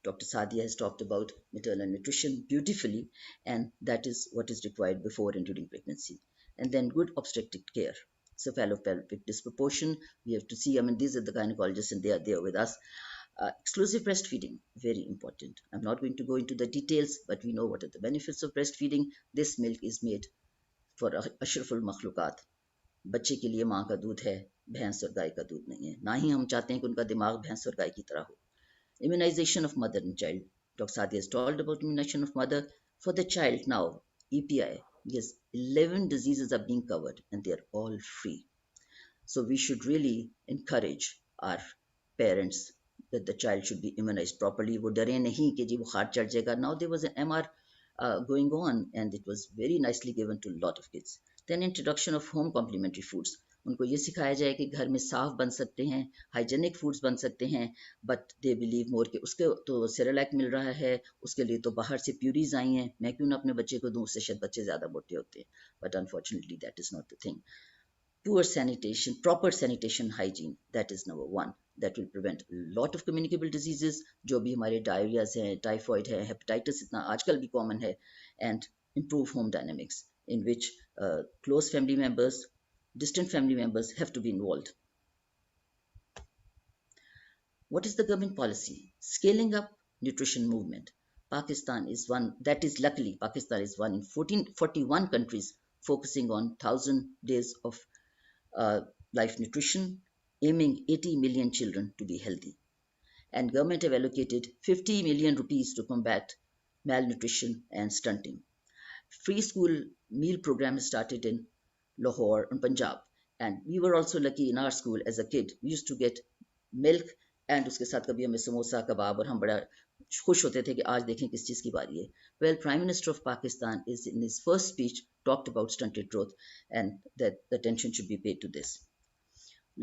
Dr. Sadia has talked about maternal nutrition beautifully, and that is what is required before and during pregnancy. And then good obstetric care. Cephalopelvic disproportion, we have to see, I mean, these are the gynecologists and they are there with us. Exclusive breastfeeding, very important. I'm not going to go into the details, but we know what are the benefits of breastfeeding. This milk is made for ashraful makhlukat. बच्चे के लिए माँ का दूध है, भैंस और गाय का दूध नहीं है. ना ही हम चाहते हैं कि उनका दिमाग भैंस और गाय की तरह हो. Immunization of mother and child. Dr. Sadia has told about immunization of mother. For the child now, EPI, yes, 11 diseases are being covered and they are all free. So we should really encourage our parents that the child should be immunized properly. वो डरे नहीं कि जी बुखार चढ़ जाएगा. Now there was an MR going on, and it was very nicely given to a lot of kids. Then introduction of home complementary foods. उनको ये सिखाया जाए कि घर में साफ बन सकते हैं, हाइजेनिक फूड्स बन सकते हैं, बट दे बिलीव मोर के उसके तो सेरेलैक मिल रहा है, उसके लिए तो बाहर से प्यूरीज आई हैं, मैं क्यों ना अपने बच्चे को दूं, उससे शायद बच्चे ज़्यादा मोटे होते हैं. But unfortunately that is not the thing. Poor sanitation, proper sanitation hygiene, that is number one. That will prevent a lot of communicable diseases, जो भी हमारे डायरियाज हैं, टाइफॉइड है, हेपेटाइटिस इतना आजकल भी कॉमन है, and improve home dynamics in which close family members, distant family members have to be involved. What is the government policy? Scaling up nutrition movement. Pakistan is one, that is luckily, Pakistan is one in 41 countries focusing on 1,000 days of life nutrition, aiming 80 million children to be healthy. And government have allocated 50 million rupees to combat malnutrition and stunting. Free school meal program started in Lahore and Punjab. And we were also lucky in our school as a kid. We used to get milk and उसके साथ कभी हमें समोसा कबाब, और हम बड़ा खुश होते थे कि आज देखें किस चीज़ की बारी है. Well, Prime Minister of Pakistan is in his first speech talked about stunted growth, and that the attention should be paid to this.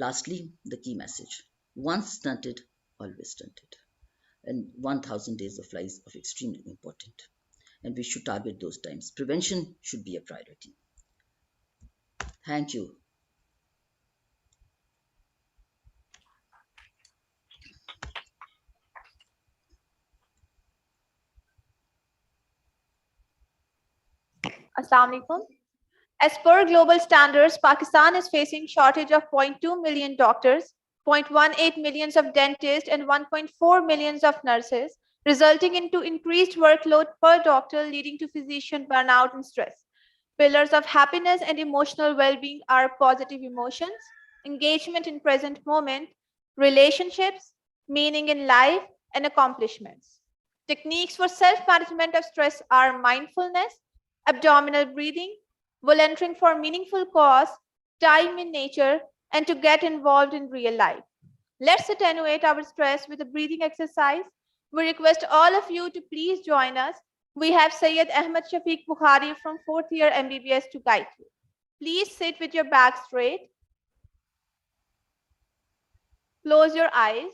Lastly, the key message: once stunted, always stunted. And 1,000 days of life are extremely important, and we should target those times. Prevention should be a priority. Thank you. Assalamu alaikum. As per global standards, Pakistan is facing shortage of 0.2 million doctors, 0.18 millions of dentists, and 1.4 millions of nurses, resulting into increased workload per doctor, leading to physician burnout and stress. Pillars of happiness and emotional well-being are positive emotions, engagement in present moment, relationships, meaning in life, and accomplishments. Techniques for self-management of stress are mindfulness, abdominal breathing, volunteering for meaningful cause, time in nature, and to get involved in real life. Let's attenuate our stress with a breathing exercise. We request all of you to please join us. We have Syed Ahmed Shafiq Bukhari from 4th year MBBS to guide you. Please sit with your back straight. Close your eyes.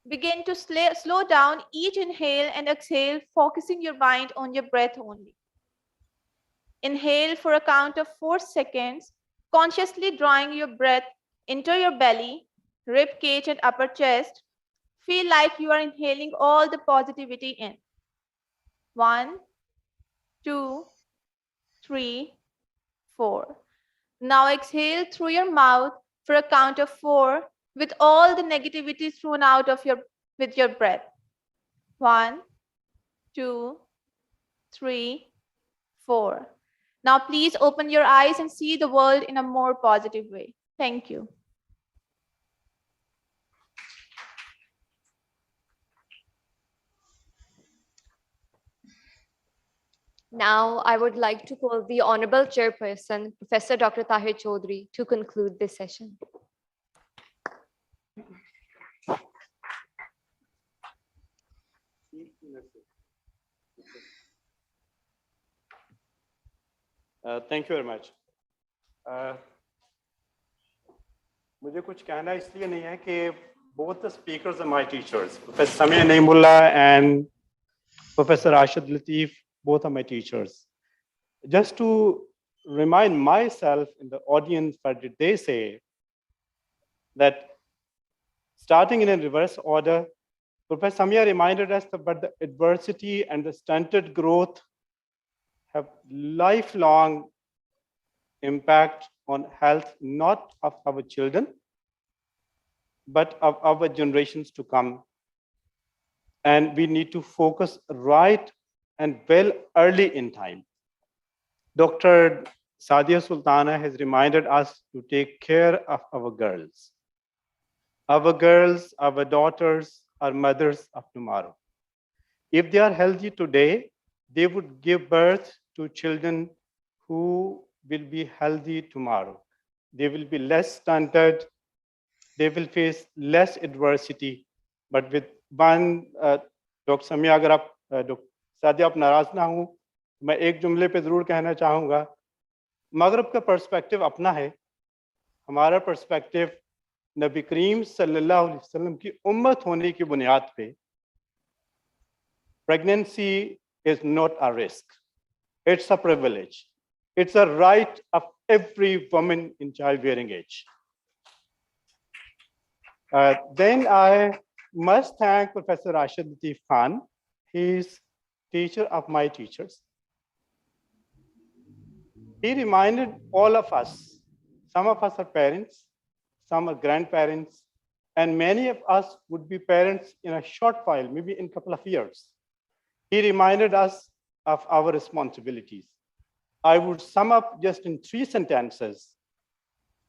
Begin to slow down each inhale and exhale, focusing your mind on your breath only. Inhale for a count of 4 seconds, consciously drawing your breath into your belly, rib cage and upper chest. Feel like you are inhaling all the positivity in. 1, 2, 3, 4. Now exhale through your mouth for a count of 4 with all the negativity thrown out of with your breath. 1, 2, 3, 4. Now please open your eyes and see the world in a more positive way. Thank you. Now, I would like to call the Honorable Chairperson, Professor Dr. Tahir Chaudhry, to conclude this session. Thank you very much. मुझे कुछ कहना इसलिए नहीं है कि both the speakers are my teachers. Professor Samia Naeemullah and Professor Rashid Latif, both are my teachers. Just to remind myself in the audience, what did they say? That starting in a reverse order, Professor Samia reminded us about the adversity and the stunted growth have lifelong impact on health, not of our children, but of our generations to come. And we need to focus right and well early in time. Dr. Sadia Sultana has reminded us to take care of our girls. Our girls, our daughters, are mothers of tomorrow. If they are healthy today, they would give birth to children who will be healthy tomorrow. They will be less stunted. They will face less adversity. But with one, Dr. Samia, अगर आप Dr. Sadia आप नाराज ना हो, मैं एक जुमले पे जरूर कहना चाहूँगा. मगरब का पर्सपेक्टिव अपना है. हमारा पर्सपेक्टिव नबी करीम सल्लल्लाहु अलैहि वसल्लम की उम्मत होने की बुनियाद पे pregnancy is not a risk. It's a privilege. It's a right of every woman in childbearing age. Then I must thank Professor Rashid Latif Khan. He's teacher of my teachers. He reminded all of us, some of us are parents, some are grandparents, and many of us would be parents in a short while, maybe in a couple of years. He reminded us of our responsibilities. I would sum up just in 3 sentences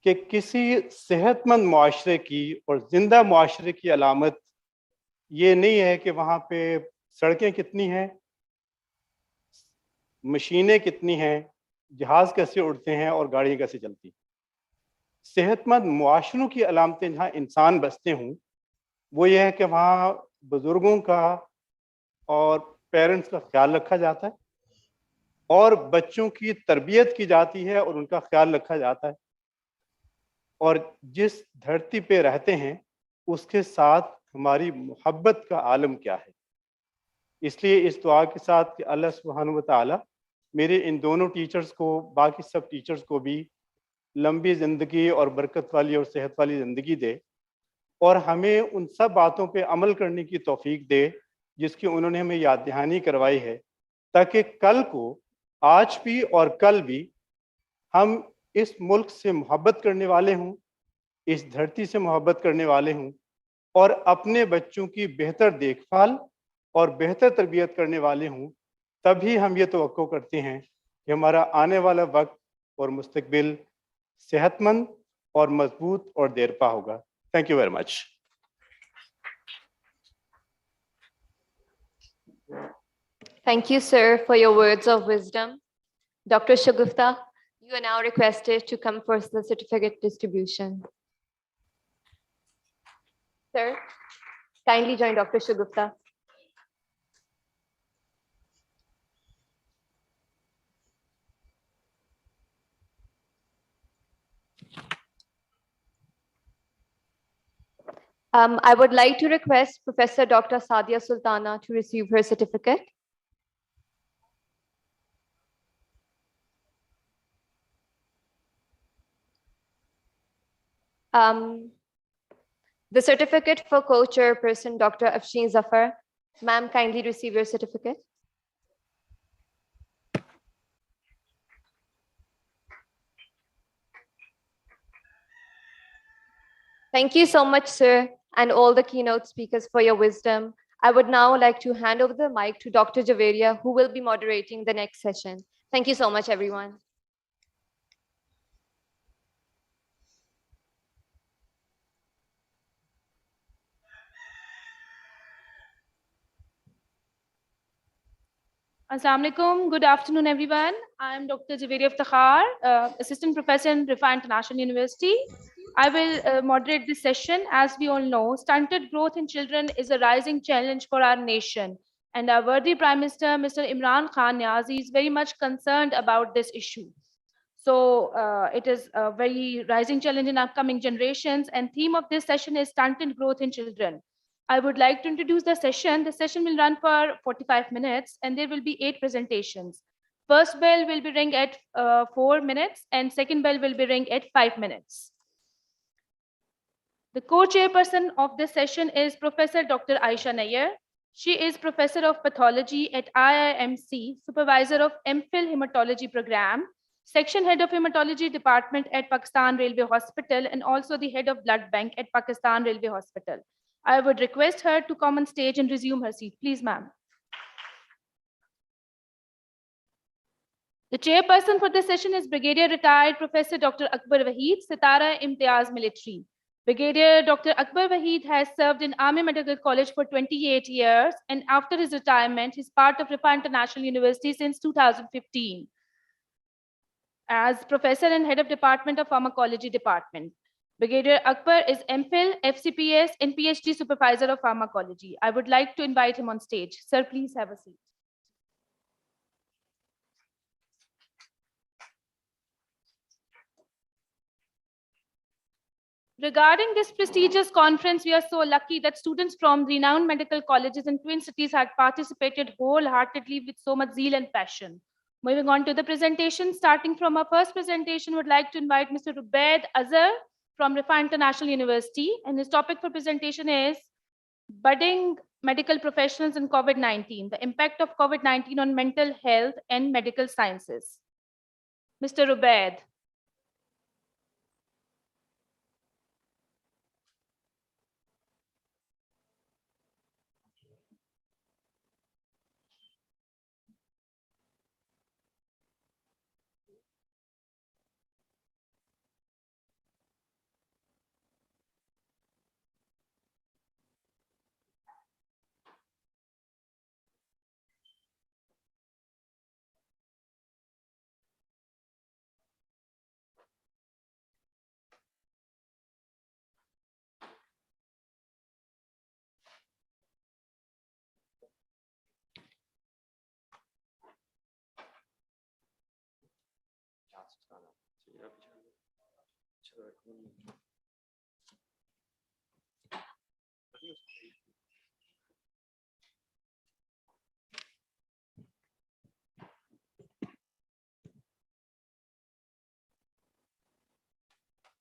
कि किसी सेहतमंद मुआशरे की और जिंदा मुआशरे की अलामत ये नहीं है कि वहाँ पे सड़कें कितनी हैं, मशीनें कितनी हैं, जहाज कैसे उड़ते हैं और गाड़ियाँ कैसे चलती हैं. सेहतमंद मुआशरों की अलामतें जहाँ इंसान बसते हों, वो ये है कि वहाँ बुजुर्गों का और पेरेंट्स का ख्याल रखा जाता है और बच्चों की तरबियत की जाती है और उनका ख्याल रखा जाता है. और जिस धरती पे रहते हैं उसके साथ हमारी मोहब्बत का आलम क्या है. इसलिए इस दुआ के साथ कि अल्लाह सुब्हानहू व तआला मेरे इन दोनों टीचर्स को, बाकी सब टीचर्स को भी लंबी ज़िंदगी और बरकत वाली और सेहत वाली ज़िंदगी दे और हमें उन सब बातों पे अमल करने की तौफीक दे जिसकी उन्होंने हमें याद दहानी करवाई है, ताकि कल को, आज भी और कल भी हम इस मुल्क से मोहब्बत करने वाले हों, इस धरती से मोहब्बत करने वाले हों और अपने बच्चों की बेहतर देखभाल और बेहतर तरबियत करने वाले हों. तभी हम ये तवक्को करते हैं कि हमारा आने वाला वक्त और मुस्तकबिल सेहतमंद और मजबूत और देरपा होगा. Thank you very much. Thank you, sir, for your words of wisdom. Dr. Shagufta, you are now requested to come for the certificate distribution. Sir, kindly join Dr. Shagufta. I would like to request Professor Dr. Sadia Sultana to receive her certificate. The certificate for co-chairperson Dr. Afshin Zafar. Ma'am, kindly receive your certificate. Thank you so much, sir, and all the keynote speakers for your wisdom. I would now like to hand over the mic to Dr. Javeria, who will be moderating the next session. Thank you so much, everyone. Assalamu alaikum. Good afternoon, everyone. I am Dr. Javeria Iftikhar, Assistant Professor in Rifa International University. I will moderate this session. As we all know, stunted growth in children is a rising challenge for our nation. And our worthy Prime Minister, Mr. Imran Khan Niazi, is very much concerned about this issue. So it is a very rising challenge in upcoming generations. And theme of this session is stunted growth in children. I would like to introduce the session. The session will run for 45 minutes and there will be 8 presentations. First bell will be ring at 4 minutes and second bell will be ring at 5 minutes. The co-chairperson of this session is Professor Dr. Aisha Nair. She is Professor of Pathology at IIMC, Supervisor of MPhil Hematology Program, Section Head of Hematology Department at Pakistan Railway Hospital, and also the Head of Blood Bank at Pakistan Railway Hospital. I would request her to come on stage and resume her seat. Please, ma'am. The chairperson for this session is Brigadier Retired Professor Dr. Akbar Waheed, Sitara Imtiaz Military. Brigadier Dr. Akbar Waheed has served in Army Medical College for 28 years, and after his retirement, he's part of Rifa International University since 2015 as Professor and Head of Department of Pharmacology Department. Brigadier Akbar is MPhil, FCPS, and PhD Supervisor of Pharmacology. I would like to invite him on stage. Sir, please have a seat. Regarding this prestigious conference, we are so lucky that students from renowned medical colleges in Twin Cities had participated wholeheartedly with so much zeal and passion. Moving on to the presentation, starting from our first presentation, would like to invite Mr. Rubaid Azhar from Rifa International University, and his topic for presentation is Budding Medical Professionals in COVID-19, the impact of COVID-19 on mental health and medical sciences. Mr. Rubaid.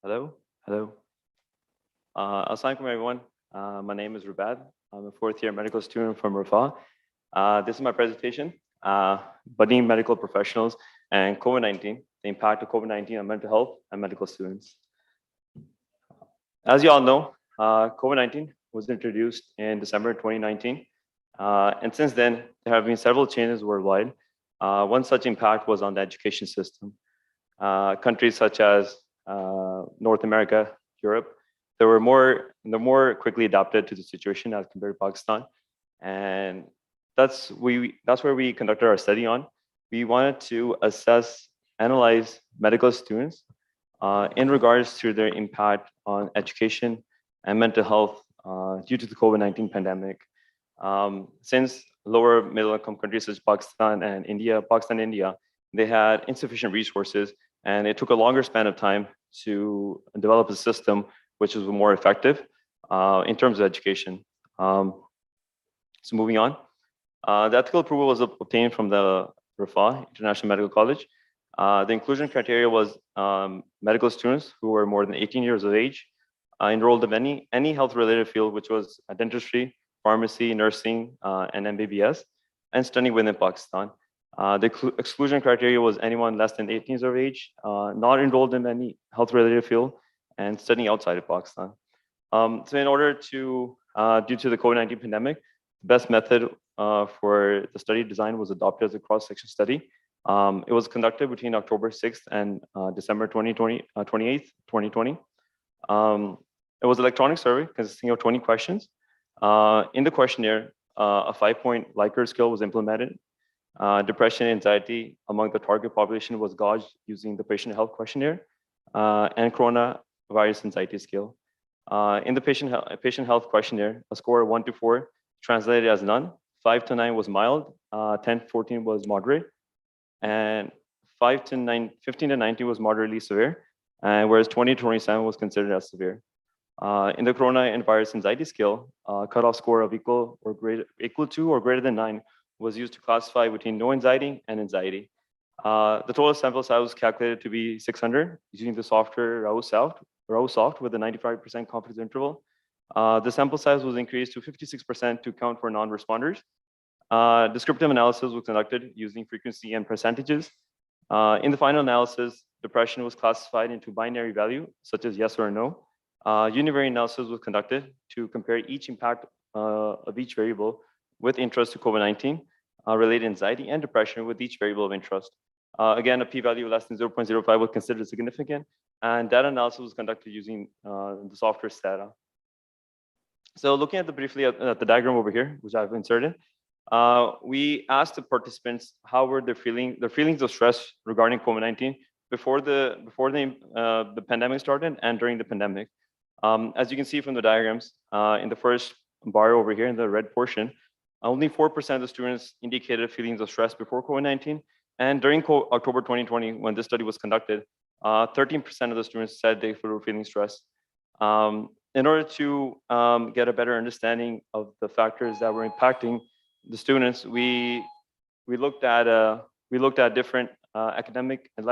Hello. Assalamu alaikum, everyone. My name is Rubaid. I'm a 4th-year medical student from Rifa. This is my presentation, Budding Medical Professionals and COVID-19, the impact of COVID-19 on mental health and medical students. As you all know, COVID-19 was introduced in December 2019. And since then, there have been several changes worldwide. One such impact was on the education system. Countries such as North America, Europe, they're more quickly adapted to the situation as compared to Pakistan. And that's where we conducted our study on. We wanted to assess, analyze medical students in regards to their impact on education and mental health due to the COVID-19 pandemic. Since lower middle income countries such as Pakistan and India, they had insufficient resources, and it took a longer span of time to develop a system which was more effective in terms of education. So moving on, the ethical approval was obtained from the Rifa International Medical College. The inclusion criteria was medical students who were more than 18 years of age, enrolled in any health-related field, which was dentistry, pharmacy, nursing, and MBBS, and studying within Pakistan. The exclusion criteria was anyone less than 18 years of age, not enrolled in any health-related field, and studying outside of Pakistan. So in order to, due to the COVID-19 pandemic, the best method for the study design was adopted as a cross-section study. It was conducted between October 6th and December 28th, 2020. It was an electronic survey consisting of 20 questions. In the questionnaire, a 5-point Likert scale was implemented. Depression and anxiety among the target population was gauged using the patient health questionnaire and coronavirus anxiety scale. In the patient health questionnaire, a score of 1 to 4 translated as none, 5 to 9 was mild, 10 to 14 was moderate, and 15 to 19 was moderately severe, and whereas 20 to 27 was considered as severe. In the corona and virus anxiety scale, cutoff score of equal to or greater than 9 was used to classify between no anxiety and anxiety. The total sample size was calculated to be 600 using the software RAUSoft with a 95% confidence interval. The sample size was increased to 56% to count for non-responders. Descriptive analysis was conducted using frequency and percentages. In the final analysis, depression was classified into binary value, such as yes or no. Univariate analysis was conducted to compare each impact of each variable with interest to COVID-19, related anxiety and depression with each variable of interest. Again, a p-value less than 0.05 was considered significant, and data analysis was conducted using the software STATA. So looking at briefly at the diagram over here, which I've inserted, we asked the participants how were their feelings of stress regarding COVID-19 before the pandemic started and during the pandemic. As you can see from the diagrams, in the first bar over here in the red portion, only 4% of the students indicated feelings of stress before COVID-19. And during October 2020, when this study was conducted, 13% of the students said they were feeling stressed. In order to get a better understanding of the factors that were impacting the students, we looked at different academic and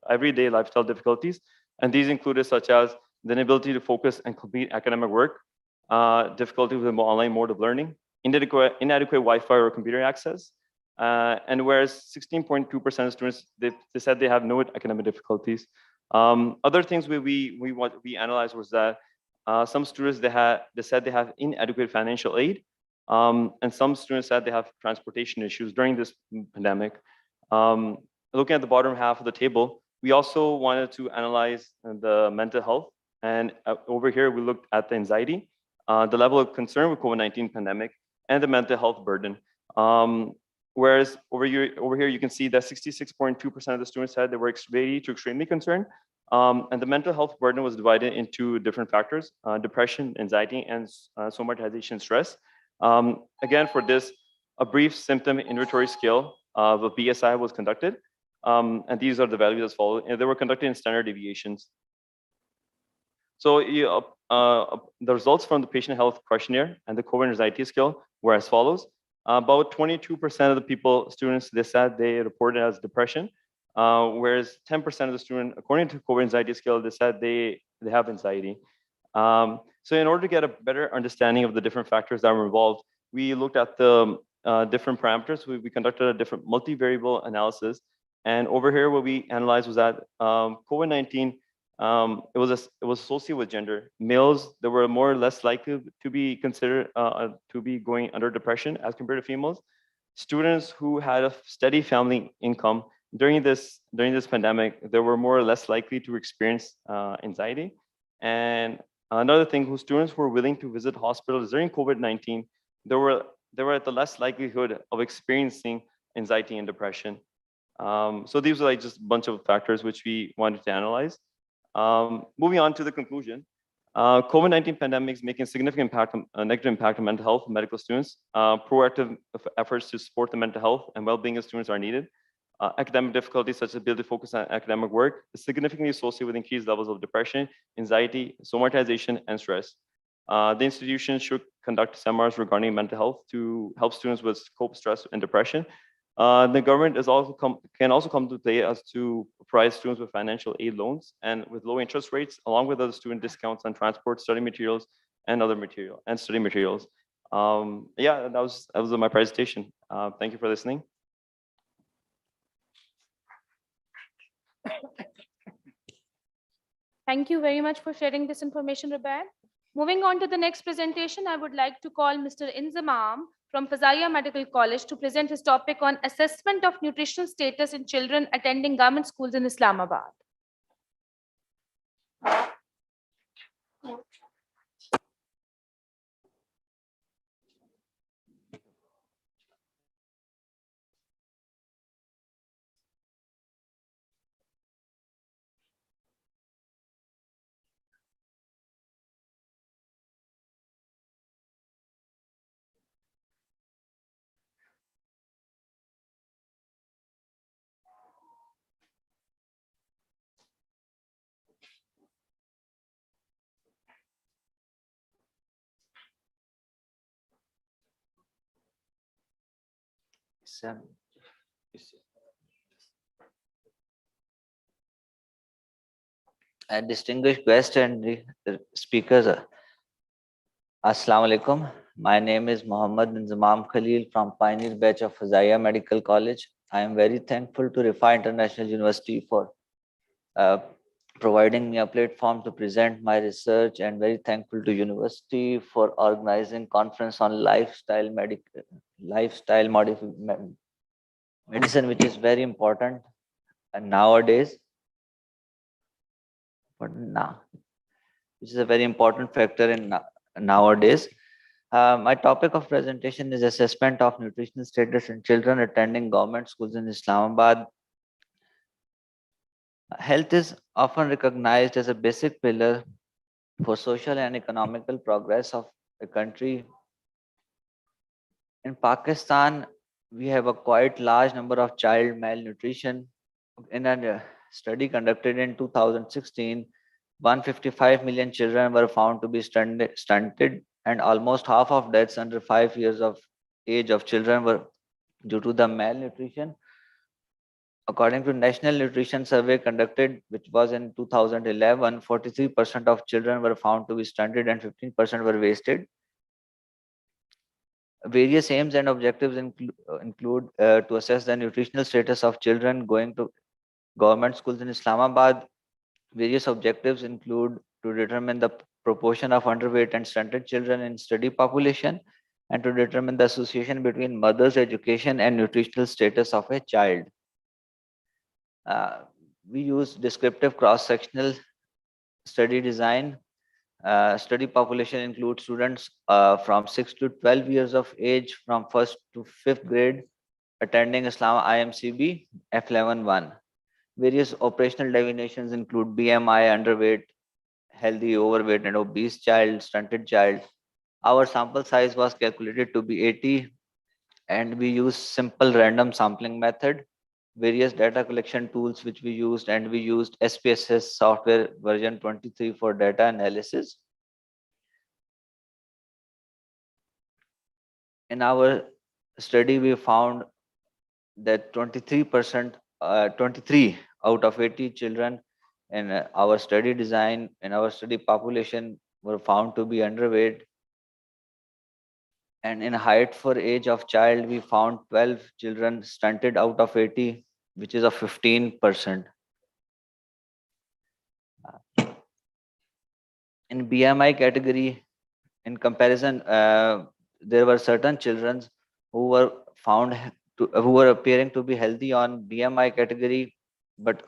everyday lifestyle difficulties, and these included such as the inability to focus and complete academic work, difficulty with the online mode of learning, inadequate Wi-Fi or computer access, and whereas 16.2% of students they said they have no academic difficulties. Other things we analyzed was that some students they said they have inadequate financial aid, and some students said they have transportation issues during this pandemic. Looking at the bottom half of the table, we also wanted to analyze the mental health, and over here we looked at the anxiety, the level of concern with COVID-19 pandemic, and the mental health burden. Whereas over here you can see that 66.2% of the students said they were ready to extremely concerned, and the mental health burden was divided into different factors: depression, anxiety, and somatization stress. Again, for this, a brief symptom inventory scale of a BSI was conducted, and these are the values as follows. And they were conducted in standard deviations. So the results from the patient health questionnaire and the COVID anxiety scale were as follows. About 22% of the students, they said they reported as depression, whereas 10% of the students, according to COVID anxiety scale, they said they have anxiety. So in order to get a better understanding of the different factors that were involved, we looked at the different parameters. We conducted a different multivariable analysis. And over here, what we analyzed was that COVID-19, it was associated with gender. Males, they were more or less likely to be considered to be going under depression as compared to females. Students who had a steady family income during this pandemic, they were more or less likely to experience anxiety. And another thing, students who were willing to visit hospitals during COVID-19, they were they were at the less likelihood of experiencing anxiety and depression. So these are like just a bunch of factors which we wanted to analyze. Moving on to the conclusion, COVID-19 pandemic is making a significant impact negative impact on mental health of medical students. Proactive efforts to support the mental health and well-being of students are needed. Academic difficulties such as ability to focus on academic work is significantly associated with increased levels of depression, anxiety, somatization, and stress. The institution should conduct seminars regarding mental health to help students with cope stress and depression. The government can also come to play as to provide students with financial aid loans and with low interest rates, along with other student discounts on transport, study materials, and study materials. Yeah, that was my presentation. Thank you for listening. Thank you very much for sharing this information, Rubaid. Moving on to the next presentation, I would like to call Mr. Inzamam from Fazaya Medical College to present his topic on assessment of nutritional status in children attending government schools in Islamabad. Distinguished guests and the speakers, Assalamu alaikum. My name is Muhammad Inzamam Khalil from Pioneer Batch of Fazaya Medical College. I am very thankful to Rifa International University for providing me a platform to present my research, and very thankful to university for organizing conference on lifestyle medicine, which is very important nowadays. Which is a very important factor in nowadays. My topic of presentation is assessment of nutritional status in children attending government schools in Islamabad. Health is often recognized as a basic pillar for social and economical progress of a country. In Pakistan, we have a quite large number of child malnutrition. In a study conducted in 2016, 155 million children were found to be stunted, and almost half of deaths under 5 years of age of children were due to the malnutrition. According to National Nutrition Survey conducted, which was in 2011, 43% of children were found to be stunted and 15% were wasted. Various aims and objectives include to assess the nutritional status of children going to government schools in Islamabad. Various objectives include to determine the proportion of underweight and stunted children in study population, and to determine the association between mother's education and nutritional status of a child. We use descriptive cross-sectional study design. Study population includes students from 6 to 12 years of age from 1st to 5th grade attending Islam IMCB F11-1. Various operational definitions include BMI, underweight, healthy, overweight, and obese child, stunted child. Our sample size was calculated to be 80, and we use simple random sampling method, various data collection tools which we used, and we used SPSS software version 23 for data analysis. In our study, we found that 23 out of 80 children in our study design, in our study population, were found to be underweight. And in height for age of child, we found 12 children stunted out of 80, which is a 15%. In BMI category, in comparison, there were certain children who were found who were appearing to be healthy on BMI category, but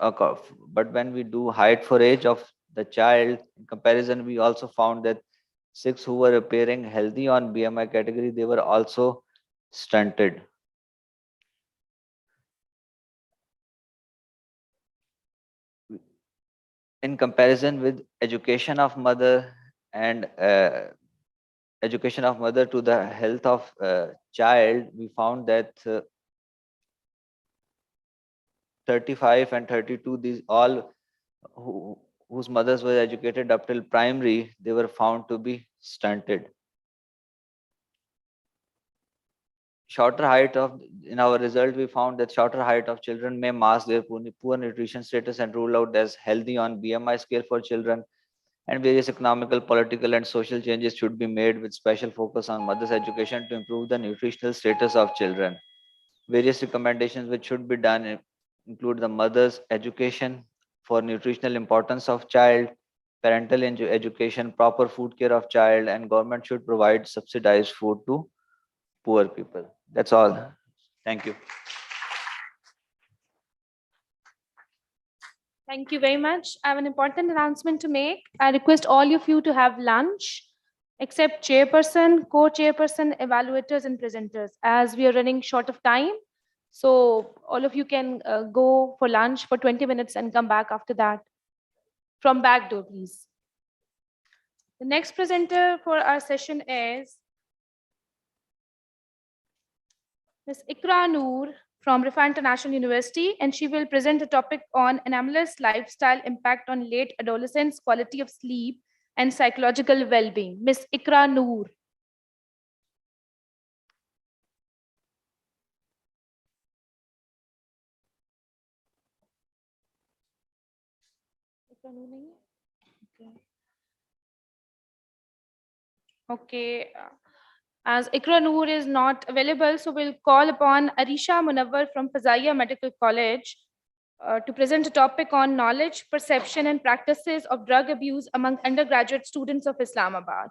when we do height for age of the child, in comparison, we also found that 6 who were appearing healthy on BMI category, they were also stunted. In comparison with education of mother and education of mother to the health of child, we found that 35 and 32, these all whose mothers were educated up till primary, they were found to be stunted. Shorter height of, in our result, we found that shorter height of children may mask their poor nutrition status and rule out as healthy on BMI scale for children. And various economical, political, and social changes should be made with special focus on mothers' education to improve the nutritional status of children. Various recommendations which should be done include the mother's education for nutritional importance of child, parental education, proper food care of child, and government should provide subsidized food to poor people. That's all. Thank you. Thank you very much. I have an important announcement to make. I request all of you to have lunch, except chairperson, co-chairperson, evaluators, and presenters, as we are running short of time. So all of you can go for lunch for 20 minutes and come back after that. From back door, please. The next presenter for our session is Ms. Ikra Noor from Rifa International University, and she will present a topic on anomalous lifestyle impact on late adolescents, quality of sleep, and psychological well-being. Ms. Ikra Noor. Okay. As Ikra Noor is not available, so we'll call upon Arisha Munawwar from Fazaiya Medical College to present a topic on knowledge, perception, and practices of drug abuse among undergraduate students of Islamabad.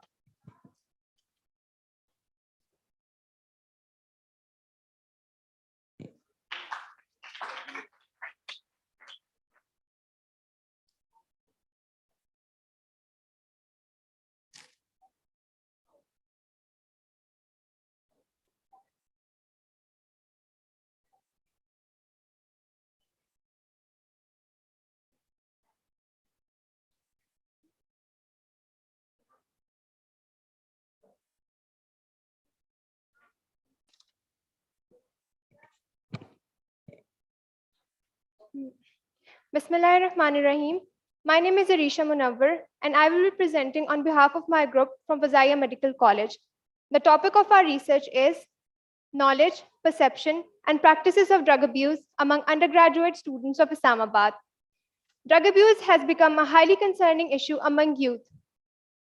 Bismillahirrahmanirrahim. My name is Arisha Munawwar, and I will be presenting on behalf of my group from Fazaiya Medical College. The topic of our research is knowledge, perception, and practices of drug abuse among undergraduate students of Islamabad. Drug abuse has become a highly concerning issue among youth.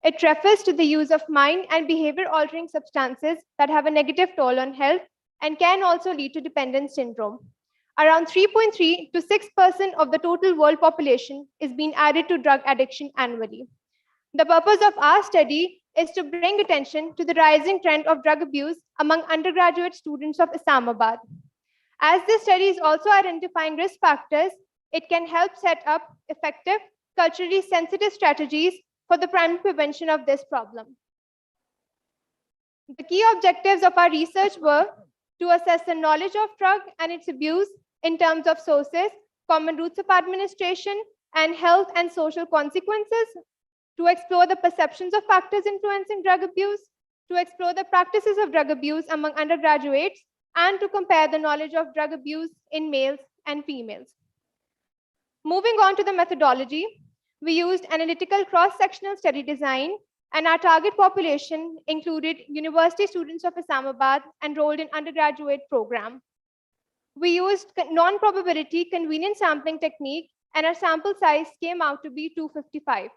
It refers to the use of mind and behavior-altering substances that have a negative toll on health and can also lead to dependence syndrome. Around 3.3 to 6% of the total world population is being added to drug addiction annually. The purpose of our study is to bring attention to the rising trend of drug abuse among undergraduate students of Islamabad. As this study is also identifying risk factors, it can help set up effective, culturally sensitive strategies for the primary prevention of this problem. The key objectives of our research were to assess the knowledge of drug and its abuse in terms of sources, common routes of administration, and health and social consequences, to explore the perceptions of factors influencing drug abuse, to explore the practices of drug abuse among undergraduates, and to compare the knowledge of drug abuse in males and females. Moving on to the methodology, we used analytical cross-sectional study design, and our target population included university students of Islamabad enrolled in undergraduate program. We used non-probability convenience sampling technique, and our sample size came out to be 255.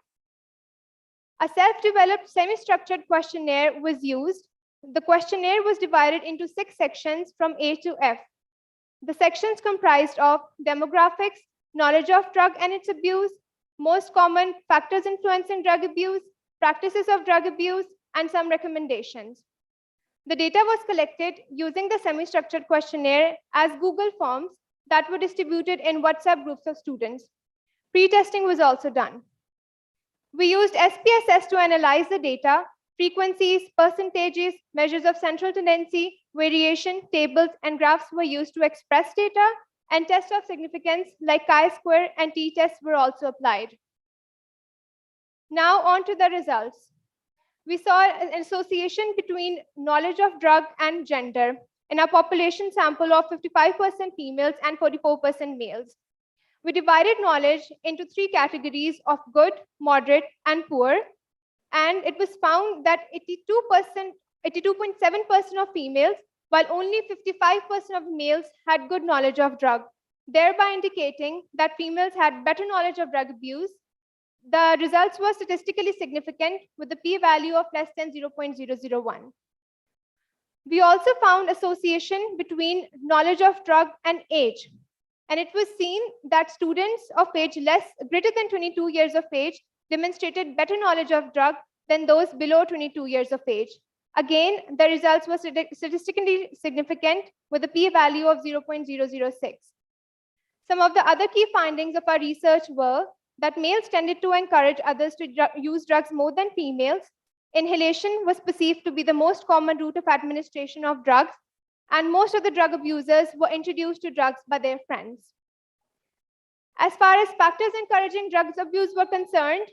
A self-developed semi-structured questionnaire was used. The questionnaire was divided into 6 sections from A to F. The sections comprised of demographics, knowledge of drug and its abuse, most common factors influencing drug abuse, practices of drug abuse, and some recommendations. The data was collected using the semi-structured questionnaire as Google Forms that were distributed in WhatsApp groups of students. Pre-testing was also done. We used SPSS to analyze the data, frequencies, percentages, measures of central tendency, variation tables and graphs were used to express data, and tests of significance like chi-square and t-tests were also applied. Now on to the results. We saw an association between knowledge of drug and gender in a population sample of 55% females and 44% males. We divided knowledge into 3 categories of good, moderate, and poor, and it was found that 82.7% of females, while only 55% of males had good knowledge of drug, thereby indicating that females had better knowledge of drug abuse. The results were statistically significant with a p-value of less than 0.001. We also found association between knowledge of drug and age. And it was seen that students of age greater than 22 years of age demonstrated better knowledge of drug than those below 22 years of age. Again, the results were statistically significant with a p-value of 0.006. Some of the other key findings of our research were that males tended to encourage others to use drugs more than females. Inhalation was perceived to be the most common route of administration of drugs, and most of the drug abusers were introduced to drugs by their friends. As far as factors encouraging drugs abuse were concerned,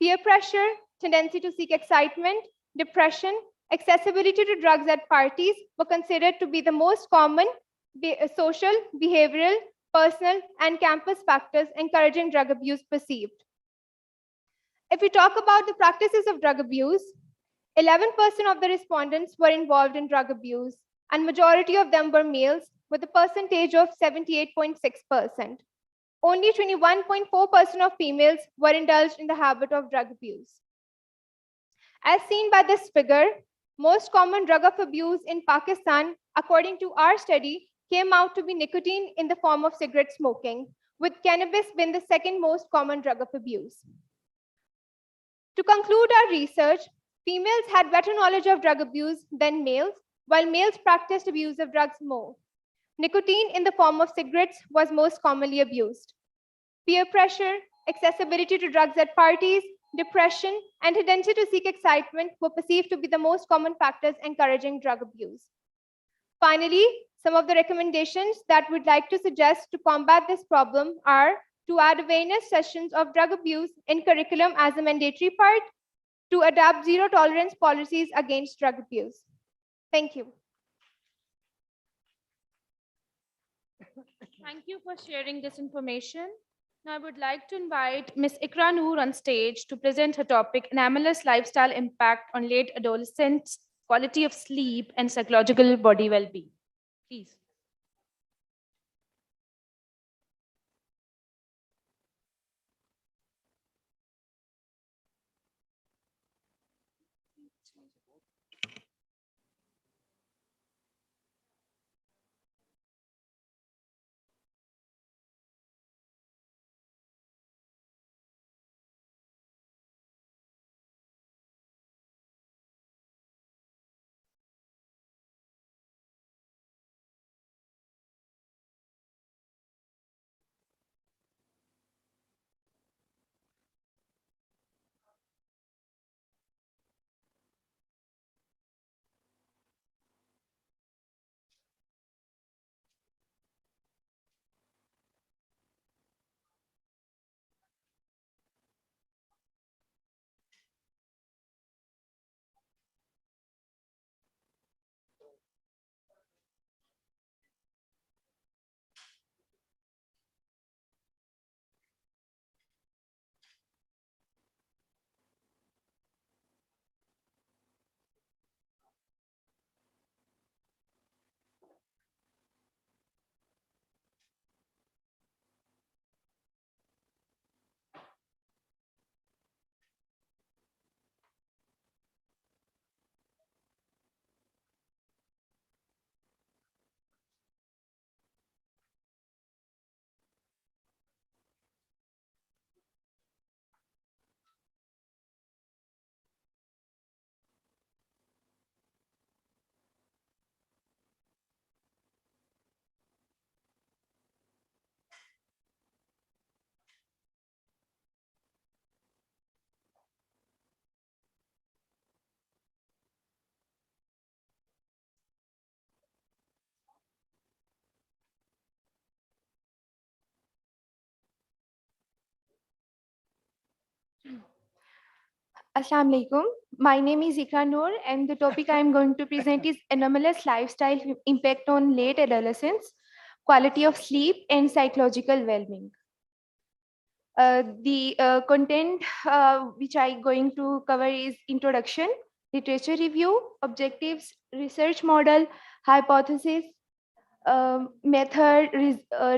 peer pressure, tendency to seek excitement, depression, accessibility to drugs at parties were considered to be the most common social, behavioral, personal, and campus factors encouraging drug abuse perceived. If we talk about the practices of drug abuse, 11% of the respondents were involved in drug abuse, and majority of them were males with a percentage of 78.6%. Only 21.4% of females were indulged in the habit of drug abuse. As seen by this figure, most common drug of abuse in Pakistan, according to our study, came out to be nicotine in the form of cigarette smoking, with cannabis being the second most common drug of abuse. To conclude our research, females had better knowledge of drug abuse than males, while males practiced abuse of drugs more. Nicotine in the form of cigarettes was most commonly abused. Peer pressure, accessibility to drugs at parties, depression, and tendency to seek excitement were perceived to be the most common factors encouraging drug abuse. Finally, some of the recommendations that we'd like to suggest to combat this problem are to add awareness sessions of drug abuse in curriculum as a mandatory part, to adopt zero tolerance policies against drug abuse. Thank you. Thank you for sharing this information. Now I would like to invite Ms. Ikra Noor on stage to present her topic, Anomalous Lifestyle Impact on Late Adolescents, Quality of Sleep and Psychological Body Well-being. Please. Assalamu alaikum. My name is Ikra Noor, and the topic I am going to present is anomalous lifestyle impact on late adolescence, quality of sleep, and psychological well-being. The content which I going to cover is introduction, literature review, objectives, research model, hypothesis, method,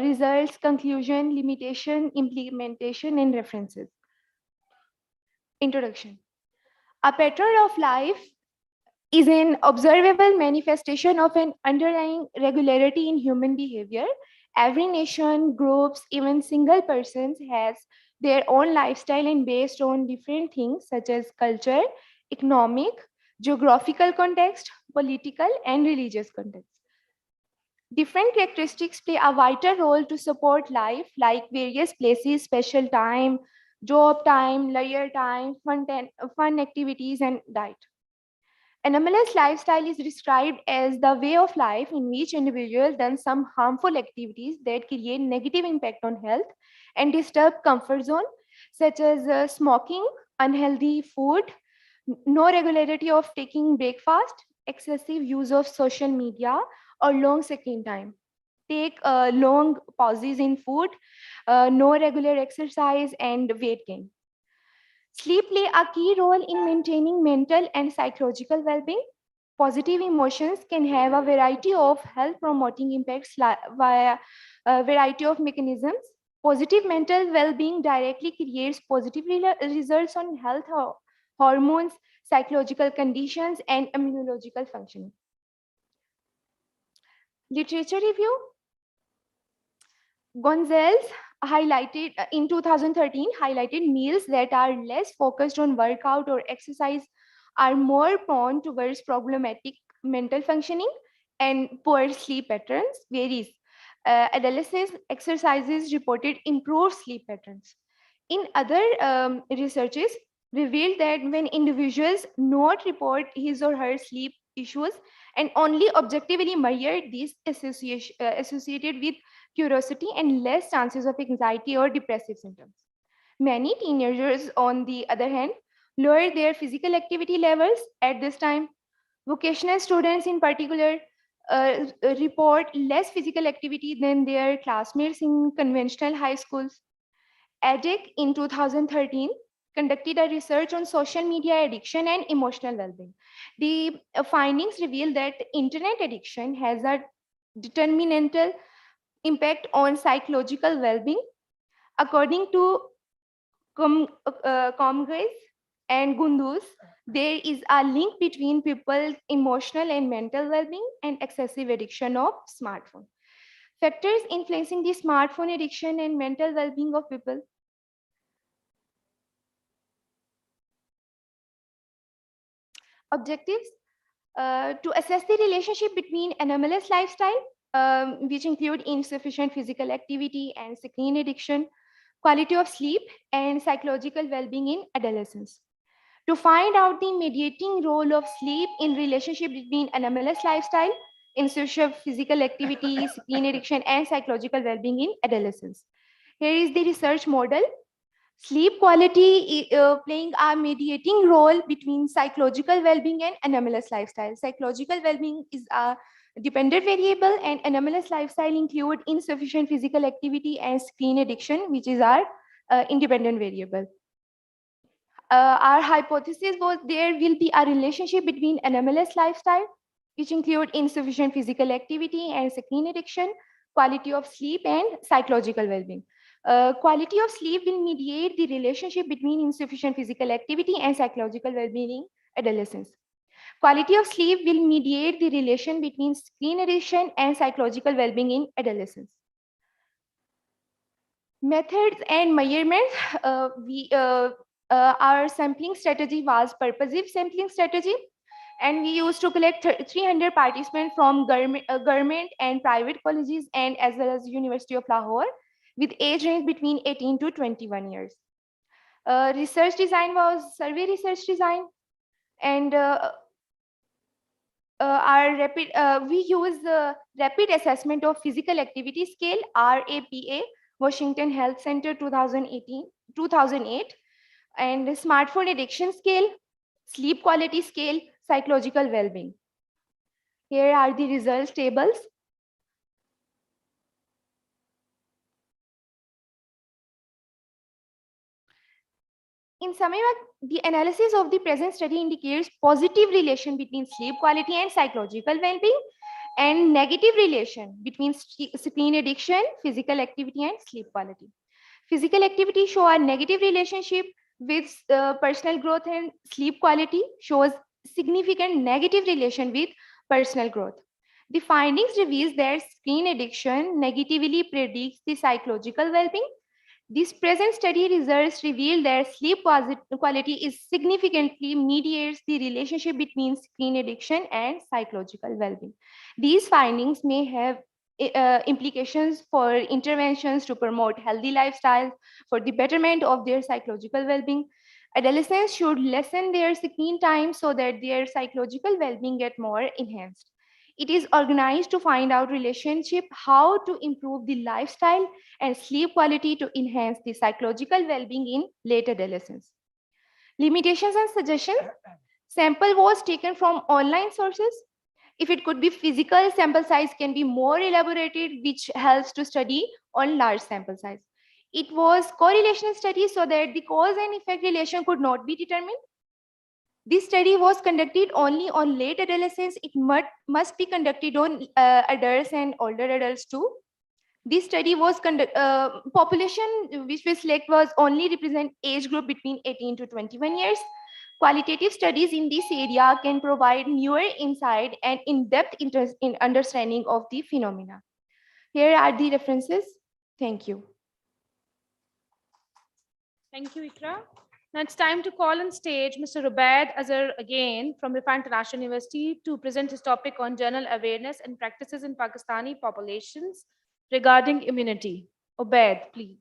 results, conclusion, limitation, implementation, and references. Introduction. A pattern of life is an observable manifestation of an underlying regularity in human behavior. Every nation, groups, even single persons has their own lifestyle and based on different things such as culture, economic, geographical context, political, and religious context. Different characteristics play a vital role to support life, like various places, special time, job time, leisure time, fun activities, and diet. Anomalous lifestyle is described as the way of life in which individuals do some harmful activities that create negative impact on health and disturb comfort zone, such as smoking, unhealthy food, no regularity of taking breakfast, excessive use of social media, or long screen time. Take long pauses in food, no regular exercise, and weight gain. Sleep play a key role in maintaining mental and psychological well-being. Positive emotions can have a variety of health-promoting impacts via a variety of mechanisms. Positive mental well-being directly creates positive results on health, hormones, psychological conditions, and immunological functioning. Literature review. Gonzalez highlighted in 2013 highlighted meals that are less focused on workout or exercise are more prone towards problematic mental functioning and poor sleep patterns. Varies. Adolescent exercises reported improved sleep patterns. In other researches revealed that when individuals not report his or her sleep issues and only objectively measure these associated with curiosity and less chances of anxiety or depressive symptoms. Many teenagers, on the other hand, lower their physical activity levels at this time. Vocational students in particular report less physical activity than their classmates in conventional high schools. ADDIC in 2013 conducted a research on social media addiction and emotional well-being. The findings reveal that internet addiction has a determinantal impact on psychological well-being. According to Comgris and Gunduz, there is a link between people's emotional and mental well-being and excessive addiction of smartphone. Factors influencing the smartphone addiction and mental well-being of people. Objectives. To assess the relationship between anomalous lifestyle, which include insufficient physical activity and screen addiction, quality of sleep, and psychological well-being in adolescence. To find out the mediating role of sleep in relationship between anomalous lifestyle, insufficient physical activity, screen addiction, and psychological well-being in adolescence. Here is the research model. Sleep quality playing a mediating role between psychological well-being and anomalous lifestyle. Psychological well-being is a dependent variable and anomalous lifestyle include insufficient physical activity and screen addiction, which is our independent variable. Our hypothesis was there will be a relationship between anomalous lifestyle, which include insufficient physical activity and screen addiction, quality of sleep, and psychological well-being. Quality of sleep will mediate the relationship between insufficient physical activity and psychological well-being in adolescence. Quality of sleep will mediate the relation between screen addiction and psychological well-being in adolescence. Methods and measurements. Our sampling strategy was purposive sampling strategy, and we used to collect 300 participants from government and private colleges and as well as University of Lahore with age range between 18 to 21 years. Research design was survey research design, and we use the Rapid Assessment of Physical Activity Scale, RAPA, Washington Health Center 2008. and smartphone addiction scale, sleep quality scale, psychological well-being. Here are the results tables. In summary, the analysis of the present study indicates positive relation between sleep quality and psychological well-being, and negative relation between screen addiction, physical activity, and sleep quality. Physical activity show a negative relationship with personal growth, and sleep quality shows significant negative relation with personal growth. The findings reveals that screen addiction negatively predicts the psychological well-being. This present study results reveal that sleep quality is significantly mediates the relationship between screen addiction and psychological well-being. These findings may have implications for interventions to promote healthy lifestyles for the betterment of their psychological well-being. Adolescents should lessen their screen time so that their psychological well-being get more enhanced. It is organized to find out relationship, how to improve the lifestyle and sleep quality to enhance the psychological well-being in late adolescence. Limitations and suggestions. Sample was taken from online sources. If it could be physical, sample size can be more elaborated, which helps to study on large sample size. It was correlational study so that the cause and effect relation could not be determined. This study was conducted only on late adolescents. It must be conducted on adults and older adults too. This study was population which we select was only represent age group between 18 to 21 years. Qualitative studies in this area can provide newer insight and in-depth interest in understanding of the phenomena. Here are the references. Thank you. Thank you, Ikra. Now it's time to call on stage Mr. Ubaid Azhar again from Rifa International University to present his topic on general awareness and practices in Pakistani populations regarding immunity. Ubaid, please.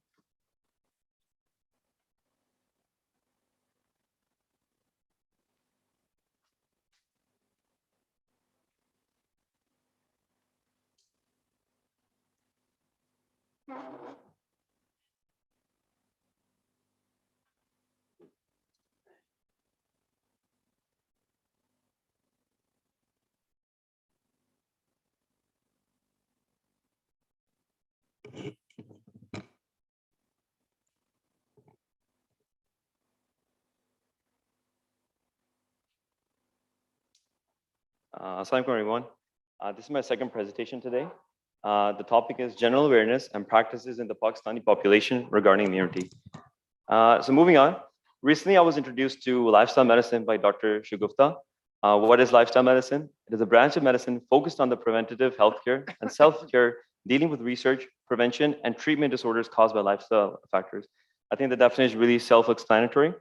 Assalamualaikum everyone. This is my second presentation today. The topic is general awareness and practices in the Pakistani population regarding immunity. So moving on, recently I was introduced to lifestyle medicine by Dr. Shugufta. What is lifestyle medicine? It is a branch of medicine focused on the preventative healthcare and self-care, dealing with research, prevention, and treatment disorders caused by lifestyle factors. I think the definition is really self-explanatory.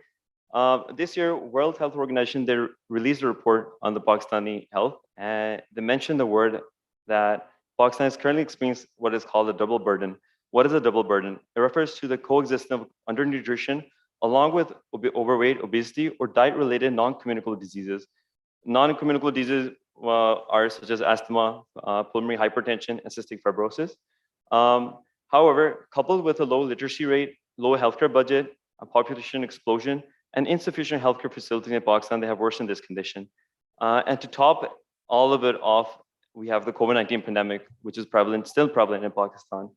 This year, World Health Organization, they released a report on the Pakistani health, and they mentioned the word that Pakistan is currently experiencing what is called a double burden. What is a double burden? It refers to the coexistence of undernutrition along with overweight, obesity, or diet-related non-communicable diseases. Non-communicable diseases are such as asthma, pulmonary hypertension, and cystic fibrosis. However, coupled with a low literacy rate, low healthcare budget, a population explosion, and insufficient healthcare facilities in Pakistan, they have worsened this condition. And to top all of it off, we have the COVID-19 pandemic, which is prevalent, still prevalent in Pakistan.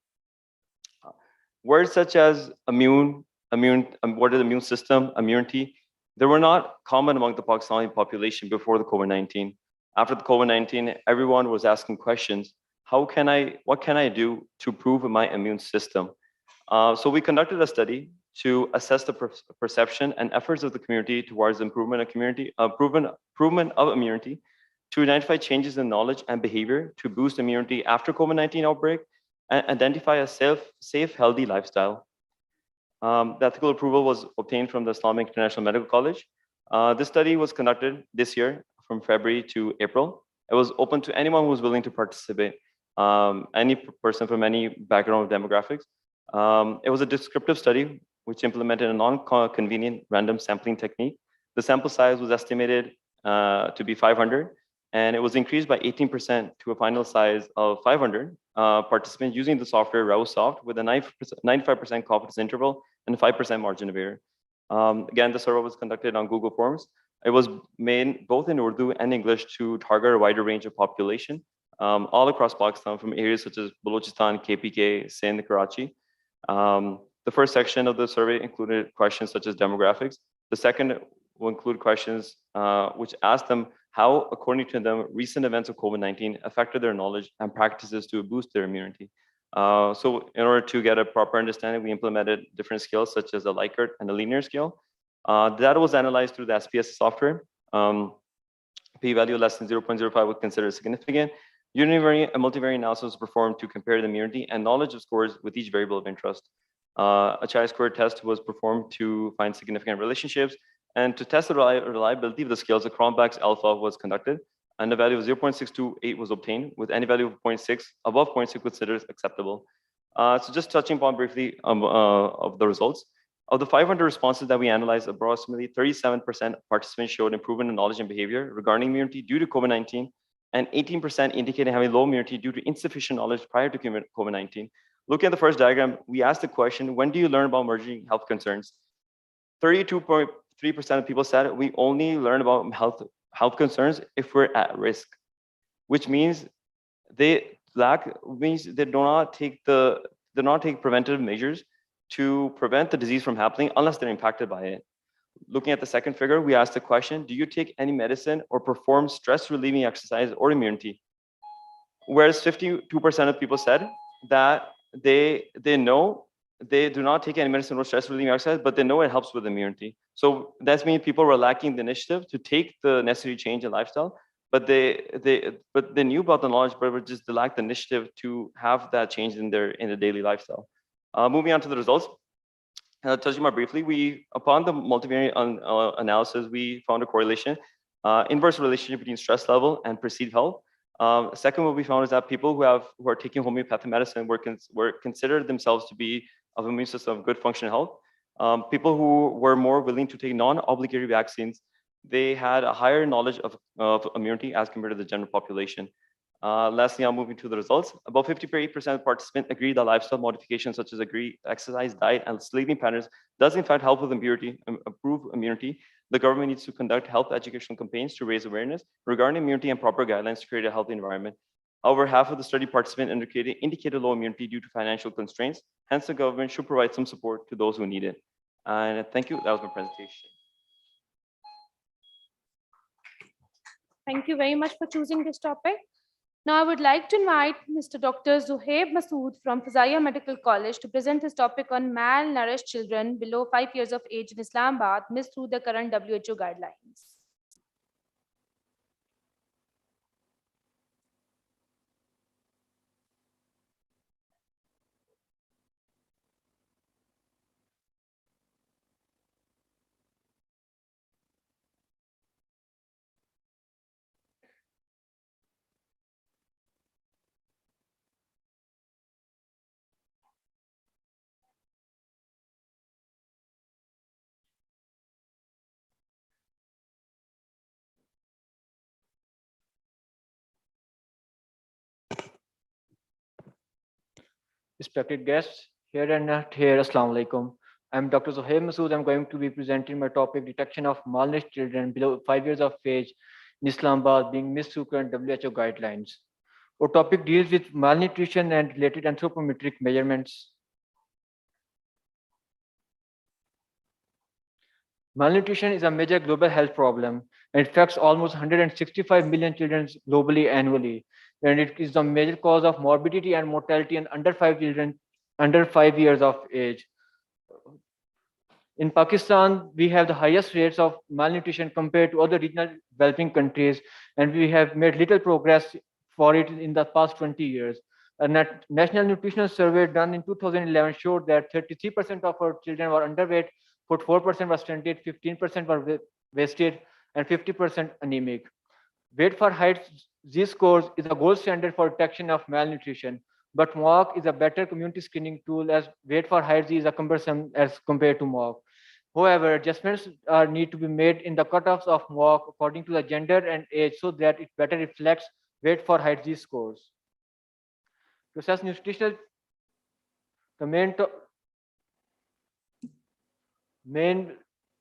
Words such as what is the immune system, immunity, they were not common among the Pakistani population before the COVID-19. After the COVID-19, everyone was asking questions. What can I do to improve my immune system? So we conducted a study to assess the perception and efforts of the community towards improvement of immunity, to identify changes in knowledge and behavior to boost immunity after COVID-19 outbreak, and identify a safe, healthy lifestyle. The ethical approval was obtained from the Islamic International Medical College. This study was conducted this year from February to April. It was open to anyone who was willing to participate, any person from any background of demographics. It was a descriptive study which implemented a non-convenient random sampling technique. The sample size was estimated to be 500, and it was increased by 18% to a final size of 500 participants using the software RAUSoft with a 95% confidence interval and a 5% margin of error. Again, the survey was conducted on Google Forms. It was made both in Urdu and English to target a wider range of population all across Pakistan from areas such as Balochistan, KPK, Sindh, Karachi. The first section of the survey included questions such as demographics. The second will include questions which asked them how, according to them, recent events of COVID-19 affected their knowledge and practices to boost their immunity. So in order to get a proper understanding, we implemented different scales such as a Likert and a linear scale. The data was analyzed through the SPS software. P-value less than 0.05 was considered significant. Univariate and multivariate analysis was performed to compare the immunity and knowledge of scores with each variable of interest. A chi-square test was performed to find significant relationships, and to test the reliability of the scales, the Cronbach's alpha was conducted, and the value of 0.628 was obtained, with any value of 0.6 above 0.6 considered acceptable. So just touching upon briefly of the results. Of the 500 responses that we analyzed, approximately 37% of participants showed improvement in knowledge and behavior regarding immunity due to COVID-19, and 18% indicated having low immunity due to insufficient knowledge prior to COVID-19. Looking at the first diagram, we asked the question, when do you learn about emerging health concerns? 32.3% of people said we only learn about health concerns if we're at risk, which means they do not take preventative measures to prevent the disease from happening unless they're impacted by it. Looking at the second figure, we asked the question, do you take any medicine or perform stress relieving exercise or immunity? Whereas 52% of people said that they know they do not take any medicine or stress relieving exercise, but they know it helps with immunity. So that means people were lacking the initiative to take the necessary change in lifestyle, but they knew about the knowledge, but they lacked the initiative to have that change in their daily lifestyle. Moving on to the results. Touching more briefly, upon the multivariate analysis, we found a correlation, inverse relationship between stress level and perceived health. Second, what we found is that people who are taking homeopathic medicine were considered themselves to be of immune system of good functional health. People who were more willing to take non-obligatory vaccines, they had a higher knowledge of immunity as compared to the general population. Lastly, I'm moving to the results. About 58% of participants agree that lifestyle modifications such as exercise, diet, and sleeping patterns does in fact help with improve immunity. The government needs to conduct health educational campaigns to raise awareness regarding immunity and proper guidelines to create a healthy environment. However, half of the study participants indicated low immunity due to financial constraints. Hence, the government should provide some support to those who need it. And thank you. That was my presentation. Thank you very much for choosing this topic. Now I would like to invite Mr. Dr. Zuhaib Masood from Fazaya Medical College to present his topic on malnourished children below 5 years of age in Islamabad missed through the current WHO guidelines. Respected guests, here and not here, Assalamu alaikum. I'm Dr. Zuhaib Masood. I'm going to be presenting my topic, detection of malnourished children below 5 years of age in Islamabad being missed through current WHO guidelines. Our topic deals with malnutrition and related anthropometric measurements. Malnutrition is a major global health problem and it affects almost 165 million children globally annually. And it is the major cause of morbidity and mortality in under 5 children under 5 years of age. In Pakistan, we have the highest rates of malnutrition compared to other regional developing countries, and we have made little progress for it in the past 20 years. A national nutritional survey done in 2011 showed that 33% of our children were underweight, 44% were stunted, 15% were wasted, and 50% anemic. Weight for height Z-scores is a gold standard for detection of malnutrition, but MWOC is a better community screening tool as weight for height Z is a cumbersome as compared to MWOC. However, adjustments need to be made in the cutoffs of MWOC according to the gender and age so that it better reflects weight for height Z-scores. To assess nutritional, the main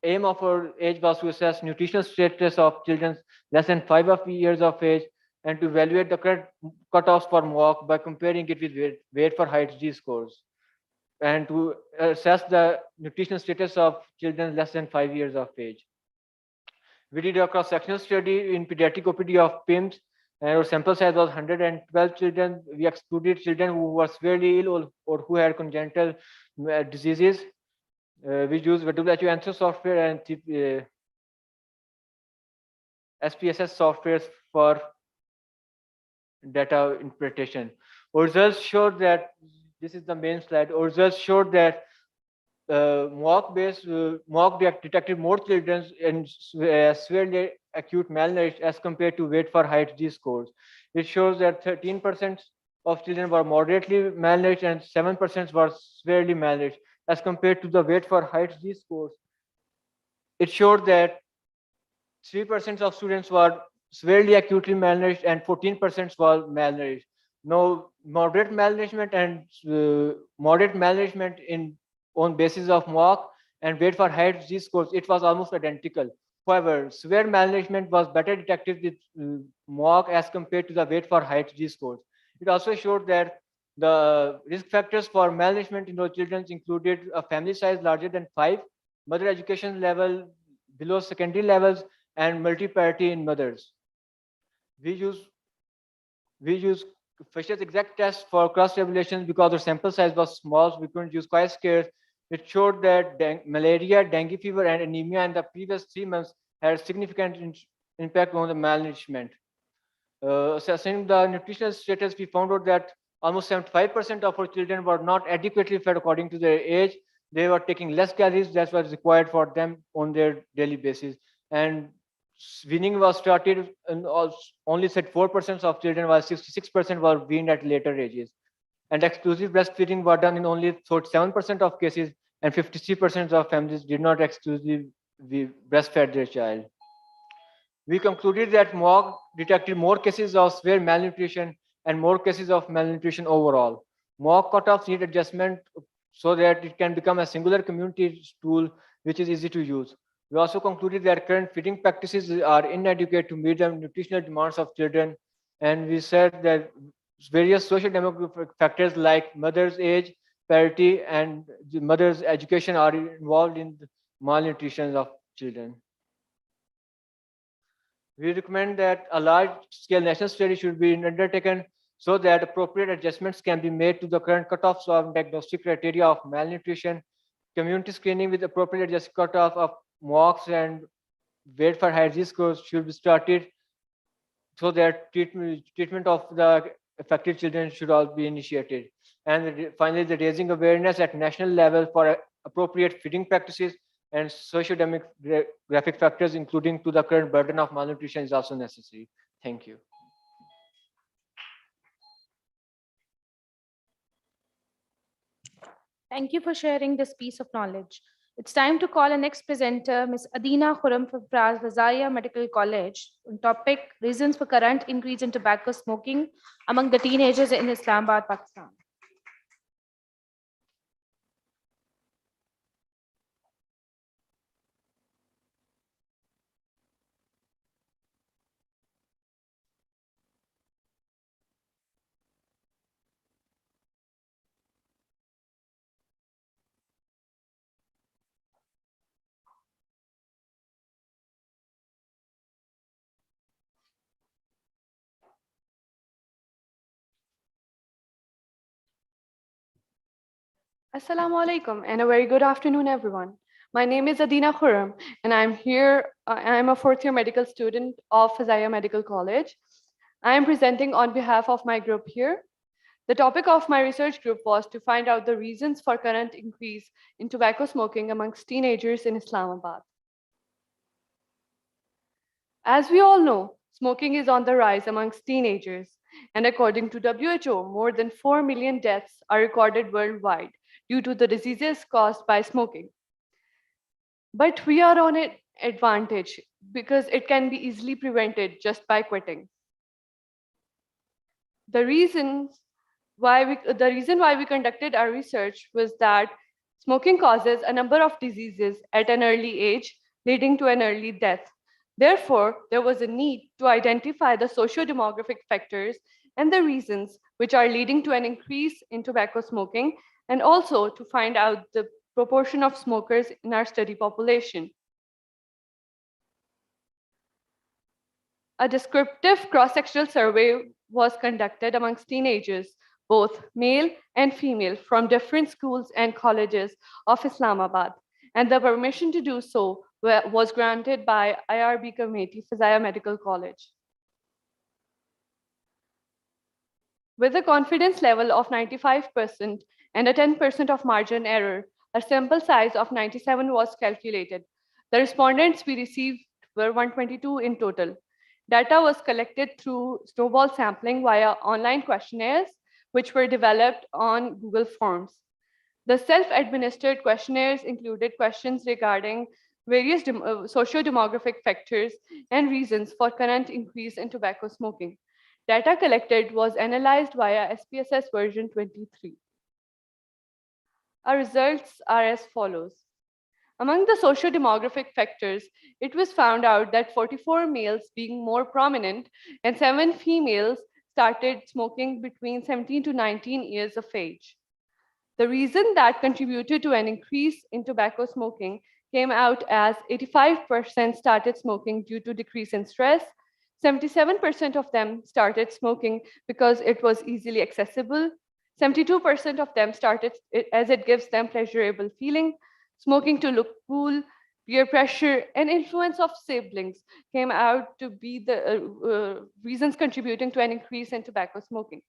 aim of our age was to assess nutritional status of children less than 5 years of age and to evaluate the current cutoffs for MOOC by comparing it with weight for height Z-scores and to assess the nutritional status of children less than 5 years of age. We did a cross-sectional study in pediatric OPD of PIMS, and our sample size was 112 children. We excluded children who were severely ill or who had congenital diseases. We used WHO Answer software and SPSS software for data interpretation. Our results showed that, this is the main slide, our results showed that MOOC detected more children in severely acute malnourished as compared to weight for height Z-scores. It shows that 13% of children were moderately malnourished and 7% were severely malnourished as compared to the weight for height Z-scores. It showed that 3% of students were severely acutely malnourished and 14% were malnourished. Now, moderate malnourishment on basis of MOOC and weight for height Z-scores, it was almost identical. However, severe malnourishment was better detected with MOOC as compared to the weight for height Z-scores. It also showed that the risk factors for malnourishment in those children included a family size larger than 5, mother education level below secondary levels, and multiparity in mothers. We use Fisher's exact test for cross-tabulation because the sample size was small, so we couldn't use chi-squares. It showed that malaria, dengue fever, and anemia in the previous 3 months had significant impact on the malnourishment. Assessing the nutritional status, we found out that almost 75% of our children were not adequately fed according to their age. They were taking less calories that was required for them on their daily basis. And weaning was started and only said 4% of children, while 66% were weaned at later ages. And exclusive breastfeeding were done in only 7% of cases, and 53% of families did not exclusively breastfeed their child. We concluded that MOOC detected more cases of severe malnutrition and more cases of malnutrition overall. MOOC cutoffs need adjustment so that it can become a singular community tool which is easy to use. We also concluded that current feeding practices are inadequate to meet the nutritional demands of children. And we said that various social demographic factors like mother's age, parity, and the mother's education are involved in the malnutrition of children. We recommend that a large-scale national study should be undertaken so that appropriate adjustments can be made to the current cutoffs of diagnostic criteria of malnutrition. Community screening with appropriate adjusted cutoff of MOOCs and weight for height Z-scores should be started so that treatment of the affected children should all be initiated. And finally, the raising awareness at national level for appropriate feeding practices and socio-demographic factors, including to the current burden of malnutrition, is also necessary. Thank you. Thank you for sharing this piece of knowledge. It's time to call our next presenter, Ms. Adina Khurram from Fazaya Medical College, on topic reasons for current increase in tobacco smoking among the teenagers in Islamabad, Pakistan. Assalamu alaikum and a very good afternoon, everyone. My name is Adina Khurram and I'm a 4th year medical student of Fazaya Medical College. I am presenting on behalf of my group here. The topic of my research group was to find out the reasons for current increase in tobacco smoking amongst teenagers in Islamabad. As we all know, smoking is on the rise amongst teenagers, and according to WHO, more than 4 million deaths are recorded worldwide due to the diseases caused by smoking. But we are on an advantage because it can be easily prevented just by quitting. The reason why we conducted our research was that Smoking causes a number of diseases at an early age, leading to an early death. Therefore, there was a need to identify the socio-demographic factors and the reasons which are leading to an increase in tobacco smoking, and also to find out the proportion of smokers in our study population. A descriptive cross-sectional survey was conducted amongst teenagers, both male and female, from different schools and colleges of Islamabad, and the permission to do so was granted by IRB committee, Fazaya Medical College. With a confidence level of 95% and a 10% of margin error, a sample size of 97 was calculated. The respondents we received were 122 in total. Data was collected through snowball sampling via online questionnaires, which were developed on Google Forms. The self-administered questionnaires included questions regarding various socio-demographic factors and reasons for current increase in tobacco smoking. Data collected was analyzed via SPSS version 23. Our results are as follows. Among the socio-demographic factors, it was found out that 44 males being more prominent and 7 females started smoking between 17 to 19 years of age. The reason that contributed to an increase in tobacco smoking came out as 85% started smoking due to decrease in stress, 77% of them started smoking because it was easily accessible, 72% of them started it as it gives them pleasurable feeling, smoking to look cool, peer pressure, and influence of siblings came out to be the reasons contributing to an increase in tobacco smoking.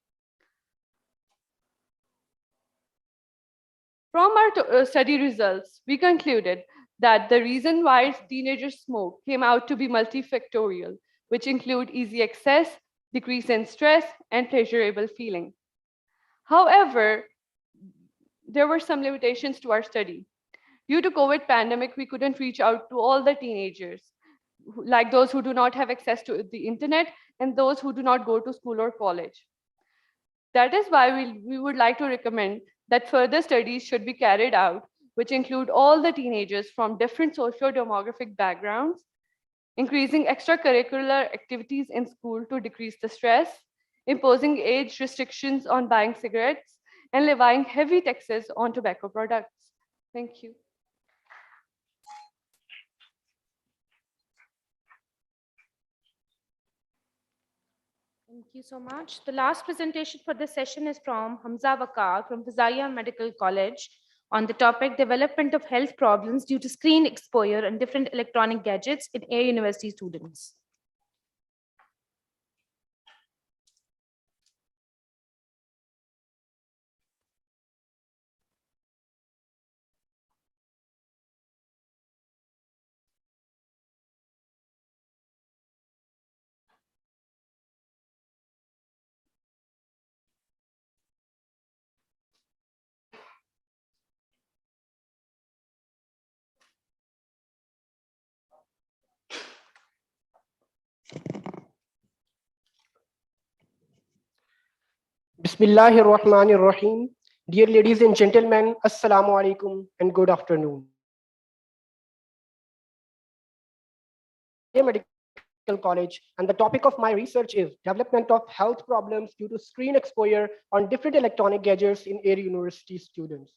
From our study results, we concluded that the reason why teenagers smoke came out to be multifactorial, which include easy access, decrease in stress, and pleasurable feeling. However, there were some limitations to our study. Due to COVID pandemic, we couldn't reach out to all the teenagers, like those who do not have access to the internet and those who do not go to school or college. That is why we would like to recommend that further studies should be carried out, which include all the teenagers from different socio-demographic backgrounds, increasing extracurricular activities in school to decrease the stress, imposing age restrictions on buying cigarettes, and levying heavy taxes on tobacco products. Thank you. Thank you so much. The last presentation for this session is from Hamza Wakar from Fazaya Medical College on the topic development of health problems due to screen exposure and different electronic gadgets in Air University students. Bismillahir Rahmanir Rahim. Dear ladies and gentlemen, Assalamu alaikum and good afternoon. Medical College, and the topic of my research is development of health problems due to screen exposure on different electronic gadgets in Air University students.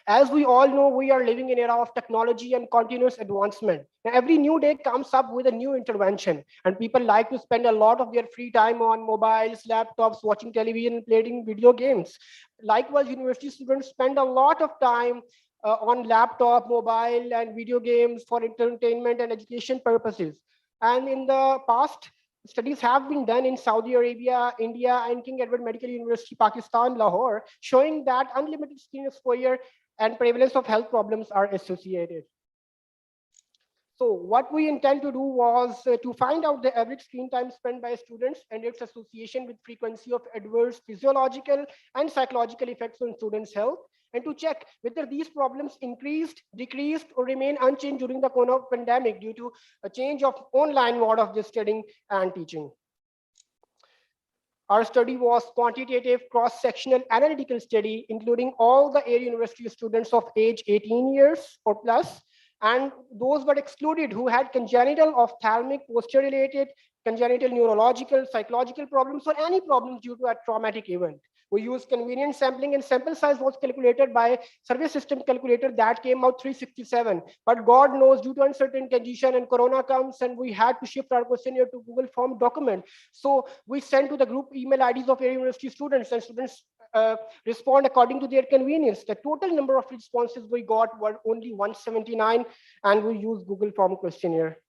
As we all know, we are living in an era of technology and continuous advancement. Now, every new day comes up with a new intervention, and people like to spend a lot of their free time on mobiles, laptops, watching television, playing video games. Likewise, university students spend a lot of time on laptop, mobile, and video games for entertainment and education purposes. And in the past, studies have been done in Saudi Arabia, India, and King Edward Medical University, Pakistan, Lahore, showing that unlimited screen exposure and prevalence of health problems are associated. So what we intend to do was to find out the average screen time spent by students and its association with frequency of adverse physiological and psychological effects on students' health, and to check whether these problems increased, decreased, or remain unchanged during the corona pandemic due to a change of online mode of studying and teaching. Our study was quantitative, cross-sectional, analytical study, including all the Air University students of age 18 years or plus, and those were excluded who had congenital ophthalmic, posture-related, congenital neurological, psychological problems, or any problems due to a traumatic event. We used convenient sampling, and sample size was calculated by survey system calculator that came out 367. But God knows, due to uncertain condition and Corona comes, and we had to shift our questionnaire to Google Form document. So we sent to the group email IDs of Air University students, and students respond according to their convenience. The total number of responses we got were only 179, and we used Google Form questionnaire.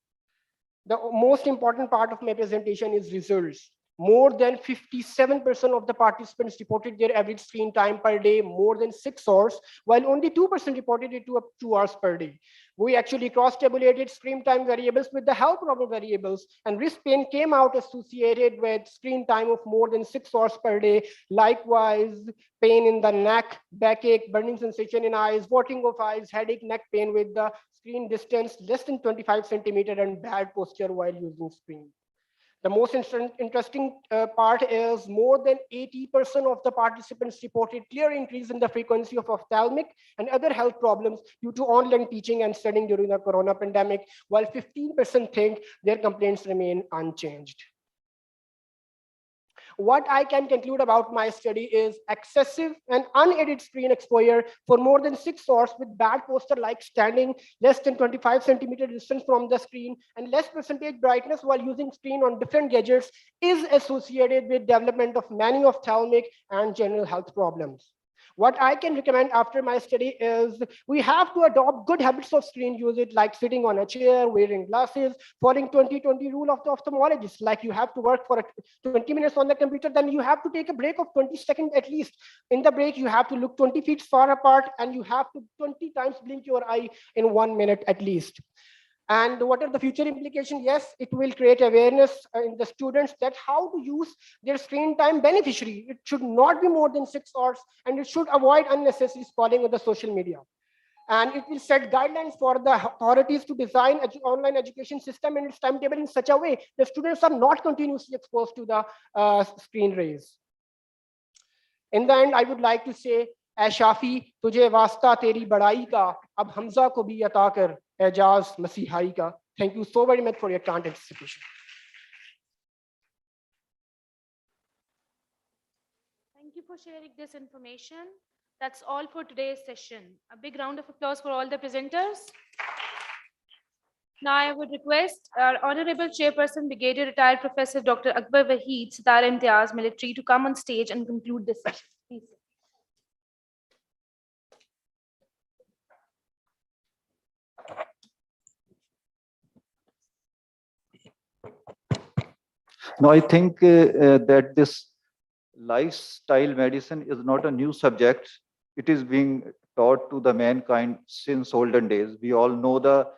The most important part of my presentation is results. More than 57% of the participants reported their average screen time per day more than 6 hours, while only 2% reported it to up 2 hours per day. We actually cross-tabulated screen time variables with the health problem variables, and wrist pain came out associated with screen time of more than 6 hours per day. Likewise, pain in the neck, backache, burning sensation in eyes, watering of eyes, headache, neck pain with the screen distance less than 25 centimeters, and bad posture while using screen. The most interesting part is more than 80% of the participants reported clear increase in the frequency of ophthalmic and other health problems due to online teaching and studying during the Corona pandemic, while 15% think their complaints remain unchanged. What I can conclude about my study is excessive and unaided screen exposure for more than 6 hours with bad posture like standing less than 25 centimeter distance from the screen and less percentage brightness while using screen on different gadgets is associated with development of many ophthalmic and general health problems. What I can recommend after my study is we have to adopt good habits of screen usage, like sitting on a chair, wearing glasses, following 20-20 rule of the ophthalmologist. Like you have to work for 20 minutes on the computer, then you have to take a break of 20 seconds at least. In the break, you have to look 20 feet far apart, and you have to 20 times blink your eye in 1 minute at least. And what are the future implications? Yes, it will create awareness in the students that how to use their screen time beneficially. It should not be more than 6 hours, and it should avoid unnecessary scrolling on the social media. And it will set guidelines for the authorities to design online education system and its timetable in such a way that students are not continuously exposed to the screen rays. In the end, I would like to say, ऐ शाफी तुझे वास्ता तेरी बड़ाई का, अब हमजा को भी अता कर एजाज मसीहाई का. Thank you so very much for your kind participation. Thank you for sharing this information. That's all for today's session. A big round of applause for all the presenters. Now I would request our Honorable Chairperson, Brigadier Retired Professor Dr. Akbar Waheed, Sitar Imtiaz Military, to come on stage and conclude this session. Please. Now, I think that this lifestyle medicine is not a new subject. It is being taught to the mankind since olden days. We all know the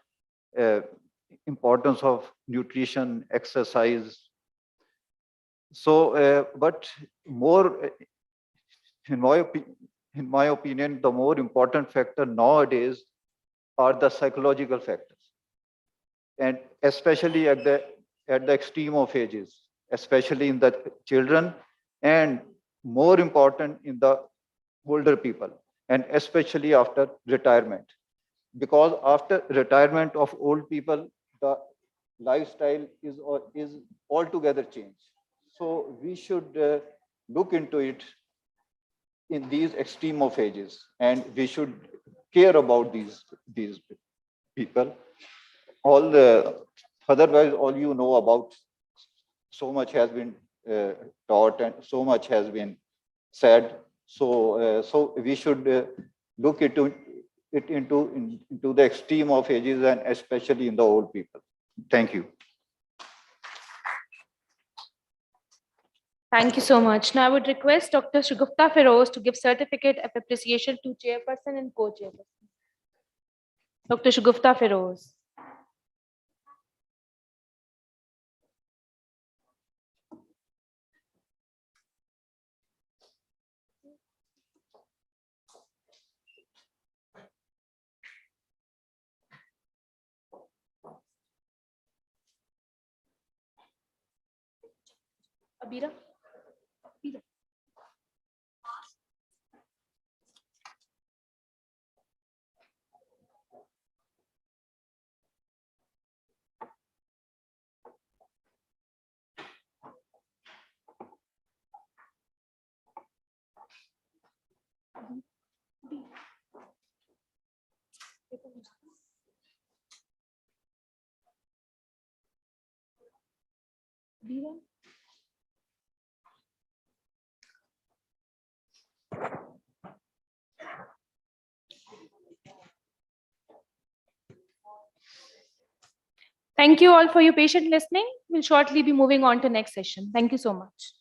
importance of nutrition, exercise. So, but more, in my opinion, the more important factor nowadays are the psychological factors, and especially at the extreme of ages, especially in the children, and more important in the older people, and especially after retirement. Because after retirement of old people, the lifestyle is altogether changed. So we should look into it in these extreme of ages, and we should care about these people. Otherwise, all you know about, so much has been taught and so much has been said. So we should look into the extreme of ages, and especially in the old people. Thank you. Thank you so much. Now I would request Dr. Shagufta Feroz to give certificate of appreciation to chairperson and co-chairperson. Dr. Shagufta Feroz. Abira. Veera? Thank you all for your patient listening. We'll shortly be moving on to next session. Thank you so much.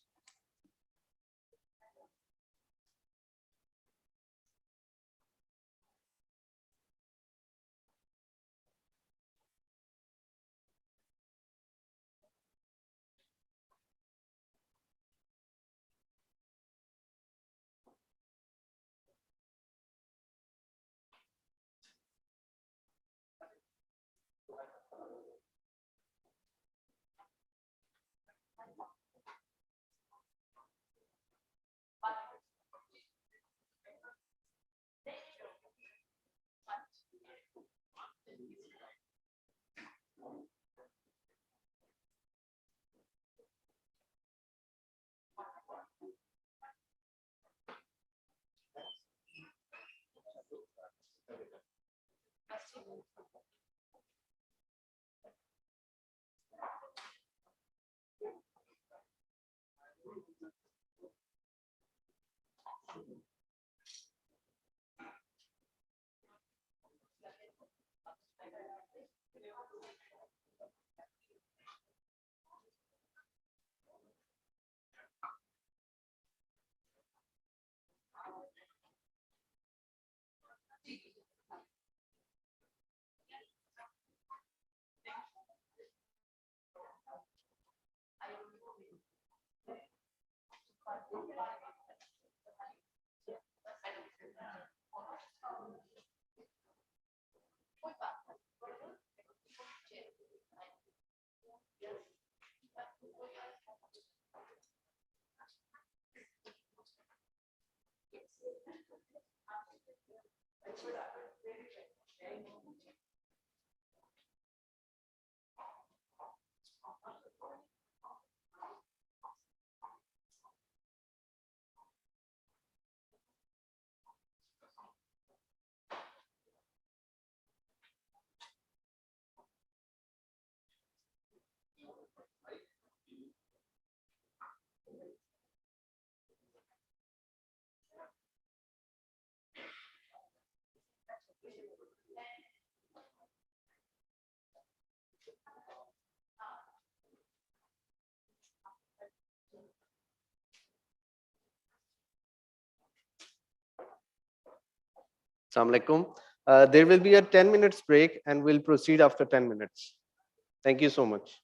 Assalamu alaikum. There will be a 10 minutes break and we'll proceed after 10 minutes. Thank you so much.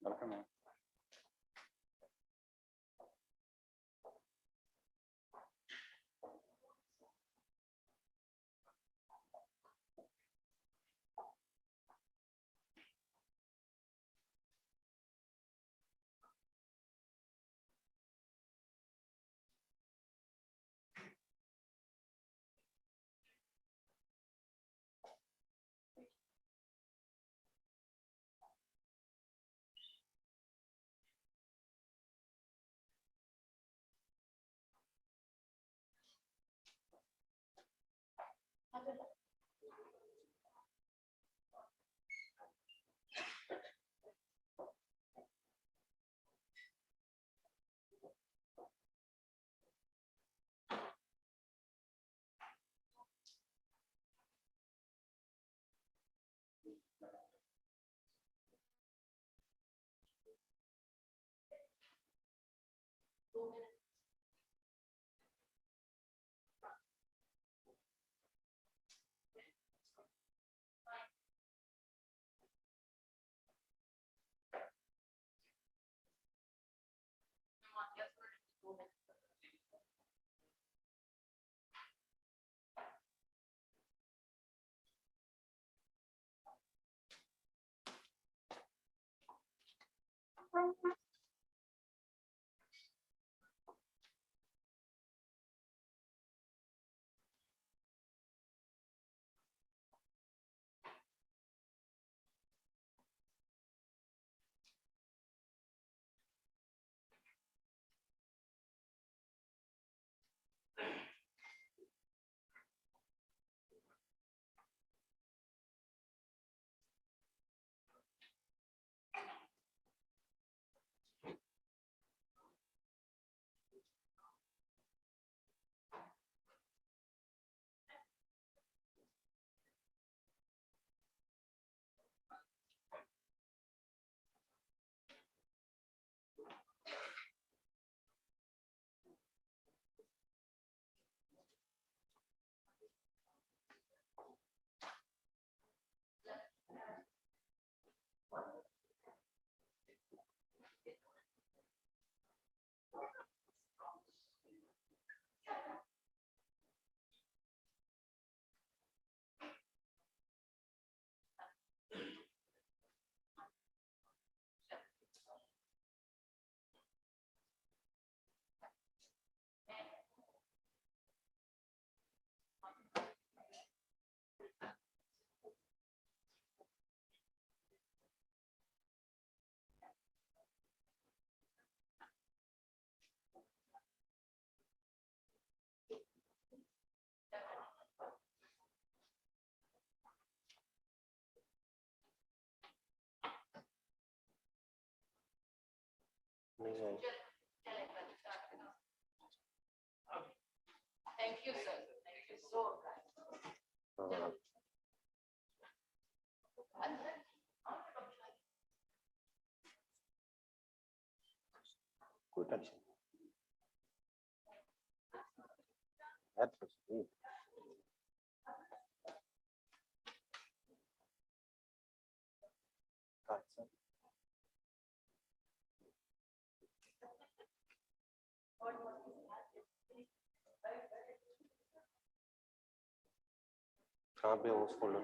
Welcome. Ma'am. Thank you, sir. Thank you so much. कोई tension नहीं। कहाँ पे उस folder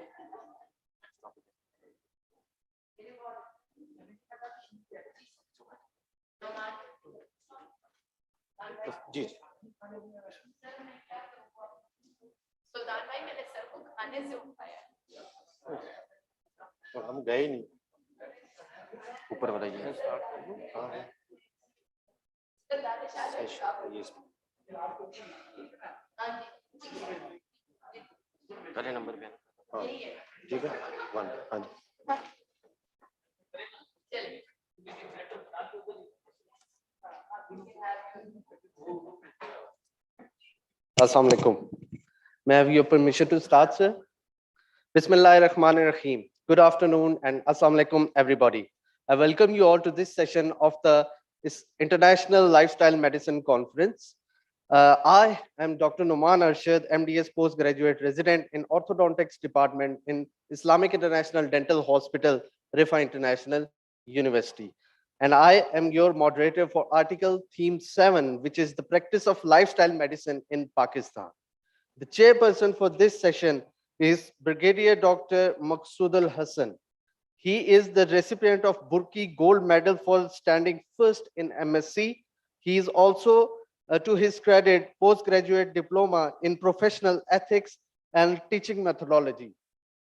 जी सुल्तान भाई मैंने sir को खाने से उठाया। तो हम गए नहीं ऊपर वाला ये हाँ पहले नंबर पे हाँ ठीक है 1 हाँ जी Assalamu alaikum. May I have your permission to start, sir? Bismillahir Rahmanir Rahim. Good afternoon and Assalamu alaikum, everybody. I welcome you all to this session of the International Lifestyle Medicine Conference. I am Dr. Numan Arshad, MDS Postgraduate Resident in Orthodontics Department in Islamic International Dental Hospital, Rifa International University. And I am your moderator for Article Theme 7, which is the practice of lifestyle medicine in Pakistan. The chairperson for this session is Brigadier Dr. Maqsood Al Hassan. He is the recipient of Burki Gold Medal for standing first in MSc. He is also, to his credit, postgraduate diploma in professional ethics and teaching methodology.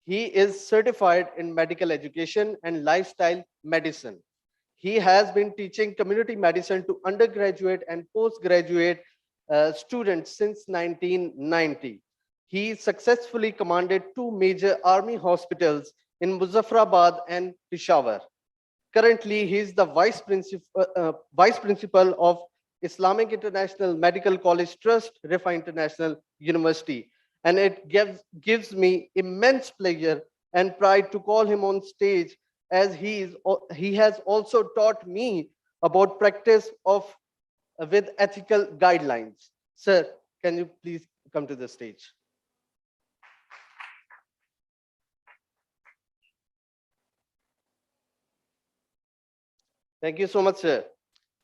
He is certified in medical education and lifestyle medicine. He has been teaching community medicine to undergraduate and postgraduate students since 1990. He successfully commanded 2 major army hospitals in Muzaffarabad and Peshawar. Currently, he is the vice principal of Islamic International Medical College Trust, Rifa International University. And it gives me immense pleasure and pride to call him on stage, as he has also taught me about practice with ethical guidelines. Sir, can you please come to the stage? Thank you so much, sir.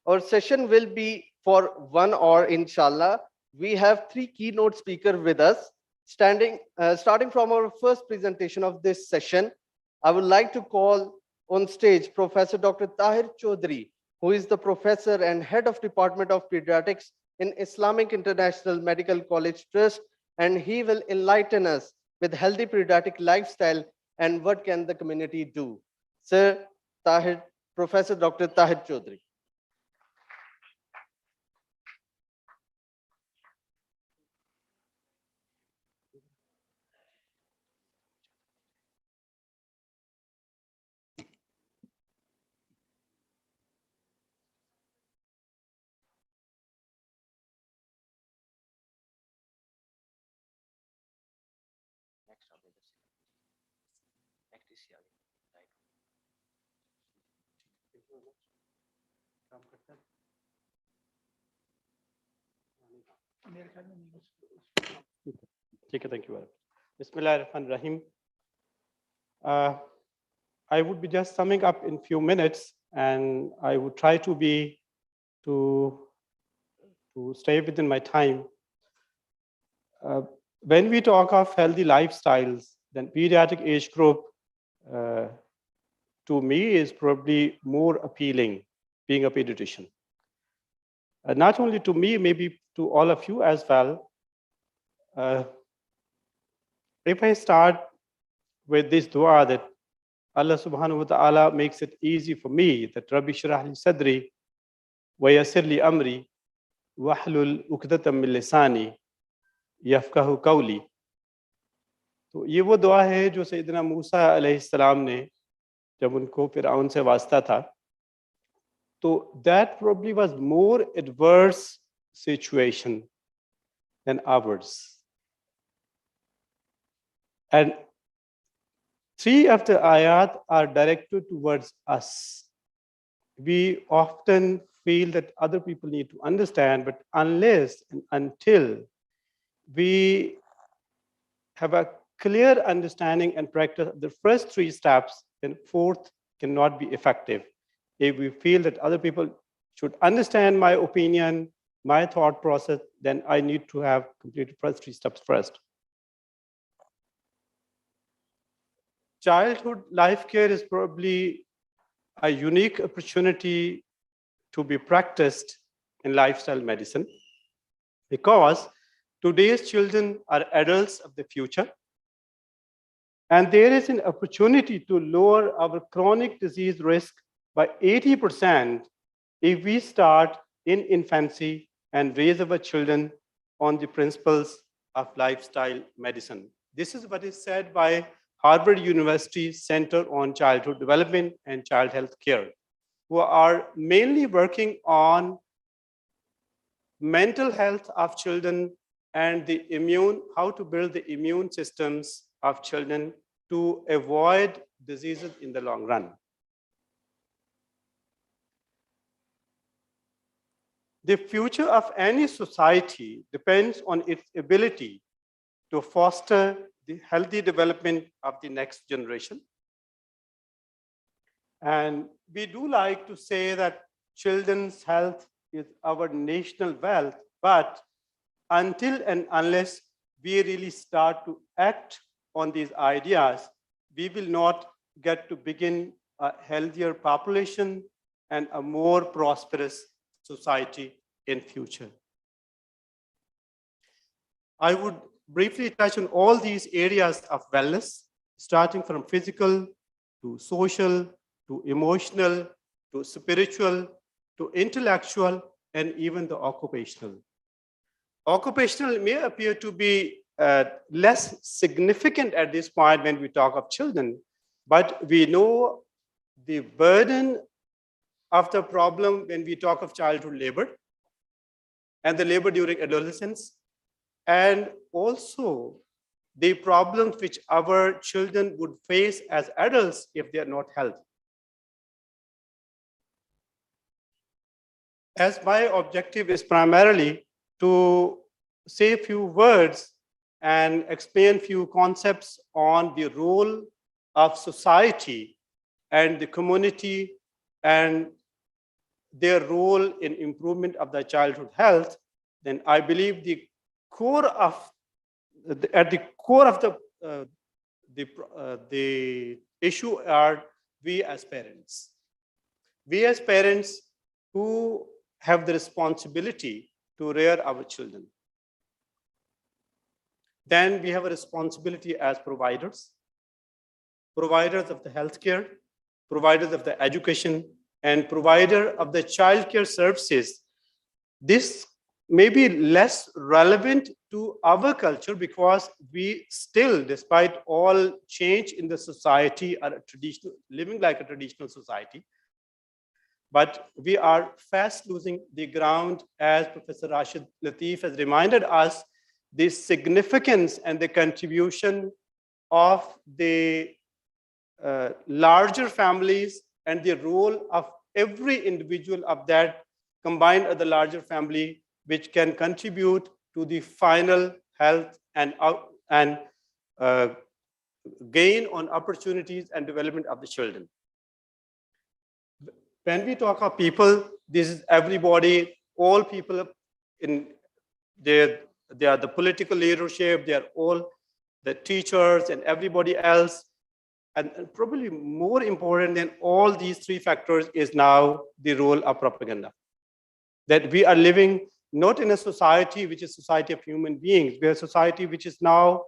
Our session will be for 1 hour, inshallah. We have 3 keynote speakers with us. Starting from our first presentation of this session, I would like to call on stage Professor Dr. Tahir Chaudhry, who is the professor and head of Department of Pediatrics in Islamic International Medical College Trust, and he will enlighten us with healthy pediatric lifestyle and what can the community do. Sir, Professor Dr. Tahir Chaudhry. Thank you very much. Bismillahirrahmanirrahim. I would be just summing up in few minutes, and I would try to stay within my time. When we talk of healthy lifestyles, then pediatric age group to me is probably more appealing, being a pediatrician. Not only to me, maybe to all of you as well. If I start with this dua that Allah subhanahu wa ta'ala makes it easy for me, that Rabbi shrah li sadri wa yassir li amri wahlul uqdatam min lisani yafqahu qawli. तो ये वो दुआ है जो सैयदना मूसा अलैहिस्सलाम ने जब उनको फिरऔन से वास्ता था So that probably was more adverse situation than ours. And 3 of the ayat are directed towards us. We often feel that other people need to understand, but unless and until we have a clear understanding and practice of the first 3 steps, then 4th cannot be effective. If we feel that other people should understand my opinion, my thought process, then I need to have completed first 3 steps first. Childhood life care is probably a unique opportunity to be practiced in lifestyle medicine, because today's children are adults of the future. And there is an opportunity to lower our chronic disease risk by 80% if we start in infancy and raise our children on the principles of lifestyle medicine. This is what is said by Harvard University Center on Childhood Development and Child Health Care, who are mainly working on mental health of children and how to build the immune systems of children to avoid diseases in the long run. The future of any society depends on its ability to foster the healthy development of the next generation. And we do like to say that children's health is our national wealth, but until and unless we really start to act on these ideas, we will not get to begin a healthier population and a more prosperous society in future. I would briefly touch on all these areas of wellness, starting from physical to social to emotional to spiritual to intellectual and even the occupational. Occupational may appear to be less significant at this point when we talk of children, but we know the burden of the problem when we talk of childhood labor and the labor during adolescence, and also the problems which our children would face as adults if they are not healthy. As my objective is primarily to say a few words and explain few concepts on the role of society and the community and their role in improvement of the childhood health, then I believe the core of at the core of the issue are we as parents. We as parents who have the responsibility to rear our children. Then we have a responsibility as providers of the healthcare, providers of the education, and provider of the childcare services. This may be less relevant to our culture because we still, despite all change in the society, are living like a traditional society. But we are fast losing the ground, as Professor Rashid Latif has reminded us, the significance and the contribution of the larger families and the role of every individual of that combined with the larger family, which can contribute to the final health and gain on opportunities and development of the children. When we talk of people, this is everybody, all people they are the political leadership, they are all the teachers and everybody else. And probably more important than all these 3 factors is now the role of propaganda. That we are living not in a society which is society of human beings, we are a society which is now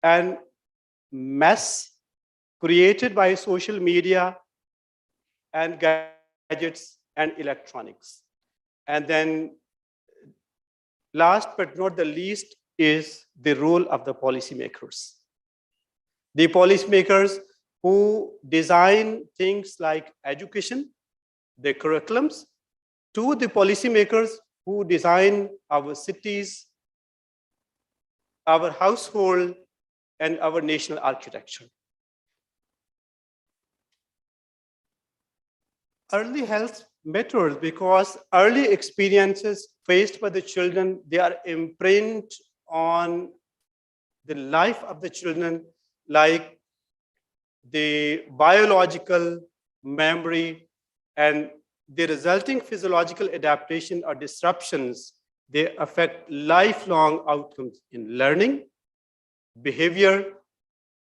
a mess created by social media and gadgets and electronics. And then last but not the least is the role of the policymakers. The policymakers who design things like education, the curriculums, to the policymakers who design our cities, our household, and our national architecture. Early health matters because early experiences faced by the children, they are imprinted on the life of the children, like the biological memory and the resulting physiological adaptation or disruptions. They affect lifelong outcomes in learning, behavior,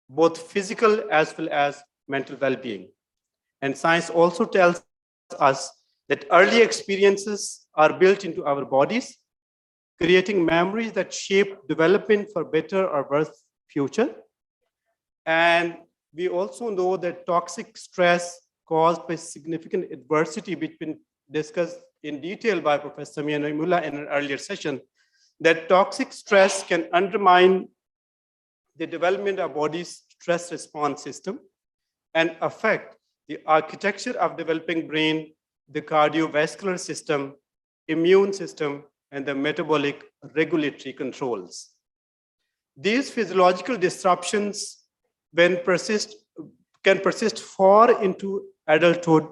both physical as well as mental well-being. And science also tells us that early experiences are built into our bodies, creating memories that shape development for better or worse future. And we also know that toxic stress caused by significant adversity, which has been discussed in detail by Professor Samia Naimullah in an earlier session, that toxic stress can undermine the development of body's stress response system and affect the architecture of developing brain, the cardiovascular system, immune system, and the metabolic regulatory controls. These physiological disruptions can persist far into adulthood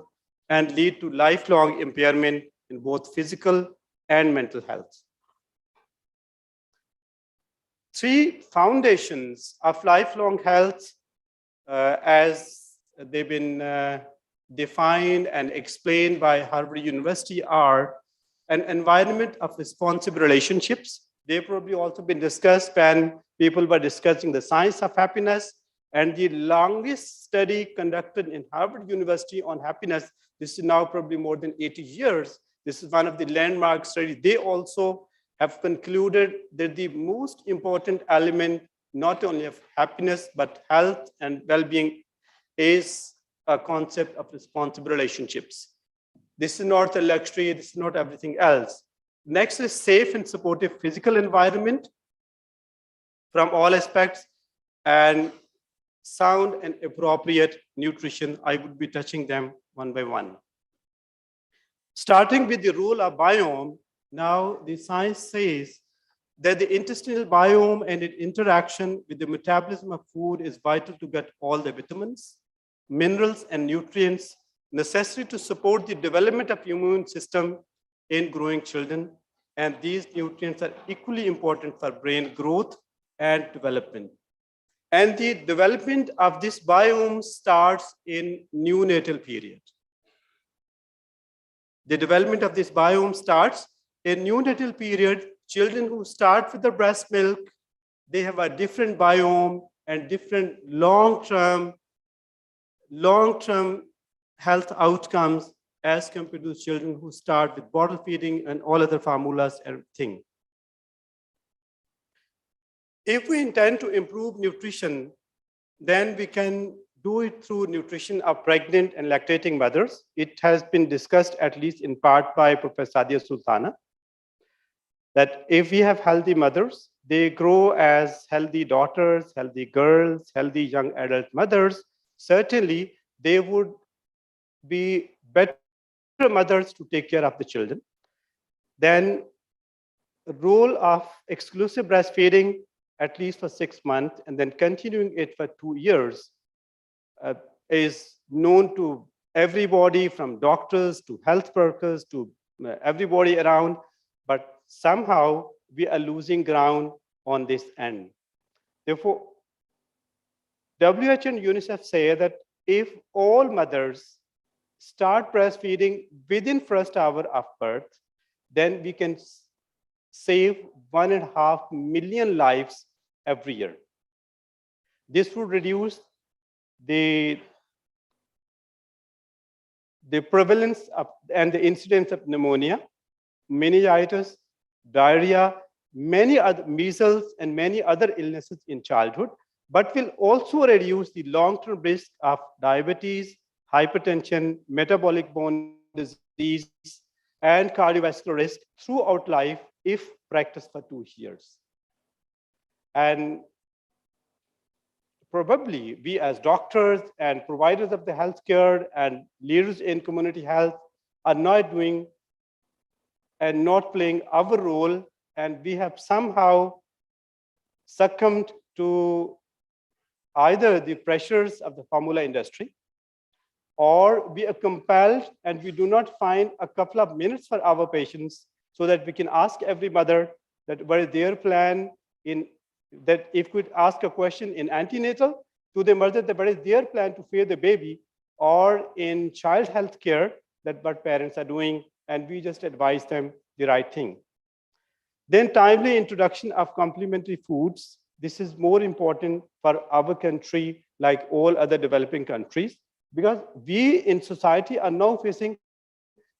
and lead to lifelong impairment in both physical and mental health. Three foundations of lifelong health, as they've been defined and explained by Harvard University, are an environment of responsive relationships. They've probably also been discussed when people were discussing the science of happiness, and the longest study conducted in Harvard University on happiness, this is now probably more than 80 years. This is one of the landmark studies. They also have concluded that the most important element, not only of happiness, but health and well-being, is a concept of responsible relationships. This is not a luxury, this is not everything else. Next is safe and supportive physical environment from all aspects, and sound and appropriate nutrition. I would be touching them one by one. Starting with the role of biome, now the science says that the intestinal biome and its interaction with the metabolism of food is vital to get all the vitamins, minerals, and nutrients necessary to support the development of immune system in growing children. And these nutrients are equally important for brain growth and development. And the development of this biome starts in neonatal period. The development of this biome starts in neonatal period. Children who start with the breast milk, they have a different biome and different long-term health outcomes as compared to children who start with bottle feeding and all other formulas and everything. If we intend to improve nutrition, then we can do it through nutrition of pregnant and lactating mothers. It has been discussed, at least in part, by Professor Sadia Sultana, that if we have healthy mothers, they grow as healthy daughters, healthy girls, healthy young adult mothers. Certainly, they would be better mothers to take care of the children. Then the role of exclusive breastfeeding, at least for 6 months, and then continuing it for 2 years, is known to everybody, from doctors to health workers to everybody around, but somehow we are losing ground on this end. Therefore, WHO and UNICEF say that if all mothers start breastfeeding within first hour of birth, then we can save 1.5 million lives every year. This would reduce the prevalence of and the incidence of pneumonia, meningitis, diarrhea, many other measles, and many other illnesses in childhood, but will also reduce the long-term risk of diabetes, hypertension, metabolic bone disease, and cardiovascular risk throughout life if practiced for 2 years. And probably we as doctors and providers of the healthcare and leaders in community health are not doing and not playing our role, and we have somehow succumbed to either the pressures of the formula industry, or we are compelled and we do not find a couple of minutes for our patients so that we can ask every mother that what is their plan in that if we could ask a question in antenatal to the mother that what is their plan to feed the baby, or in child health care that what parents are doing, and we just advise them the right thing. Then timely introduction of complementary foods. This is more important for our country like all other developing countries, because we in society are now facing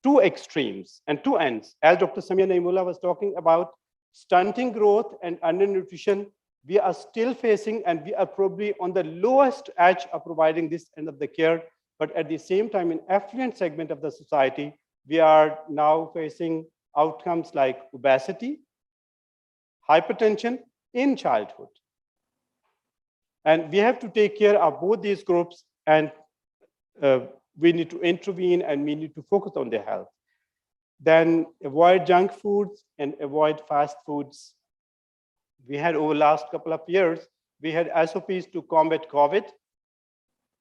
two extremes and two ends. As Dr. Samia Naimullah was talking about stunting growth and undernutrition, we are still facing, and we are probably on the lowest edge of providing this end of the care. But at the same time, in affluent segment of the society, we are now facing outcomes like obesity, hypertension in childhood. And we have to take care of both these groups, and we need to intervene and we need to focus on their health. Then avoid junk foods and avoid fast foods. We had over the last couple of years, we had SOPs to combat COVID.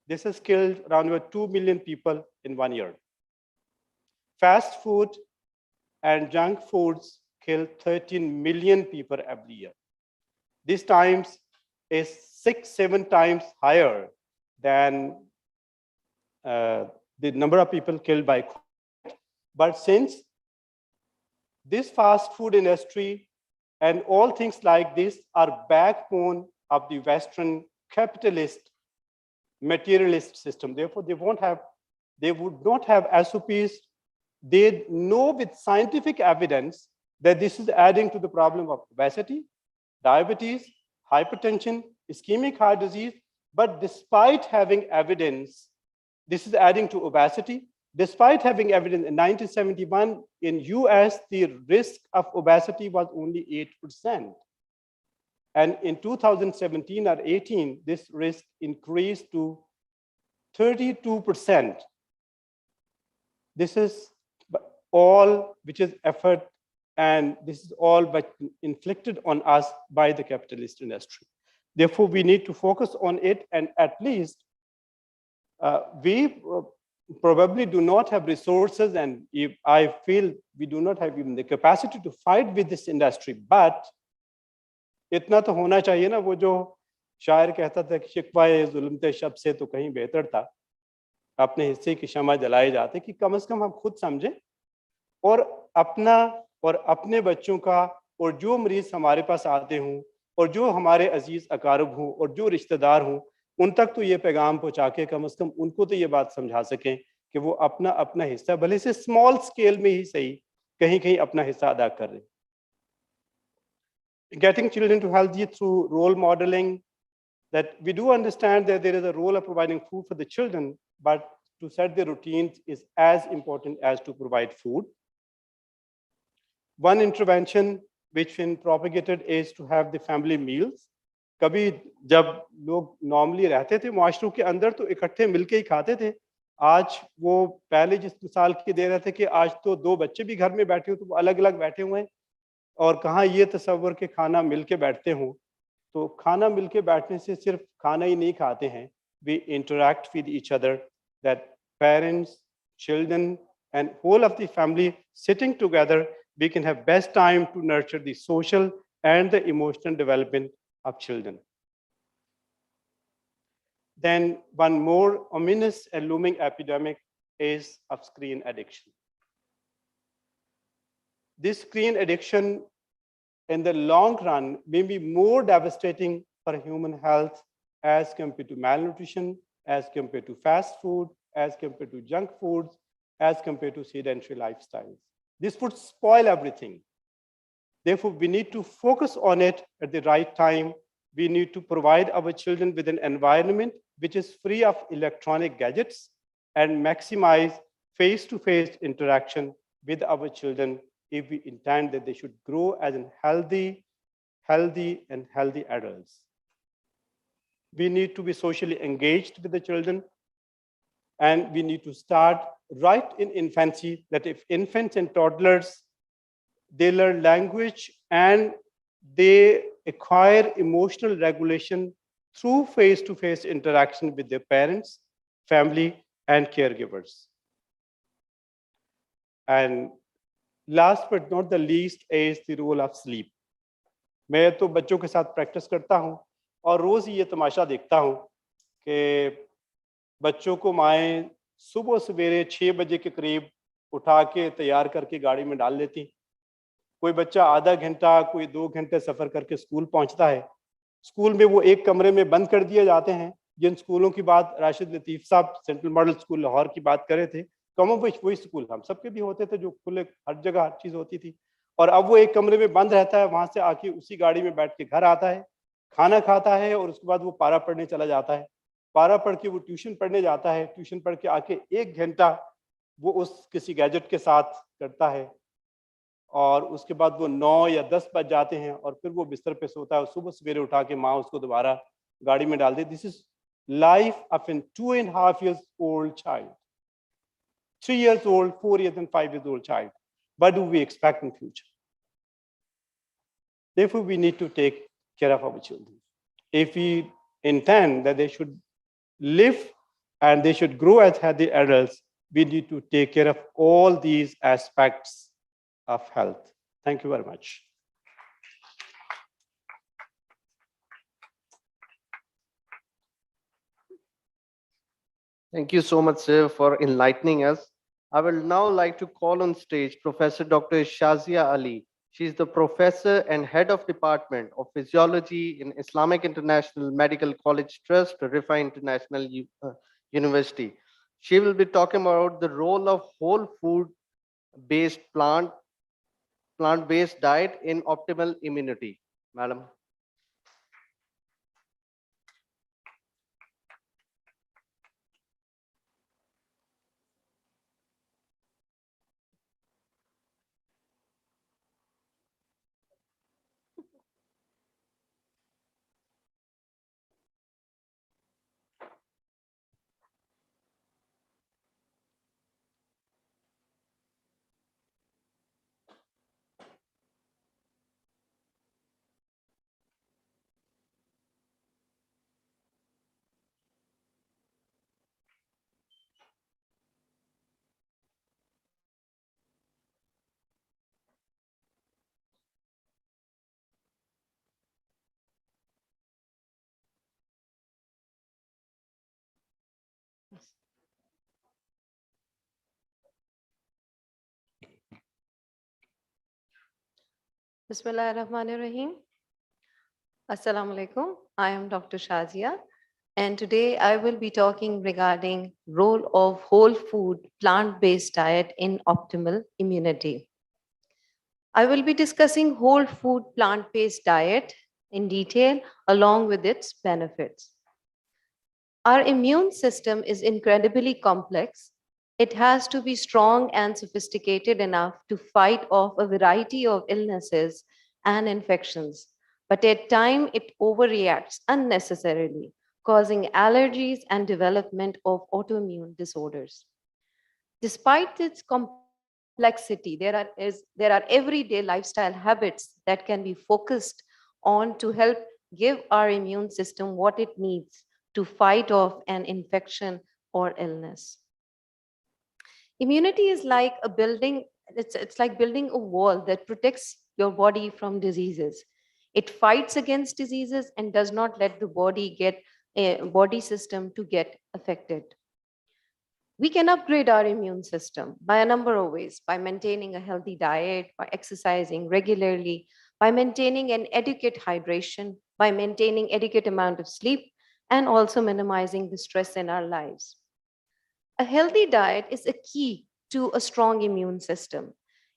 This has killed around about 2 million people in 1 year. Fast food and junk foods kill 13 million people every year. This times is 6-7 times higher than the number of people killed by COVID. But since this fast food industry and all things like this are backbone of the Western capitalist materialist system, therefore they would not have SOPs. They know with scientific evidence that this is adding to the problem of obesity, diabetes, hypertension, ischemic heart disease. But despite having evidence, this is adding to obesity. Despite having evidence in 1971 in US, the risk of obesity was only 8%. And in 2017 or 18, this risk increased to 32%. This is all which is effort, and this is all but inflicted on us by the capitalist industry. Therefore, we need to focus on it, and at least we probably do not have resources, and if I feel we do not have even the capacity to fight with this industry, but इतना तो होना चाहिए ना, वो जो शायर कहता था कि शिकवाए जुल्म ते शब से तो कहीं बेहतर था, अपने हिस्से की शमा जलाए जाते, कि कम से कम हम खुद समझें और अपना और अपने बच्चों का और जो मरीज हमारे पास आते हों और जो हमारे अजीज अकारब हों और जो रिश्तेदार हों, उन तक तो ये पैगाम पहुंचा के कम से कम उनको तो ये बात समझा सकें कि वो अपना अपना हिस्सा भले से स्मॉल स्केल में ही सही कहीं कहीं अपना हिस्सा अदा कर रहे हैं. Getting children to healthy through role modeling, that we do understand that there is a role of providing food for the children, but to set the routines is as important as to provide food. One intervention which been propagated is to have the family meals. कभी जब लोग normally रहते थे माशरों के अंदर तो इकट्ठे मिलके ही खाते थे. आज वो पहले जिस मिसाल की दे रहे थे कि आज तो 2 बच्चे भी घर में बैठे हो तो वो अलग अलग बैठे हुए हैं, और कहाँ ये तस्वर के खाना मिलके बैठते हों. तो खाना मिलके बैठने से सिर्फ खाना ही नहीं खाते हैं, we interact with each other, that parents, children and whole of the family sitting together, we can have best time to nurture the social and the emotional development of children. Then one more ominous and looming epidemic is of screen addiction. This screen addiction in the long run may be more devastating for human health as compared to malnutrition, as compared to fast food, as compared to junk foods, as compared to sedentary lifestyles. This would spoil everything. Therefore, we need to focus on it at the right time. We need to provide our children with an environment which is free of electronic gadgets and maximize face-to-face interaction with our children if we intend that they should grow as in healthy adults. We need to be socially engaged with the children, and we need to start right in infancy, that if infants and toddlers, they learn language and they acquire emotional regulation through face-to-face interaction with their parents, family, and caregivers. And last but not the least is the role of sleep. मैं तो बच्चों के साथ practice करता हूँ और रोज ये तमाशा देखता हूँ कि बच्चों को माएँ सुबह सवेरे 6 बजे के करीब उठा के तैयार करके गाड़ी में डाल लेती। कोई बच्चा आधा घंटा, कोई 2 घंटे सफर करके स्कूल पहुंचता है। स्कूल में वो एक कमरे में बंद कर दिए जाते हैं। जिन स्कूलों की बात राशिद लतीफ साहब सेंट्रल मॉडल स्कूल लाहौर की बात कर रहे थे, वही स्कूल हम सबके भी होते थे, जो खुले हर जगह हर चीज होती थी। और अब वो एक कमरे में बंद रहता है, वहां से आके उसी गाड़ी में बैठ के घर आता है, खाना खाता है और उसके बाद वो पारा पढ़ने चला जाता है। पारा पढ़ के वो ट्यूशन पढ़ने जाता है, ट्यूशन पढ़ के आके 1 घंटा वो उस किसी गैजेट के साथ करता है और उसके बाद वो 9 या 10 बज जाते हैं और फिर वो बिस्तर पे सोता है और सुबह सवेरे उठा के माँ उसको दोबारा गाड़ी में डाल दी। This is life of an 2.5 years old child, 3 years old, 4 years and 5 years old child. What do we expect in future? Therefore, we need to take care of our children. If we intend that they should live and they should grow as healthy adults, we need to take care of all these aspects of health. Thank you very much. Thank you so much, sir, for enlightening us. I will now like to call on stage Professor Dr. Shazia Ali. She is the professor and head of Department of Physiology in Islamic International Medical College Trust, Rifa International University. She will be talking about the role of whole food-based plant-based diet in optimal immunity. Madam. Bismillahirrahmanirrahim. Assalamu alaikum. I am Dr. Shazia, and today I will be talking regarding role of whole food plant-based diet in optimal immunity. I will be discussing whole food plant-based diet in detail along with its benefits. Our immune system is incredibly complex. It has to be strong and sophisticated enough to fight off a variety of illnesses and infections. But at times, it overreacts unnecessarily, causing allergies and development of autoimmune disorders. Despite its complexity, there are everyday lifestyle habits that can be focused on to help give our immune system what it needs to fight off an infection or illness. Immunity is like a building, it's like building a wall that protects your body from diseases. It fights against diseases and does not let the body system to get affected. We can upgrade our immune system by a number of ways, by maintaining a healthy diet, by exercising regularly, by maintaining an adequate hydration, by maintaining adequate amount of sleep, and also minimizing the stress in our lives. A healthy diet is a key to a strong immune system.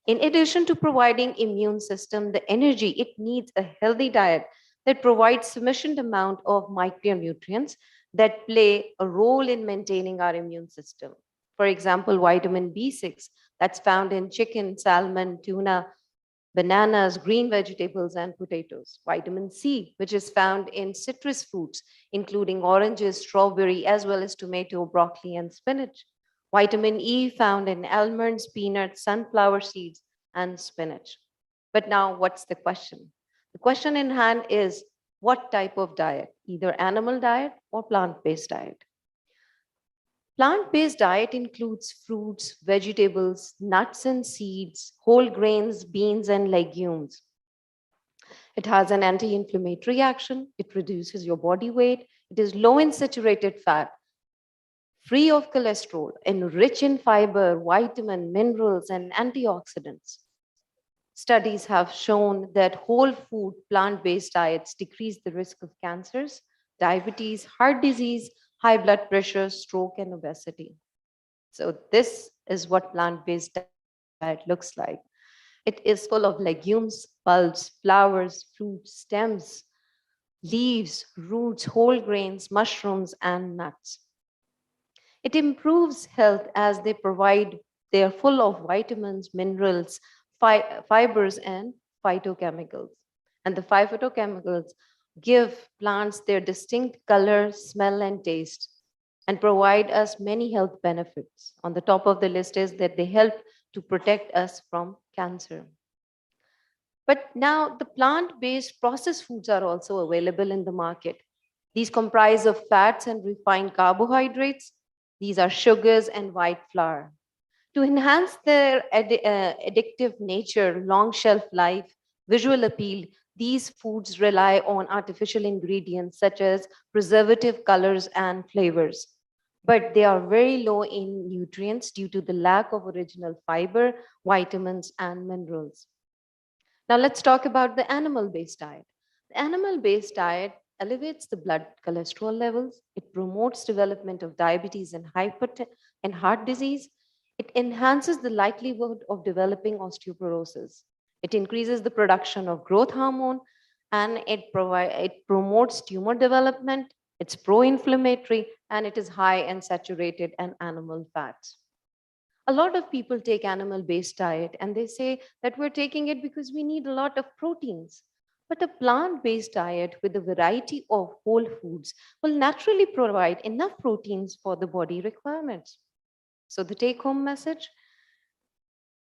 In addition to providing immune system the energy it needs, a healthy diet that provides sufficient amount of micronutrients that play a role in maintaining our immune system. For example, vitamin B6 that's found in chicken, salmon, tuna, bananas, green vegetables, and potatoes. Vitamin C, which is found in citrus fruits, including oranges, strawberry, as well as tomato, broccoli, and spinach. Vitamin E found in almonds, peanuts, sunflower seeds, and spinach. But now what's the question? The question in hand is what type of diet, either animal diet or plant-based diet? Plant-based diet includes fruits, vegetables, nuts and seeds, whole grains, beans, and legumes. It has an anti-inflammatory action. It reduces your body weight. It is low in saturated fat, free of cholesterol, and rich in fiber, vitamin, minerals, and antioxidants. Studies have shown that whole food plant-based diets decrease the risk of cancers, diabetes, heart disease, high blood pressure, stroke, and obesity. So this is what plant-based diet looks like. It is full of legumes, bulbs, flowers, fruits, stems, leaves, roots, whole grains, mushrooms, and nuts. It improves health as they are full of vitamins, minerals, fibers, and phytochemicals. And the phytochemicals give plants their distinct color, smell, and taste, and provide us many health benefits. On the top of the list is that they help to protect us from cancer. But now the plant-based processed foods are also available in the market. These comprise of fats and refined carbohydrates. These are sugars and white flour. To enhance their addictive nature, long shelf life, visual appeal, these foods rely on artificial ingredients such as preservative colors and flavors. But they are very low in nutrients due to the lack of original fiber, vitamins, and minerals. Now let's talk about the animal-based diet. The animal-based diet elevates the blood cholesterol levels. It promotes development of diabetes and heart disease. It enhances the likelihood of developing osteoporosis. It increases the production of growth hormone, and it promotes tumor development. It's pro-inflammatory, and it is high in saturated and animal fats. A lot of people take animal-based diet, and they say that we're taking it because we need a lot of proteins. But a plant-based diet with a variety of whole foods will naturally provide enough proteins for the body requirements. So the take-home message,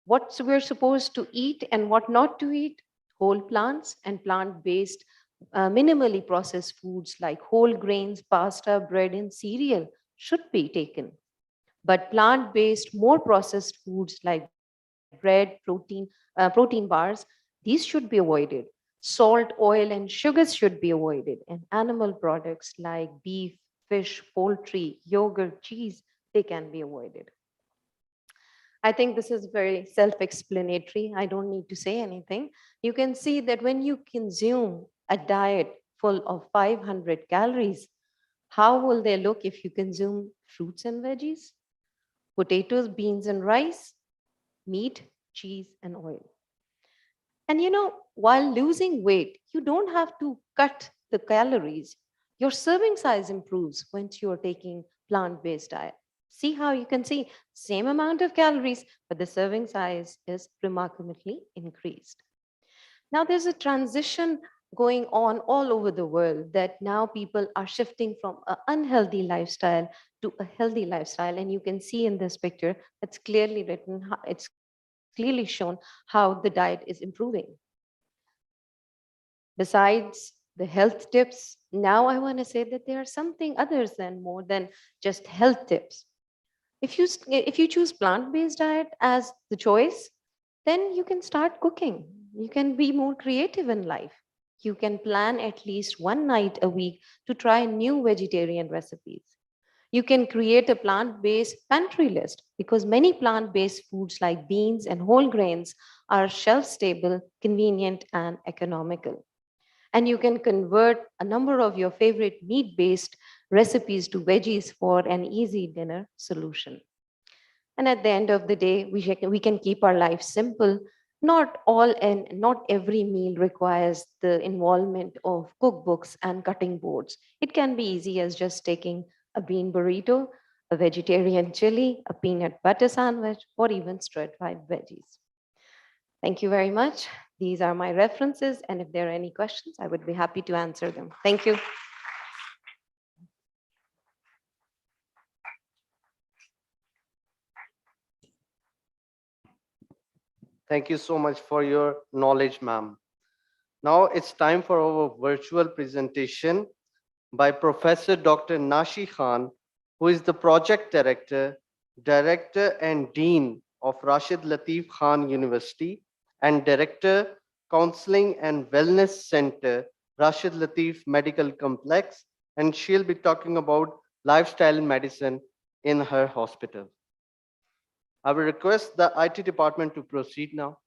what we're supposed to eat and what not to eat, whole plants and plant-based minimally processed foods like whole grains, pasta, bread, and cereal should be taken. But plant-based, more processed foods like bread, protein bars, these should be avoided. Salt, oil, and sugars should be avoided. And animal products like beef, fish, poultry, yogurt, cheese, they can be avoided. I think this is very self-explanatory. I don't need to say anything. You can see that when you consume a diet full of 500 calories, how will they look if you consume fruits and veggies, potatoes, beans, and rice, meat, cheese, and oil? And you know, while losing weight, you don't have to cut the calories. Your serving size improves once you're taking plant-based diet. See how you can see same amount of calories, but the serving size is remarkably increased. Now there's a transition going on all over the world that now people are shifting from an unhealthy lifestyle to a healthy lifestyle. And you can see in this picture, it's clearly written, it's clearly shown how the diet is improving. Besides the health tips, now I want to say that there are something others than more than just health tips. If you choose plant-based diet as the choice, then you can start cooking. You can be more creative in life. You can plan at least one night a week to try new vegetarian recipes. You can create a plant-based pantry list because many plant-based foods like beans and whole grains are shelf-stable, convenient, and economical. And you can convert a number of your favorite meat-based recipes to veggies for an easy dinner solution. And at the end of the day, we can keep our life simple. Not all and not every meal requires the involvement of cookbooks and cutting boards. It can be easy as just taking a bean burrito, a vegetarian chili, a peanut butter sandwich, or even stir-fried veggies. Thank you very much. These are my references, and if there are any questions, I would be happy to answer them. Thank you. Thank you so much for your knowledge, ma'am. Now it's time for our virtual presentation by Professor Dr. Nashi Khan, who is the project director, and dean of Rashid Latif Khan University and director, counseling and wellness center, Rashid Latif Medical Complex, and she'll be talking about lifestyle medicine in her hospital. I will request the IT department to proceed now.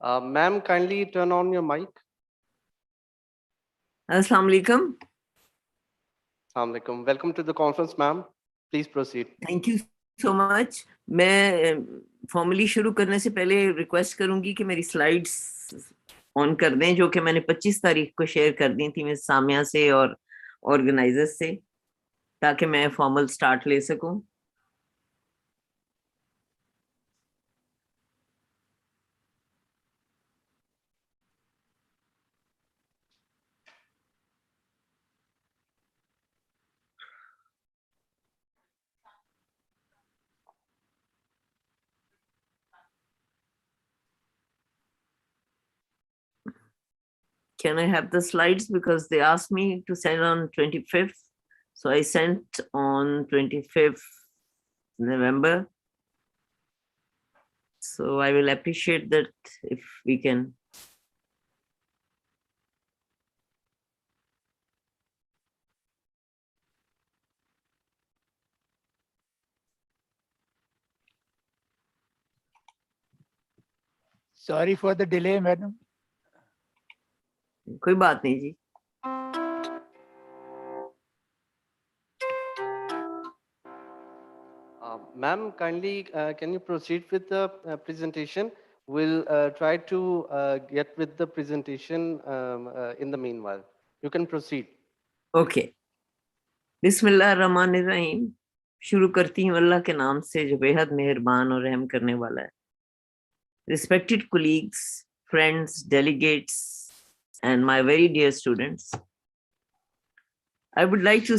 Ma'am, kindly turn on your mic. Assalamu alaikum. Assalamu alaikum. Welcome to the conference, ma'am. Please proceed. Thank you so much. मैं formally शुरू करने से पहले request करूंगी कि मेरी slides on कर दें, जो कि मैंने 25 तारीख को शेयर कर दी थी मिस सामिया से और ऑर्गेनाइजर्स से, ताकि मैं फॉर्मल स्टार्ट ले सकूं. Can I have the slides? Because they asked me to send on 25th. So I sent on 25th November. So I will appreciate that if we can. Sorry for the delay, madam. कोई बात नहीं जी. Ma'am, kindly can you proceed with the presentation? We'll try to get with the presentation in the meanwhile. You can proceed. Okay. बिस्मिल्लाहिर्रहमानिर्रहीम. शुरू करती हूँ अल्लाह के नाम से जो बेहद मेहरबान और रहम करने वाला है. Respected colleagues, friends, delegates, and my very dear students, I would like to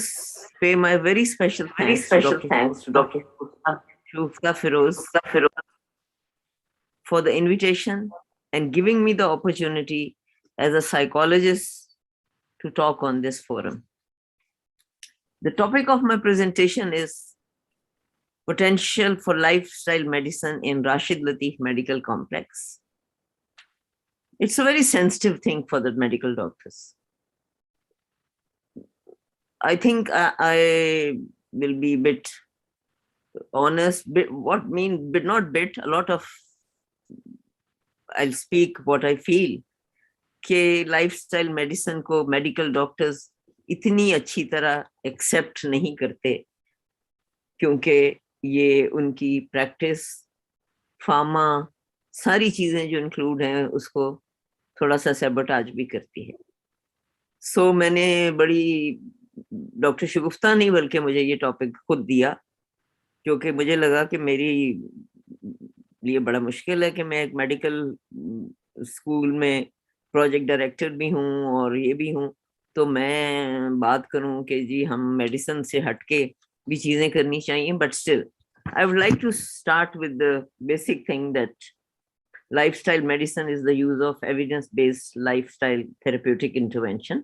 pay my very special thanks to Dr. Shufta Feroz for the invitation and giving me the opportunity as a psychologist to talk on this forum. The topic of my presentation is potential for lifestyle medicine in Rashid Latif Medical Complex. It's a very sensitive thing for the medical doctors. I think I will be a bit honest, a lot of, I'll speak what I feel, कि lifestyle medicine को medical doctors इतनी अच्छी तरह accept नहीं करते, क्योंकि ये उनकी practice, pharma, सारी चीजें जो include हैं उसको थोड़ा सा sabotage भी करती है. So मैंने बड़ी डॉक्टर शगुफ्ता नहीं बल्कि मुझे ये टॉपिक खुद दिया, क्योंकि मुझे लगा कि मेरी लिए बड़ा मुश्किल है कि मैं एक मेडिकल स्कूल में प्रोजेक्ट डायरेक्टर भी हूँ और ये भी हूँ, तो मैं बात करूँ कि जी हम मेडिसिन से हटके भी चीजें करनी चाहिए. But still I would like to start with the basic thing that lifestyle medicine is the use of evidence based lifestyle therapeutic intervention.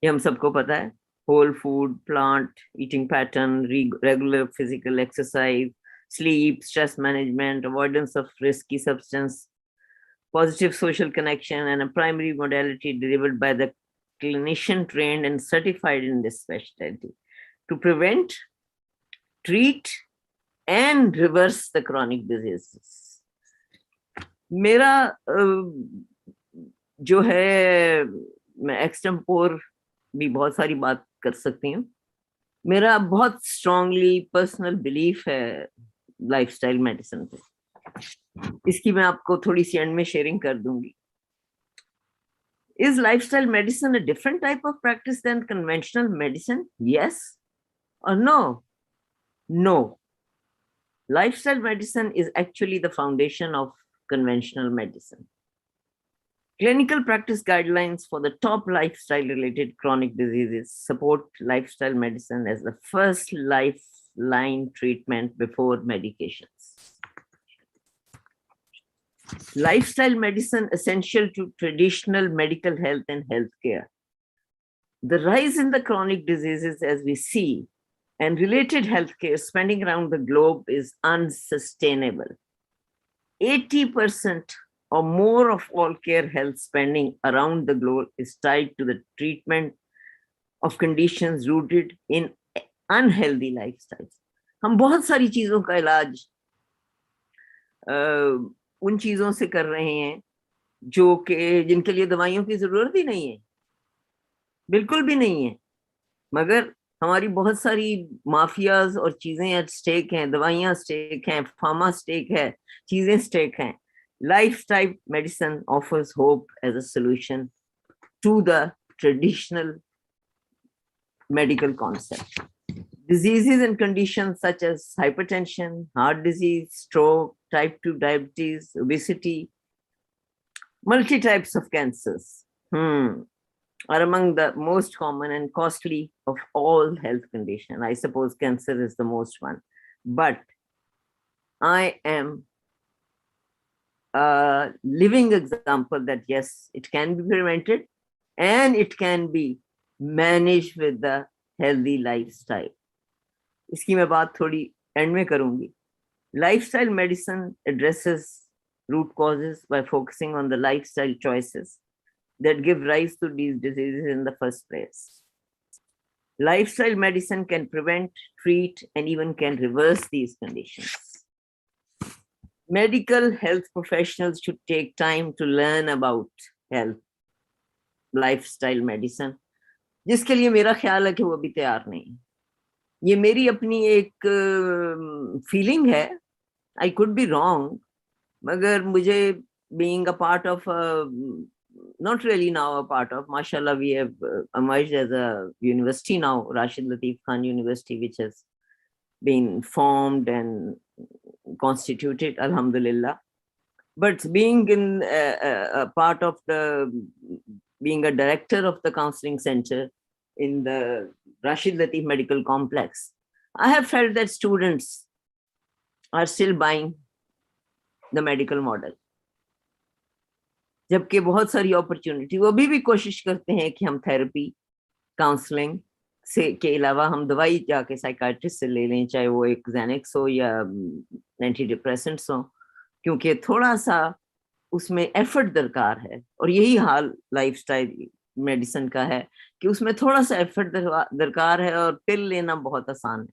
ये हम सबको पता है. whole food, plant, eating pattern, regular physical exercise, sleep, stress management, avoidance of risky substance, positive social connection, and a primary modality delivered by the clinician trained and certified in this specialty to prevent, treat, and reverse the chronic diseases. मेरा जो है, मैं extempore भी बहुत सारी बात कर सकती हूँ. मेरा बहुत स्ट्रांगली पर्सनल बिलीफ है लाइफस्टाइल मेडिसिन पे. इसकी मैं आपको थोड़ी सी एंड में शेयरिंग कर दूंगी. Is lifestyle medicine a different type of practice than conventional medicine? Yes or no? No. Lifestyle medicine is actually the foundation of conventional medicine. Clinical practice guidelines for the top lifestyle-related chronic diseases support lifestyle medicine as the first lifeline treatment before medications. Lifestyle medicine essential to traditional medical health and healthcare. The rise in the chronic diseases as we see and related healthcare spending around the globe is unsustainable. 80% or more of all care health spending around the globe is tied to the treatment of conditions rooted in unhealthy lifestyles. हम बहुत सारी चीजों का इलाज उन चीजों से कर रहे हैं जो कि जिनके लिए दवाइयों की जरूरत ही नहीं है, बिल्कुल भी नहीं है, मगर हमारी बहुत सारी माफियाज और चीजें एट स्टेक हैं, दवाइयां स्टेक हैं, फार्मा स्टेक है, चीजें स्टेक हैं. Lifestyle medicine offers hope as a solution to the traditional medical concept. Diseases and conditions such as hypertension, heart disease, stroke, type 2 diabetes, obesity, multi-types of cancers are among the most common and costly of all health conditions. I suppose cancer is the most one, but I am a living example that yes, it can be prevented and it can be managed with the healthy lifestyle. इसकी मैं बात थोड़ी and में करूंगी. Lifestyle medicine addresses root causes by focusing on the lifestyle choices that give rise to these diseases in the first place. Lifestyle medicine can prevent, treat, and even can reverse these conditions. Medical health professionals should take time to learn about health, lifestyle medicine, जिसके लिए मेरा ख्याल है कि वो अभी तैयार नहीं. ये मेरी अपनी एक फीलिंग है. I could be wrong, मगर मुझे being a part of, not really now a part of, mashallah, we have emerged as a university now, Rashid Latif Khan University, which has been formed and constituted, alhamdulillah. But being in a part of being a director of the counseling center in the Rashid Latif Medical Complex, I have felt that students are still buying the medical model. जबकि बहुत सारी opportunity, वो अभी भी कोशिश करते हैं कि हम थेरेपी, काउंसलिंग से के अलावा हम दवाई जाके साइकाट्रिस्ट से ले लें, चाहे वो एक ज़ैनेक्स हो या एंटी डिप्रेसेंट्स हो, क्योंकि थोड़ा सा उसमें एफर्ट दरकार है. और यही हाल लाइफस्टाइल मेडिसिन का है कि उसमें थोड़ा सा एफर्ट दरकार है और पिल लेना बहुत आसान है.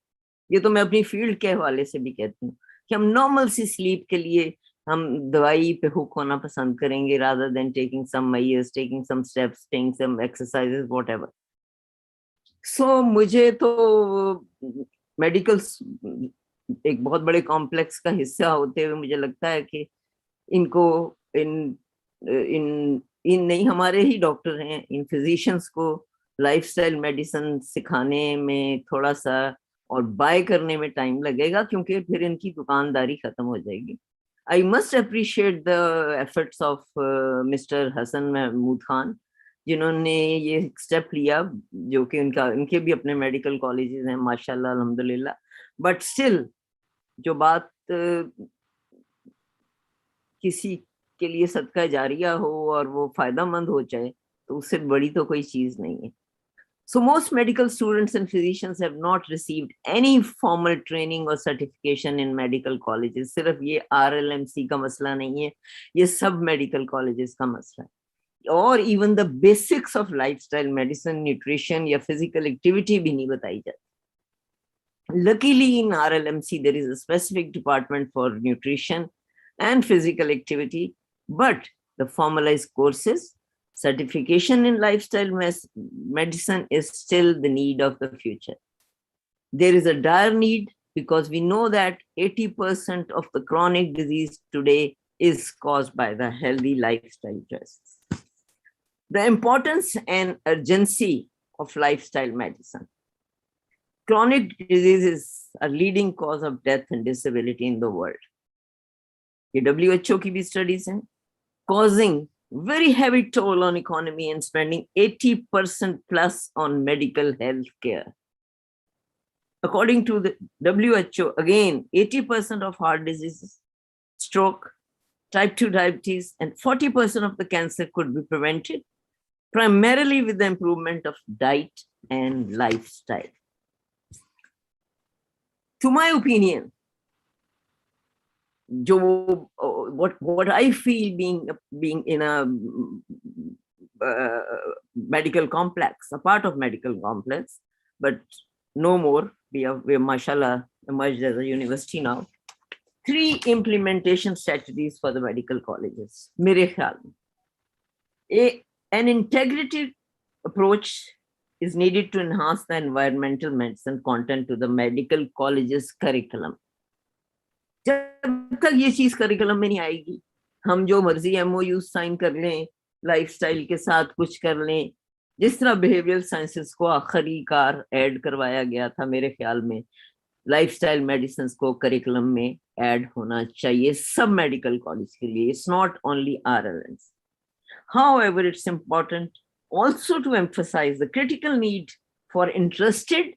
ये तो मैं अपनी फील्ड के हवाले से भी कहती हूँ कि हम नॉर्मल सी स्लीप के लिए हम दवाई पे हुक होना पसंद करेंगे rather than taking some measures, taking some steps, taking some exercises, whatever. So मुझे तो मेडिकल एक बहुत बड़े कॉम्प्लेक्स का हिस्सा होते हुए मुझे लगता है कि इनको इन नहीं, हमारे ही डॉक्टर हैं, इन फिजिशियंस को लाइफस्टाइल मेडिसिन सिखाने में थोड़ा सा और बाय करने में टाइम लगेगा, क्योंकि फिर इनकी दुकानदारी खत्म हो जाएगी. I must appreciate the efforts of Mr. Hassan Mahmood Khan, जिन्होंने ये स्टेप लिया, जो कि उनके भी अपने मेडिकल कॉलेजेस हैं माशाल्लाह अल्हम्दुलिल्लाह. बट स्टिल जो बात किसी के लिए सदका जारिया हो और वो फायदा मंद हो जाए, तो उससे बड़ी तो कोई चीज नहीं है. So most medical students and physicians have not received any formal training or certification in medical colleges. सिर्फ ये RLMC का मसला नहीं है, ये सब medical colleges का मसला है. Or even the basics of lifestyle medicine, nutrition या physical activity भी नहीं बताई जाती. Luckily in RLMC there is a specific department for nutrition and physical activity, but the formalized courses, certification in lifestyle medicine is still the need of the future. There is a dire need because we know that 80% of the chronic disease today is caused by the healthy lifestyle choices. The importance and urgency of lifestyle medicine. Chronic disease is a leading cause of death and disability in the world. ये WHO की भी studies हैं, causing very heavy toll on economy and spending 80% plus on medical health care. According to the WHO, again, 80% of heart diseases, stroke, type 2 diabetes, and 40% of the cancer could be prevented, primarily with the improvement of diet and lifestyle. To my opinion, what I feel being in a medical complex, a part of medical complex, but no more, we have mashallah emerged as a university now. 3 implementation strategies for the medical colleges. मेरे ख्याल में an integrated approach is needed to enhance the environmental medicine content to the medical colleges curriculum. जब तक ये चीज curriculum में नहीं आएगी, हम जो मर्जी MOU साइन कर लें, लाइफस्टाइल के साथ कुछ कर लें, जिस तरह बिहेवियरल साइंसेस को आखिरी कार ऐड करवाया गया था, मेरे ख्याल में लाइफस्टाइल मेडिसिन को करिकुलम में ऐड होना चाहिए सब मेडिकल कॉलेज के लिए. It's not only RLMs. However, it's important also to emphasize the critical need for interested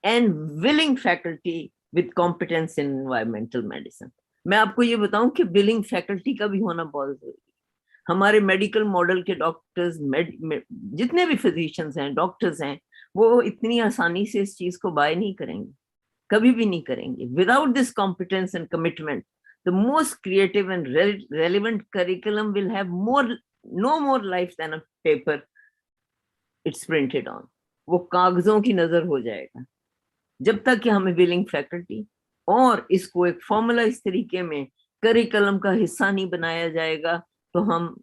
and willing faculty with competence in environmental medicine. मैं आपको ये बताऊं कि willing faculty का भी होना बहुत जरूरी है. हमारे मेडिकल मॉडल के डॉक्टर्स, जितने भी फिजिशियंस हैं, डॉक्टर्स हैं, वो इतनी आसानी से इस चीज को बाय नहीं करेंगे, कभी भी नहीं करेंगे. Without this competence and commitment, the most creative and relevant curriculum will have no more life than a paper it's printed on. वो कागजों की नजर हो जाएगा. जब तक कि हमें विलिंग फैकल्टी और इसको एक फॉर्मलाइज तरीके में करिकुलम का हिस्सा नहीं बनाया जाएगा, तो हम,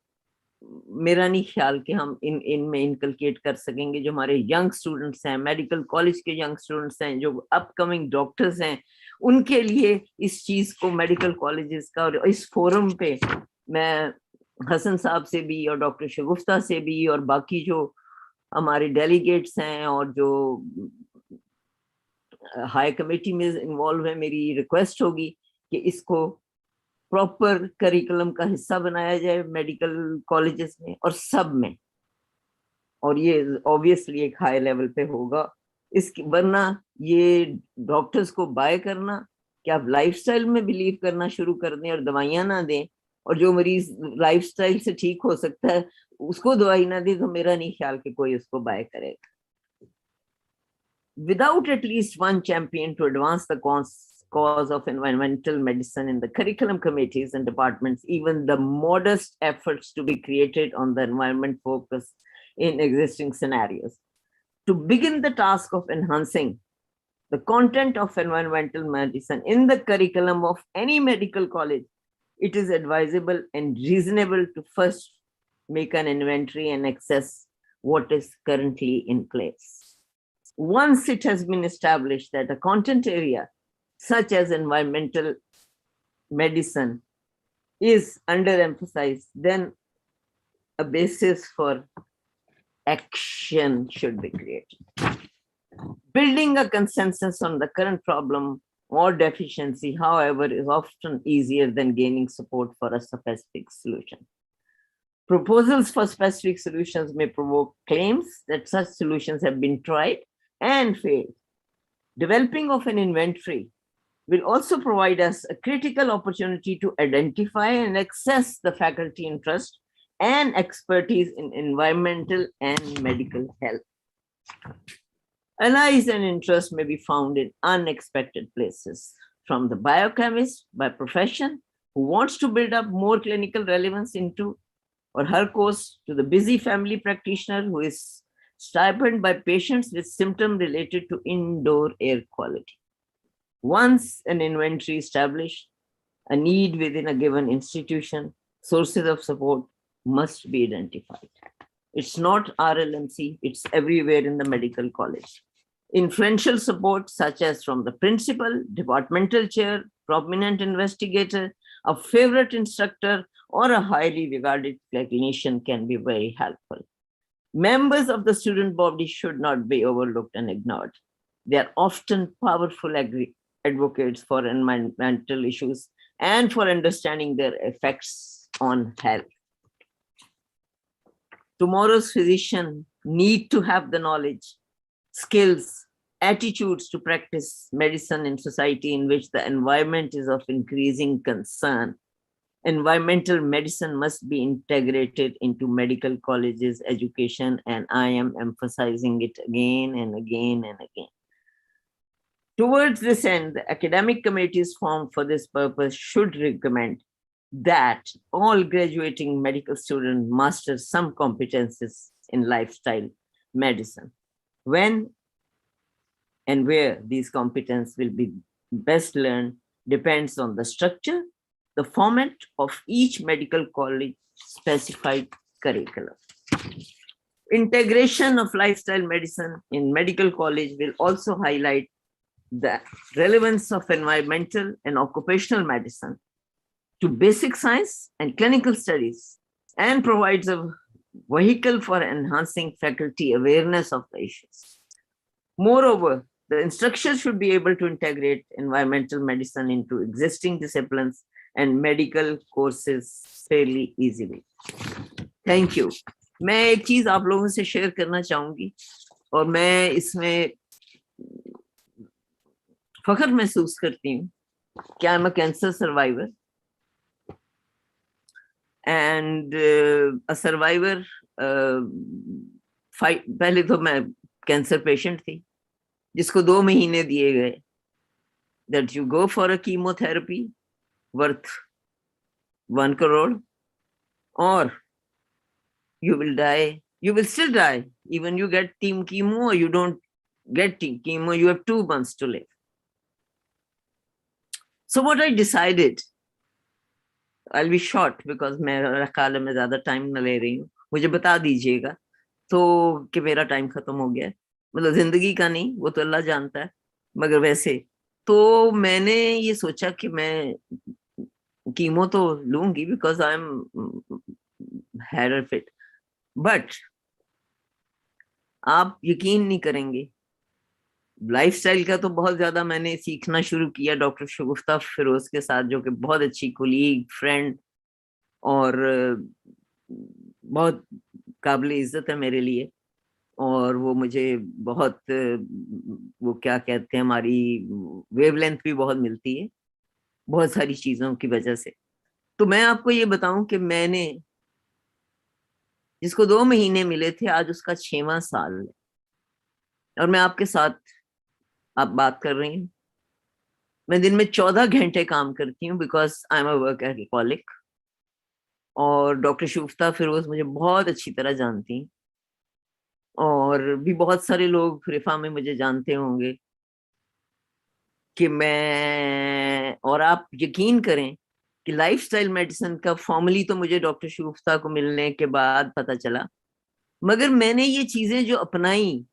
मेरा नहीं ख्याल कि हम इनमें इनकलकेट कर सकेंगे. जो हमारे यंग स्टूडेंट्स हैं, मेडिकल कॉलेज के यंग स्टूडेंट्स हैं, जो अपकमिंग डॉक्टर्स हैं, उनके लिए इस चीज को मेडिकल कॉलेजेस का, और इस फोरम पे मैं हसन साहब से भी और डॉक्टर शगुफ्ता से भी और बाकी जो हमारे डेलीगेट्स हैं और जो हाई कमेटी में इन्वॉल्व है, मेरी रिक्वेस्ट होगी कि इसको प्रॉपर करिकुलम का हिस्सा बनाया जाए मेडिकल कॉलेजेस में और सब में. और ये ऑब्वियसली एक हाई लेवल पे होगा. इसके वरना ये डॉक्टर्स को बाय करना कि आप लाइफस्टाइल में बिलीव करना शुरू कर दें और दवाइयां ना दें, और जो मरीज लाइफस्टाइल से ठीक हो सकता है उसको दवाई ना दे, तो मेरा नहीं ख्याल कि कोई उसको बाय करेगा. Without at least one champion to advance the cause of environmental medicine in the curriculum committees and departments, even the modest efforts to be created on the environment focus in existing scenarios. To begin the task of enhancing the content of environmental medicine in the curriculum of any medical college, it is advisable and reasonable to first make an inventory and assess what is currently in place. Once it has been established that a content area such as environmental medicine is underemphasized, then a basis for action should be created. Building a consensus on the current problem or deficiency, however, is often easier than gaining support for a specific solution. Proposals for specific solutions may provoke claims that such solutions have been tried and failed. Developing of an inventory will also provide us a critical opportunity to identify and access the faculty interest and expertise in environmental and medical health. Allies and interests may be found in unexpected places, from the biochemist by profession who wants to build up more clinical relevance into or her course, to the busy family practitioner who is stipended by patients with symptoms related to indoor air quality. Once an inventory established, a need within a given institution, sources of support must be identified. It's not RLMC, it's everywhere in the medical college. Influential support, such as from the principal, departmental chair, prominent investigator, a favorite instructor, or a highly regarded clinician can be very helpful. Members of the student body should not be overlooked and ignored. They are often powerful advocates for environmental issues and for understanding their effects on health. Tomorrow's physicians need to have the knowledge, skills, attitudes to practice medicine in society in which the environment is of increasing concern. Environmental medicine must be integrated into medical colleges education, and I am emphasizing it again and again and again. Towards this end, the academic committees formed for this purpose should recommend that all graduating medical students master some competences in lifestyle medicine. When and where these competences will be best learned depends on the structure, the format of each medical college specified curriculum. Integration of lifestyle medicine in medical college will also highlight the relevance of environmental and occupational medicine to basic science and clinical studies, and provides a vehicle for enhancing faculty awareness of the issues. Moreover, the instructors should be able to integrate environmental medicine into existing disciplines and medical courses fairly easily. Thank you. मैं एक चीज आप लोगों से share करना चाहूंगी और मैं इसमें फख्र महसूस करती हूँ कि I am a cancer survivor and a survivor पहले तो मैं कैंसर पेशेंट थी जिसको 2 महीने दिए गए that you go for a chemotherapy worth 1 crore or you will die. You will still die. Even you get chemo or you don't get chemo, you have 2 months to live. So what I decided, I'll be short because मेरा ख्याल है मैं ज़्यादा time न ले रही हूँ. मुझे बता दीजिएगा तो कि मेरा टाइम खत्म हो गया है. मतलब जिंदगी का नहीं, वो तो अल्लाह जानता है, मगर वैसे तो मैंने ये सोचा कि मैं कीमो तो लूंगी because I am had fit. But आप यकीन नहीं करेंगे, लाइफस्टाइल का तो बहुत ज्यादा मैंने सीखना शुरू किया डॉक्टर शगुफ्ता फिरोज के साथ, जो कि बहुत अच्छी कोलीग, फ्रेंड और बहुत काबिल इज्जत है मेरे लिए. और वो मुझे बहुत, वो क्या कहते हैं, हमारी वेवलेंथ भी बहुत मिलती है बहुत सारी चीजों की वजह से. तो मैं आपको ये बताऊं कि मैंने जिसको 2 महीने मिले थे आज उसका 6वां साल है और मैं आपके साथ आप बात कर रही हूँ. मैं दिन में 14 घंटे काम करती हूँ because I am a workaholic. और डॉक्टर शगुफ्ता फिरोज मुझे बहुत अच्छी तरह जानती हैं और भी बहुत सारे लोग रिफा में मुझे जानते होंगे कि मैं, और आप यकीन करें कि लाइफस्टाइल मेडिसिन का फॉर्मली तो मुझे डॉक्टर शगुफ्ता को मिलने के बाद पता चला, मगर मैंने ये चीजें जो अपनाई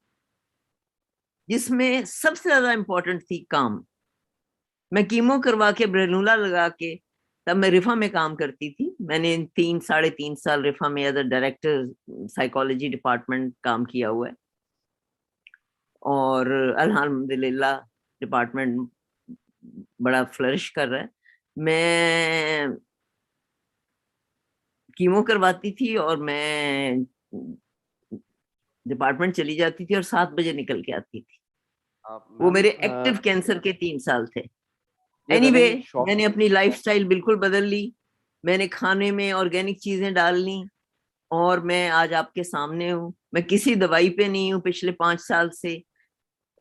जिसमें सबसे ज्यादा इंपॉर्टेंट थी काम. मैं कीमो करवा के ब्रेनुला लगा के, तब मैं रिफा में काम करती थी. मैंने 3-3.5 साल रिफा में as a director psychology department काम किया हुआ है और अल्हम्दुलिल्लाह डिपार्टमेंट बड़ा फ्लरिश कर रहा है. मैं कीमो करवाती थी और मैं डिपार्टमेंट चली जाती थी और 7 बजे निकल के आती थी. वो मेरे एक्टिव कैंसर के 3 साल थे. एनीवे मैंने अपनी लाइफस्टाइल बिल्कुल बदल ली. मैंने खाने में ऑर्गेनिक चीजें डाल ली और मैं आज आपके सामने हूँ मैं किसी दवाई पे नहीं हूँ पिछले 5 साल से,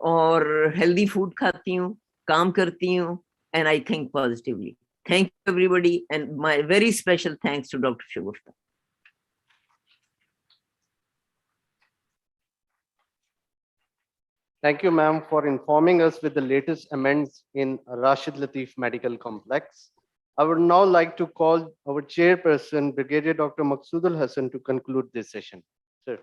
और हेल्दी फूड खाती हूँ, काम करती हूँ, and I think positively. Thank you everybody, and my very special thanks to Dr. Shagufta. Thank you, ma'am, for informing us with the latest amendments in Rashid Latif Medical Complex. I would now like to call our chairperson, Brigadier Dr. Maqsoodul Hassan, to conclude this session. Sir.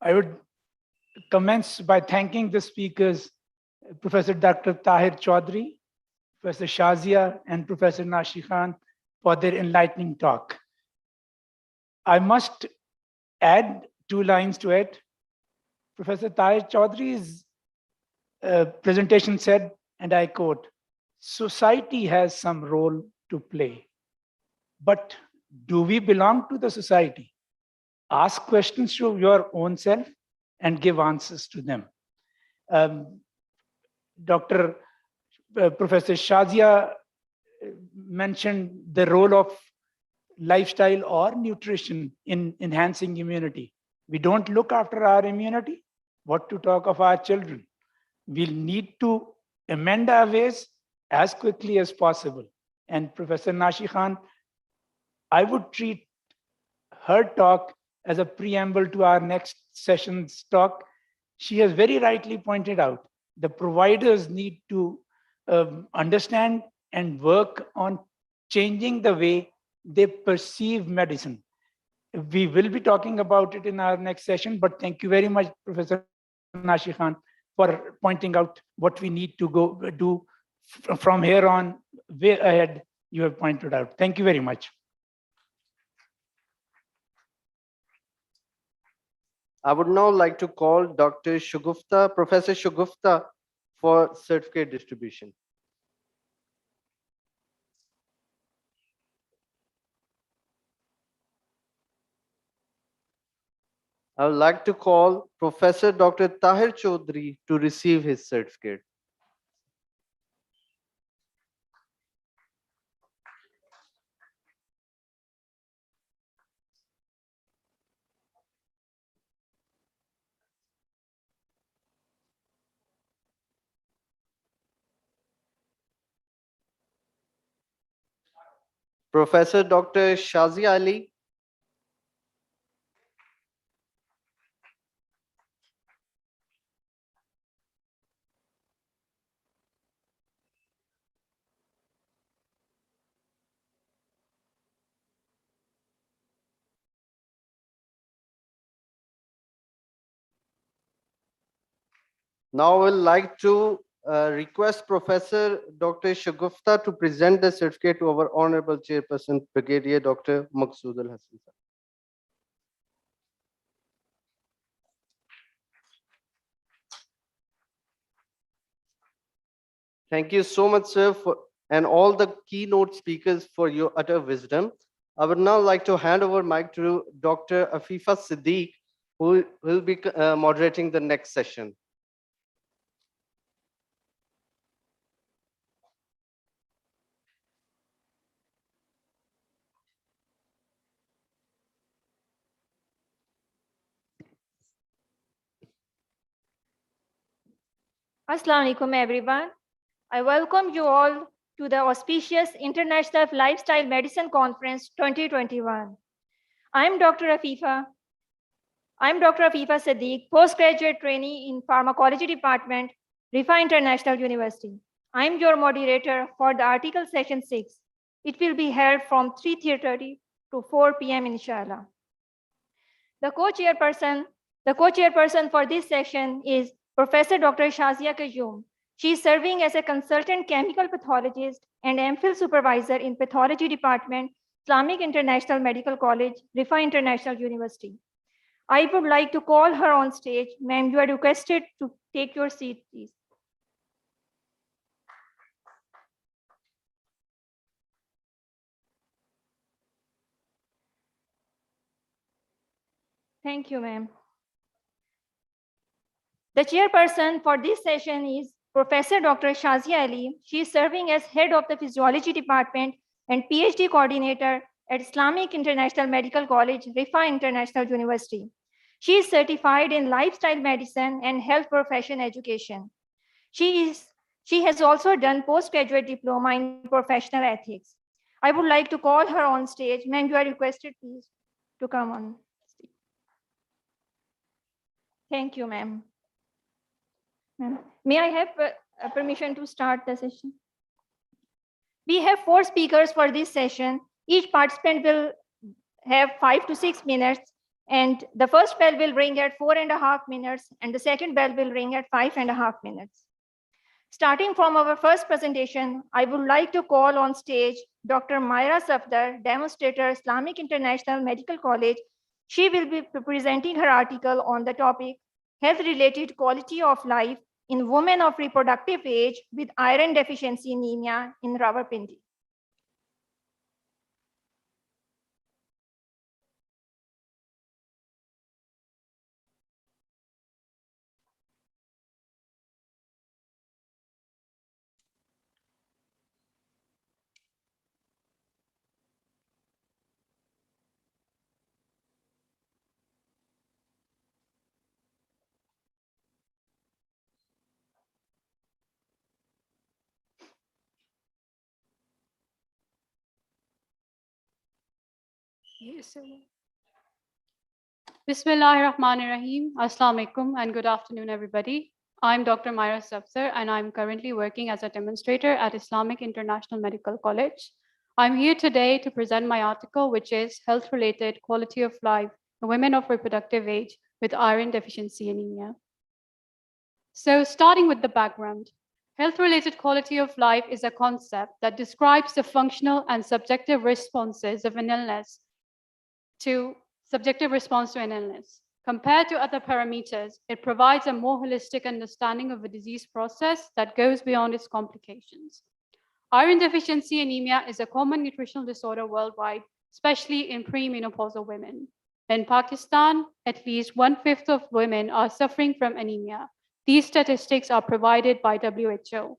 I would commence by thanking the speakers, Professor Dr. Tahir Chaudhry, Professor Shazia, and Professor Nashi Khan for their enlightening talk. I must add 2 lines to it. Professor Tahir Chaudhry's presentation said, and I quote, "Society has some role to play, but do we belong to the society? Ask questions to your own self and give answers to them." Professor Shazia mentioned the role of lifestyle or nutrition in enhancing immunity. We don't look after our immunity, what to talk of our children. We'll need to amend our ways as quickly as possible. And Professor Nashi Khan, I would treat her talk as a preamble to our next session's talk. She has very rightly pointed out the providers need to understand and work on changing the way they perceive medicine. We will be talking about it in our next session, but thank you very much, Professor Nashi Khan, for pointing out what we need to go do from here on, way ahead. You have pointed out. Thank you very much. I would now like to call Dr. Shagufta, Professor Shagufta, for certificate distribution. I would like to call Professor Dr. Tahir Chaudhry to receive his certificate. Professor Dr. Shazia Ali. Now I would like to request Professor Dr. Shagufta to present the certificate to our Honorable Chairperson, Brigadier Dr. Maqsoodul Hassan. Thank you so much, sir, and all the keynote speakers for your utter wisdom. I would now like to hand over mic to Dr. Afifa Siddiq, who will be moderating the next session. Assalamu alaikum, everyone. I welcome you all to the auspicious International Lifestyle Medicine Conference 2021. I'm Dr. Afifa Siddiq, postgraduate trainee in Pharmacology Department, Rifa International University. I'm your moderator for the article session 6. It will be held from 3:30 to 4 p.m. inshallah. The co-chairperson for this session is Professor Dr. Shazia Qayyum. She is serving as a consultant chemical pathologist and MPhil supervisor in Pathology Department, Islamic International Medical College, Rifa International University. I would like to call her on stage. Ma'am, you are requested to take your seat, please. Thank you, ma'am. The chairperson for this session is Professor Dr. Shazia Ali. She is serving as head of the Physiology Department, and PhD coordinator at Islamic International Medical College, Rifa International University. She is certified in lifestyle medicine and health profession education. She has also done postgraduate diploma in professional ethics. I would like to call her on stage. Ma'am, you are requested, please, to come on stage. Thank you, ma'am. May I have permission to start the session? We have 4 speakers for this session. Each participant will have 5 to 6 minutes, and the first bell will ring at 4.5 minutes, and the second bell will ring at 5.5 minutes. Starting from our first presentation, I would like to call on stage Dr. Myra Safdar, demonstrator, Islamic International Medical College. She will be presenting her article on the topic, health-related quality of life in women of reproductive age with iron deficiency anemia in Rawalpindi. Yes. Bismillahirrahmanirrahim. Assalamu alaikum and good afternoon, everybody. I'm Dr. Myra Safdar, and I'm currently working as a demonstrator at Islamic International Medical College. I'm here today to present my article, which is Health-Related Quality of Life in Women of Reproductive Age with Iron Deficiency Anemia. So starting with the background, health-related quality of life is a concept that describes the functional and subjective responses of an illness to subjective response to an illness. Compared to other parameters, it provides a more holistic understanding of a disease process that goes beyond its complications. Iron deficiency anemia is a common nutritional disorder worldwide, especially in premenopausal women. In Pakistan, at least 1/5 of women are suffering from anemia. These statistics are provided by WHO.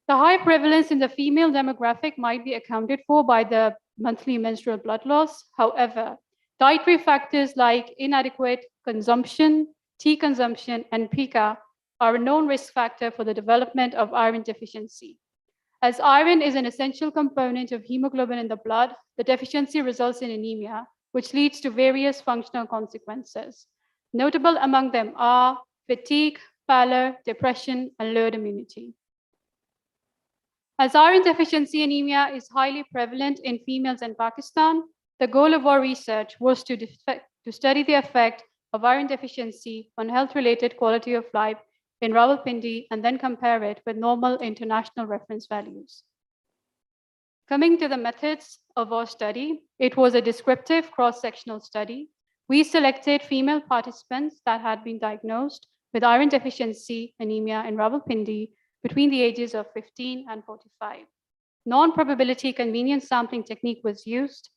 The high prevalence in the female demographic might be accounted for by the monthly menstrual blood loss. However, dietary factors like inadequate consumption, tea consumption, and pica are a known risk factor for the development of iron deficiency. As iron is an essential component of hemoglobin in the blood, the deficiency results in anemia, which leads to various functional consequences. Notable among them are fatigue, pallor, depression, and lowered immunity. As iron deficiency anemia is highly prevalent in females in Pakistan, the goal of our research was to study the effect of iron deficiency on health-related quality of life in Rawalpindi and then compare it with normal international reference values. Coming to the methods of our study, it was a descriptive cross-sectional study. We selected female participants that had been diagnosed with iron deficiency anemia in Rawalpindi between the ages of 15 and 45. Non-probability convenience sampling technique was used.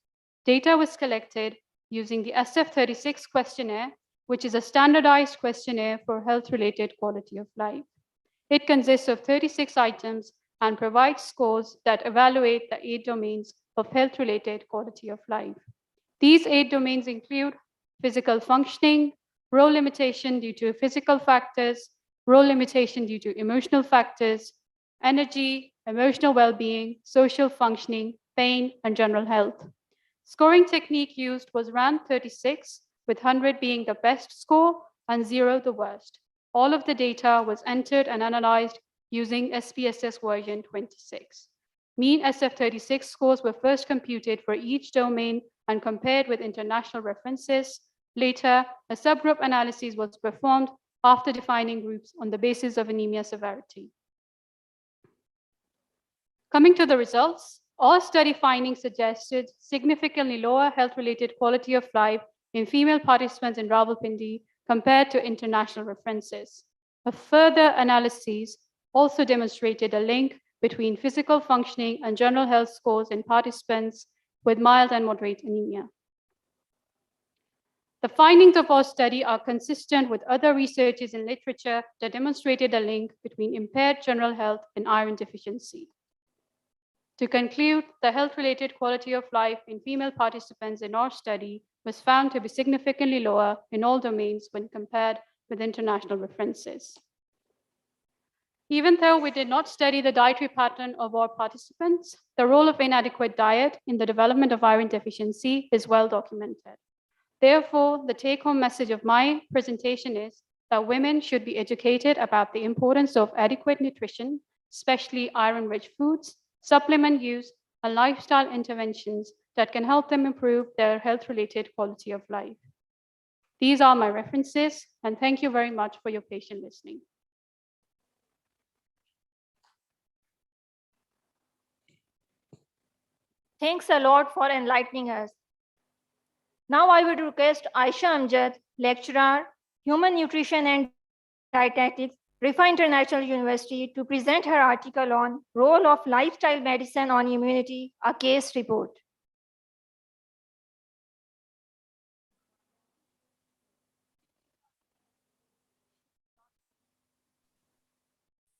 Data was collected using the SF36 questionnaire, which is a standardized questionnaire for health-related quality of life. It consists of 36 items and provides scores that evaluate the 8 domains of health-related quality of life. These 8 domains include physical functioning, role limitation due to physical factors, role limitation due to emotional factors, energy, emotional well-being, social functioning, pain, and general health. Scoring technique used was RAND 36, with 100 being the best score and 0 the worst. All of the data was entered and analyzed using SPSS version 26. Mean SF36 scores were first computed for each domain and compared with international references. Later, a subgroup analysis was performed after defining groups on the basis of anemia severity. Coming to the results, all study findings suggested significantly lower health-related quality of life in female participants in Rawalpindi compared to international references. A further analysis also demonstrated a link between physical functioning and general health scores in participants with mild and moderate anemia. The findings of our study are consistent with other researches in literature that demonstrated a link between impaired general health and iron deficiency. To conclude, the health-related quality of life in female participants in our study was found to be significantly lower in all domains when compared with international references. Even though we did not study the dietary pattern of our participants, the role of inadequate diet in the development of iron deficiency is well documented. Therefore, the take-home message of my presentation is that women should be educated about the importance of adequate nutrition, especially iron-rich foods, supplement use, and lifestyle interventions that can help them improve their health-related quality of life. These are my references, and thank you very much for your patient listening. Thanks a lot for enlightening us. Now I would request Aisha Amjad, lecturer, Human Nutrition and Dietetics, Rifa International University, to present her article on Role of Lifestyle Medicine on Immunity, a case report.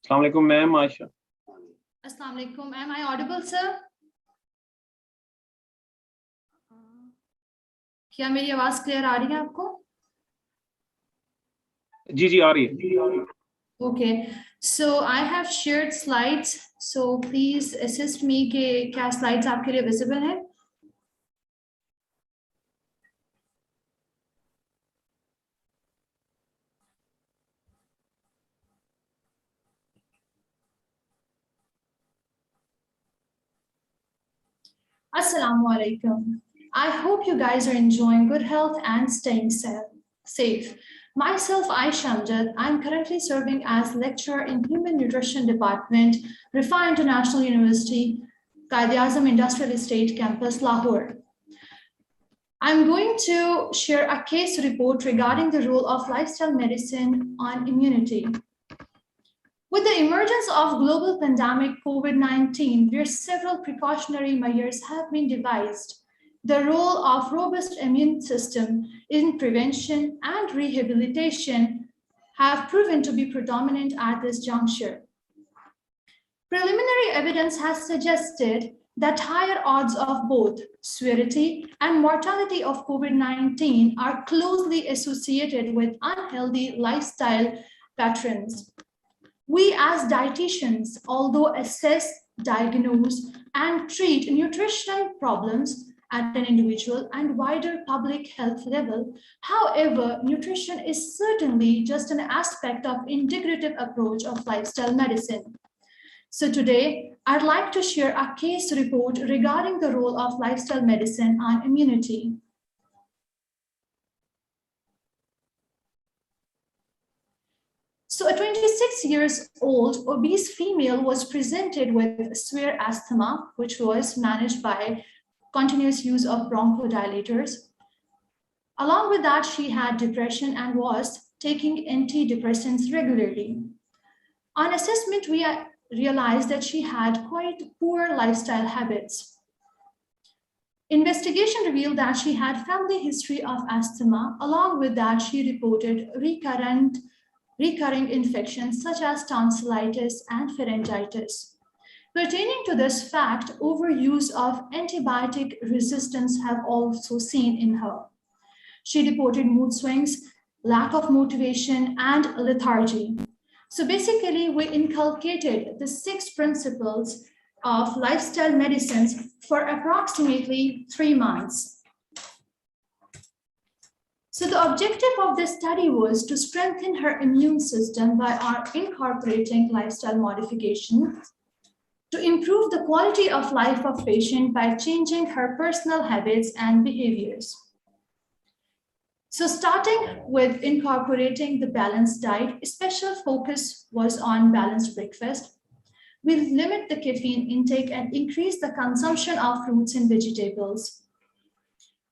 Assalamu alaikum, ma'am, Aisha. Assalamu alaikum. Am I audible, sir? क्या मेरी आवाज clear आ रही है आपको? जी आ रही है. Okay, so I have shared slides, so please assist me कि क्या slides आपके लिए visible है? Assalamu alaikum. I hope you guys are enjoying good health and staying safe. Myself, Aisha Amjad, I'm currently serving as lecturer in Human Nutrition Department, Rifa International University, Quaid-e-Azam Industrial Estate Campus, Lahore. I'm going to share a case report regarding the role of lifestyle medicine on immunity. With the emergence of global pandemic COVID-19, where several precautionary measures have been devised, the role of robust immune system in prevention and rehabilitation have proven to be predominant at this juncture. Preliminary evidence has suggested that higher odds of both severity and mortality of COVID-19 are closely associated with unhealthy lifestyle patterns. We as dietitians, although assess, diagnose, and treat nutritional problems at an individual and wider public health level, however, nutrition is certainly just an aspect of integrative approach of lifestyle medicine. So today, I'd like to share a case report regarding the role of lifestyle medicine on immunity. So a 26-year-old obese female was presented with severe asthma, which was managed by continuous use of bronchodilators. Along with that, she had depression and was taking antidepressants regularly. On assessment, we realized that she had quite poor lifestyle habits. Investigation revealed that she had family history of asthma. Along with that, she reported recurring infections such as tonsillitis and pharyngitis. Pertaining to this fact, overuse of antibiotic resistance have also seen in her. She reported mood swings, lack of motivation, and lethargy. So basically, we inculcated the 6 principles of lifestyle medicines for approximately 3 months. So the objective of this study was to strengthen her immune system by incorporating lifestyle modifications, to improve the quality of life of patient by changing her personal habits and behaviors. So starting with incorporating the balanced diet, special focus was on balanced breakfast. We limit the caffeine intake and increase the consumption of fruits and vegetables.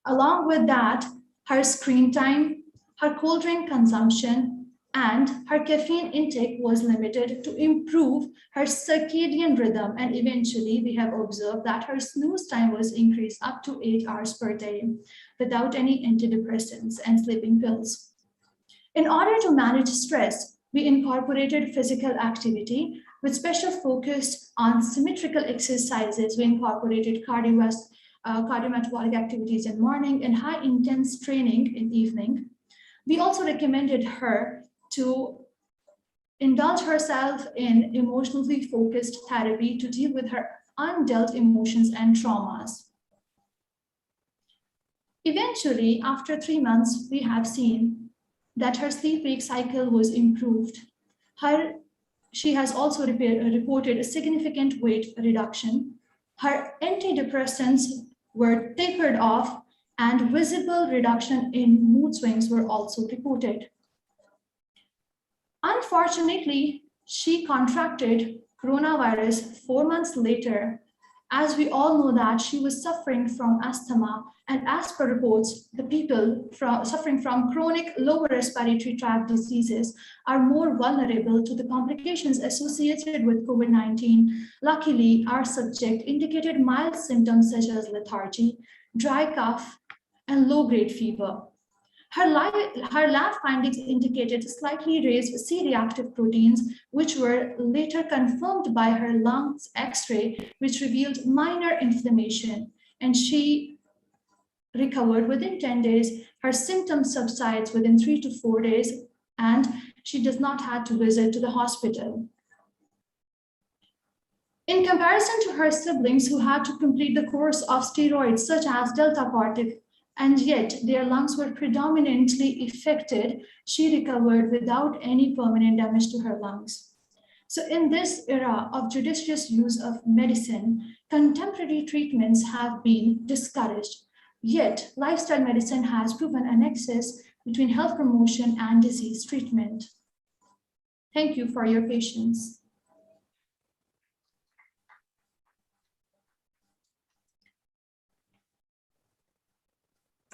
Along with that, her screen time, her cold drink consumption, and her caffeine intake was limited to improve her circadian rhythm. And eventually we have observed that her snooze time was increased up to 8 hours per day without any antidepressants and sleeping pills. In order to manage stress, we incorporated physical activity With special focus on symmetrical exercises, we incorporated cardiometabolic activities in morning and high intense training in evening. We also recommended her to indulge herself in emotionally focused therapy to deal with her undealt emotions and traumas. Eventually, after 3 months, we have seen that her sleep-wake cycle was improved. She has also reported a significant weight reduction. Her antidepressants were tapered off and visible reduction in mood swings were also reported. Unfortunately, she contracted coronavirus 4 months later, as we all know that she was suffering from asthma, and as per reports, the people suffering from chronic lower respiratory tract diseases are more vulnerable to the complications associated with COVID-19. Luckily, our subject indicated mild symptoms such as lethargy, dry cough, and low-grade fever. Her lab findings indicated slightly raised C-reactive proteins, which were later confirmed by her lungs X-ray, which revealed minor inflammation, and she recovered within 10 days. Her symptoms subsides within 3 to 4 days, and she does not have to visit to the hospital. In comparison to her siblings who had to complete the course of steroids such as deltacortic, and yet their lungs were predominantly affected, she recovered without any permanent damage to her lungs. So in this era of judicious use of medicine, contemporary treatments have been discouraged. Yet lifestyle medicine has proven a nexus between health promotion and disease treatment. Thank you for your patience.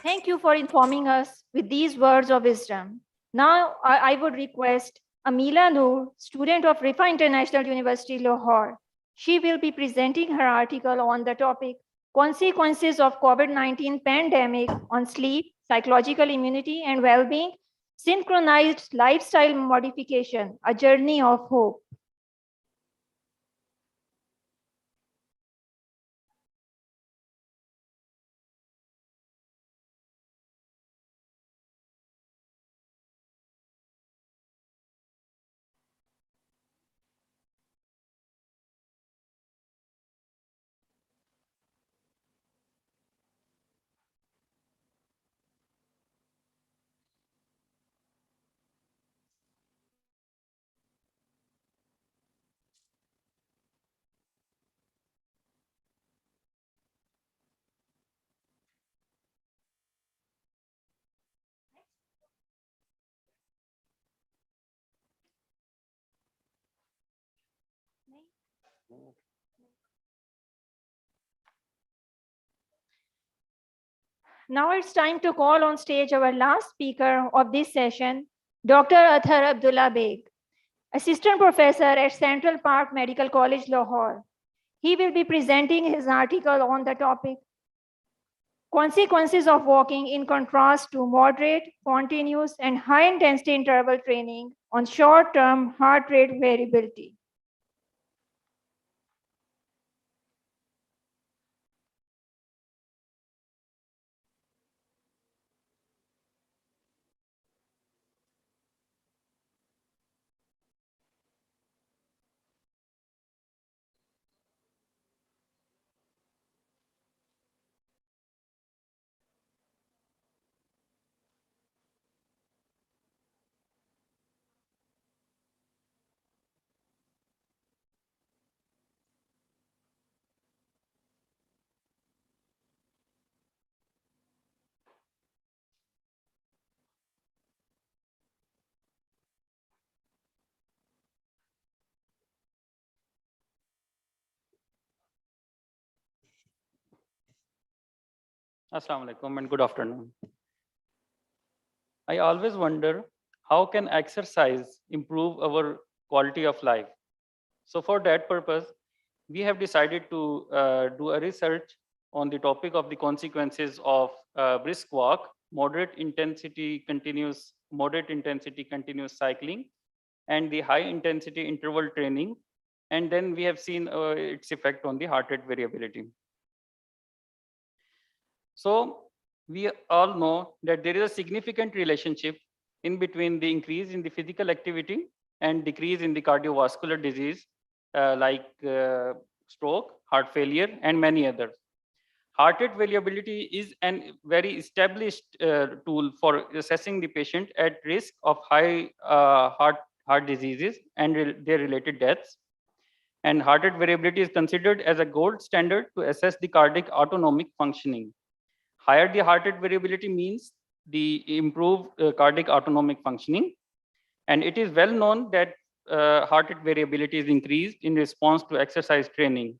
Thank you for informing us with these words of wisdom. Now, I would request Amila Noor, student of Rifa International University, Lahore. She will be presenting her article on the topic, Consequences of COVID-19 Pandemic on Sleep, Psychological Immunity and Well-Being, Synchronized Lifestyle Modification, A Journey of Hope. Now it's time to call on stage our last speaker of this session, Dr. Athar Abdullah Beg, Assistant Professor at Central Park Medical College, Lahore. He will be presenting his article on the topic, Consequences of Walking in Contrast to Moderate, Continuous, and High-Intensity Interval Training on Short-Term Heart Rate Variability. Assalamu alaikum and good afternoon. I always wonder, how can exercise improve our quality of life? So for that purpose, we have decided to do a research on the topic of the consequences of brisk walk, moderate intensity continuous cycling, and the high intensity interval training And then we have seen its effect on the heart rate variability. So we all know that there is a significant relationship in between the increase in the physical activity and decrease in the cardiovascular disease like stroke, heart failure, and many others. Heart rate variability is a very established tool for assessing the patient at risk of high heart diseases and their related deaths. And heart rate variability is considered as a gold standard to assess the cardiac autonomic functioning. Higher the heart rate variability means the improved cardiac autonomic functioning. And it is well known that heart rate variability is increased in response to exercise training.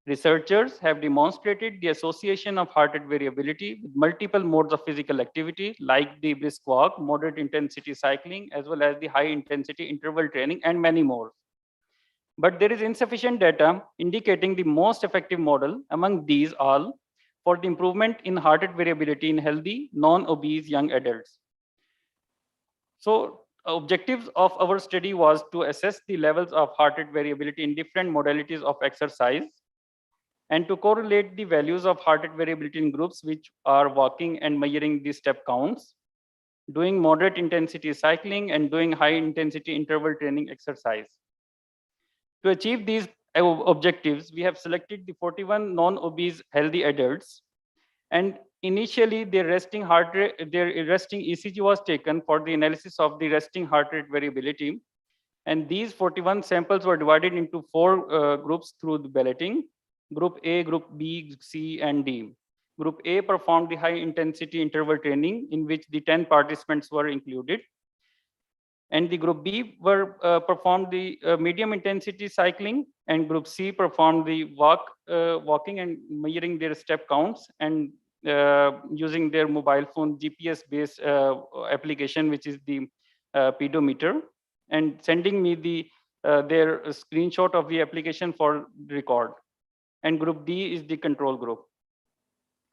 Researchers have demonstrated the association of heart rate variability with multiple modes of physical activity like the brisk walk, moderate intensity cycling, as well as the high intensity interval training and many more. But there is insufficient data indicating the most effective model among these all for the improvement in heart rate variability in healthy, non-obese young adults. So objectives of our study was to assess the levels of heart rate variability in different modalities of exercise and to correlate the values of heart rate variability in groups which are walking and measuring the step counts, doing moderate intensity cycling, and doing high intensity interval training exercise. To achieve these objectives, we have selected the 41 non-obese healthy adults, and initially their resting ECG was taken for the analysis of the resting heart rate variability. And these 41 samples were divided into 4 groups through the balloting. Group A, Group B, C, and D. Group A performed the high intensity interval training in which the 10 participants were included. And the Group B performed the medium intensity cycling, and Group C performed the walking and measuring their step counts and using their mobile phone GPS-based application, which is the pedometer, and sending me their screenshot of the application for record. And Group D is the control group.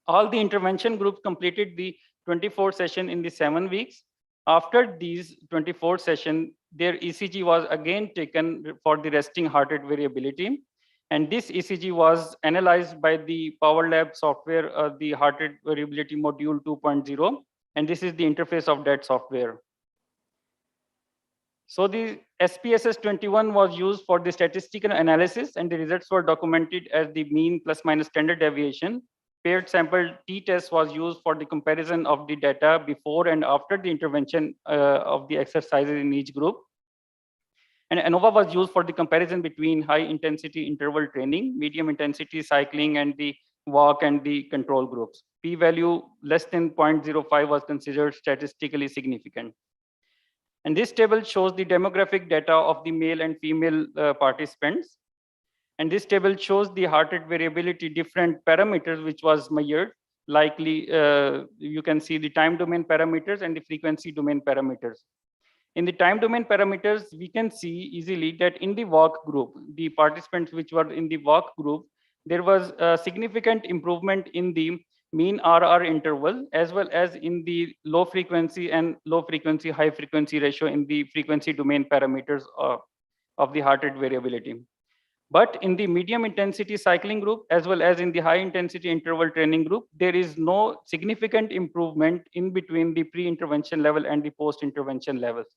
All the intervention groups completed the 24 session in the 7 weeks. After these 24 sessions, their ECG was again taken for the resting heart rate variability. And this ECG was analyzed by the PowerLab software, the heart rate variability module 2.0. And this is the interface of that software. So the SPSS 21 was used for the statistical analysis, and the results were documented as the mean plus minus standard deviation. Paired sample t-test was used for the comparison of the data before and after the intervention of the exercises in each group. And ANOVA was used for the comparison between high intensity interval training, medium intensity cycling, and the walk and the control groups. P-value less than 0.05 was considered statistically significant. And this table shows the demographic data of the male and female participants. And this table shows the heart rate variability, different parameters which was measured. Likely, you can see the time domain parameters and the frequency domain parameters. In the time domain parameters, we can see easily that in the walk group, the participants which were in the walk group, there was a significant improvement in the mean RR interval, as well as in the low frequency and low frequency, high frequency ratio in the frequency domain parameters of the heart rate variability. But in the medium intensity cycling group, as well as in the high intensity interval training group, there is no significant improvement in between the pre-intervention level and the post-intervention levels.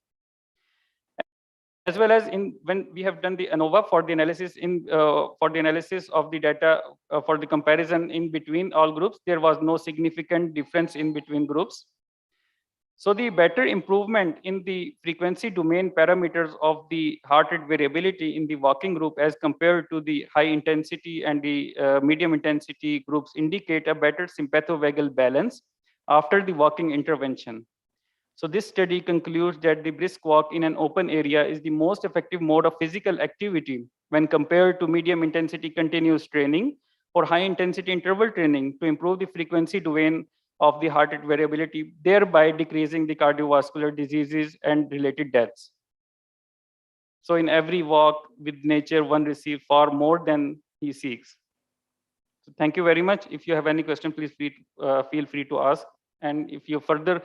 As well as when we have done the ANOVA for the analysis of the data for the comparison in between all groups, there was no significant difference in between groups. So the better improvement in the frequency domain parameters of the heart rate variability in the walking group as compared to the high intensity and the medium intensity groups indicate a better sympathovagal balance after the walking intervention. So this study concludes that the brisk walk in an open area is the most effective mode of physical activity when compared to medium intensity continuous training or high intensity interval training to improve the frequency domain of the heart rate variability, thereby decreasing the cardiovascular diseases and related deaths. So in every walk with nature, one receives far more than he seeks. So thank you very much. If you have any question, please feel free to ask. And if you further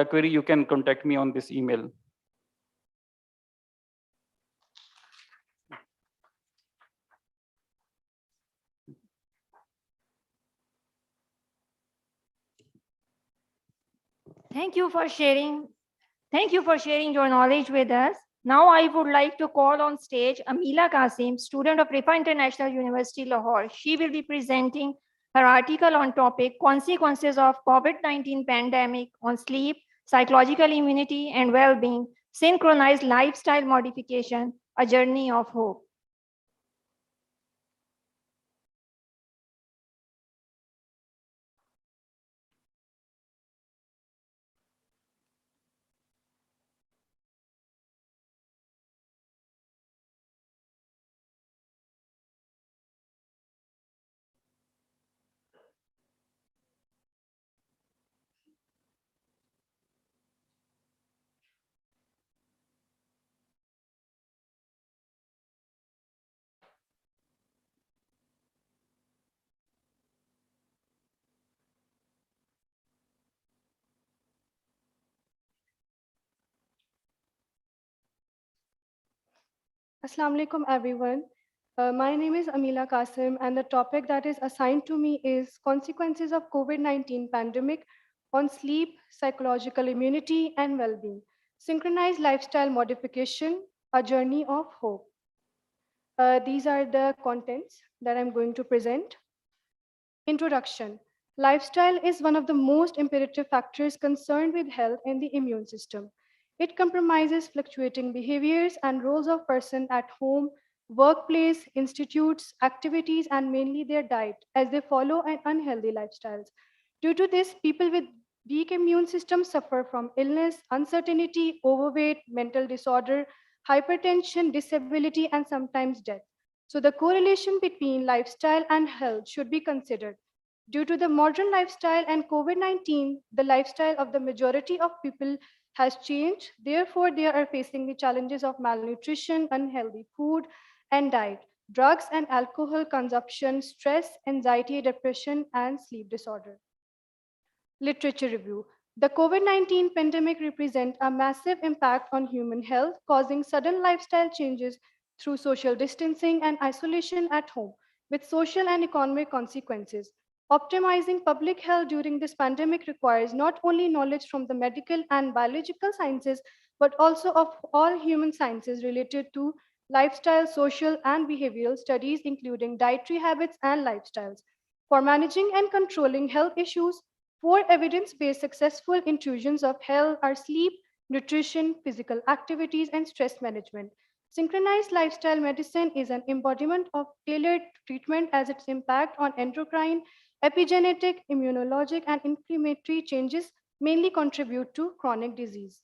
query, you can contact me on this email. Thank you for sharing. Thank you for sharing your knowledge with us. Now I would like to call on stage Amila Qasim, student of Rifa International University, Lahore. She will be presenting her article on topic Consequences of COVID-19 Pandemic on Sleep, Psychological Immunity and Well-Being, Synchronized Lifestyle Modification, A Journey of Hope. Assalamu alaikum, everyone. My name is Amila Qasim, and the topic that is assigned to me is consequences of COVID-19 pandemic on sleep, psychological immunity, and well-being. Synchronized lifestyle modification, a journey of hope. These are the contents that I'm going to present. Introduction. Lifestyle is one of the most imperative factors concerned with health and the immune system. It compromises fluctuating behaviors and roles of person at home, workplace, institutes, activities, and mainly their diet as they follow an unhealthy lifestyles. Due to this, people with weak immune systems suffer from illness, uncertainty, overweight, mental disorder, hypertension, disability, and sometimes death. So the correlation between lifestyle and health should be considered. Due to the modern lifestyle and COVID-19, the lifestyle of the majority of people has changed. Therefore, they are facing the challenges of malnutrition, unhealthy food and diet, drugs and alcohol consumption, stress, anxiety, depression, and sleep disorder. Literature review. The COVID-19 pandemic represents a massive impact on human health, causing sudden lifestyle changes through social distancing and isolation at home, with social and economic consequences. Optimizing public health during this pandemic requires not only knowledge from the medical and biological sciences, but also of all human sciences related to lifestyle, social, and behavioral studies, including dietary habits and lifestyles. For managing and controlling health issues, 4 evidence-based successful intrusions of health are sleep, nutrition, physical activities, and stress management. Synchronized lifestyle medicine is an embodiment of tailored treatment as its impact on endocrine, epigenetic, immunologic, and inflammatory changes mainly contribute to chronic disease.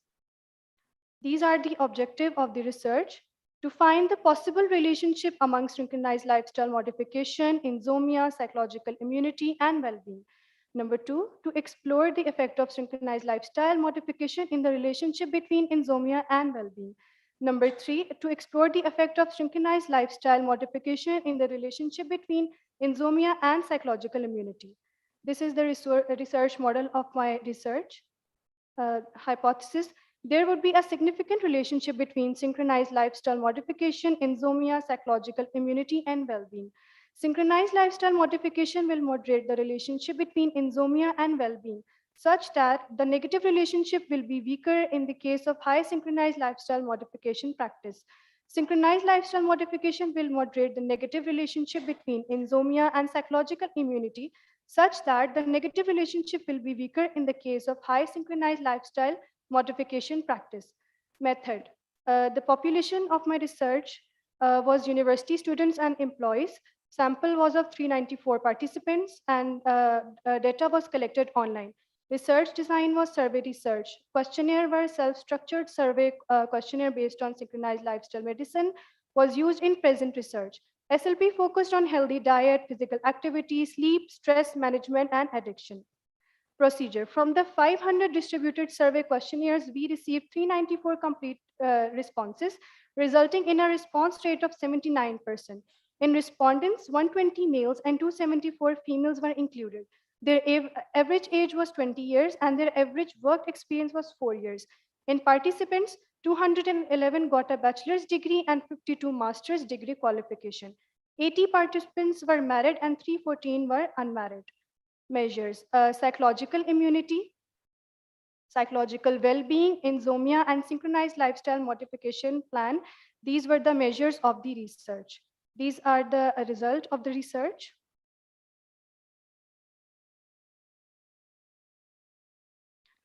These are the objective of the research: to find the possible relationship among synchronized lifestyle modification, insomnia, psychological immunity, and well-being. Number 2, to explore the effect of synchronized lifestyle modification in the relationship between insomnia and well-being. Number 3, to explore the effect of synchronized lifestyle modification in the relationship between insomnia and psychological immunity. This is the research model of my research hypothesis. There would be a significant relationship between synchronized lifestyle modification, insomnia, psychological immunity, and well-being. Synchronized lifestyle modification will moderate the relationship between insomnia and well-being, such that the negative relationship will be weaker in the case of high synchronized lifestyle modification practice. Synchronized lifestyle modification will moderate the negative relationship between insomnia and psychological immunity, such that the negative relationship will be weaker in the case of high synchronized lifestyle modification practice. Method. The population of my research was university students and employees. Sample was of 394 participants, and data was collected online. Research design was survey research. Questionnaire were self-structured survey questionnaire based on synchronized lifestyle medicine was used in present research. SLP focused on healthy diet, physical activity, sleep, stress management, and addiction. Procedure. From the 500 distributed survey questionnaires, we received 394 complete responses, resulting in a response rate of 79%. In respondents, 120 males and 274 females were included. Their average age was 20 years and their average work experience was 4 years. In participants, 211 got a bachelor's degree and 52 master's degree qualification. 80 participants were married and 314 were unmarried. Measures. Psychological immunity. psychological well-being, insomnia, and synchronized lifestyle modification plan. These were the measures of the research. These are the result of the research.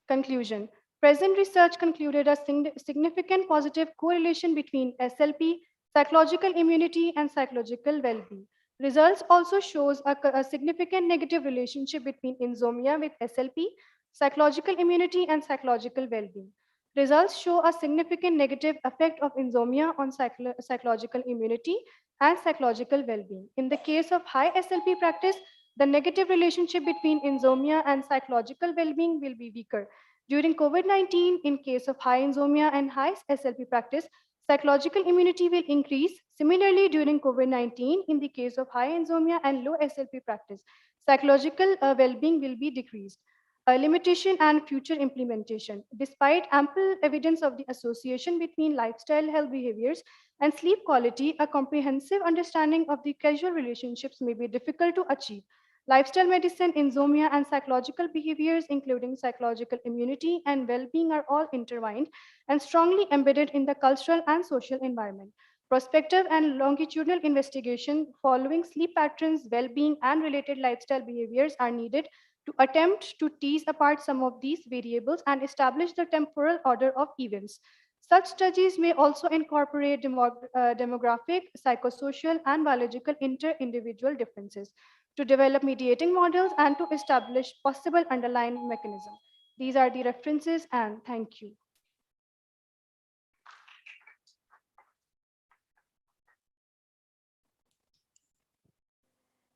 Conclusion. Present research concluded a significant positive correlation between SLP, psychological immunity, and psychological well-being. Results also shows a significant negative relationship between insomnia with SLP, psychological immunity, and psychological well-being. Results show a significant negative effect of insomnia on psychological immunity and psychological well-being. In the case of high SLP practice, the negative relationship between insomnia and psychological well-being will be weaker. During COVID-19, in case of high insomnia and high SLP practice, psychological immunity will increase. Similarly, during COVID-19, in the case of high insomnia and low SLP practice, psychological well-being will be decreased. Limitation and future implementation. Despite ample evidence of the association between lifestyle health behaviors and sleep quality, a comprehensive understanding of the causal relationships may be difficult to achieve. Lifestyle medicine, insomnia, and psychological behaviors, including psychological immunity and well-being, are all intertwined and strongly embedded in the cultural and social environment. Prospective and longitudinal investigation following sleep patterns, well-being, and related lifestyle behaviors are needed to attempt to tease apart some of these variables and establish the temporal order of events. Such studies may also incorporate demographic, psychosocial, and biological inter-individual differences to develop mediating models and to establish possible underlying mechanisms. These are the references, and thank you.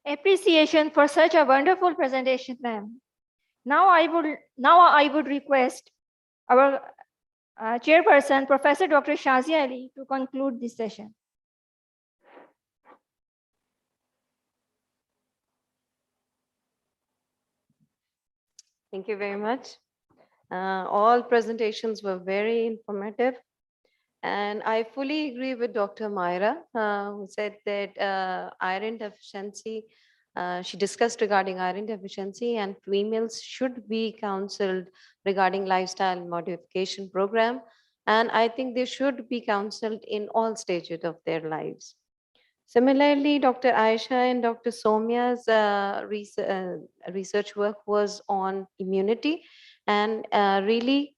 Appreciation for such a wonderful presentation, ma'am. Now I would request our chairperson, Professor Dr. Shazia Ali, to conclude this session. Thank you very much. All presentations were very informative. And I fully agree with Dr. Myra, who said that iron deficiency, she discussed regarding iron deficiency, and females should be counseled regarding lifestyle modification program. And I think they should be counseled in all stages of their lives. Similarly, Dr. Aisha and Dr. Somya's research work was on immunity, and really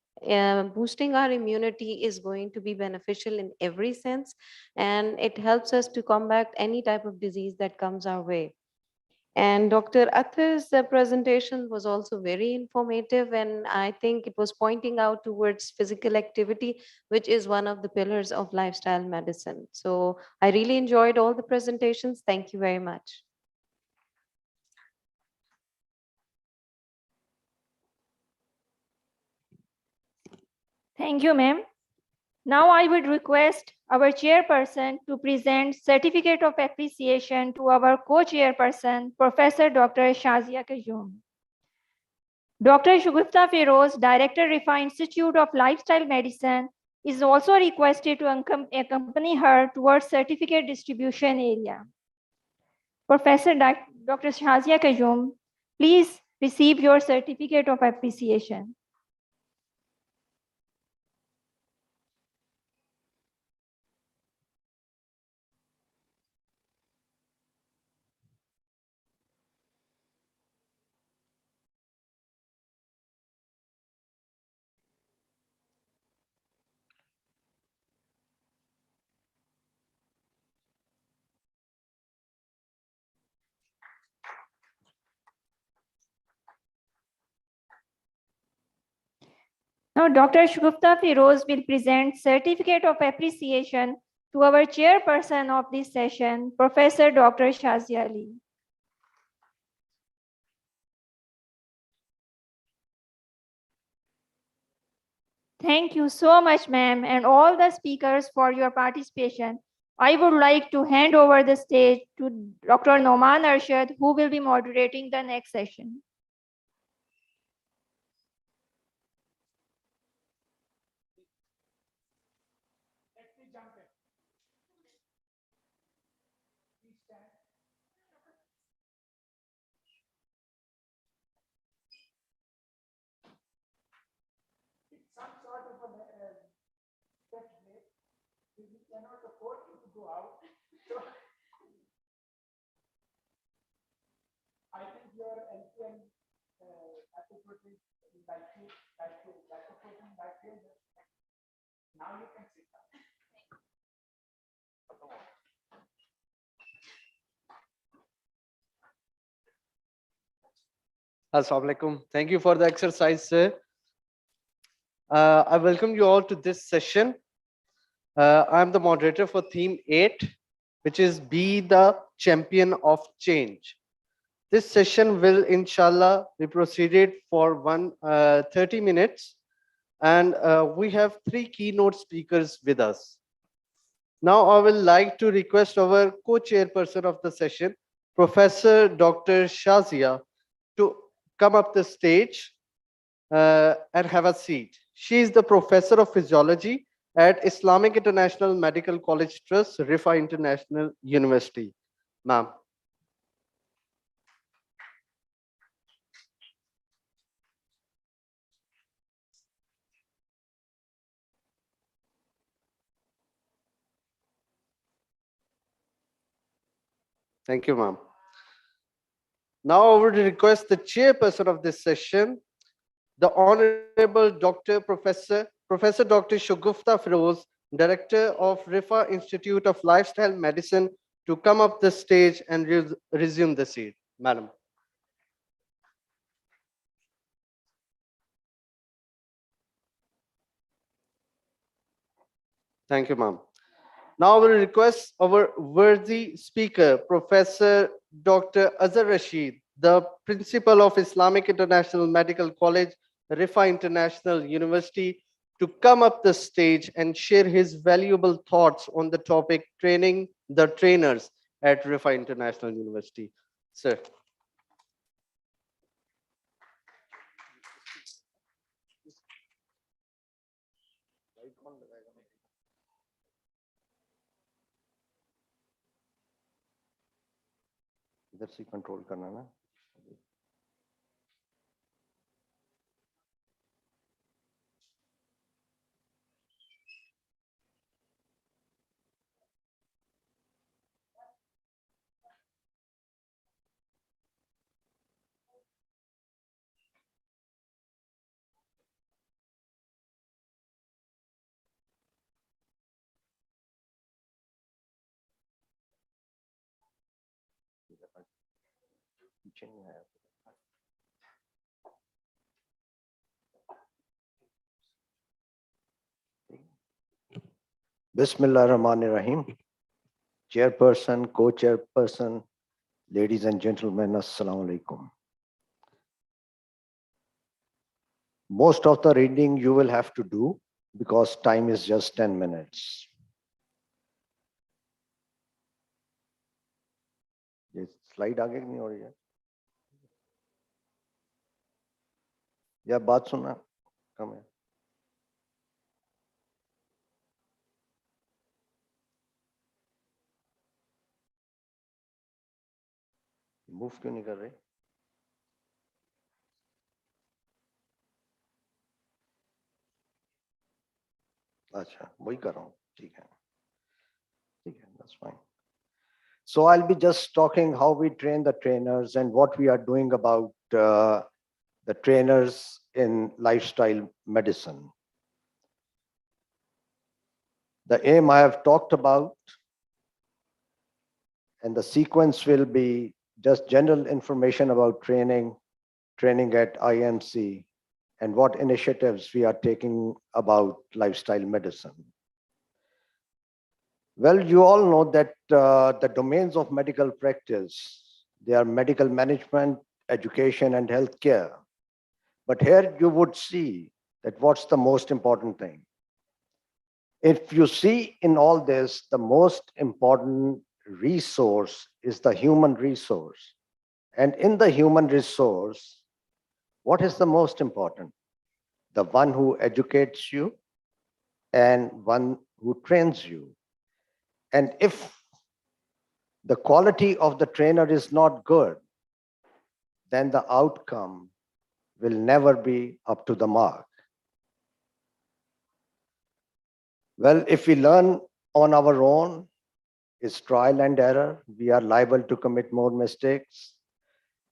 boosting our immunity is going to be beneficial in every sense, and it helps us to combat any type of disease that comes our way. And Dr. Athar's presentation was also very informative, and I think it was pointing out towards physical activity, which is one of the pillars of lifestyle medicine. So I really enjoyed all the presentations. Thank you very much. Thank you, ma'am. Now I would request our chairperson to present certificate of appreciation to our co-chairperson, Professor Dr. Shazia Qayyum. Dr. Shugufta Feroz, Director, Rifa Institute of Lifestyle Medicine, is also requested to accompany her towards certificate distribution area. Professor Dr. Shazia Qayyum, please receive your certificate of appreciation. Now, Dr. Shugufta Feroz will present certificate of appreciation to our chairperson of this session, Professor Dr. Shazia Ali. Thank you so much, ma'am, and all the speakers for your participation. I would like to hand over the stage to Dr. Noman Arshad, who will be moderating the next session. We cannot afford you to go out. So I think your LPN lipoprotein lactate. Now you can sit down. Assalamu alaikum. Thank you for the exercise, sir. I welcome you all to this session. I'm the moderator for theme 8, which is Be the Champion of Change. This session will, inshallah, be proceeded for 30 minutes. And we have 3 keynote speakers with us. Now, I will like to request our co-chairperson of the session, Professor Dr. Shazia, to come up the stage and have a seat. She is the Professor of Physiology at Islamic International Medical College Trust, Rifa International University. Ma'am. Thank you, ma'am. Now I would request the chairperson of this session, the Honorable Professor Dr. Shagufta Feroz, Director of Rifa Institute of Lifestyle Medicine, to come up the stage and resume the seat. Madam. Thank you, ma'am. Now I will request our worthy speaker, Professor Dr. Azhar Rashid, the Principal of Islamic International Medical College, Rifa International University, to come up the stage and share his valuable thoughts on the topic training the trainers at Rifa International University. Sir. इधर से control करना ना पीछे नहीं आया Bismillahirrahmanirrahim. Chairperson, co-chairperson, ladies and gentlemen, assalamu alaikum. Most of the reading you will have to do because time is just 10 minutes. ये slide आगे नहीं हो रही है या बात सुनना कम है मूव क्यों नहीं कर रहे अच्छा वही कर रहा हूँ ठीक है that's fine. So I'll be just talking how we train the trainers and what we are doing about the trainers in lifestyle medicine. The aim I have talked about, and the sequence will be just general information about training at IMC, and what initiatives we are taking about lifestyle medicine. Well, you all know that the domains of medical practice, they are medical management, education, and healthcare. But here you would see that what's the most important thing. If you see in all this, the most important resource is the human resource. And in the human resource, what is the most important? The one who educates you and one who trains you. And if the quality of the trainer is not good, then the outcome will never be up to the mark. Well, if we learn on our own is trial and error. We are liable to commit more mistakes.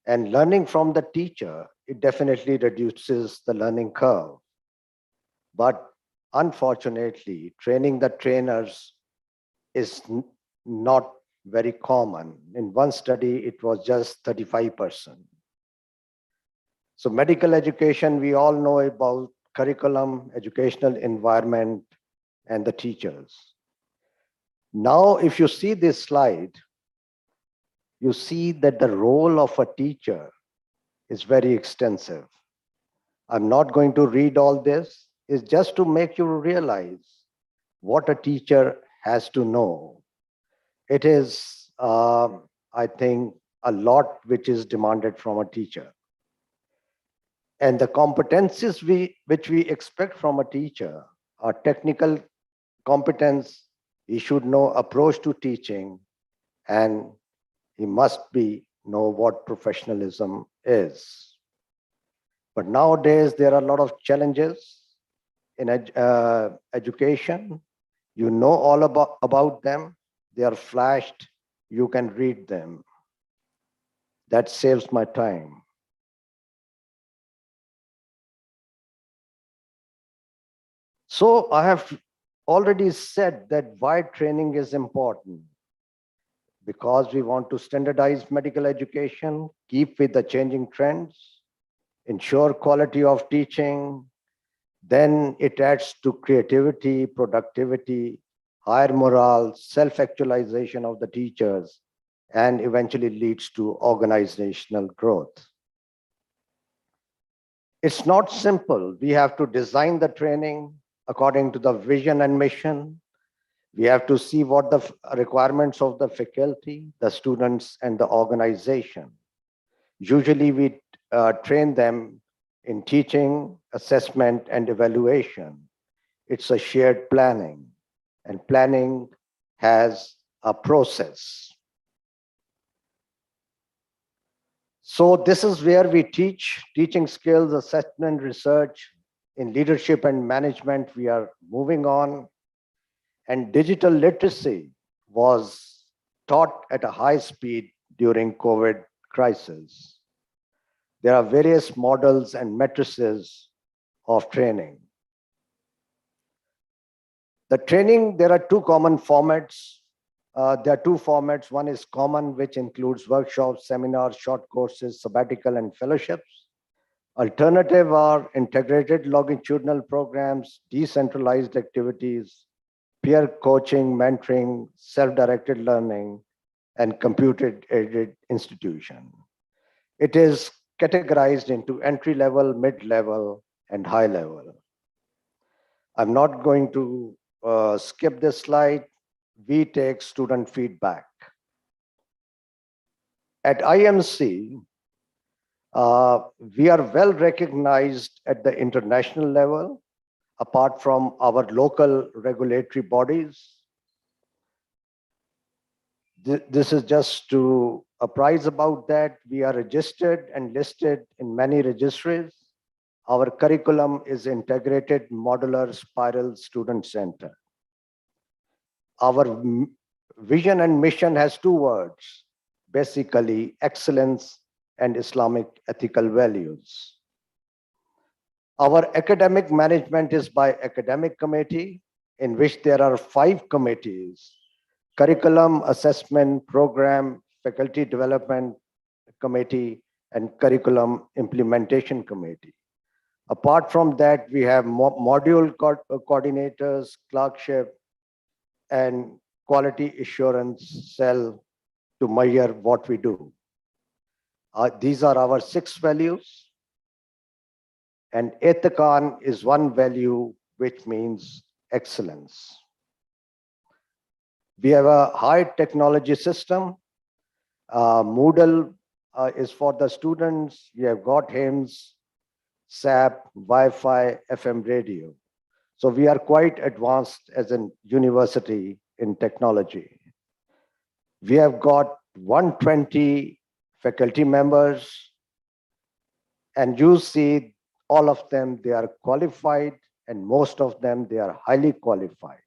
And learning from the teacher, it definitely reduces the learning curve. But unfortunately, training the trainers is not very common. In one study, it was just 35%. So medical education, we all know about curriculum, educational environment, and the teachers. Now, if you see this slide, you see that the role of a teacher is very extensive. I'm not going to read all this. It's just to make you realize what a teacher has to know. It is, I think, a lot which is demanded from a teacher. And the competencies which we expect from a teacher are technical competence. He should know approach to teaching, and he must know what professionalism is. But nowadays, there are a lot of challenges in education. You know all about them. They are flashed. You can read them. That saves my time. So I have already said that why training is important. Because we want to standardize medical education, keep with the changing trends, ensure quality of teaching, then it adds to creativity, productivity, higher morale, self-actualization of the teachers, and eventually leads to organizational growth. It's not simple. We have to design the training according to the vision and mission. We have to see what the requirements of the faculty, the students, and the organization. Usually we train them in teaching, assessment, and evaluation. It's a shared planning, and planning has a process. So this is where we teach teaching skills, assessment, research. In leadership and management, we are moving on. And digital literacy was taught at a high speed during COVID crisis. There are various models and matrices of training. The training, there are two common formats. There are two formats. One is common, which includes workshops, seminars, short courses, sabbatical, and fellowships. Alternative are integrated longitudinal programs, decentralized activities, peer coaching, mentoring, self-directed learning, and computer-aided institution. It is categorized into entry-level, mid-level, and high-level. I'm not going to skip this slide. We take student feedback. At IMC, we are well recognized at the international level, apart from our local regulatory bodies. This is just to apprise about that. We are registered and listed in many registries. Our curriculum is integrated, modular, spiral, student center. Our vision and mission has two words, basically excellence and Islamic ethical values. Our academic management is by academic committee, in which there are 5 committees: curriculum, assessment, program, faculty development committee, and curriculum implementation committee. Apart from that, we have module coordinators, clerkship, and quality assurance cell to measure what we do. These are our 6 values. And Ethicon is one value, which means excellence. We have a high technology system. Moodle is for the students. We have got HIMSS, SAP, Wi-Fi, FM radio. So we are quite advanced as a university in technology. We have got 120 faculty members, and you see all of them, they are qualified, and most of them, they are highly qualified.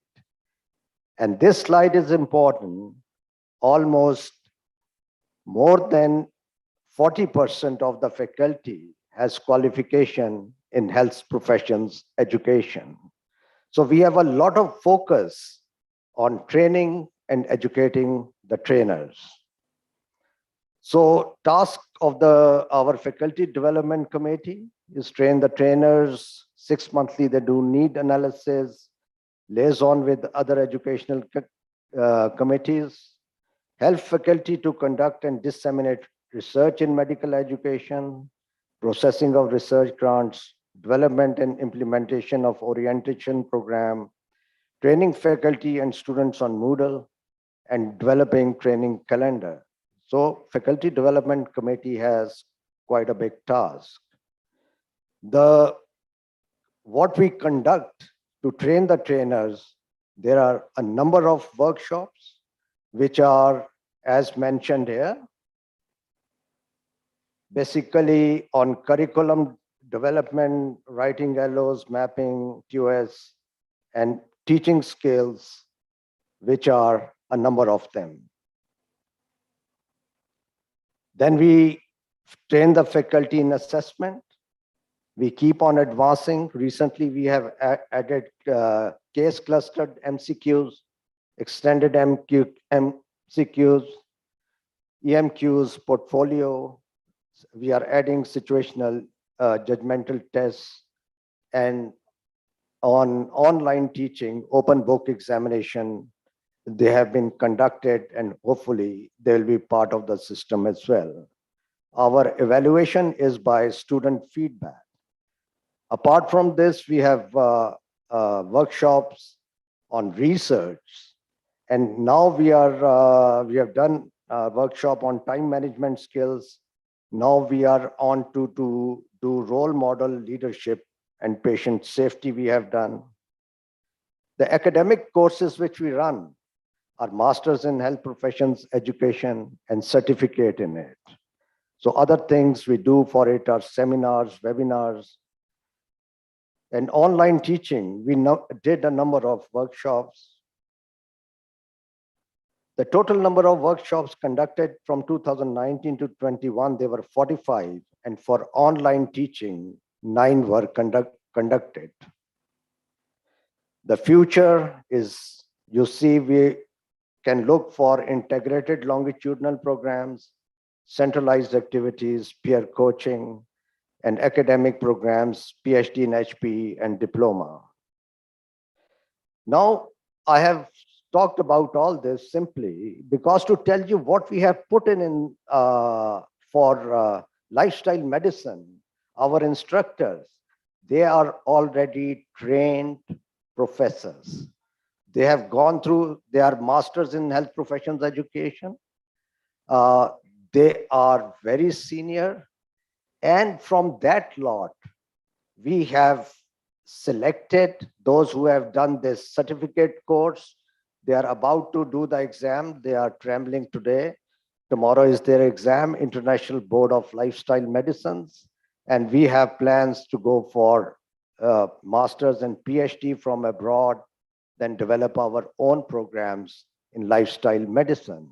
And this slide is important. Almost more than 40% of the faculty has qualification in health professions education. So we have a lot of focus on training and educating the trainers. So task of our faculty development committee is train the trainers. 6 monthly, they do need analysis, liaison with other educational committees, help faculty to conduct and disseminate research in medical education, processing of research grants, development and implementation of orientation program, training faculty and students on Moodle, and developing training calendar. So faculty development committee has quite a big task. What we conduct to train the trainers, there are a number of workshops which are, as mentioned here, basically on curriculum development, writing LOs, mapping, TOS, and teaching skills, which are a number of them. Then we train the faculty in assessment. We keep on advancing. Recently, we have added case clustered MCQs, extended MCQs, EMQs, portfolio. We are adding situational judgmental tests, and on online teaching, open book examination, they have been conducted, and hopefully they will be part of the system as well. Our evaluation is by student feedback. Apart from this, we have workshops on research, and now we have done a workshop on time management skills. Now we are on to do role model leadership and patient safety we have done. The academic courses which we run are Masters in Health Professions Education and certificate in it. So other things we do for it are seminars, webinars, and online teaching. We did a number of workshops. The total number of workshops conducted from 2019 to 21, they were 45, and for online teaching, 9 were conducted. The future is, you see, we can look for integrated longitudinal programs, centralized activities, peer coaching, and academic programs, PhD in HP and diploma. Now, I have talked about all this simply because to tell you what we have put in for lifestyle medicine, our instructors, they are already trained professors. They have gone through, they are masters in health professions education. They are very senior. And from that lot, we have selected those who have done this certificate course. They are about to do the exam. They are trembling today. Tomorrow is their exam, International Board of Lifestyle Medicines. And we have plans to go for masters and PhD from abroad, then develop our own programs in lifestyle medicine.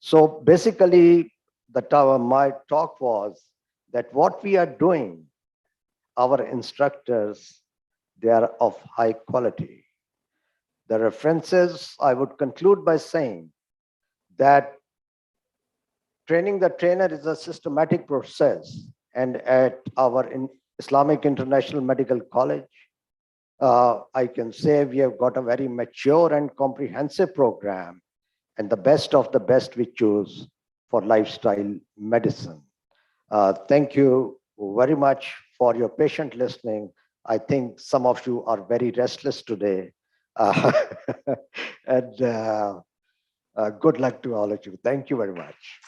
So basically, my talk was that what we are doing, our instructors, they are of high quality. The references, I would conclude by saying that training the trainer is a systematic process. And at our Islamic International Medical College, I can say we have got a very mature and comprehensive program, and the best of the best we choose for lifestyle medicine. Thank you very much for your patient listening. I think some of you are very restless today. And good luck to all of you. Thank you very much.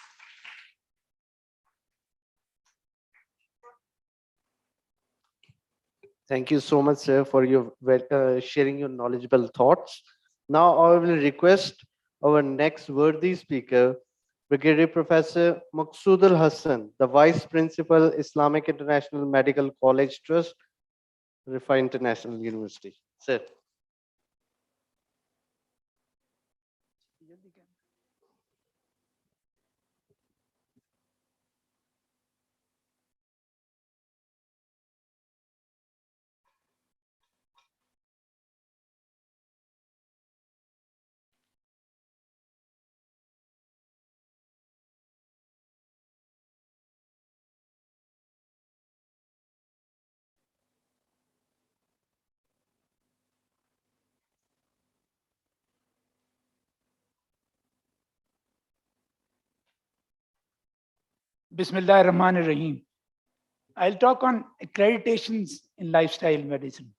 Thank you so much, sir, for your sharing your knowledgeable thoughts. Now I will request our next worthy speaker, Brigadier Professor Maqsood Al Hassan, the Vice Principal, Islamic International Medical College Trust, Rifa International University. Sir. Bismillah ar-Rahman ar-Rahim. I'll talk on accreditations in lifestyle medicine.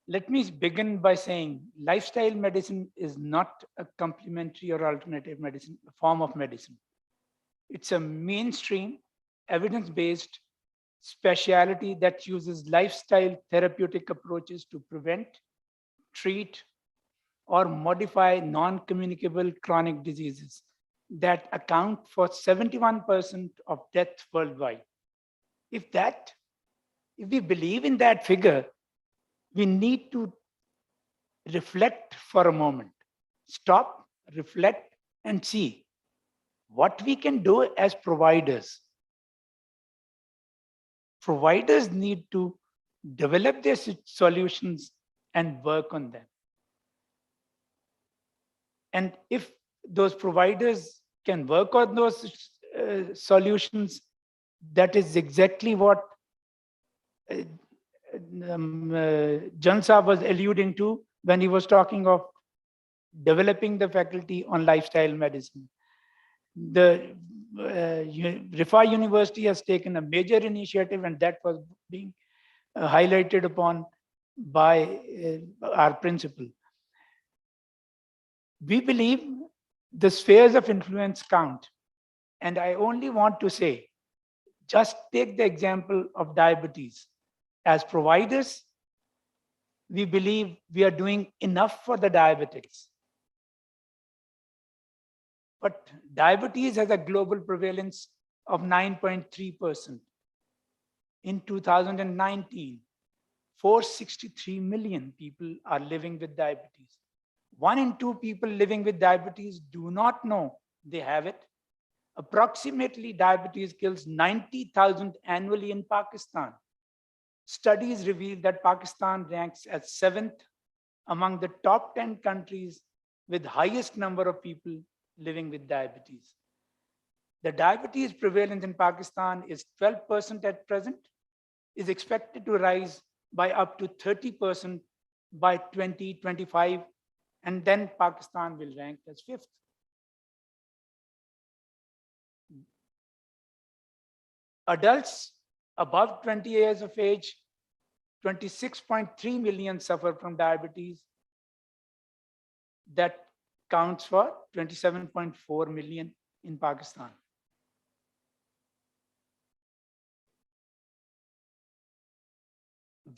Let me begin by saying lifestyle medicine is not a complementary or alternative medicine, form of medicine. It's a mainstream, evidence-based specialty that uses lifestyle therapeutic approaches to prevent, treat, or modify non-communicable chronic diseases that account for 71% of death worldwide. If we believe in that figure, we need to reflect for a moment, stop, reflect, and see what we can do as providers. Providers need to develop their solutions and work on them. And if those providers can work on those solutions, that is exactly what Jan Saab was alluding to when he was talking of developing the faculty on lifestyle medicine. The Rifa University has taken a major initiative, and that was being highlighted upon by our principal. We believe the spheres of influence count. And I only want to say, just take the example of diabetes. As providers, we believe we are doing enough for the diabetics. But diabetes has a global prevalence of 9.3%. In 2019, 463 million people are living with diabetes. 1 in 2 people living with diabetes do not know they have it. Approximately, diabetes kills 90,000 annually in Pakistan. Studies reveal that Pakistan ranks as 7th among the top 10 countries with highest number of people living with diabetes. The diabetes prevalence in Pakistan is 12% at present, is expected to rise by up to 30% by 2025, and then Pakistan will rank as 5th. Adults above 20 years of age, 26.3 million suffer from diabetes. That counts for 27.4 million in Pakistan.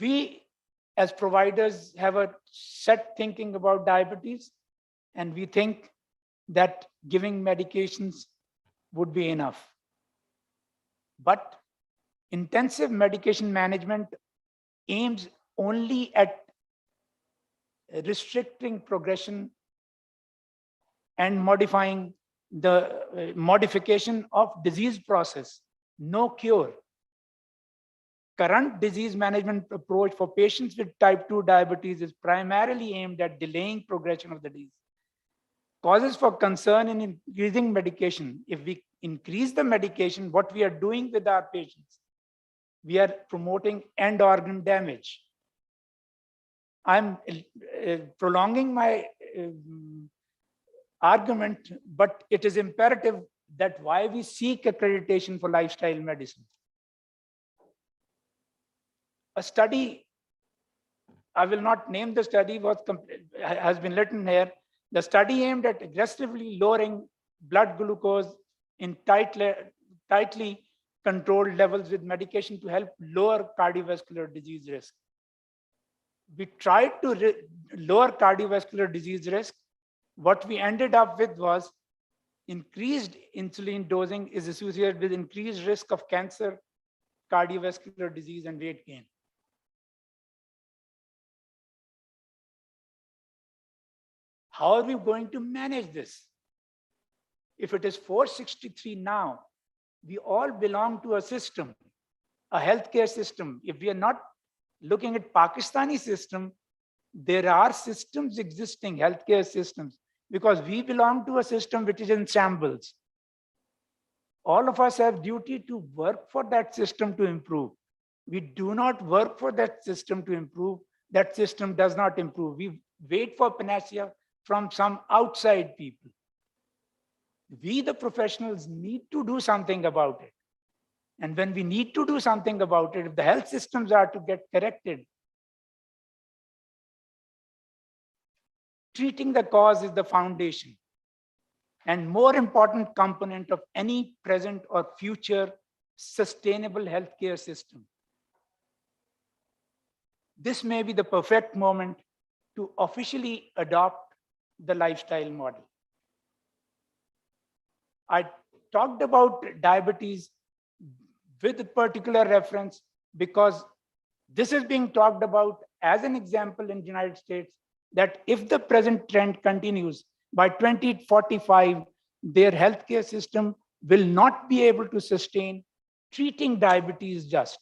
We, as providers, have a set thinking about diabetes, and we think that giving medications would be enough. But intensive medication management aims only at restricting progression and modifying the modification of disease process, no cure. Current disease management approach for patients with type 2 diabetes is primarily aimed at delaying progression of the disease. Causes for concern in increasing medication. If we increase the medication, what we are doing with our patients, we are promoting end organ damage. I'm prolonging my argument, but it is imperative that why we seek accreditation for lifestyle medicine. A study, I will not name the study, has been written here. The study aimed at aggressively lowering blood glucose in tightly controlled levels with medication to help lower cardiovascular disease risk. We tried to lower cardiovascular disease risk. What we ended up with was increased insulin dosing is associated with increased risk of cancer, cardiovascular disease, and weight gain. How are we going to manage this? If it is 463 now, we all belong to a system, a healthcare system. If we are not looking at Pakistani system, there are systems existing, healthcare systems, because we belong to a system which is in shambles. All of us have duty to work for that system to improve. We do not work for that system to improve. That system does not improve. We wait for panacea from some outside people. We, the professionals, need to do something about it. And when we need to do something about it, if the health systems are to get corrected, treating the cause is the foundation and more important component of any present or future sustainable healthcare system. This may be the perfect moment to officially adopt the lifestyle model. I talked about diabetes with a particular reference because this is being talked about as an example in the United States, that if the present trend continues, by 2045, their healthcare system will not be able to sustain treating diabetes just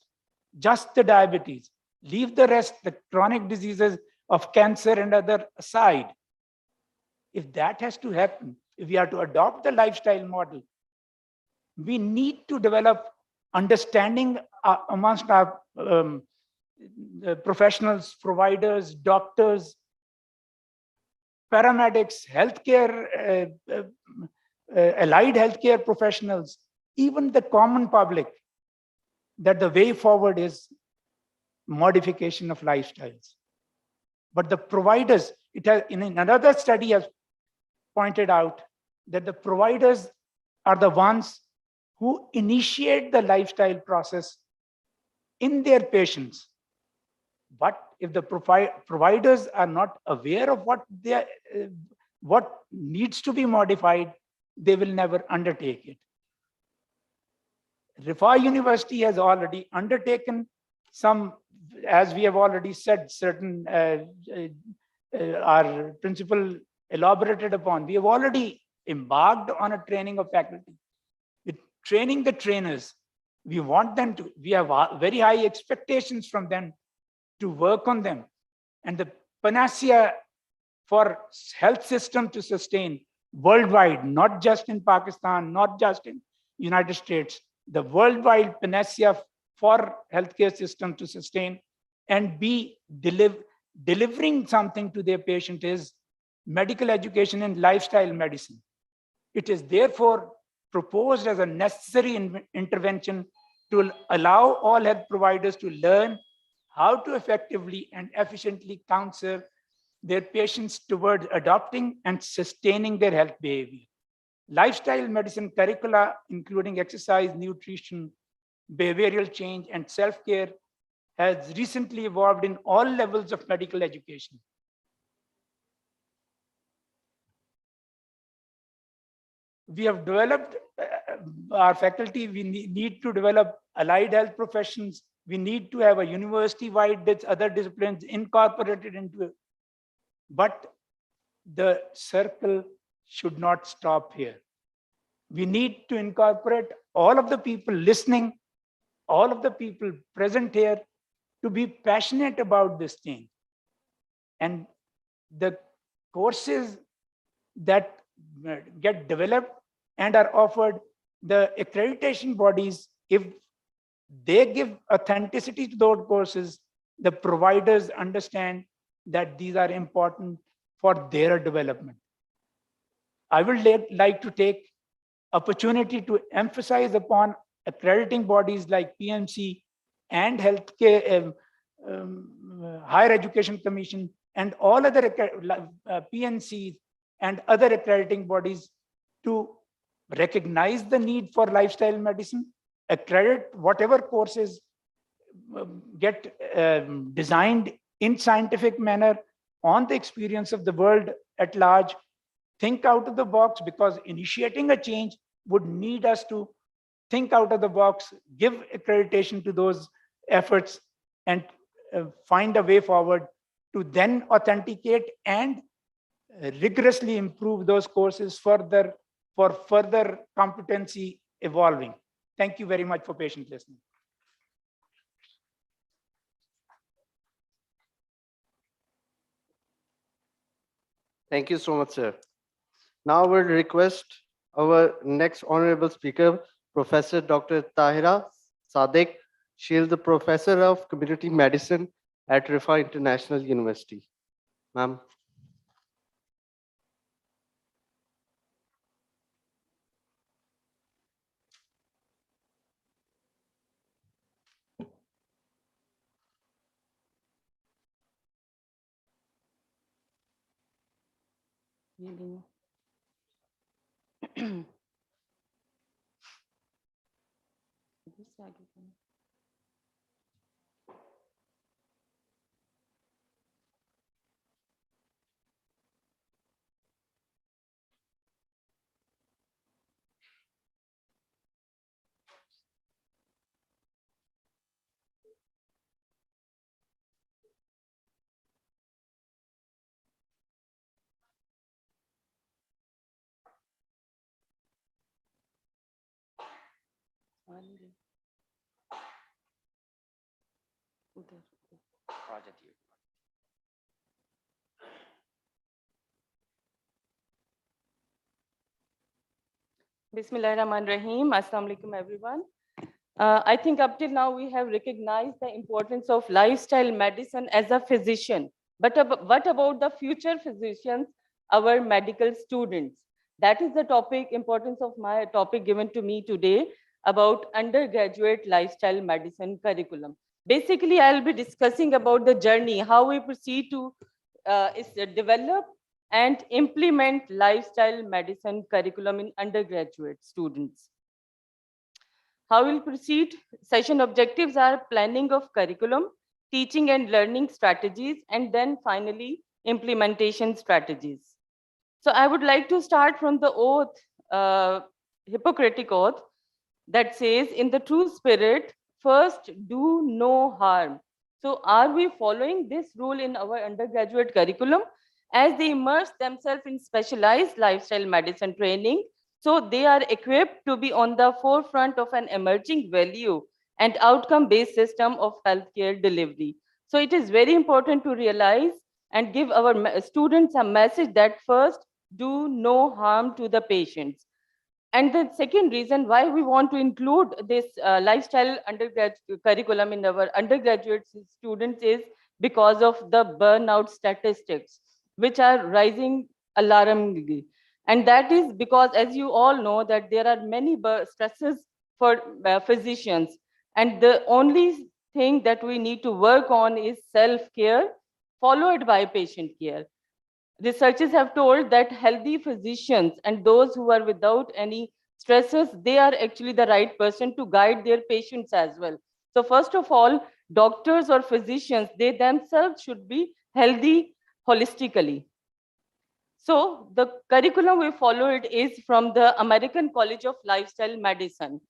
the diabetes. Leave the rest, the chronic diseases of cancer and other aside. If that has to happen, if we are to adopt the lifestyle model, we need to develop understanding amongst our professionals, providers, doctors, paramedics, healthcare, allied healthcare professionals, even the common public, that the way forward is modification of lifestyles. But the providers, it has, in another study has pointed out that the providers are the ones who initiate the lifestyle process in their patients. But if the providers are not aware of what needs to be modified, they will never undertake it. Rifa University has already undertaken some, as we have already said, certain our principal elaborated upon. We have already embarked on a training of faculty. With training the trainers, we want them to, we have very high expectations from them to work on them. And the panacea for health system to sustain worldwide, not just in Pakistan, not just in United States, the worldwide panacea for healthcare system to sustain and be delivering something to their patient is medical education and lifestyle medicine. It is therefore proposed as a necessary intervention to allow all health providers to learn how to effectively and efficiently counsel their patients toward adopting and sustaining their health behavior. Lifestyle medicine curricula, including exercise, nutrition, behavioral change, and self-care, has recently evolved in all levels of medical education. We have developed our faculty, we need to develop allied health professions. We need to have a university-wide other disciplines incorporated into it. But the circle should not stop here. We need to incorporate all of the people listening, all of the people present here to be passionate about this thing. And the courses that get developed and are offered, the accreditation bodies, if they give authenticity to those courses, the providers understand that these are important for their development. I would like to take opportunity to emphasize upon accrediting bodies like PMC and Healthcare Higher Education Commission and all other PNCs and other accrediting bodies to recognize the need for lifestyle medicine, accredit whatever courses get designed in scientific manner on the experience of the world at large. Think out of the box, because initiating a change would need us to think out of the box, give accreditation to those efforts, and find a way forward to then authenticate and rigorously improve those courses further for further competency evolving. Thank you very much for patient listening. Thank you so much, sir. Now I will request our next honorable speaker, Professor Dr. Tahira Sadiq. She is the Professor of Community Medicine at Rifa International University. Ma'am. Project you. Bismillahirrahmanirrahim. Assalamu alaikum, everyone. I think up till now we have recognized the importance of lifestyle medicine as a physician. But what about the future physicians, our medical students? That is the topic, importance of my topic given to me today about undergraduate lifestyle medicine curriculum. Basically, I'll be discussing about the journey, how we proceed to develop and implement lifestyle medicine curriculum in undergraduate students. How we'll proceed? Session objectives are planning of curriculum, teaching and learning strategies, and then finally implementation strategies. So I would like to start from the oath, Hippocratic oath, that says, in the true spirit, first do no harm. So are we following this rule in our undergraduate curriculum? As they immerse themselves in specialized lifestyle medicine training, so they are equipped to be on the forefront of an emerging value and outcome-based system of healthcare delivery. So it is very important to realize and give our students a message that first, do no harm to the patients. And the second reason why we want to include this lifestyle undergraduate curriculum in our undergraduate students is because of the burnout statistics, which are rising alarmingly. And that is because, as you all know, that there are many stresses for physicians. And the only thing that we need to work on is self-care, followed by patient care. Researchers have told that healthy physicians and those who are without any stresses, they are actually the right person to guide their patients as well. So first of all, doctors or physicians, they themselves should be healthy holistically. So the curriculum we followed is from the American College of Lifestyle Medicine,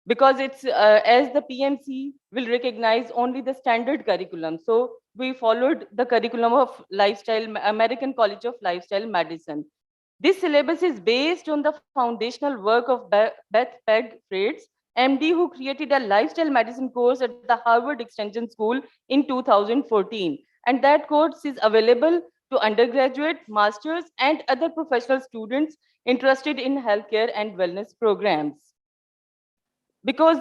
because it's as the PMC will recognize only the standard curriculum. So we followed the curriculum of American College of Lifestyle Medicine. This syllabus is based on the foundational work of Beth Peg Freites, MD, who created a lifestyle medicine course at the Harvard Extension School in 2014. And that course is available to undergraduate, masters, and other professional students interested in healthcare and wellness programs. Because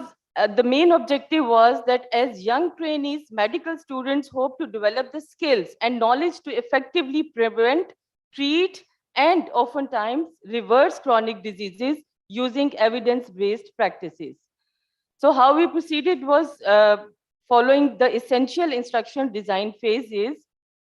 the main objective was that as young trainees, medical students hope to develop the skills and knowledge to effectively prevent, treat, and oftentimes reverse chronic diseases using evidence-based practices. So how we proceeded was following the essential instruction design phases,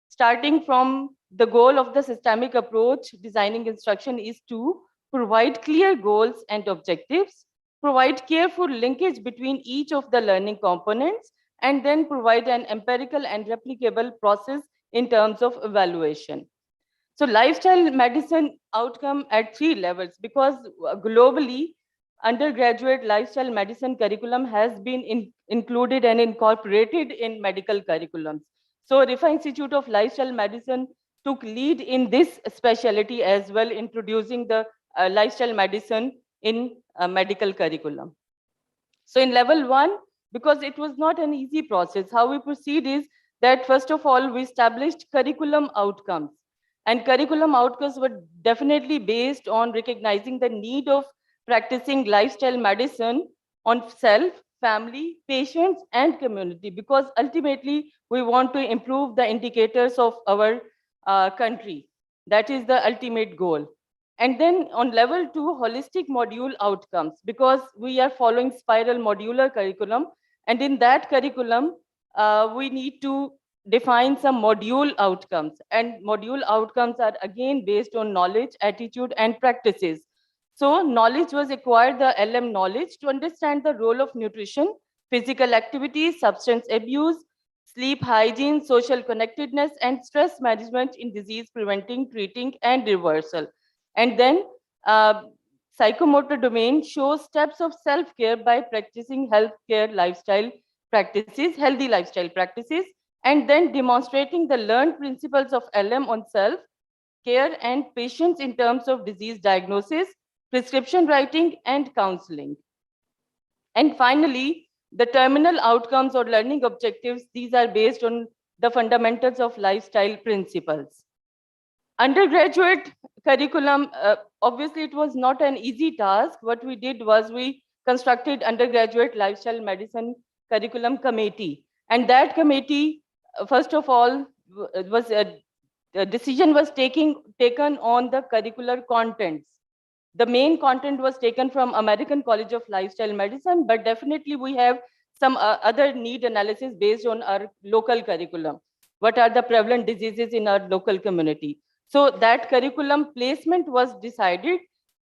starting from the goal of the systemic approach designing instruction is to provide clear goals and objectives, provide careful linkage between each of the learning components, and then provide an empirical and replicable process in terms of evaluation. So lifestyle medicine outcome at 3 levels, because globally, undergraduate lifestyle medicine curriculum has been included and incorporated in medical curriculums. So Rifa Institute of Lifestyle Medicine took lead in this specialty as well, introducing the lifestyle medicine in medical curriculum. So in level 1, because it was not an easy process, how we proceed is that first of all, we established curriculum outcomes. And curriculum outcomes were definitely based on recognizing the need of practicing lifestyle medicine on self, family, patients, and community, because ultimately we want to improve the indicators of our country. That is the ultimate goal. And then on level 2, holistic module outcomes, because we are following spiral modular curriculum. And in that curriculum, we need to define some module outcomes, and module outcomes are again based on knowledge, attitude, and practices. So knowledge was acquired, the LM knowledge, to understand the role of nutrition, physical activity, substance abuse, sleep hygiene, social connectedness, and stress management in disease preventing, treating, and reversal. And then psychomotor domain shows steps of self-care by practicing healthcare lifestyle practices, healthy lifestyle practices, and then demonstrating the learned principles of LM on self care and patients in terms of disease diagnosis, prescription writing, and counseling. And finally, the terminal outcomes or learning objectives, these are based on the fundamentals of lifestyle principles. Undergraduate curriculum, obviously it was not an easy task. What we did was we constructed undergraduate lifestyle medicine curriculum committee. And that committee, first of all, was a decision was taken on the curricular contents. The main content was taken from American College of Lifestyle Medicine, but definitely we have some other need analysis based on our local curriculum. What are the prevalent diseases in our local community? So that curriculum placement was decided,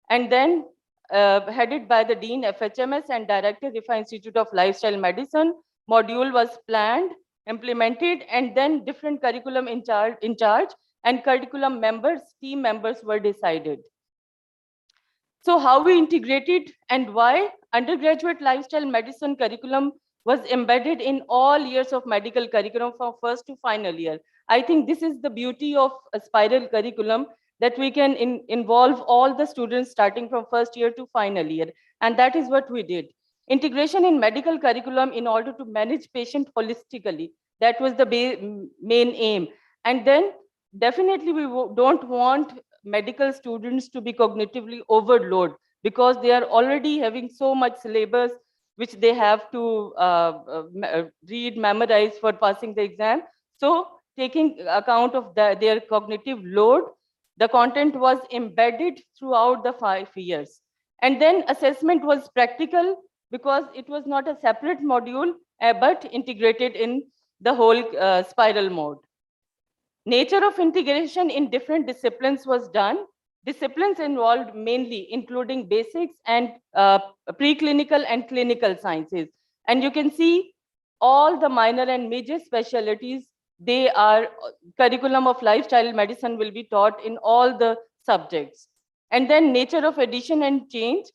and then headed by the Dean FHMS and Director, Rifa Institute of Lifestyle Medicine, module was planned, implemented, and then different curriculum in charge and curriculum members, team members were decided. So how we integrated and why undergraduate lifestyle medicine curriculum was embedded in all years of medical curriculum from first to final year. I think this is the beauty of a spiral curriculum, that we can involve all the students starting from first year to final year. And that is what we did. Integration in medical curriculum in order to manage patient holistically. That was the main aim. And then definitely we don't want medical students to be cognitively overloaded, because they are already having so much syllabus which they have to read, memorize for passing the exam. So taking account of their cognitive load, the content was embedded throughout the 5 years. And then assessment was practical, because it was not a separate module, but integrated in the whole spiral mode. Nature of integration in different disciplines was done. Disciplines involved mainly including basics and preclinical and clinical sciences. And you can see all the minor and major specialties, they are curriculum of lifestyle medicine will be taught in all the subjects. And then nature of addition and change,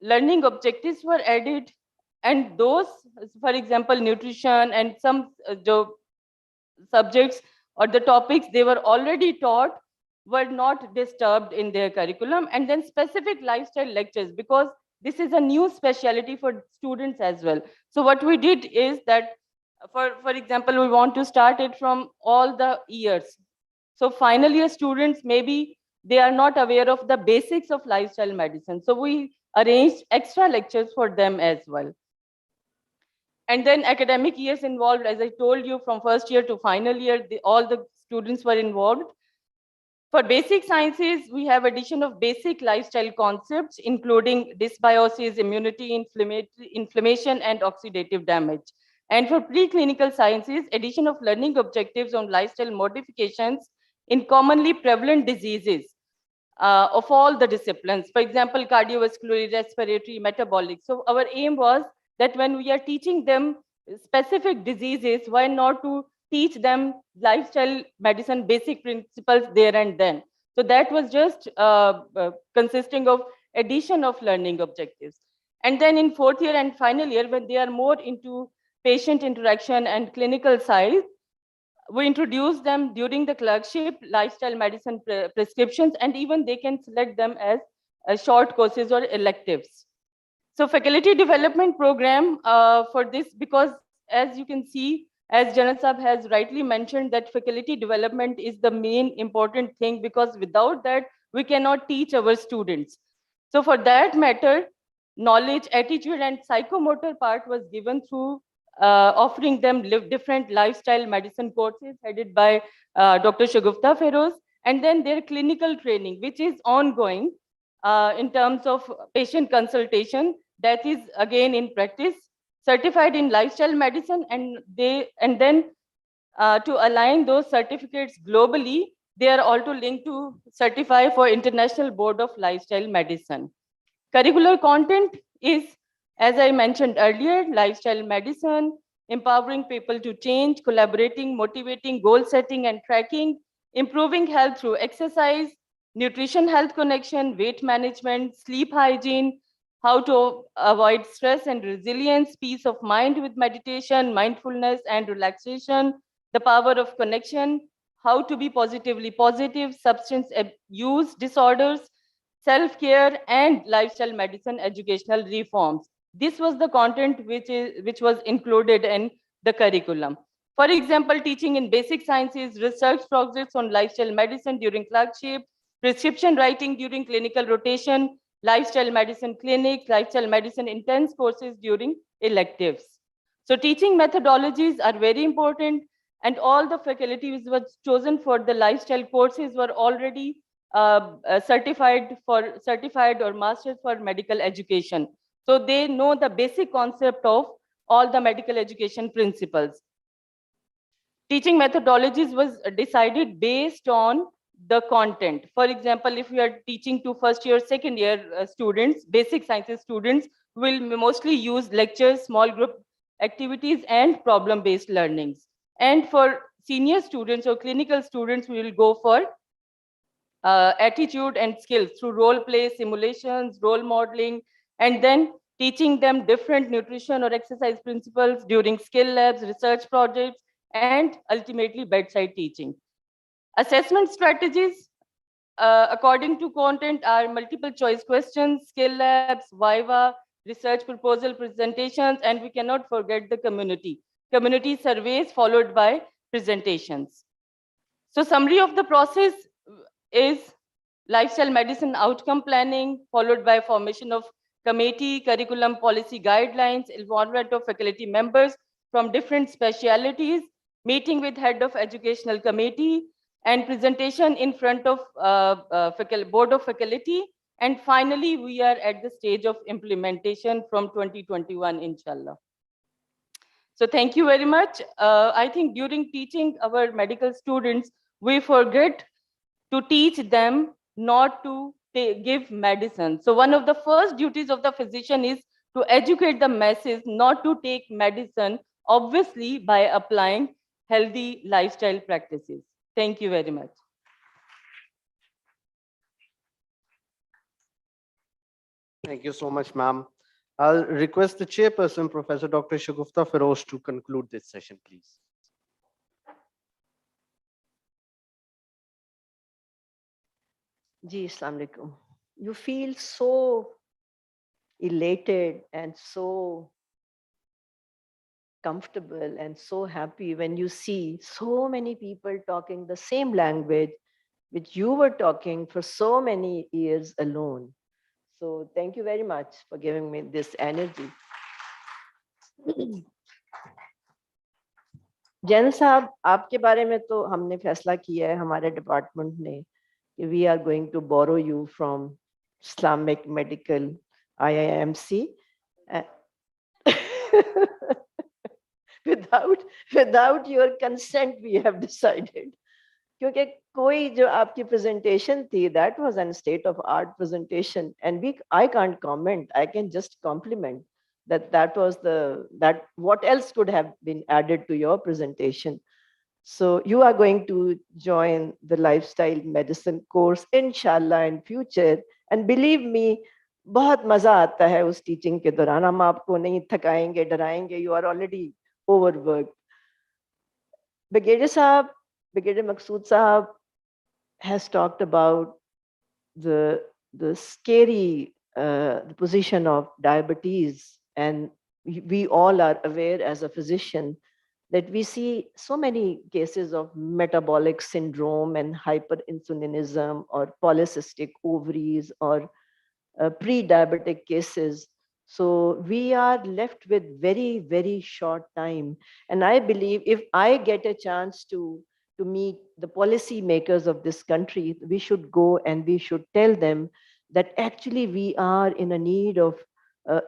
learning objectives were added, and those, for example, nutrition and some subjects or the topics they were already taught were not disturbed in their curriculum. And then specific lifestyle lectures, because this is a new specialty for students as well. So what we did is that, for example, we want to start it from all the years. So final year students, maybe they are not aware of the basics of lifestyle medicine. So we arranged extra lectures for them as well. And then academic years involved, as I told you, from first year to final year, all the students were involved. For basic sciences, we have addition of basic lifestyle concepts, including dysbiosis, immunity, inflammation, and oxidative damage. And for preclinical sciences, addition of learning objectives on lifestyle modifications in commonly prevalent diseases of all the disciplines. For example, cardiovascular, respiratory, metabolic. So our aim was that when we are teaching them specific diseases, why not to teach them lifestyle medicine basic principles there and then. So that was just consisting of addition of learning objectives. And then in fourth year and final year, when they are more into patient interaction and clinical side, we introduce them during the clerkship, lifestyle medicine prescriptions, and even they can select them as short courses or electives. So faculty development program for this, because as you can see, as Janan Sahab has rightly mentioned, that faculty development is the main important thing, because without that, we cannot teach our students. So for that matter, knowledge, attitude, and psychomotor part was given through offering them different lifestyle medicine courses headed by Dr. Shagufta Feroz, and then their clinical training, which is ongoing in terms of patient consultation, that is again in practice, certified in lifestyle medicine, and then to align those certificates globally, they are also linked to certify for International Board of Lifestyle Medicine. Curricular content is, as I mentioned earlier, lifestyle medicine, empowering people to change, collaborating, motivating, goal setting and tracking, improving health through exercise, nutrition health connection, weight management, sleep hygiene, how to avoid stress and resilience, peace of mind with meditation, mindfulness and relaxation, the power of connection, how to be positively positive, substance use disorders, self-care and lifestyle medicine educational reforms. This was the content which was included in the curriculum. For example, teaching in basic sciences, research projects on lifestyle medicine during clerkship, prescription writing during clinical rotation, lifestyle medicine clinics, lifestyle medicine intense courses during electives. So teaching methodologies are very important, and all the faculties were chosen for the lifestyle courses were already certified or masters for medical education. So they know the basic concept of all the medical education principles. Teaching methodologies was decided based on the content. For example, if we are teaching to first year, second year students, basic sciences students will mostly use lectures, small group activities and problem-based learnings. And for senior students or clinical students, we will go for attitude and skills through role play, simulations, role modeling, and then teaching them different nutrition or exercise principles during skill labs, research projects, and ultimately bedside teaching. Assessment strategies, according to content, are multiple choice questions, skill labs, viva, research proposal presentations, and we cannot forget the community surveys followed by presentations. So summary of the process is lifestyle medicine outcome planning, followed by formation of committee, curriculum policy guidelines, involvement of faculty members from different specialities, meeting with head of educational committee, and presentation in front of board of faculty. And finally, we are at the stage of implementation from 2021, inshallah. So thank you very much. I think during teaching our medical students, we forget to teach them not to give medicine. So one of the first duties of the physician is to educate the masses not to take medicine, obviously by applying healthy lifestyle practices. Thank you very much. Thank you so much, ma'am. I'll request the chairperson, Professor Dr. Shagufta Feroz, to conclude this session, please. Ji, Assalamu alaikum. You feel so elated and so comfortable and so happy when you see so many people talking the same language which you were talking for so many years alone. So thank you very much for giving me this energy. Jain साहब, आपके बारे में तो हमने फैसला किया है हमारे डिपार्टमेंट ने कि we are going to borrow you from Islamic Medical IIMC without your consent we have decided. क्योंकि कोई जो आपकी presentation थी, that was a state of art presentation, and I can't comment. I can just compliment that what else could have been added to your presentation. So you are going to join the lifestyle medicine course, inshallah, in future. And believe me, बहुत मजा आता है उस teaching के दौरान. हम आपको नहीं थकाएंगे, डराएंगे. You are already overworked. Brigadier Maqsood Sahab has talked about the scary position of diabetes, and we all are aware as a physician that we see so many cases of metabolic syndrome and hyperinsulinism or polycystic ovaries or pre-diabetic cases. So we are left with very, very short time. And I believe if I get a chance to meet the policy makers of this country, we should go and we should tell them that actually we are in a need of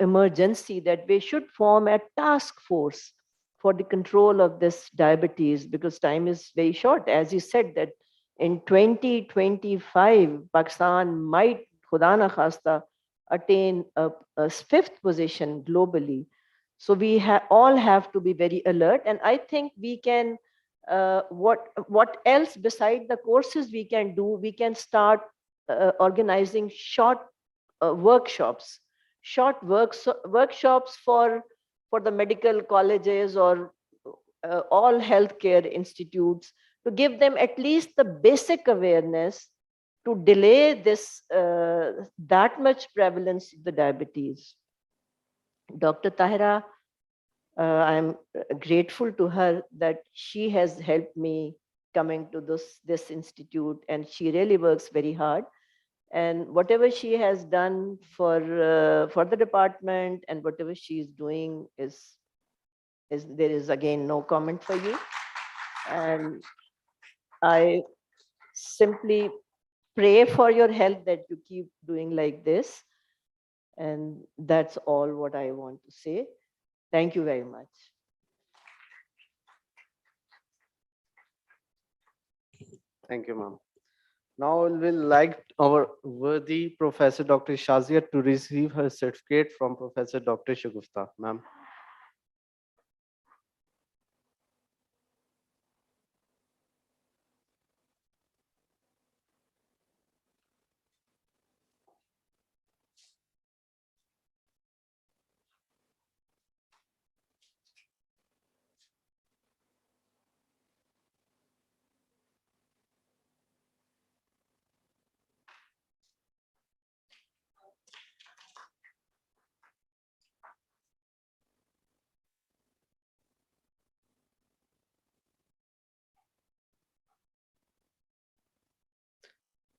emergency, that we should form a task force for the control of this diabetes, because time is very short. As you said, that in 2025, Pakistan might, Khuda na khasta, attain a fifth position globally. So we all have to be very alert. And I think we can, what else beside the courses we can do, we can start organizing short workshops, workshops for the medical colleges or all healthcare institutes, to give them at least the basic awareness to delay this that much prevalence of the diabetes. Dr. Tahira, I'm grateful to her that she has helped me coming to this institute, and she really works very hard. And whatever she has done for the department and whatever she is doing is there is again no comment for you. And I simply pray for your health, that you keep doing like this. And that's all what I want to say. Thank you very much. Thank you, ma'am. Now we'll like our worthy Professor Dr. Shazia to receive her certificate from Professor Dr. Shagufta. Ma'am.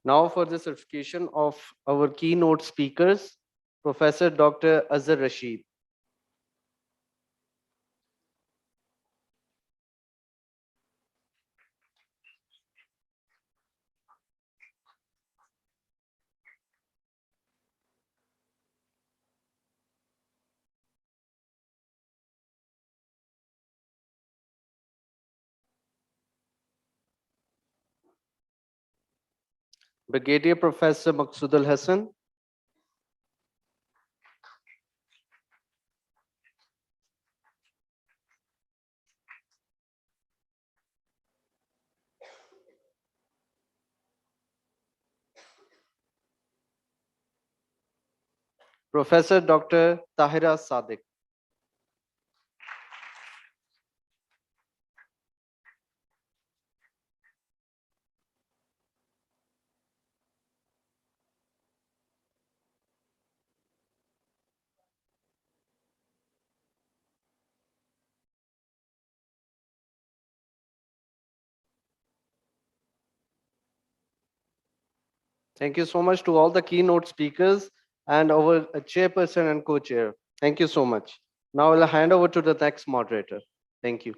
Now for the certification of our keynote speakers, Professor Dr. Azhar Rashid. Brigadier Professor Maqsood Al Hassan. Professor Dr. Tahira Sadiq. Thank you so much to all the keynote speakers and our chairperson and co-chair. Thank you so much. Now I'll hand over to the next moderator. Thank you.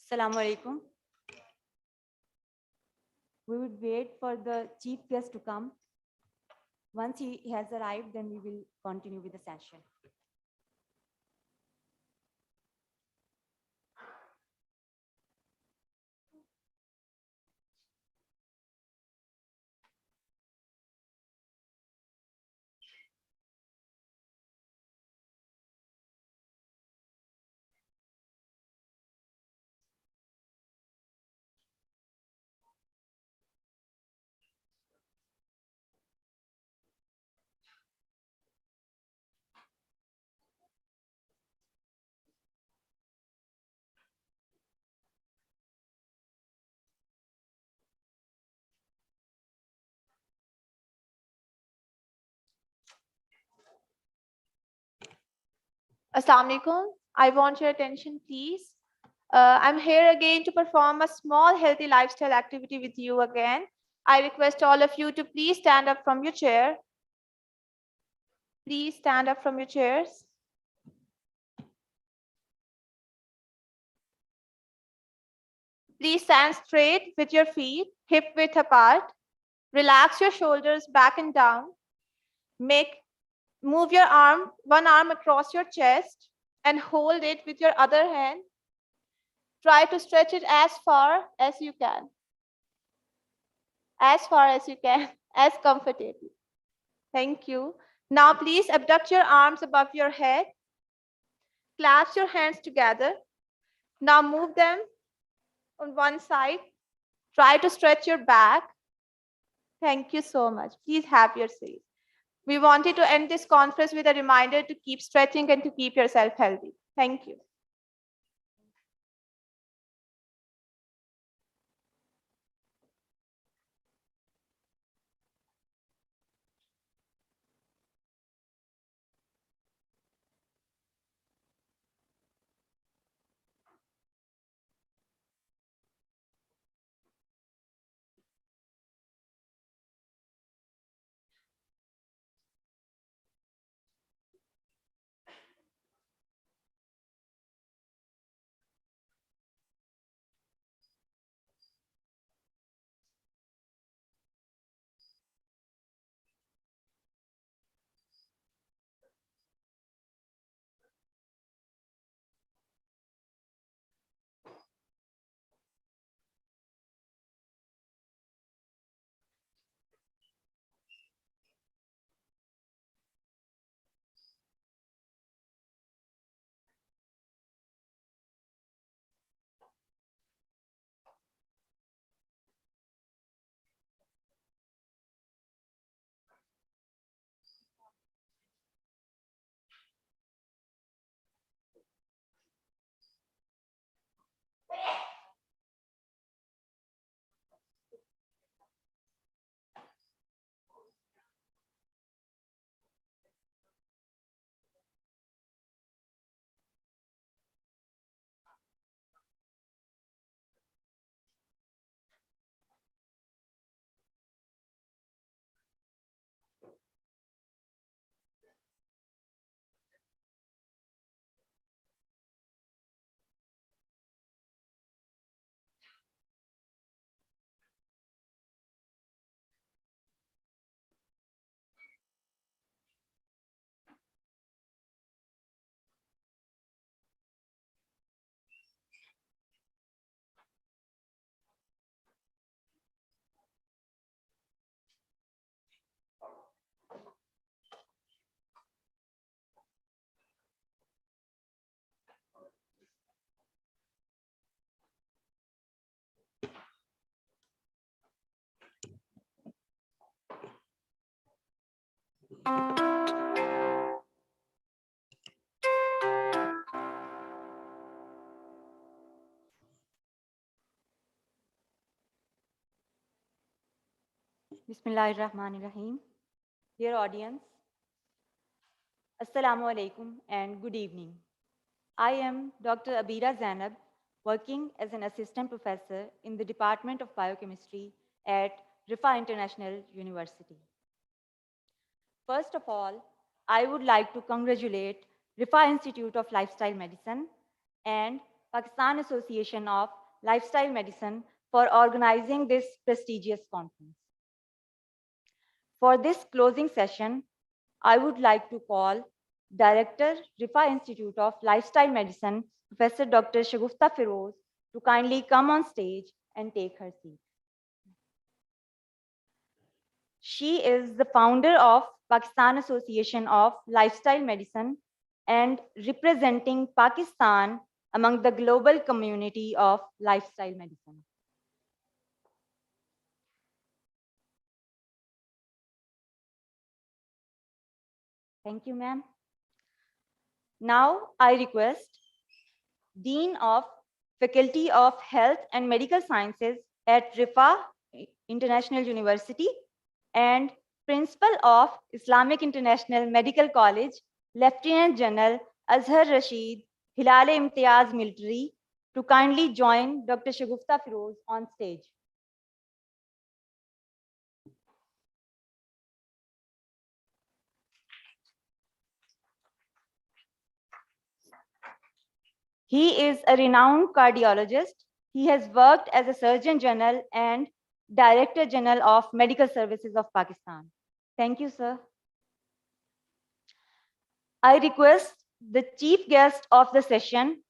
Assalamu alaikum. We would wait for the chief guest to come. Once he has arrived, then we will continue with the session. Assalamu alaikum. I want your attention, please. I'm here again to perform a small healthy lifestyle activity with you again. I request all of you to please stand up from your chair. Please stand up from your chairs. Please stand straight with your feet hip width apart. Relax your shoulders back and down. Move your one arm across your chest and hold it with your other hand. Try to stretch it as far as you can. As far as you can, as comfortably. Thank you. Now please abduct your arms above your head. Clasp your hands together. Now move them on one side. Try to stretch your back. Thank you so much. Please have your seat. We wanted to end this conference with a reminder to keep stretching and to keep yourself healthy. Thank you. Bismillahirrahmanirrahim. Dear audience, Assalamu alaikum and good evening. I am Dr. Abira Zainab, working as an assistant professor in the Department of Biochemistry at Rifa International University. First of all, I would like to congratulate Rifa Institute of Lifestyle Medicine and Pakistan Association of Lifestyle Medicine for organizing this prestigious conference. For this closing session, I would like to call Director, Rifa Institute of Lifestyle Medicine, Professor Dr. Shagufta Feroz, to kindly come on stage and take her seat. She is the founder of Pakistan Association of Lifestyle Medicine and representing Pakistan among the global community of lifestyle medicine. Thank you, ma'am. Now I request Dean of Faculty of Health and Medical Sciences at Rifa International University and Principal of Islamic International Medical College, Lieutenant General Azhar Rashid, Hilal Imtiaz Military, to kindly join Dr. Shagufta Firoz on stage. He is a renowned cardiologist. He has worked as a Surgeon General and Director General of Medical Services of Pakistan. Thank you, sir. I request the chief guest of the session,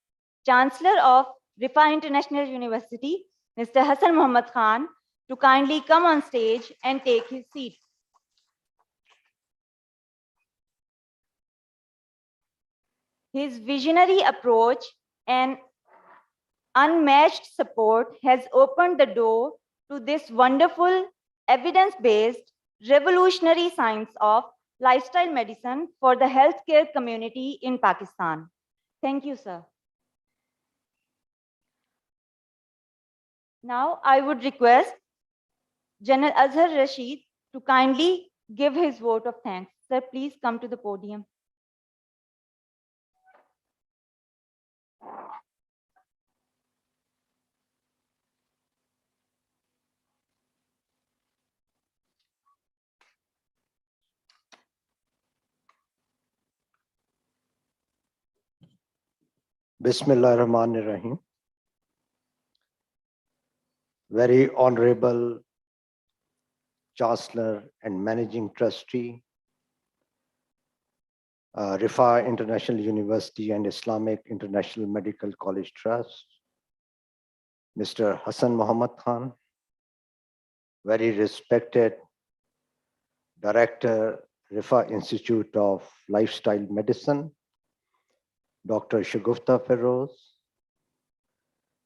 Chancellor of Rifa International University, Mr. Hassan Mohammad Khan, to kindly come on stage and take his seat. His visionary approach and unmatched support has opened the door to this wonderful, evidence-based, revolutionary science of lifestyle medicine for the healthcare community in Pakistan. Thank you, sir. Now, I would request General Azhar Rashid to kindly give his vote of thanks. Sir, please come to the podium. Bismillah ar-Rahman ar-Rahim. Very Honorable Chancellor and Managing Trustee, Rifa International University and Islamic International Medical College Trust, Mr. Hassan Mohammad Khan, very respected Director, Rifa Institute of Lifestyle Medicine, Dr. Shagufta Firoz,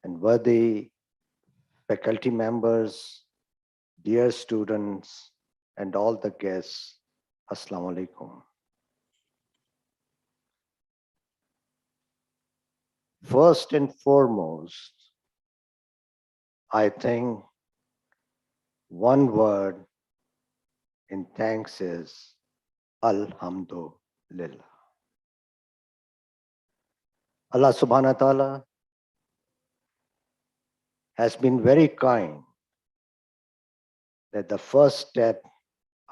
and worthy faculty members, dear students, and all the guests, Assalamu alaikum. First and foremost, I think one word in thanks is Alhamdulillah. Allah subhanahu wa ta'ala has been very kind that the first step,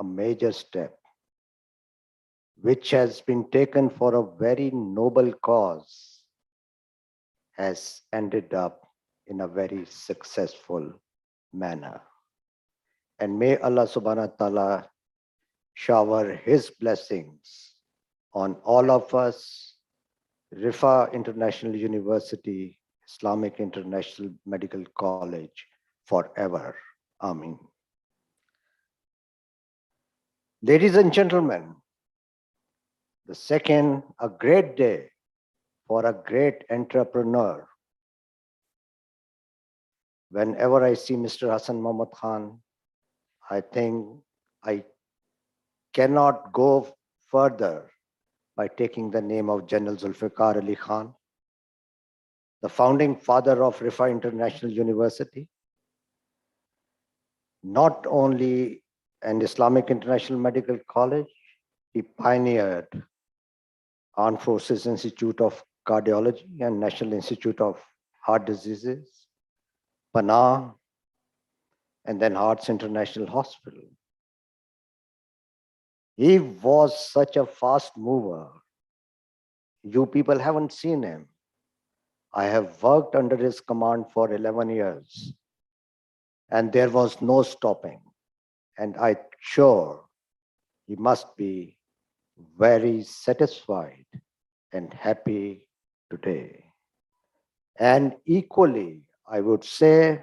a major step, which has been taken for a very noble cause, has ended up in a very successful manner. And may Allah subhanahu wa ta'ala shower his blessings on all of us, Rifa International University, Islamic International Medical College, forever. Amin. Ladies and gentlemen, the second, a great day for a great entrepreneur. Whenever I see Mr. Hassan Mohammad Khan, I think I cannot go further by taking the name of General Zulfikar Ali Khan, the founding father of Rifa International University, not only an Islamic International Medical College, he pioneered Armed Forces Institute of Cardiology and National Institute of Heart Diseases, Panah, and then Hearts International Hospital. He was such a fast mover. You people haven't seen him. I have worked under his command for 11 years, and there was no stopping. And I'm sure he must be very satisfied and happy today. And equally, I would say,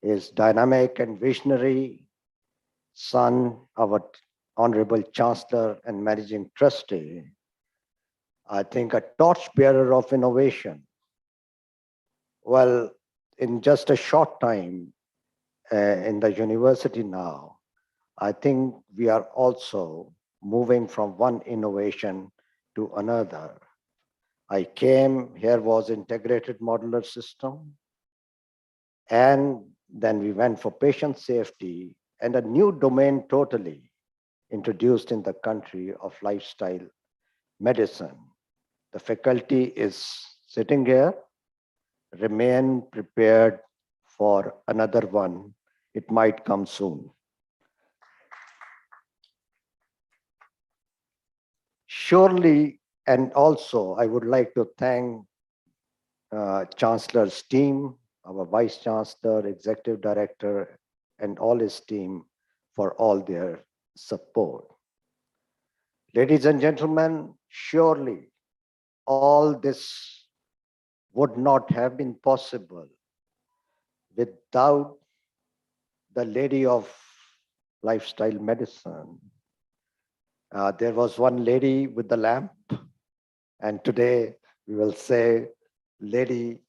his dynamic and visionary son, our Honorable Chancellor and Managing Trustee, I think a torchbearer of innovation. Well, in just a short time in the university now, I think we are also moving from one innovation to another. I came, here was integrated modular system, and then we went for patient safety and a new domain totally introduced in the country of lifestyle medicine. The faculty is sitting here. Remain prepared for another one. It might come soon. Surely, and also I would like to thank Chancellor's team, our Vice Chancellor, Executive Director, and all his team for all their support. Ladies and gentlemen, surely all this would not have been possible without the lady of lifestyle medicine. There was one lady with the lamp, and today we will say lady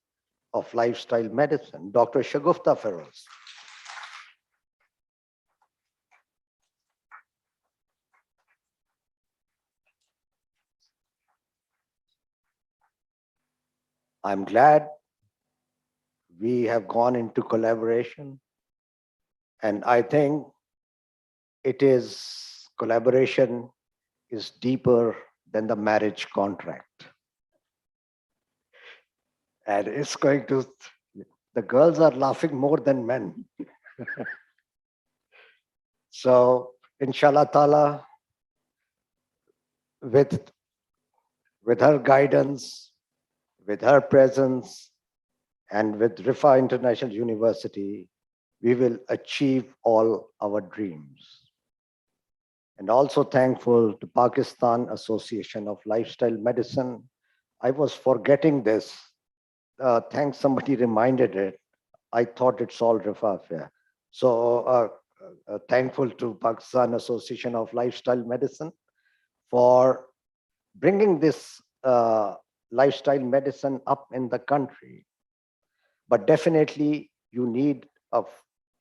of lifestyle medicine, Dr. Shagufta Feroz. I'm glad we have gone into collaboration, and I think collaboration is deeper than the marriage contract. And it's going to, the girls are laughing more than men. So, inshallah ta'ala, with her guidance, with her presence, and with Rifa International University, we will achieve all our dreams. And also thankful to Pakistan Association of Lifestyle Medicine. I was forgetting this. Thanks, somebody reminded it. I thought it's all Rifa affair. So thankful to Pakistan Association of Lifestyle Medicine for bringing this lifestyle medicine up in the country. But definitely you need a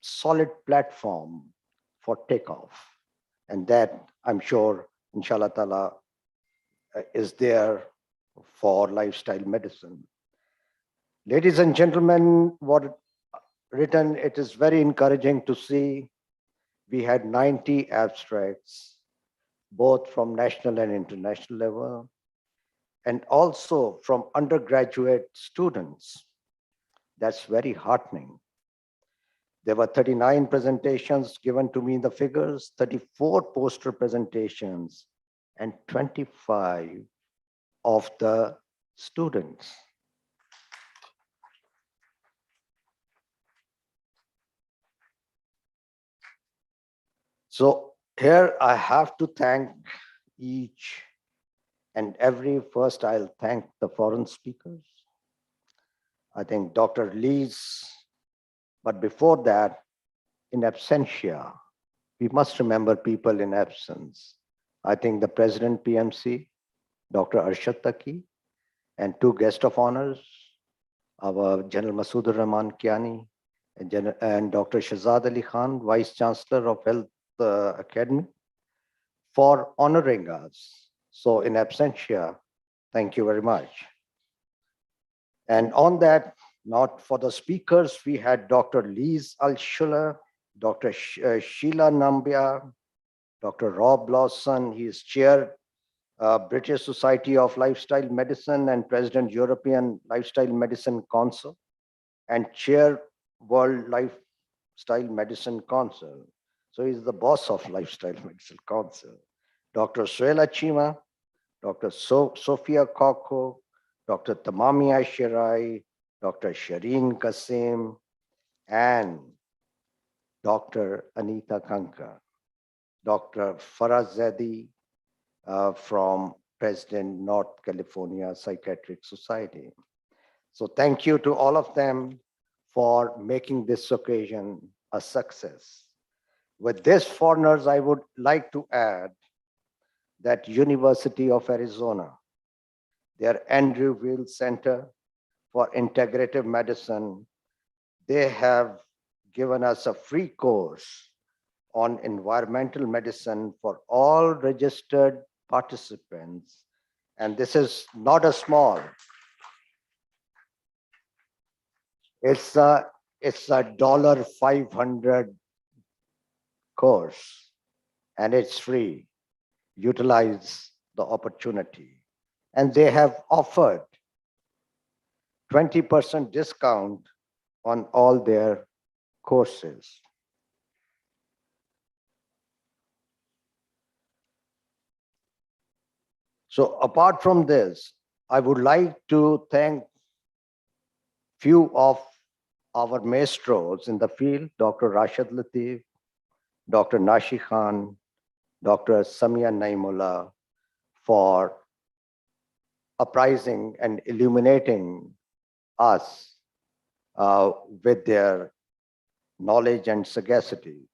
solid platform for takeoff. And that, I'm sure, inshallah ta'ala, is there for lifestyle medicine. Ladies and gentlemen, what written, it is very encouraging to see we had 90 abstracts, both from national and international level, and also from undergraduate students. That's very heartening. There were 39 presentations given to me in the figures, 34 poster presentations, and 25 of the students. So here I have to thank each and every. First, I'll thank the foreign speakers. I think Dr. Lee's, but before that, in absentia, we must remember people in absence. I think the President PMC, Dr. Arshad Taki, and two guests of honors, our General Masoodur Rahman Kiani and Dr. Shahzad Ali Khan, Vice Chancellor of Health Academy, for honoring us. So in absentia, thank you very much. And on that, not for the speakers, we had Dr. Liz Alshuler, Dr. Sheila Nambia, Dr. Rob Lawson. He is chair British Society of Lifestyle Medicine and President European Lifestyle Medicine Council and chair World Lifestyle Medicine Council. So he's the boss of Lifestyle Medicine Council. Dr. Suela Chima, Dr. Sophia Kokko, Dr. Tamami Ashirai, Dr. Shireen Kasim, and Dr. Anita Kanka, Dr. Faraz Zedi from President North California Psychiatric Society. So thank you to all of them for making this occasion a success. With this, foreigners, I would like to add that University of Arizona, their Andrew Weil Center for Integrative Medicine, they have given us a free course on environmental medicine for all registered participants. And this is not a small, it's a $500 course, and it's free. Utilize the opportunity. and they have offered 20% discount on all their courses. So apart from this, I would like to thank few of our maestros in the field, Dr. Rashid Latif, Dr. Nashi Khan, Dr. Samia Naimullah, for apprising and illuminating us with their knowledge and sagacity.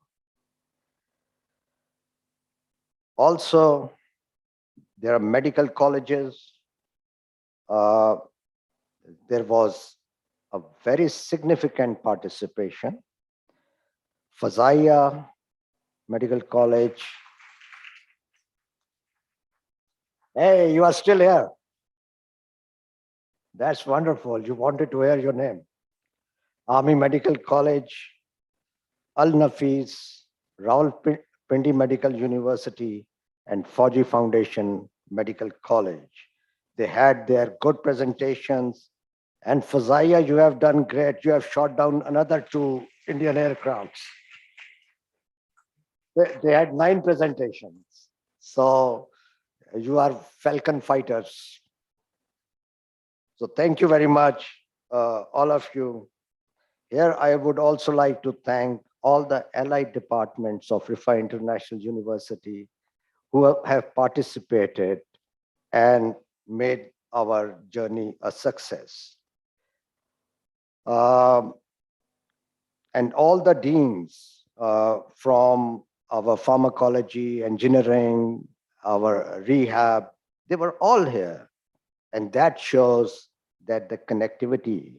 Also, there are medical colleges. There was a very significant participation. Fazaya Medical College. Hey, you are still here. That's wonderful. You wanted to hear your name. Army Medical College, Al Nafis, Rawalpindi Medical University, and Fauji Foundation Medical College. They had their good presentations. And Fazaya, you have done great. You have shot down another 2 Indian aircrafts. They had 9 presentations. So you are Falcon fighters. So thank you very much, all of you. Here, I would also like to thank all the allied departments of Rifa International University who have participated and made our journey a success. And all the deans from our pharmacology, engineering, our rehab, they were all here. And that shows that the connectivity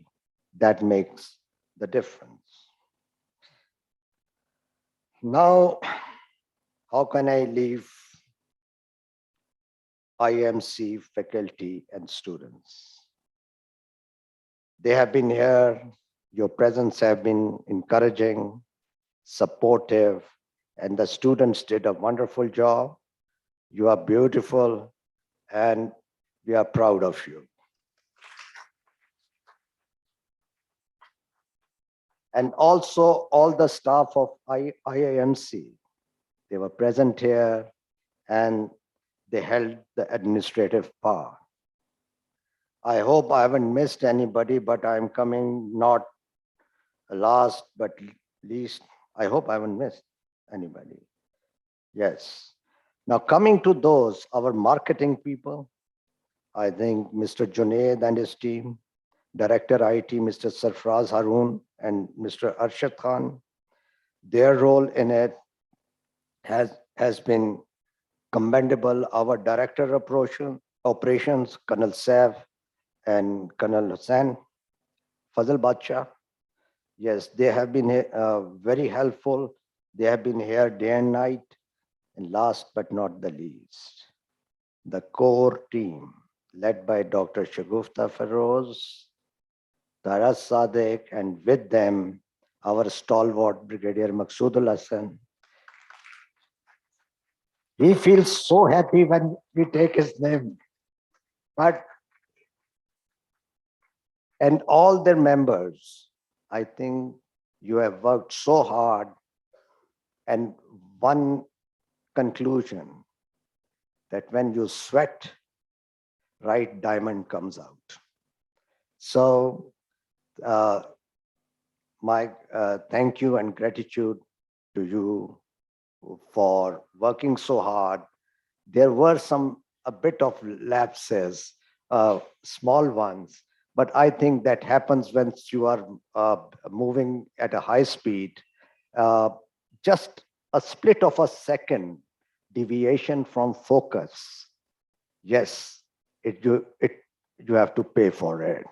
that makes the difference. Now, how can I leave IMC faculty and students? They have been here. Your presence have been encouraging, supportive, and the students did a wonderful job. You are beautiful, and we are proud of you. And also all the staff of IIMC, they were present here and they held the administrative power. I hope I haven't missed anybody, but I'm coming not last, but least. I hope I haven't missed anybody. Yes. Now coming to those, our marketing people, I think Mr. Junaid and his team, Director IT, Mr. Sarfraz Haroon and Mr. Arshad Khan, their role in it has been commendable. Our Director of Operations, Colonel Saif and Colonel Hussain, Fazal Bacha, yes, they have been very helpful. They have been here day and night. And last but not the least, the core team led by Dr. Shagufta Feroz, Taras Sadek, and with them, our stalwart Brigadier Maqsoodul Hassan. He feels so happy when we take his name. And all their members, I think you have worked so hard, and one conclusion, that when you sweat, right diamond comes out. So my thank you and gratitude to you for working so hard. There were a bit of lapses, small ones, but I think that happens when you are moving at a high speed. Just a split of a second deviation from focus, yes, you have to pay for it.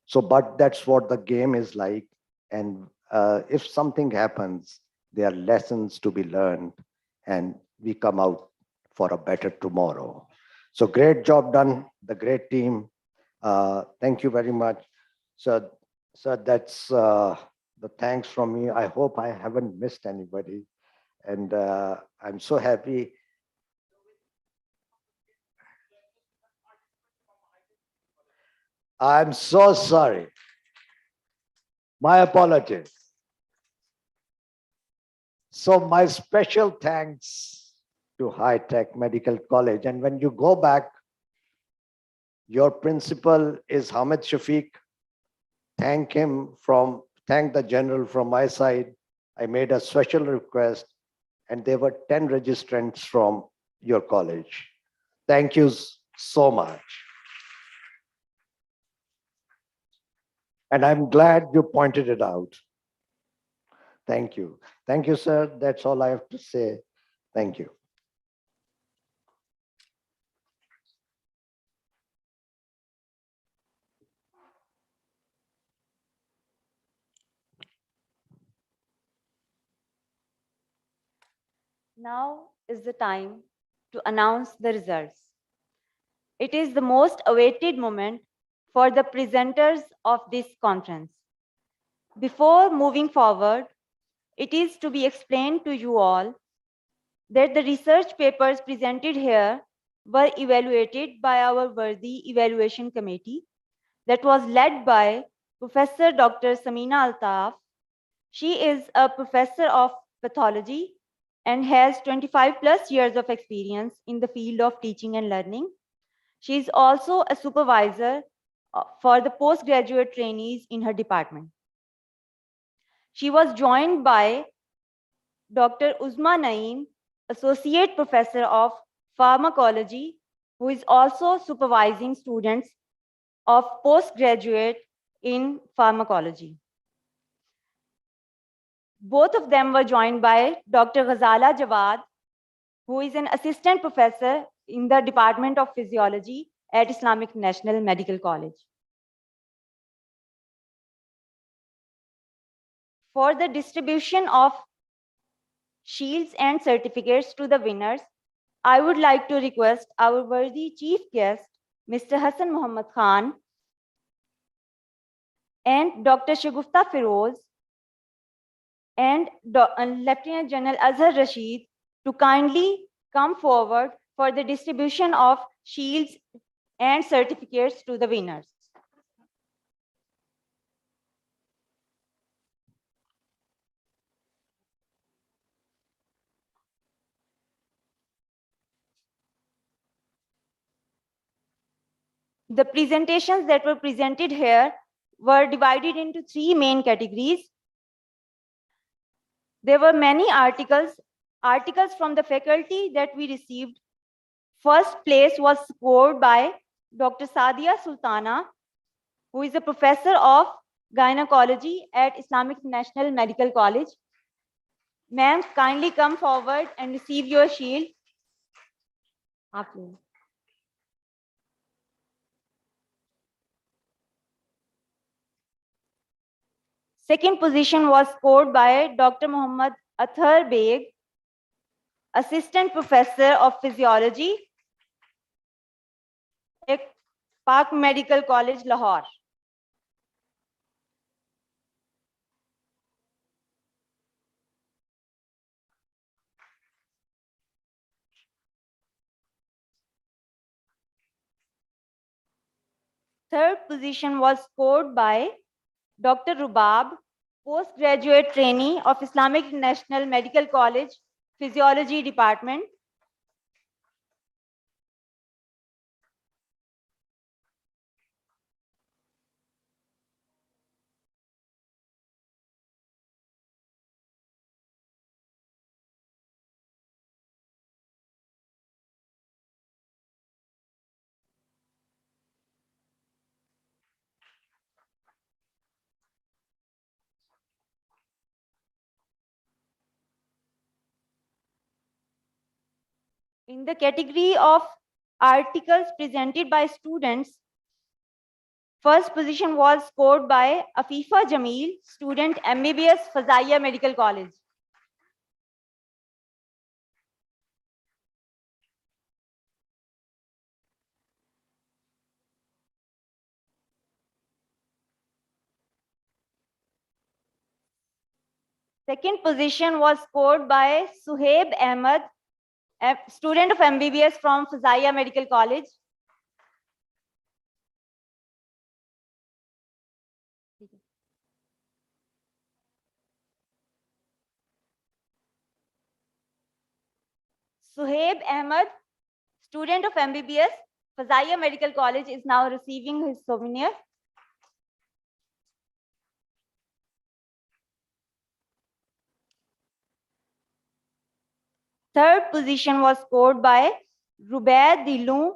So, but that's what the game is like. And if something happens, there are lessons to be learned and we come out for a better tomorrow. So great job done, the great team. Thank you very much. So that's the thanks from me. I hope I haven't missed anybody. And I'm so happy. I'm so sorry. My apologies. So my special thanks to High Tech Medical College. And when you go back, your principal is Hamid Shafiq. Thank the general from my side. I made a special request and there were 10 registrants from your college. Thank you so much. And I'm glad you pointed it out. Thank you. Thank you, sir. That's all I have to say. Thank you. Now is the time to announce the results. It is the most awaited moment for the presenters of this conference. Before moving forward, it is to be explained to you all that the research papers presented here were evaluated by our worthy evaluation committee that was led by Professor Dr. Samina Altaf. She is a professor of pathology and has 25 plus years of experience in the field of teaching and learning. She is also a supervisor for the postgraduate trainees in her department. She was joined by Dr. Uzma Naeem, Associate Professor of Pharmacology, who is also supervising students of postgraduate in pharmacology. Both of them were joined by Dr. Ghazala Jawad, who is an assistant professor in the Department of Physiology at Islamic National Medical College. For the distribution of shields and certificates to the winners, I would like to request our worthy chief guest, Mr. Hassan Muhammad Khan, and Dr. Shagufta Feroz, and Lieutenant General Azhar Rashid to kindly come forward for the distribution of shields and certificates to the winners. The presentations that were presented here were divided into 3 main categories. There were many articles from the faculty that we received. First place was scored by Dr. Sadia Sultana, who is a professor of gynecology at Islamic National Medical College. Ma'am, kindly come forward and receive your shield. After. Second position was scored by Dr. Muhammad Athar Beg, Assistant Professor of Physiology at Park Medical College, Lahore. Third position was scored by Dr. Rubab, postgraduate trainee of Islamic National Medical College, Physiology Department. In the category of articles presented by students, first position was scored by Afifa Jameel, student MBBS, Fazaiya Medical College. Second position was scored by Suhaib Ahmed, a student of MBBS from Fazaiya Medical College. Suhaib Ahmed, student of MBBS, Fazaiya Medical College, is now receiving his souvenir. Third position was scored by Rubaid Dilou,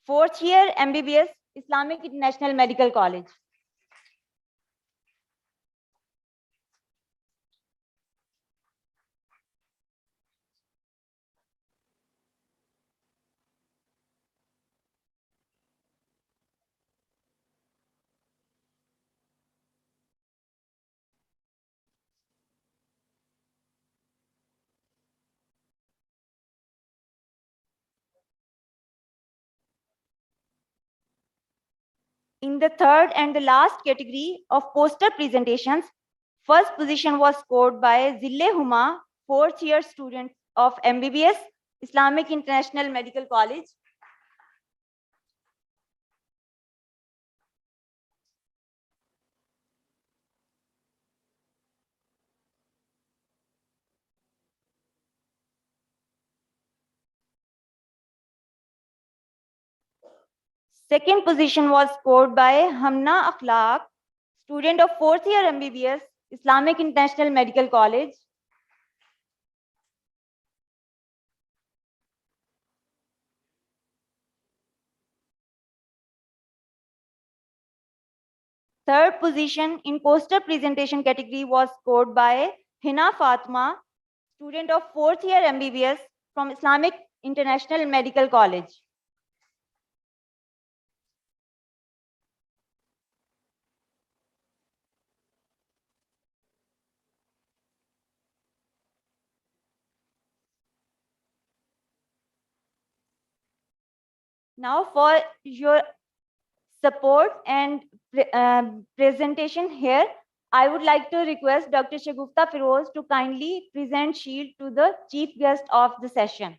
fourth year MBBS, Islamic International Medical College. In the third and the last category of poster presentations, first position was scored by Zille Huma, fourth year student of MBBS, Islamic International Medical College. Second position was scored by Hamna Akhlaq, student of fourth year MBBS, Islamic International Medical College. Third position in poster presentation category was scored by Hina Fatma, student of fourth year MBBS from Islamic International Medical College. Now for your support and presentation here, I would like to request Dr. Shagufta Firoz to kindly present shield to the chief guest of the session.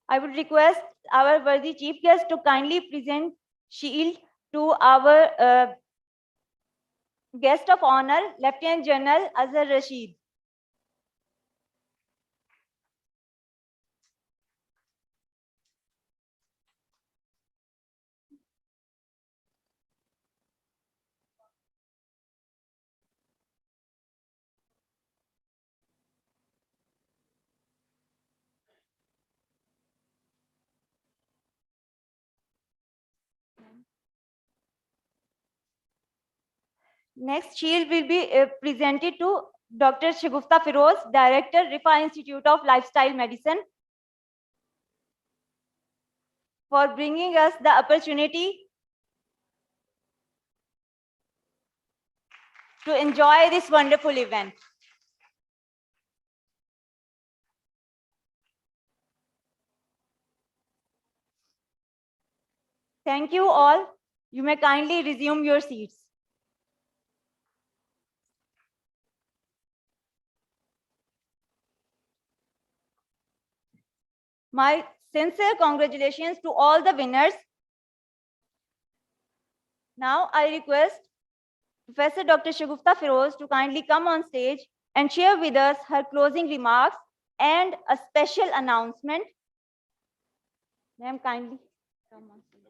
I would request our worthy chief guest to kindly present shield to our guest of honor, Lieutenant General Azhar Rashid. Next shield will be presented to Dr. Shagufta Firoz, Director, Rifa Institute of Lifestyle Medicine, for bringing us the opportunity to enjoy this wonderful event. Thank you all. You may kindly resume your seats. My sincere congratulations to all the winners. Now I request Professor Dr. Shagufta Firoz to kindly come on stage and share with us her closing remarks and a special announcement. Ma'am, kindly come on stage.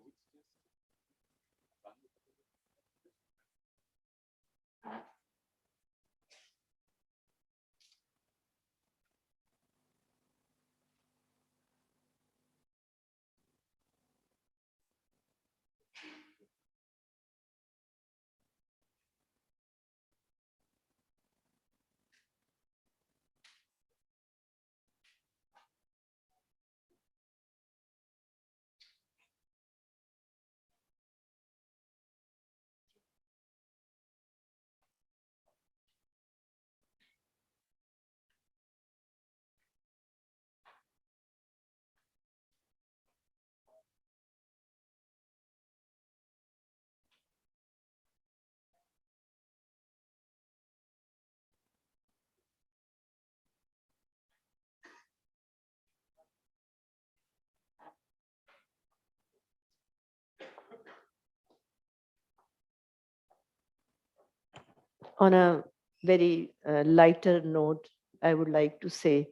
On a very lighter note, I would like to say,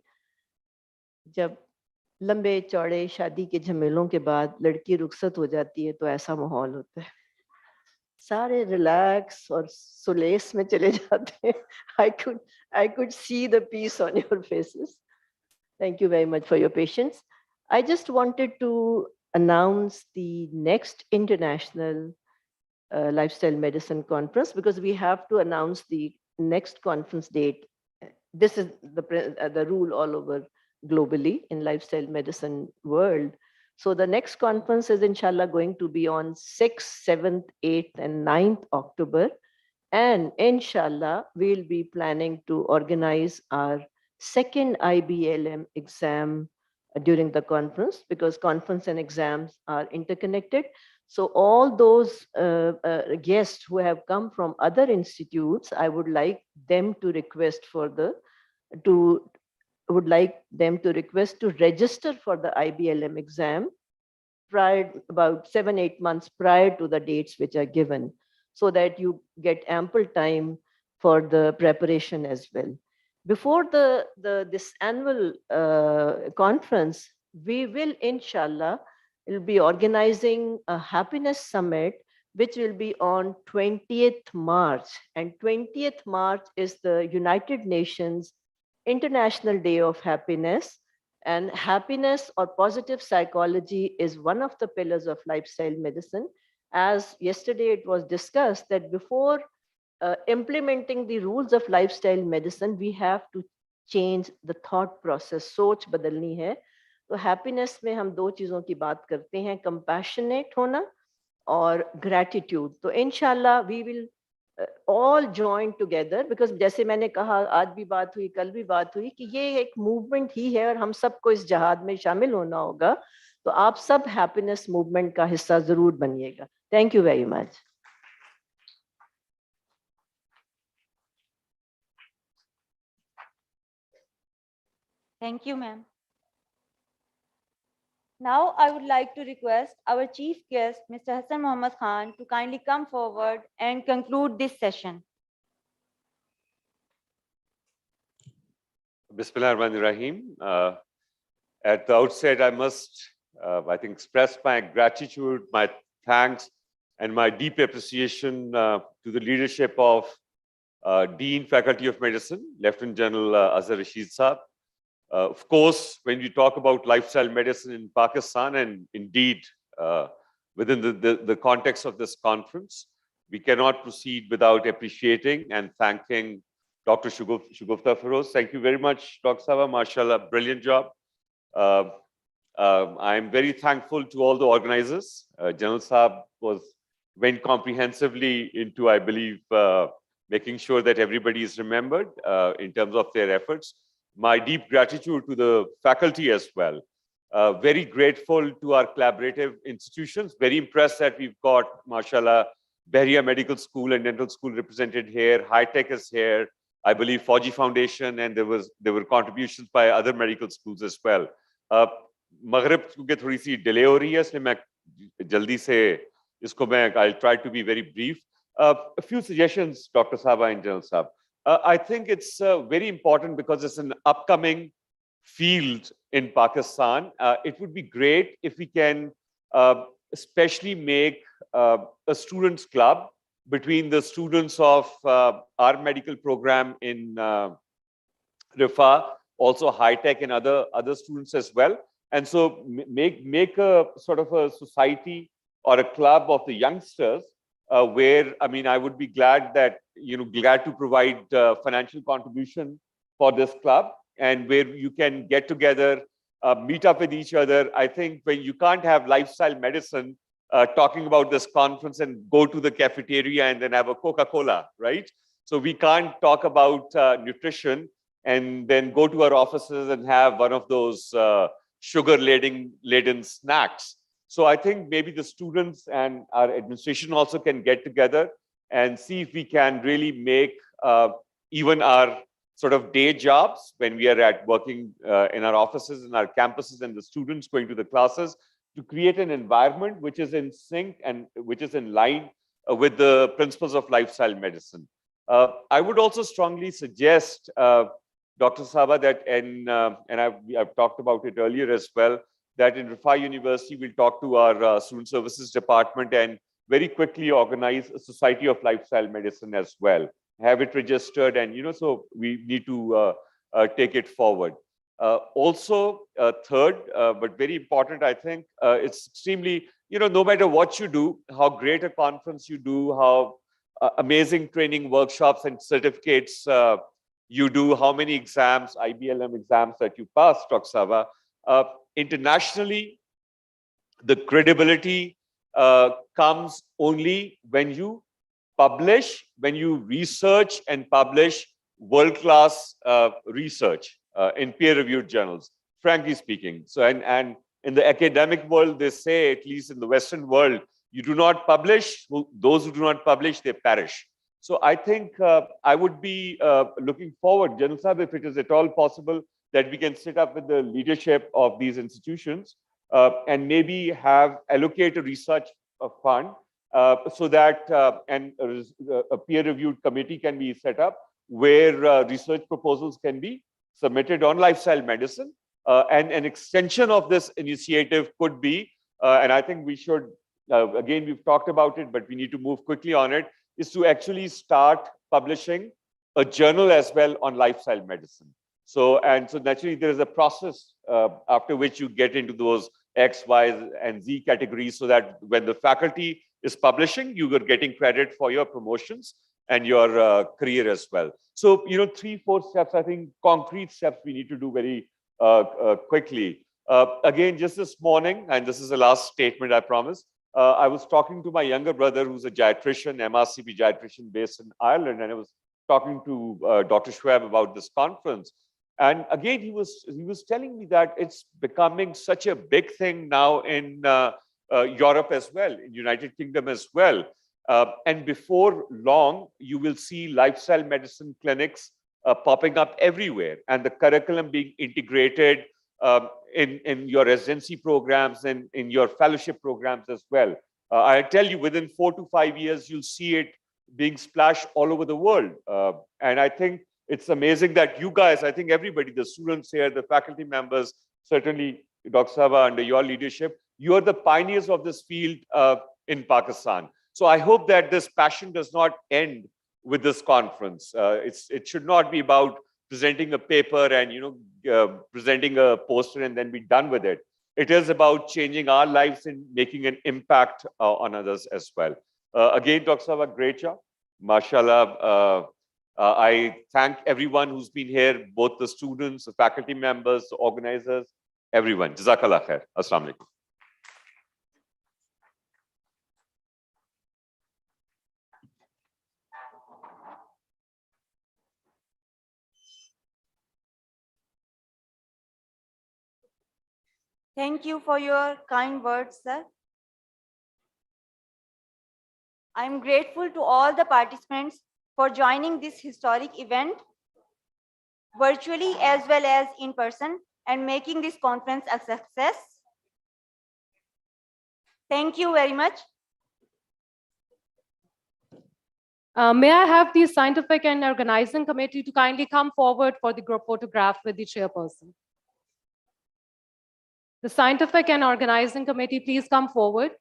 जब लंबे चौड़े शादी के झमेलों के बाद लड़की रुखसत हो जाती है तो ऐसा माहौल होता है, सारे रिलैक्स और सुलेस में चले जाते हैं. I could see the peace on your faces. Thank you very much for your patience. I just wanted to announce the next international lifestyle medicine conference, because we have to announce the next conference date. This is the rule all over globally in lifestyle medicine world. So the next conference is inshallah going to be on 6th, 7th, 8th and 9th October. And inshallah, we'll be planning to organize our second IBLM exam during the conference, because conference and exams are interconnected. So all those guests who have come from other institutes, I would like them to request to register for the IBLM exam prior, about 7-8 months prior to the dates which are given, so that you get ample time for the preparation as well. Before this annual conference, we will inshallah be organizing a happiness summit, which will be on 20th March. And 20th March is the United Nations International Day of Happiness. And happiness or positive psychology is one of the pillars of lifestyle medicine. As yesterday it was discussed that before implementing the rules of lifestyle medicine, we have to change the thought process. सोच बदलनी है. तो happiness में हम दो चीजों की बात करते हैं, compassionate होना और gratitude. तो inshallah we will all join together, because जैसे मैंने कहा, आज भी बात हुई, कल भी बात हुई, कि ये एक movement ही है और हम सबको इस जहाद में शामिल होना होगा. तो आप सब happiness movement का हिस्सा जरूर बनिएगा. Thank you very much. Thank you, ma'am. Now I would like to request our chief guest, Mr. Hassan Mohammad Khan, to kindly come forward and conclude this session. Bismillahirrahmanirrahim. At the outset, I must, I think, express my gratitude, my thanks, and my deep appreciation to the leadership of Dean, Faculty of Medicine, Lieutenant General Azhar Rashid Saab. Of course, when we talk about lifestyle medicine in Pakistan, and indeed within the context of this conference, we cannot proceed without appreciating and thanking Dr. Shagufta Feroz. Thank you very much, Dr. Saba. MashaAllah, brilliant job. I'm very thankful to all the organizers. General Saab went comprehensively into, I believe, making sure that everybody is remembered in terms of their efforts. My deep gratitude to the faculty as well. Very grateful to our collaborative institutions. Very impressed that we've got, mashallah, Bahria Medical School and Dental School represented here. High Tech is here. I believe Fauji Foundation, and there were contributions by other medical schools as well. Maghrib क्योंकि थोड़ी सी delay हो रही है, इसलिए मैं जल्दी से इसको मैं I'll try to be very brief. A few suggestions, Dr. Saba and General Saab. I think it's very important because it's an upcoming field in Pakistan. It would be great if we can especially make a students' club between the students of our medical program in Rifa, also High Tech and other students as well. And so make a sort of a society or a club of the youngsters where, I mean, I would be glad to provide financial contribution for this club, and where you can get together, meet up with each other. I think when you can't have lifestyle medicine talking about this conference and go to the cafeteria and then have a Coca-Cola, right? So we can't talk about nutrition and then go to our offices and have one of those sugar-laden snacks. So I think maybe the students and our administration also can get together and see if we can really make even our sort of day jobs when we are working in our offices, in our campuses, and the students going to the classes, to create an environment which is in sync and which is in line with the principles of lifestyle medicine. I would also strongly suggest, Dr. Saba, that and I've talked about it earlier as well, that in Rifai University, we'll talk to our student services department and very quickly organize a Society of Lifestyle Medicine as well. Have it registered, and so we need to take it forward. Also, third, but very important, I think, it's extremely, no matter what you do, how great a conference you do, how amazing training workshops and certificates you do, how many exams, IBLM exams that you pass, Dr. Saba, internationally, the credibility comes only when you publish, when you research and publish world-class research in peer-reviewed journals, frankly speaking. So, and in the academic world, they say, at least in the Western world, you do not publish, those who do not publish, they perish. So I think I would be looking forward, General Sahib, if it is at all possible, that we can sit up with the leadership of these institutions and maybe allocate a research fund so that a peer-reviewed committee can be set up where research proposals can be submitted on lifestyle medicine. And an extension of this initiative could be, and I think we should, again, we've talked about it, but we need to move quickly on it, is to actually start publishing a journal as well on lifestyle medicine. So naturally there is a process after which you get into those X, Y, and Z categories, so that when the faculty is publishing, you are getting credit for your promotions and your career as well. So, 3-4 steps, I think, concrete steps we need to do very quickly. Again, just this morning, and this is the last statement, I promise, I was talking to my younger brother, who's a geriatrician, MRCP geriatrician based in Ireland, and I was talking to Dr. Schwab about this conference. And again, he was telling me that it's becoming such a big thing now in Europe as well, in United Kingdom as well. And before long, you will see lifestyle medicine clinics popping up everywhere, and the curriculum being integrated in your residency programs and in your fellowship programs as well. I tell you, within 4 to 5 years, you'll see it being splashed all over the world. And I think it's amazing that you guys, I think everybody, the students here, the faculty members, certainly Dr. Saba, under your leadership, you are the pioneers of this field in Pakistan. So I hope that this passion does not end with this conference. It should not be about presenting a paper and presenting a poster and then be done with it. It is about changing our lives and making an impact on others as well. Again, Dr. Saba, great job. MashaAllah. I thank everyone who's been here, both the students, the faculty members, the organizers, everyone. Jazakallah khair. Assalamu alaikum. Thank you for your kind words, sir. I'm grateful to all the participants for joining this historic event virtually as well as in person and making this conference a success. Thank you very much. May I have the scientific and organizing committee to kindly come forward for the group photograph with the chairperson. The scientific and organizing committee, please come forward.